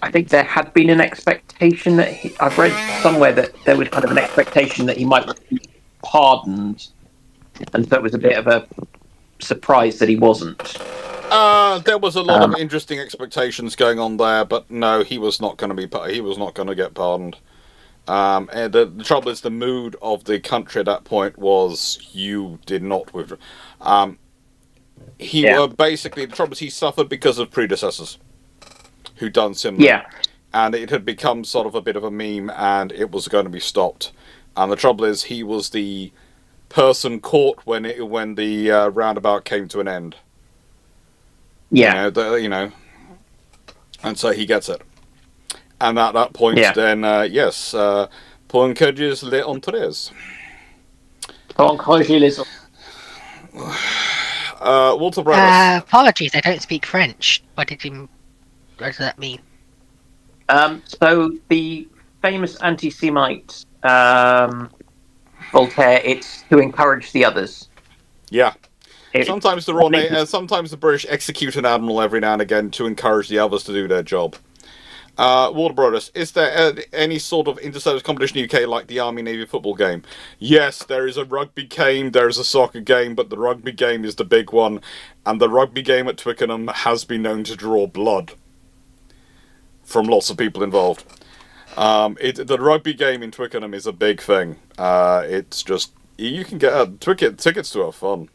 I think there had been an expectation that I've read somewhere that there was kind of an expectation that he might be pardoned, and so it was a bit of a surprise that he wasn't. There was a lot of interesting expectations going on there, but no, he was not going to get pardoned. And the trouble is, the mood of the country at that point was you did not withdraw. Basically, the trouble is he suffered because of predecessors who'd done similar. Yeah. And it had become sort of a bit of a meme, and it was going to be stopped. And the trouble is, he was the person caught when the roundabout came to an end. Yeah. And so he gets it. And at that point, then, pour encourages les entrées. Walter Brothers. Apologies, I don't speak French. What does that mean? So the famous anti-Semite Voltaire, it's to encourage the others. Yeah. Sometimes the British execute an admiral every now and again to encourage the others to do their job. Walter Brothers, is there any sort of inter-service competition in the UK like the Army-Navy football game? Yes, there is a rugby game, there is a soccer game, but the rugby game is the big one, and the rugby game at Twickenham has been known to draw blood from lots of people involved. The rugby game in Twickenham is a big thing. It's just, you can get tickets to have fun.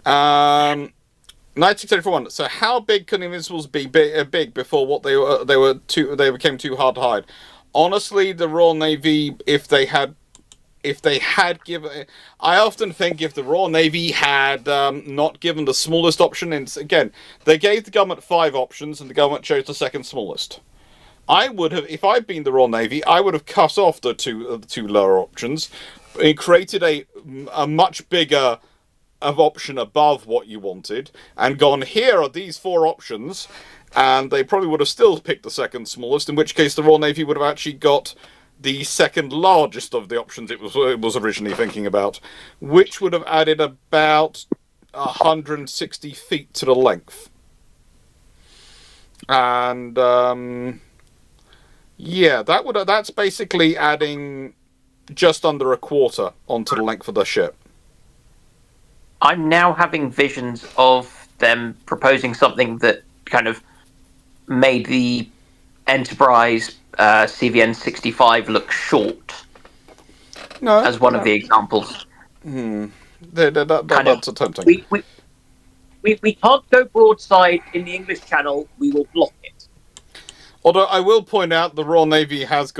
1934. So how big can Invincibles be big before what they became too hard to hide? Honestly, the Royal Navy, if they had given, I often think if the Royal Navy had not given the smallest option, and again, they gave the government 5 options, and the government chose the second smallest. I would have, if I'd been the Royal Navy, I would have cut off the two lower options, and created a much bigger option above what you wanted, and gone, here are these 4 options, and they probably would have still picked the second smallest, in which case the Royal Navy would have actually got the second largest of the options it was originally thinking about, which would have added about 160 feet to the length. And that's basically adding just under a quarter onto the length of the ship. I'm now having visions of them proposing something that kind of made the Enterprise CVN 65 look short No, as one of the examples. That's tempting. We can't go broadside in the English Channel. We will block it. Although I will point out the Royal Navy has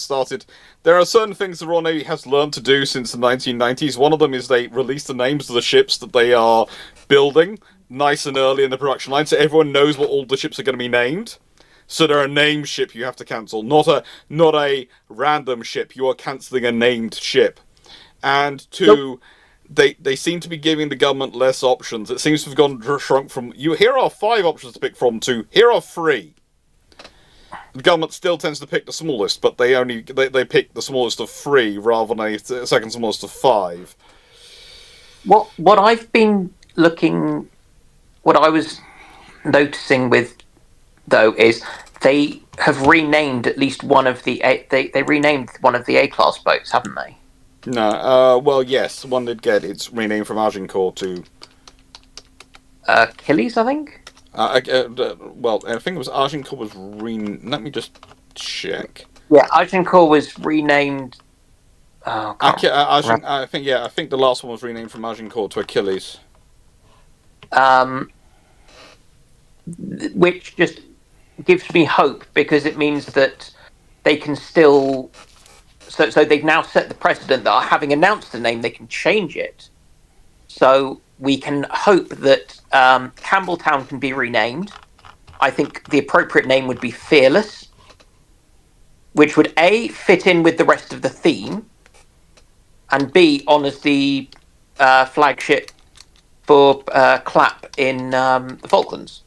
started. There are certain things the Royal Navy has learned to do since the 1990s. One of them is they release the names of the ships that they are building nice and early in the production line, so everyone knows what all the ships are going to be named. So they're a named ship you have to cancel, not a random ship. You are cancelling a named ship. And two, they seem to be giving the government less options. It seems to have shrunk from here are 5 options to pick from to here are 3. The government still tends to pick the smallest, but they pick the smallest of 3 rather than a second smallest of 5. What I've been looking, what I was noticing with though is they have renamed at least one of the they renamed one of the A-class boats, haven't they? No, well, yes, one did get its renamed from Agincourt to Achilles, I think. Well, I think it was Agincourt was let me just check. Yeah, Agincourt was renamed. I think the last one was renamed from Agincourt to Achilles. Which just gives me hope because it means that they can still. So they've now set the precedent that having announced the name, they can change it. So we can hope that Campbelltown can be renamed. I think the appropriate name would be Fearless, which would A, fit in with the rest of the theme, and B, honours the flagship for Clap in the Falklands.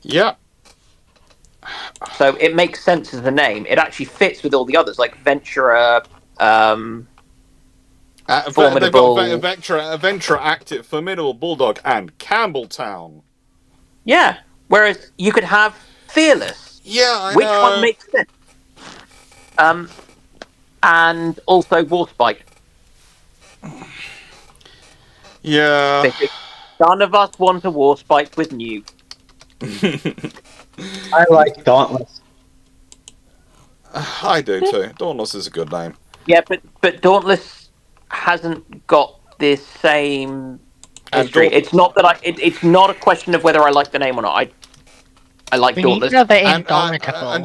Yeah. So it makes sense as a name. It actually fits with all the others, like Venturer, Formidable. They've got Venture Active, Formidable Bulldog, and Campbelltown. Yeah. Whereas you could have Fearless. Yeah, I Which know. one makes sense? And also Warspite. Yeah. Because none of us want a Warspite with Nuke. I like Dauntless. I do too. Dauntless is a good name. Yeah, but Dauntless hasn't got this same history. It's not that it's not a question of whether I like the name or not. I like Dauntless. And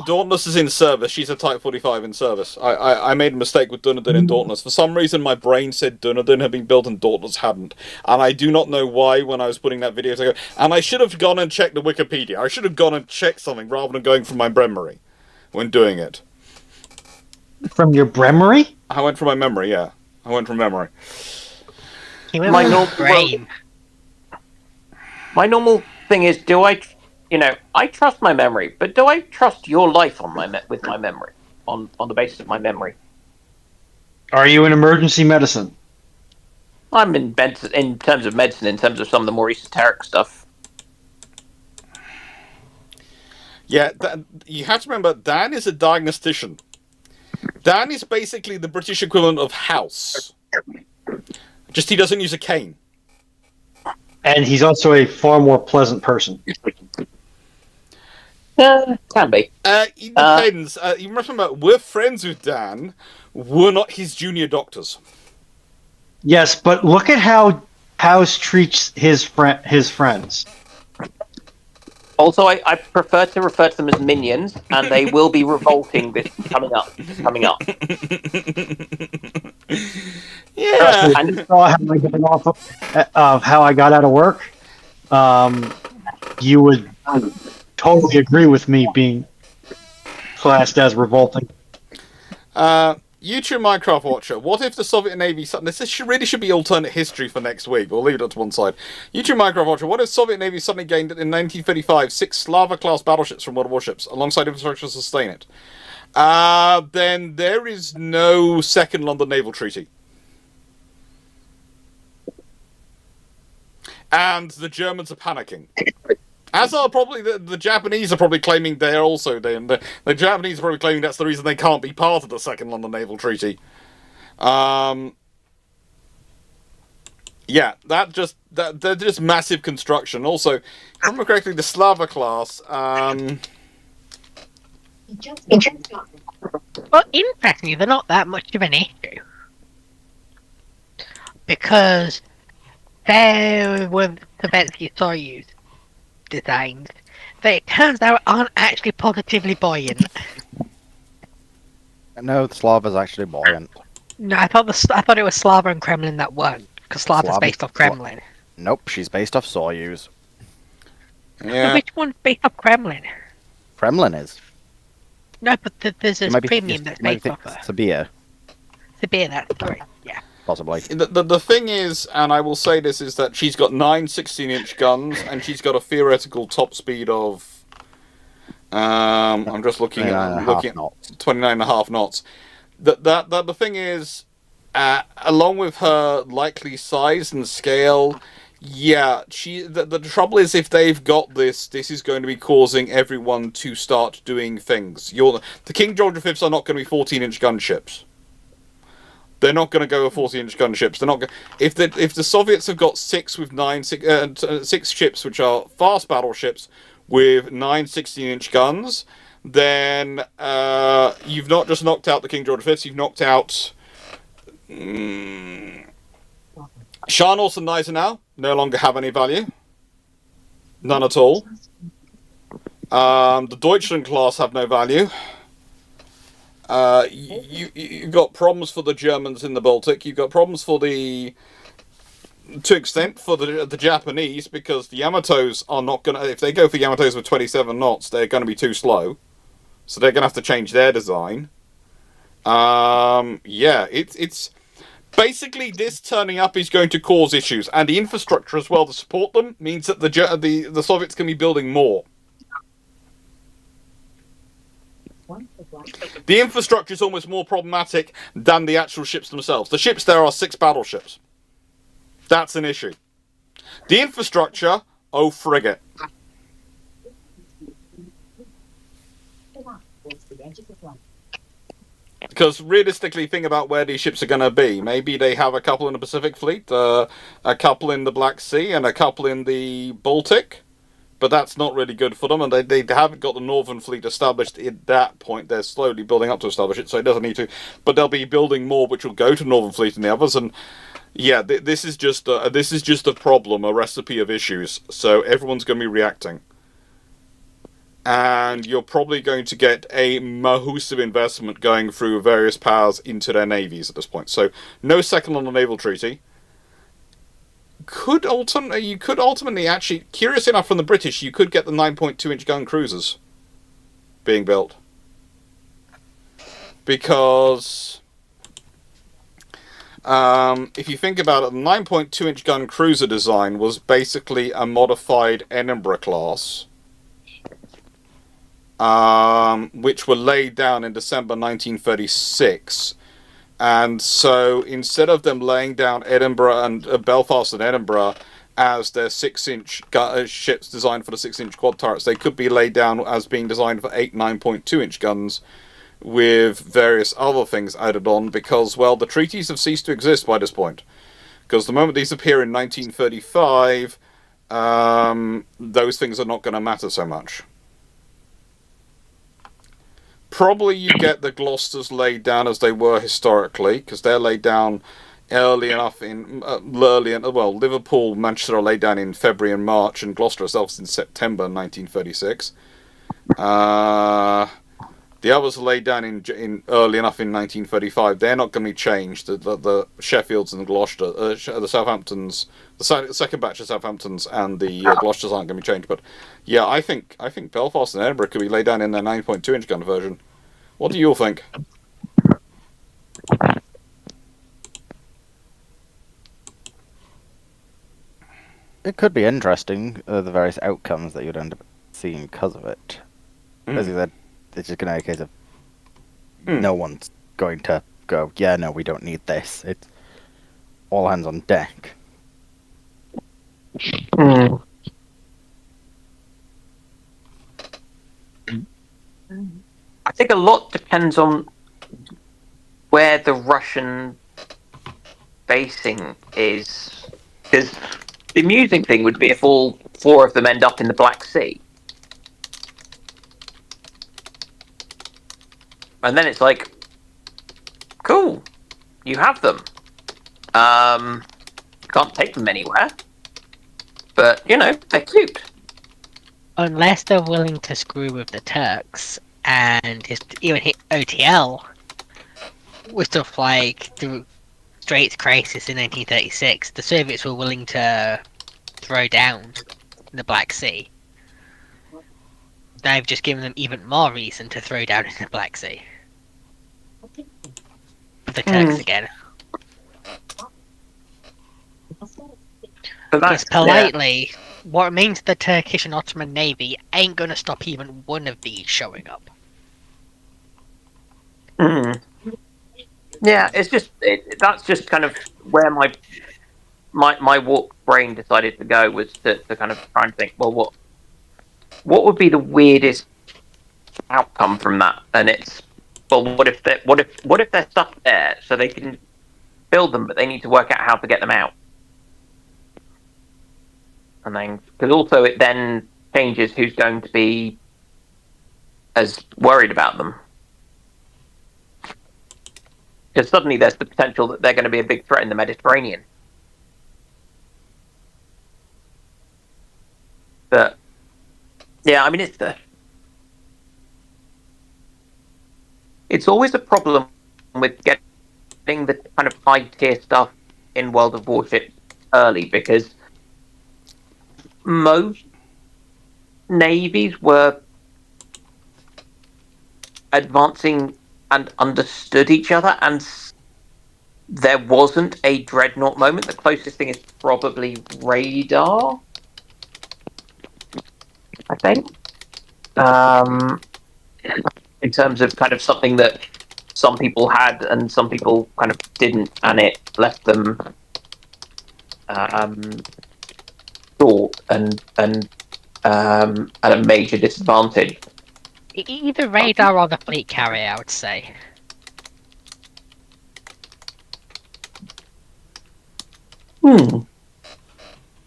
Dauntless is in service. She's a Type 45 in service. I made a mistake with Dunedin and Dauntless. For some reason, my brain said Dunedin had been built and Dauntless hadn't. And I do not know why when I was putting that video together. And I should have gone and checked the Wikipedia. I should have gone and checked something rather than going from my memory when doing it. From your memory? I went from my memory, yeah. I went from memory. My normal thing is, do I... I trust my memory, but do I trust your life on with my memory, on the basis of my memory? Are you in emergency medicine? I'm in terms of medicine, in terms of some of the more esoteric stuff. Yeah, you have to remember, Dan is a diagnostician. Dan is basically the British equivalent of House. Just he doesn't use a cane. And he's also a far more pleasant person. Can be. It depends. You must remember, we're friends with Dan. We're not his junior doctors. Yes, but look at how House treats his friends. Also, I prefer to refer to them as minions, and they will be revolting this coming up. Yeah. And you saw how I got out of work. You would totally agree with me being classed as revolting. YouTube Minecraft Watcher, what if the Soviet Navy... This really should be alternate history for next week. We'll leave it to one side. YouTube Minecraft Watcher, what if Soviet Navy suddenly gained, in 1935, 6 Slava-class battleships from World Warships, alongside infrastructure to sustain it? Then there is no Second London Naval Treaty. And the Germans are panicking. As are probably the Japanese are probably claiming they're also there. The Japanese are probably claiming that's the reason they can't be part of the Second London Naval Treaty. And Yeah, they're just massive construction. Also, if I remember correctly, the Slava class. Well, interestingly, they're not that much of an issue. Because there were Savetsky Soyuz designs that it turns out aren't actually positively buoyant. No, the Slava's actually buoyant. No, I thought it was Slava and Kremlin that weren't, because Slava's Slav- based off Kremlin. Nope, she's based off Soyuz. Yeah. Which one's based off Kremlin? Kremlin is. No, but there's You a might be premium thinking- that's you might based be off thinking her. Sabir, Sabir, that's right. Yeah. possibly. The thing is, and I will say this, is that she's got 9 16-inch guns, and she's got a theoretical top speed of. I'm just looking 29.5 at knots. 29.5 knots. The thing is, along with her likely size and scale, yeah, the trouble is if they've got this is going to be causing everyone to start doing things. The King George V's are not going to be 14-inch gunships. They're not going to go with 14-inch gunships. They're not. If the Soviets have got 6 ships which are fast battleships with 9 16-inch guns, then you've not just knocked out the King George V's. You've knocked out. Scharnhorst and Gneisenau no longer have any value. None at all. The Deutschland class have no value. You've got problems for the Germans in the Baltic. You've got problems for to extent for the Japanese, because the Yamatos are not going to. If they go for Yamatos with 27 knots, they're going to be too slow. So they're going to have to change their design. Yeah, it's basically this turning up is going to cause issues, and the infrastructure as well to support them means that the Soviets can be building more. The infrastructure is almost more problematic than the actual ships themselves. The ships there are 6 battleships. That's an issue. The infrastructure, oh frigate. Because realistically, think about where these ships are going to be. Maybe they have a couple in the Pacific Fleet, a couple in the Black Sea, and a couple in the Baltic. But that's not really good for them, and they haven't got the Northern Fleet established at that point. They're slowly building up to establish it, so it doesn't need to. But they'll be building more, which will go to Northern Fleet and the others. And yeah, this is just a problem, a recipe of issues. So everyone's going to be reacting, and you're probably going to get a massive investment going through various powers into their navies at this point. So no second on the naval treaty. You could ultimately actually, curious enough, from the British, you could get the 9.2-inch gun cruisers being built, because if you think about it, the 9.2-inch gun cruiser design was basically a modified Edinburgh class, which were laid down in December 1936. And so instead of them laying down Edinburgh and Belfast and Edinburgh as their 6-inch ships designed for the 6-inch quad turrets, they could be laid down as being designed for 9.2-inch guns with various other things added on, because, well, the treaties have ceased to exist by this point. Because the moment these appear in 1935, those things are not going to matter so much. Probably you get the Gloucesters laid down as they were historically, because they're laid down early enough Liverpool, Manchester are laid down in February and March, and Gloucester itself is in September 1936. The others are laid down in early enough in 1935. They're not going to be changed. The Sheffields and the Gloucester, the Southamptons, the second batch of Southamptons and the Gloucesters aren't going to be changed. But yeah, I think Belfast and Edinburgh could be laid down in their 9.2-inch gun version. What do you all think? It could be interesting, the various outcomes that you'd end up seeing because of it. As you said, it's just going to be a case of no one's going to go, yeah, no, we don't need this. It's all hands on deck. I think a lot depends on where the Russian basing is Because the amusing thing would be if all 4 of them end up in the Black Sea. And then it's like, cool, you have them. Can't take them anywhere. But, they're cute. Unless they're willing to screw with the Turks and even hit OTL with stuff like the Straits Crisis in 1936, the Soviets were willing to throw down the Black Sea. They've just given them even more reason to throw down in the Black Sea. The Turks again. But Because politely, what remains of the Turkish and Ottoman Navy ain't gonna stop even one of these showing up. Yeah, it's just that's just kind of where my warped brain decided to go, was to kind of try and think, well, what would be the weirdest outcome from that? And it's, well, what if they're stuck there, so they can build them, but they need to work out how to get them out. And then, because also it then changes who's going to be as worried about them. Because suddenly there's the potential that they're going to be a big threat in the Mediterranean. But yeah, I mean, it's always a problem with getting the kind of high tier stuff in World of Warships early, because most navies were advancing and understood each other, and there wasn't a dreadnought moment. The closest thing is probably radar, I think, in terms of kind of something that some people had and some people kind of didn't, and it left them short and at a major disadvantage. Either radar or the fleet carrier, I would say.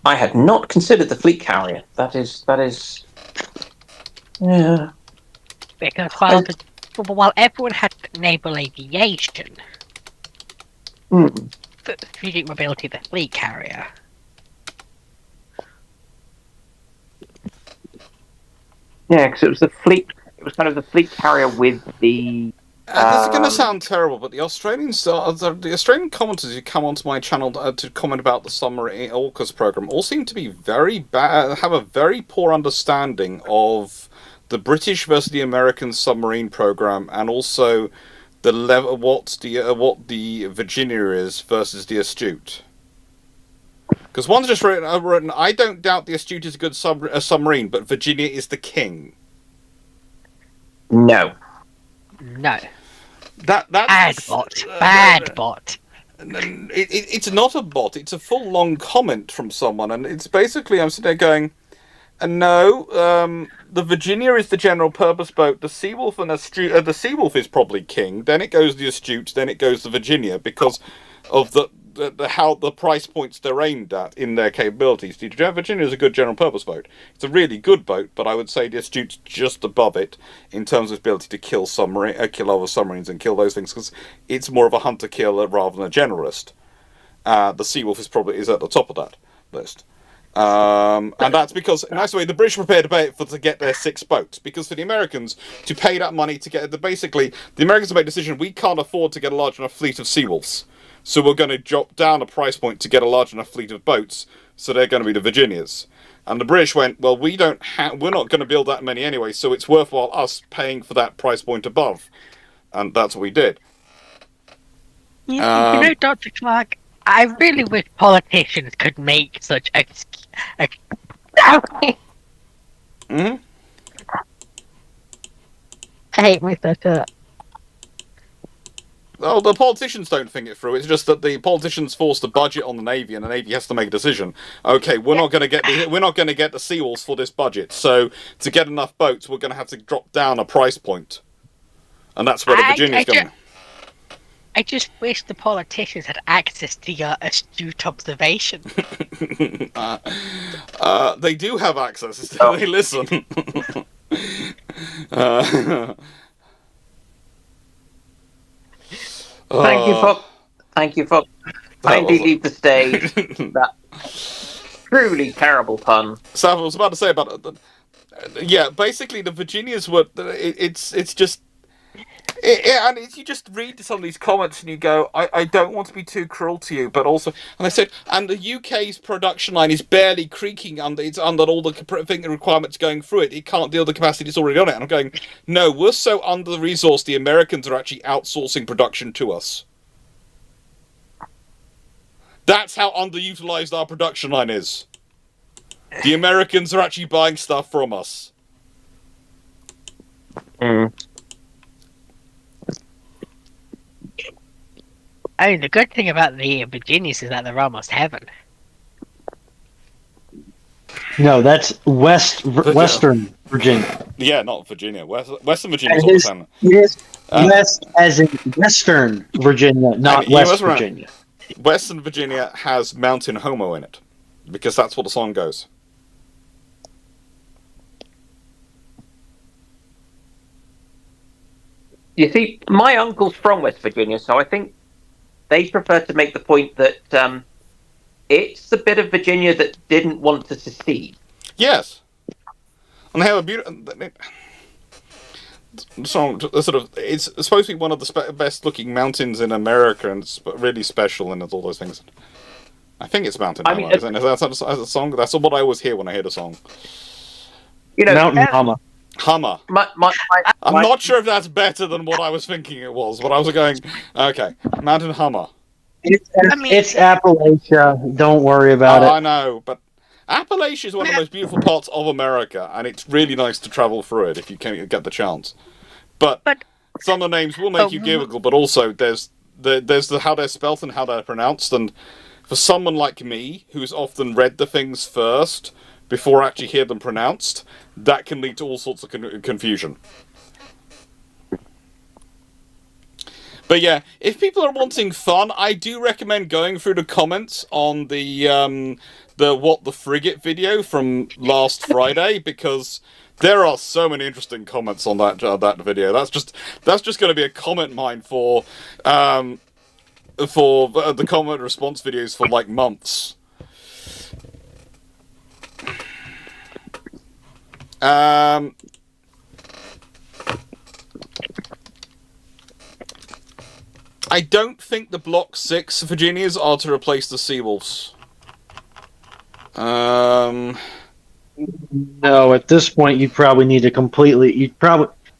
I had not considered the fleet carrier. That is, yeah. Because while everyone had naval aviation, the strategic mobility of the fleet carrier. Yeah, because it was the fleet. It was kind of the fleet carrier with the. This is going to sound terrible, but the Australian commenters who come onto my channel to comment about the submarine AUKUS program all seem to be very bad, have a very poor understanding of the British versus the American submarine program, and also the level what the Virginia is versus the Astute. Because one's just written, I don't doubt the Astute is a good submarine, but Virginia is the king. No. That's Bad bot. It's not a bot. It's a full long comment from someone, and it's basically, I'm sitting there going, no, the Virginia is the general purpose boat. The Seawolf and the Seawolf is probably king. Then it goes the Astute. Then it goes the Virginia, because of how the price points they're aimed at in their capabilities. The Virginia is a good general purpose boat. It's a really good boat, but I would say the Astute's just above it in terms of ability to kill other submarines and kill those things, because it's more of a hunter killer rather than a generalist. The Seawolf is at the top of that list. And that's because, in a nice way, the British prepared to get their 6 boats, because for the Americans to pay that money to get the Americans made a decision: we can't afford to get a large enough fleet of Seawolves, so we're going to drop down a price point to get a large enough fleet of boats, so they're going to be the Virginias. And the British went, well, we're not going to build that many anyway, so it's worthwhile us paying for that price point above, and that's what we did. Dr. Clarke, I really wish politicians could make such a Mm-hmm. I hate myself up. Oh, the politicians don't think it through. It's just that the politicians force the budget on the Navy, and the Navy has to make a decision. Okay, we're not going to get the Seawolves for this budget. So to get enough boats, we're going to have to drop down a price point, and that's where the Virginia's going. I just wish the politicians had access to your astute observation. They do have access. They listen. Thank you, Fox. Thank you, Fox. I indeed leave the stage. That truly terrible pun. So I was about to say about yeah, basically the Virginias were. It's just. You just read some of these comments and you go, I don't want to be too cruel to you, but also, and they said, and the UK's production line is barely creaking it's under all the requirements going through it. It can't deal with the capacity that's already on it. And I'm going, no, we're so under resourced. The Americans are actually outsourcing production to us. That's how underutilized our production line is. The Americans are actually buying stuff from us. Mm. I mean, the good thing about the Virginias is that they're almost heaven. No, that's Western Virginia. Yeah, not Virginia. Western Virginia is It all the is, same. it is West as in Western Virginia, not West Virginia. Western Virginia has Mountain Homo in it, because that's what the song goes. You see, my uncle's from West Virginia, so I think they prefer to make the point that it's the bit of Virginia that didn't want to secede. Yes. And they have a beautiful song. Sort of, it's supposed to be one of the best-looking mountains in America, and it's really special, and it's all those things. I think it's Mountain Homo, isn't it? That's a song. That's what I always hear when I hear the song. You know, Mountain Hummer. Hummer. I'm not sure if that's better than what I was thinking it was, but I was going, okay, Mountain Hummer. It's Appalachia. Don't worry about it. I know, but Appalachia is one of the most beautiful parts of America, and it's really nice to travel through it if you can get the chance. But some of the names will make you giggle, but also there's how they're spelt and how they're pronounced, and for someone like me, who's often read the things first before I actually hear them pronounced, that can lead to all sorts of confusion. But yeah, if people are wanting fun, I do recommend going through the comments on the What the Frigate video from last Friday, because there are so many interesting comments on that video. That's just going to be a comment mine for the comment response videos for like months. I don't think the Block 6 Virginias are to replace the Seawolves. No, at this point you'd probably need to completely.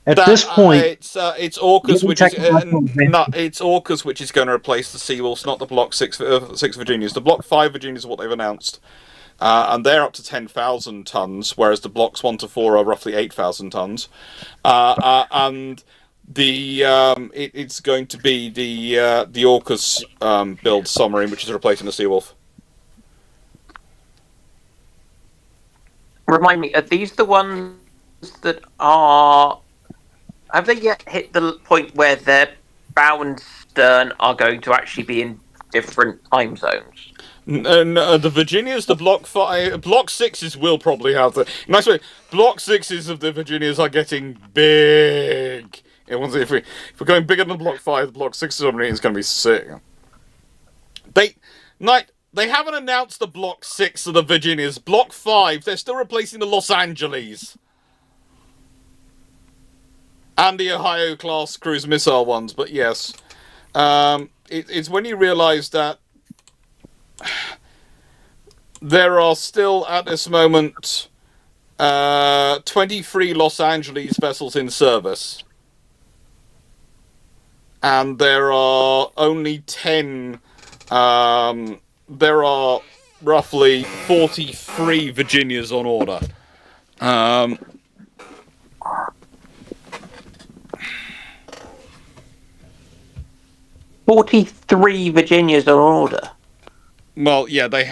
This point, it's Orcas, which is it's Orcas, which is going to replace the Seawolves, not the Block 6 Virginias. The Block 5 Virginias are what they've announced, and they're up to 10,000 tons, whereas the Blocks 1 to 4 are roughly 8,000 tons, and it's going to be the Orcas build submarine, which is replacing the Seawolf. Remind me, are these the ones that are... Have they yet hit the point where their bow and stern are going to actually be in different time zones? No, the Virginias, the Block 5... Block 6s will probably have the... Nice way, Block 6s of the Virginias are getting big. If we're going bigger than Block 5, the Block 6 submarine is going to be sick. They haven't announced the Block 6 of the Virginias. Block 5, they're still replacing the Los Angeles. And the Ohio-class cruise missile ones, but yes. It's when you realise that there are still, at this moment, 23 Los Angeles vessels in service. And there are only 10... there are roughly 43 Virginias on order. 43 Virginias on order. Well, yeah, they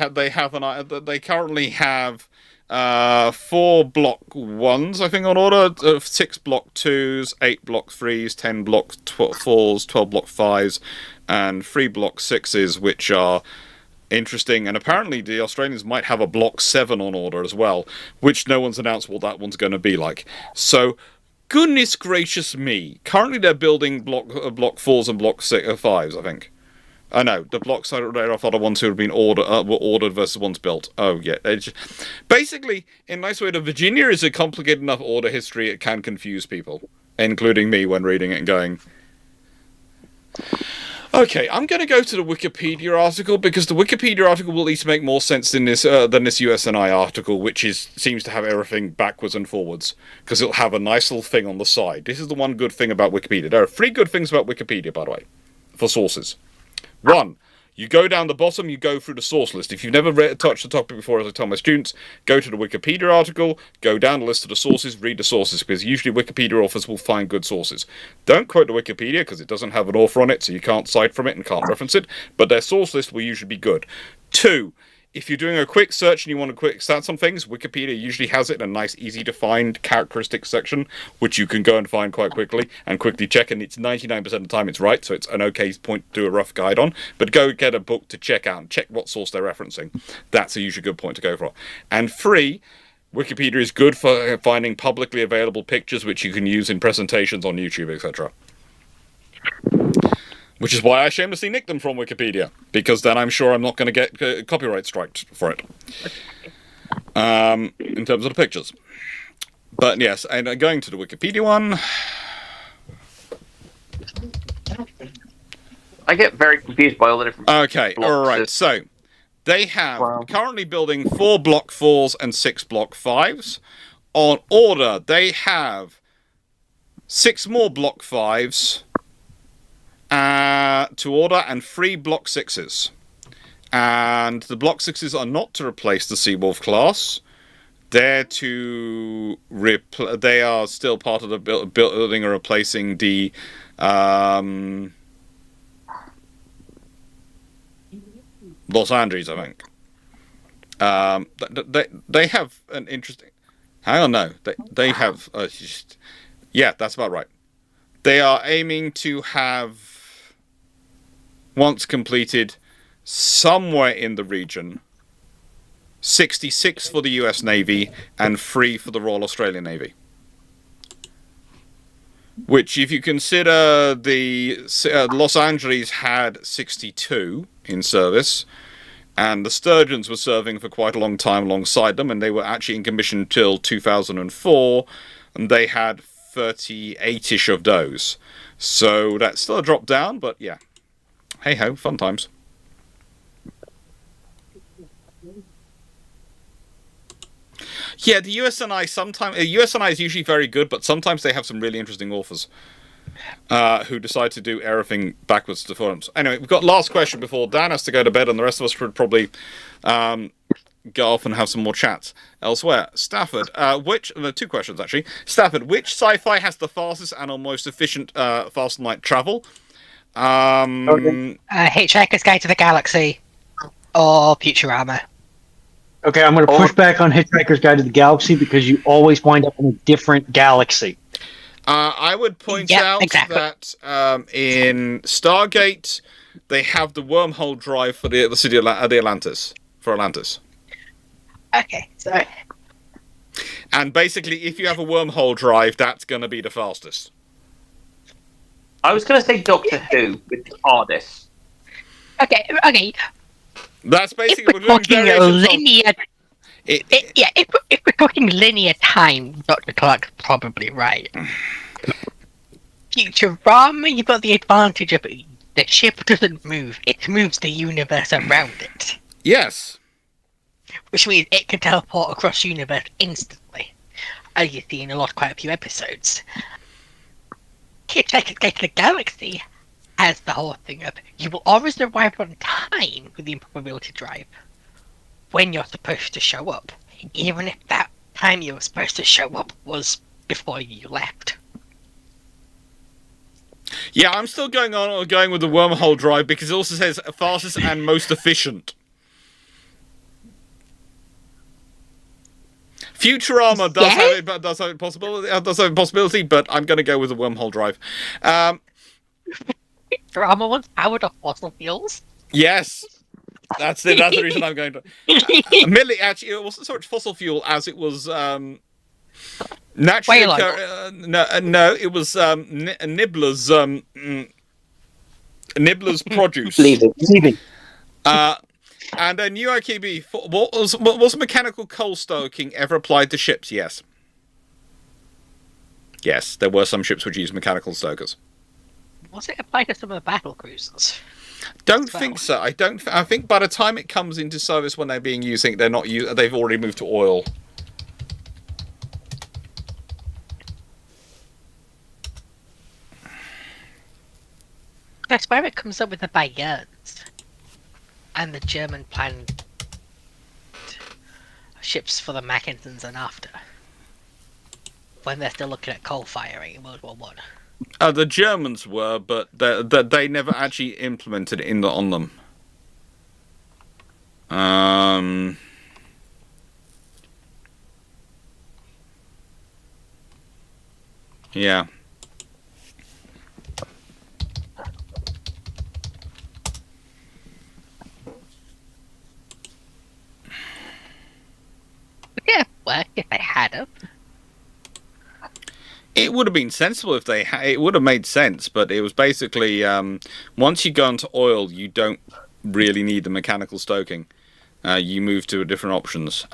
currently have 4 Block 1s, I think, on order, 6 Block 2s, 8 Block 3s, 10 Block 4s, 12 Block 5s, and 3 Block 6s, which are interesting. And apparently the Australians might have a Block 7 on order as well, which no one's announced what that one's going to be like. So, goodness gracious me. Currently they're building Block 4s and Block 5s, I think. I know, the blocks are the ones who have been were ordered versus ones built. Oh, yeah. Basically, in a nice way, the Virginia is a complicated enough order history, it can confuse people, including me when reading it and going... Okay, I'm going to go to the Wikipedia article, because the Wikipedia article will at least make more sense than this USNI article, which seems to have everything backwards and forwards, because it'll have a nice little thing on the side. This is the one good thing about Wikipedia. There are 3 good things about Wikipedia, by the way, for sources. 1, you go down the bottom, you go through the source list. If you've never touched the topic before, as I tell my students, go to the Wikipedia article, go down the list of the sources, read the sources, because usually Wikipedia authors will find good sources. Don't quote the Wikipedia, because it doesn't have an author on it, so you can't cite from it and can't reference it, but their source list will usually be good. 2, if you're doing a quick search and you want to quick stats on things, Wikipedia usually has it in a nice, easy-to-find characteristics section, which you can go and find quite quickly and quickly check, and it's 99% of the time it's right, so it's an okay point to do a rough guide on. But go get a book to check out and check what source they're referencing. That's a usually good point to go for. And 3, Wikipedia is good for finding publicly available pictures which you can use in presentations on YouTube, etc. Which is why I shamelessly nicked them from Wikipedia, because then I'm sure I'm not going to get copyright striked for it. In terms of the pictures. But yes, and going to the Wikipedia one... I get very confused by all the different Okay, blocks. alright, so they have currently building 4 Block 4s and 6 Block 5s. On order, they have 6 more Block 5s to order, and 3 Block 6s. And the Block 6s are not to replace the Seawolf class. They're to... they are still part of the building or replacing the... Los Angeles, I think. They have an interesting... Hang on, no. They have... yeah, that's about right. They are aiming to have... once completed, somewhere in the region, 66 for the US Navy and 3 for the Royal Australian Navy. Which, if you consider the Los Angeles had 62 in service, and the Sturgeons were serving for quite a long time alongside them, and they were actually in commission till 2004, and they had 38-ish of those. So that's still a drop down, but yeah. Hey ho, fun times. Yeah, the USNI sometimes... USNI is usually very good, but sometimes they have some really interesting authors who decide to do everything backwards to forums. Anyway, we've got last question before Dan has to go to bed, and the rest of us should probably go off and have some more chats elsewhere. Stafford, 2 questions actually. Stafford, which sci-fi has the fastest and most efficient fast light travel? Hitchhiker's Guide to the Galaxy or Futurama. Okay, I'm going to push back on Hitchhiker's Guide to the Galaxy because you always wind up in a different galaxy. I would point out that in Stargate, they have the wormhole drive for the city of Atlantis. For Atlantis. Okay, so... And basically, if you have a wormhole drive, that's going to be the fastest. I was going to say Doctor Who with the TARDIS. Okay. That's basically if we're talking linear. If we're talking linear time, Dr. Clarke's probably right. Futurama, you've got the advantage of the ship doesn't move; it moves the universe around it. Yes. Which means it can teleport across universe instantly, as you see in quite a few episodes. Hitchhiker's Guide to the Galaxy has the whole thing of you will always arrive on time with the improbability drive when you're supposed to show up, even if that time you were supposed to show up was before you left. Yeah, I'm still going with the wormhole drive because it also says fastest and most efficient. Futurama does Yeah? have it, but does have a possibility. But I'm going to go with a wormhole drive. Drama once powered off fossil fuels. Yes, that's it. That's the reason I'm going to. Admittedly, actually, it wasn't so much fossil fuel as it was naturally Whale no, it was Nibbler's produce. Leaving. And a new IKB. What was mechanical coal stoking ever applied to ships? Yes. Yes, there were some ships which used mechanical stokers. Was it applied to some of the battle cruisers? Don't think so. I don't. I think by the time it comes into service when they're being used, they're not. They've already moved to oil. I swear it comes up with the Bayerns and the German planned ships for the Mackintons and after, when they're still looking at coal firing in World War One. The Germans were, but they never actually implemented it on them. Yeah. Yeah, work if they had them. It would have been sensible if they it would have made sense, but it was basically once you go into oil, you don't really need the mechanical stoking. You move to different options.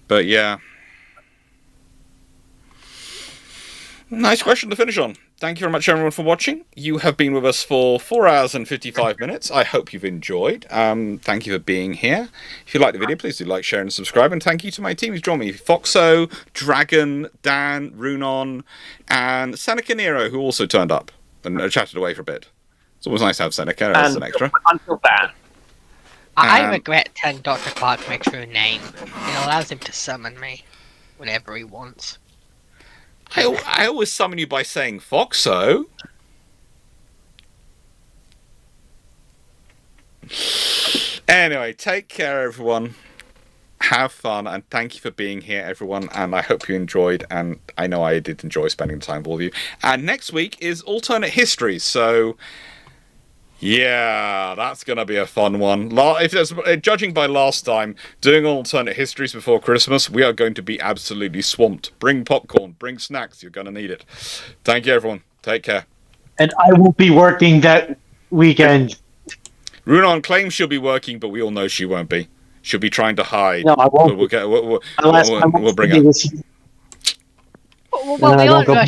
But yeah. Nice question to finish on. Thank you very much, everyone, for watching. You have been with us for 4 hours and 55 minutes. I hope you've enjoyed. Thank you for being here. If you liked the video, please do like, share, and subscribe. And thank you to my team who's joined me. Foxo, Dragon, Dan, Runon, and Seneca Nero, who also turned up and chatted away for a bit. It's always nice to have Seneca as an extra. Until that. I regret telling Dr. Clarke my true name. It allows him to summon me whenever he wants. I always summon you by saying Foxo. Anyway, take care, everyone. Have fun, and thank you for being here, everyone. And I hope you enjoyed, and I know I did enjoy spending time with all of you. And next week is alternate history, so yeah, that's going to be a fun one. If there's, judging by last time, doing alternate histories before Christmas, we are going to be absolutely swamped. Bring popcorn, bring snacks, you're going to need it. Thank you, everyone. Take care. And I will be working that weekend. Runon claims she'll be working, but we all know she won't be. She'll be trying to hide. No, I won't. We'll bring her. Well, we all know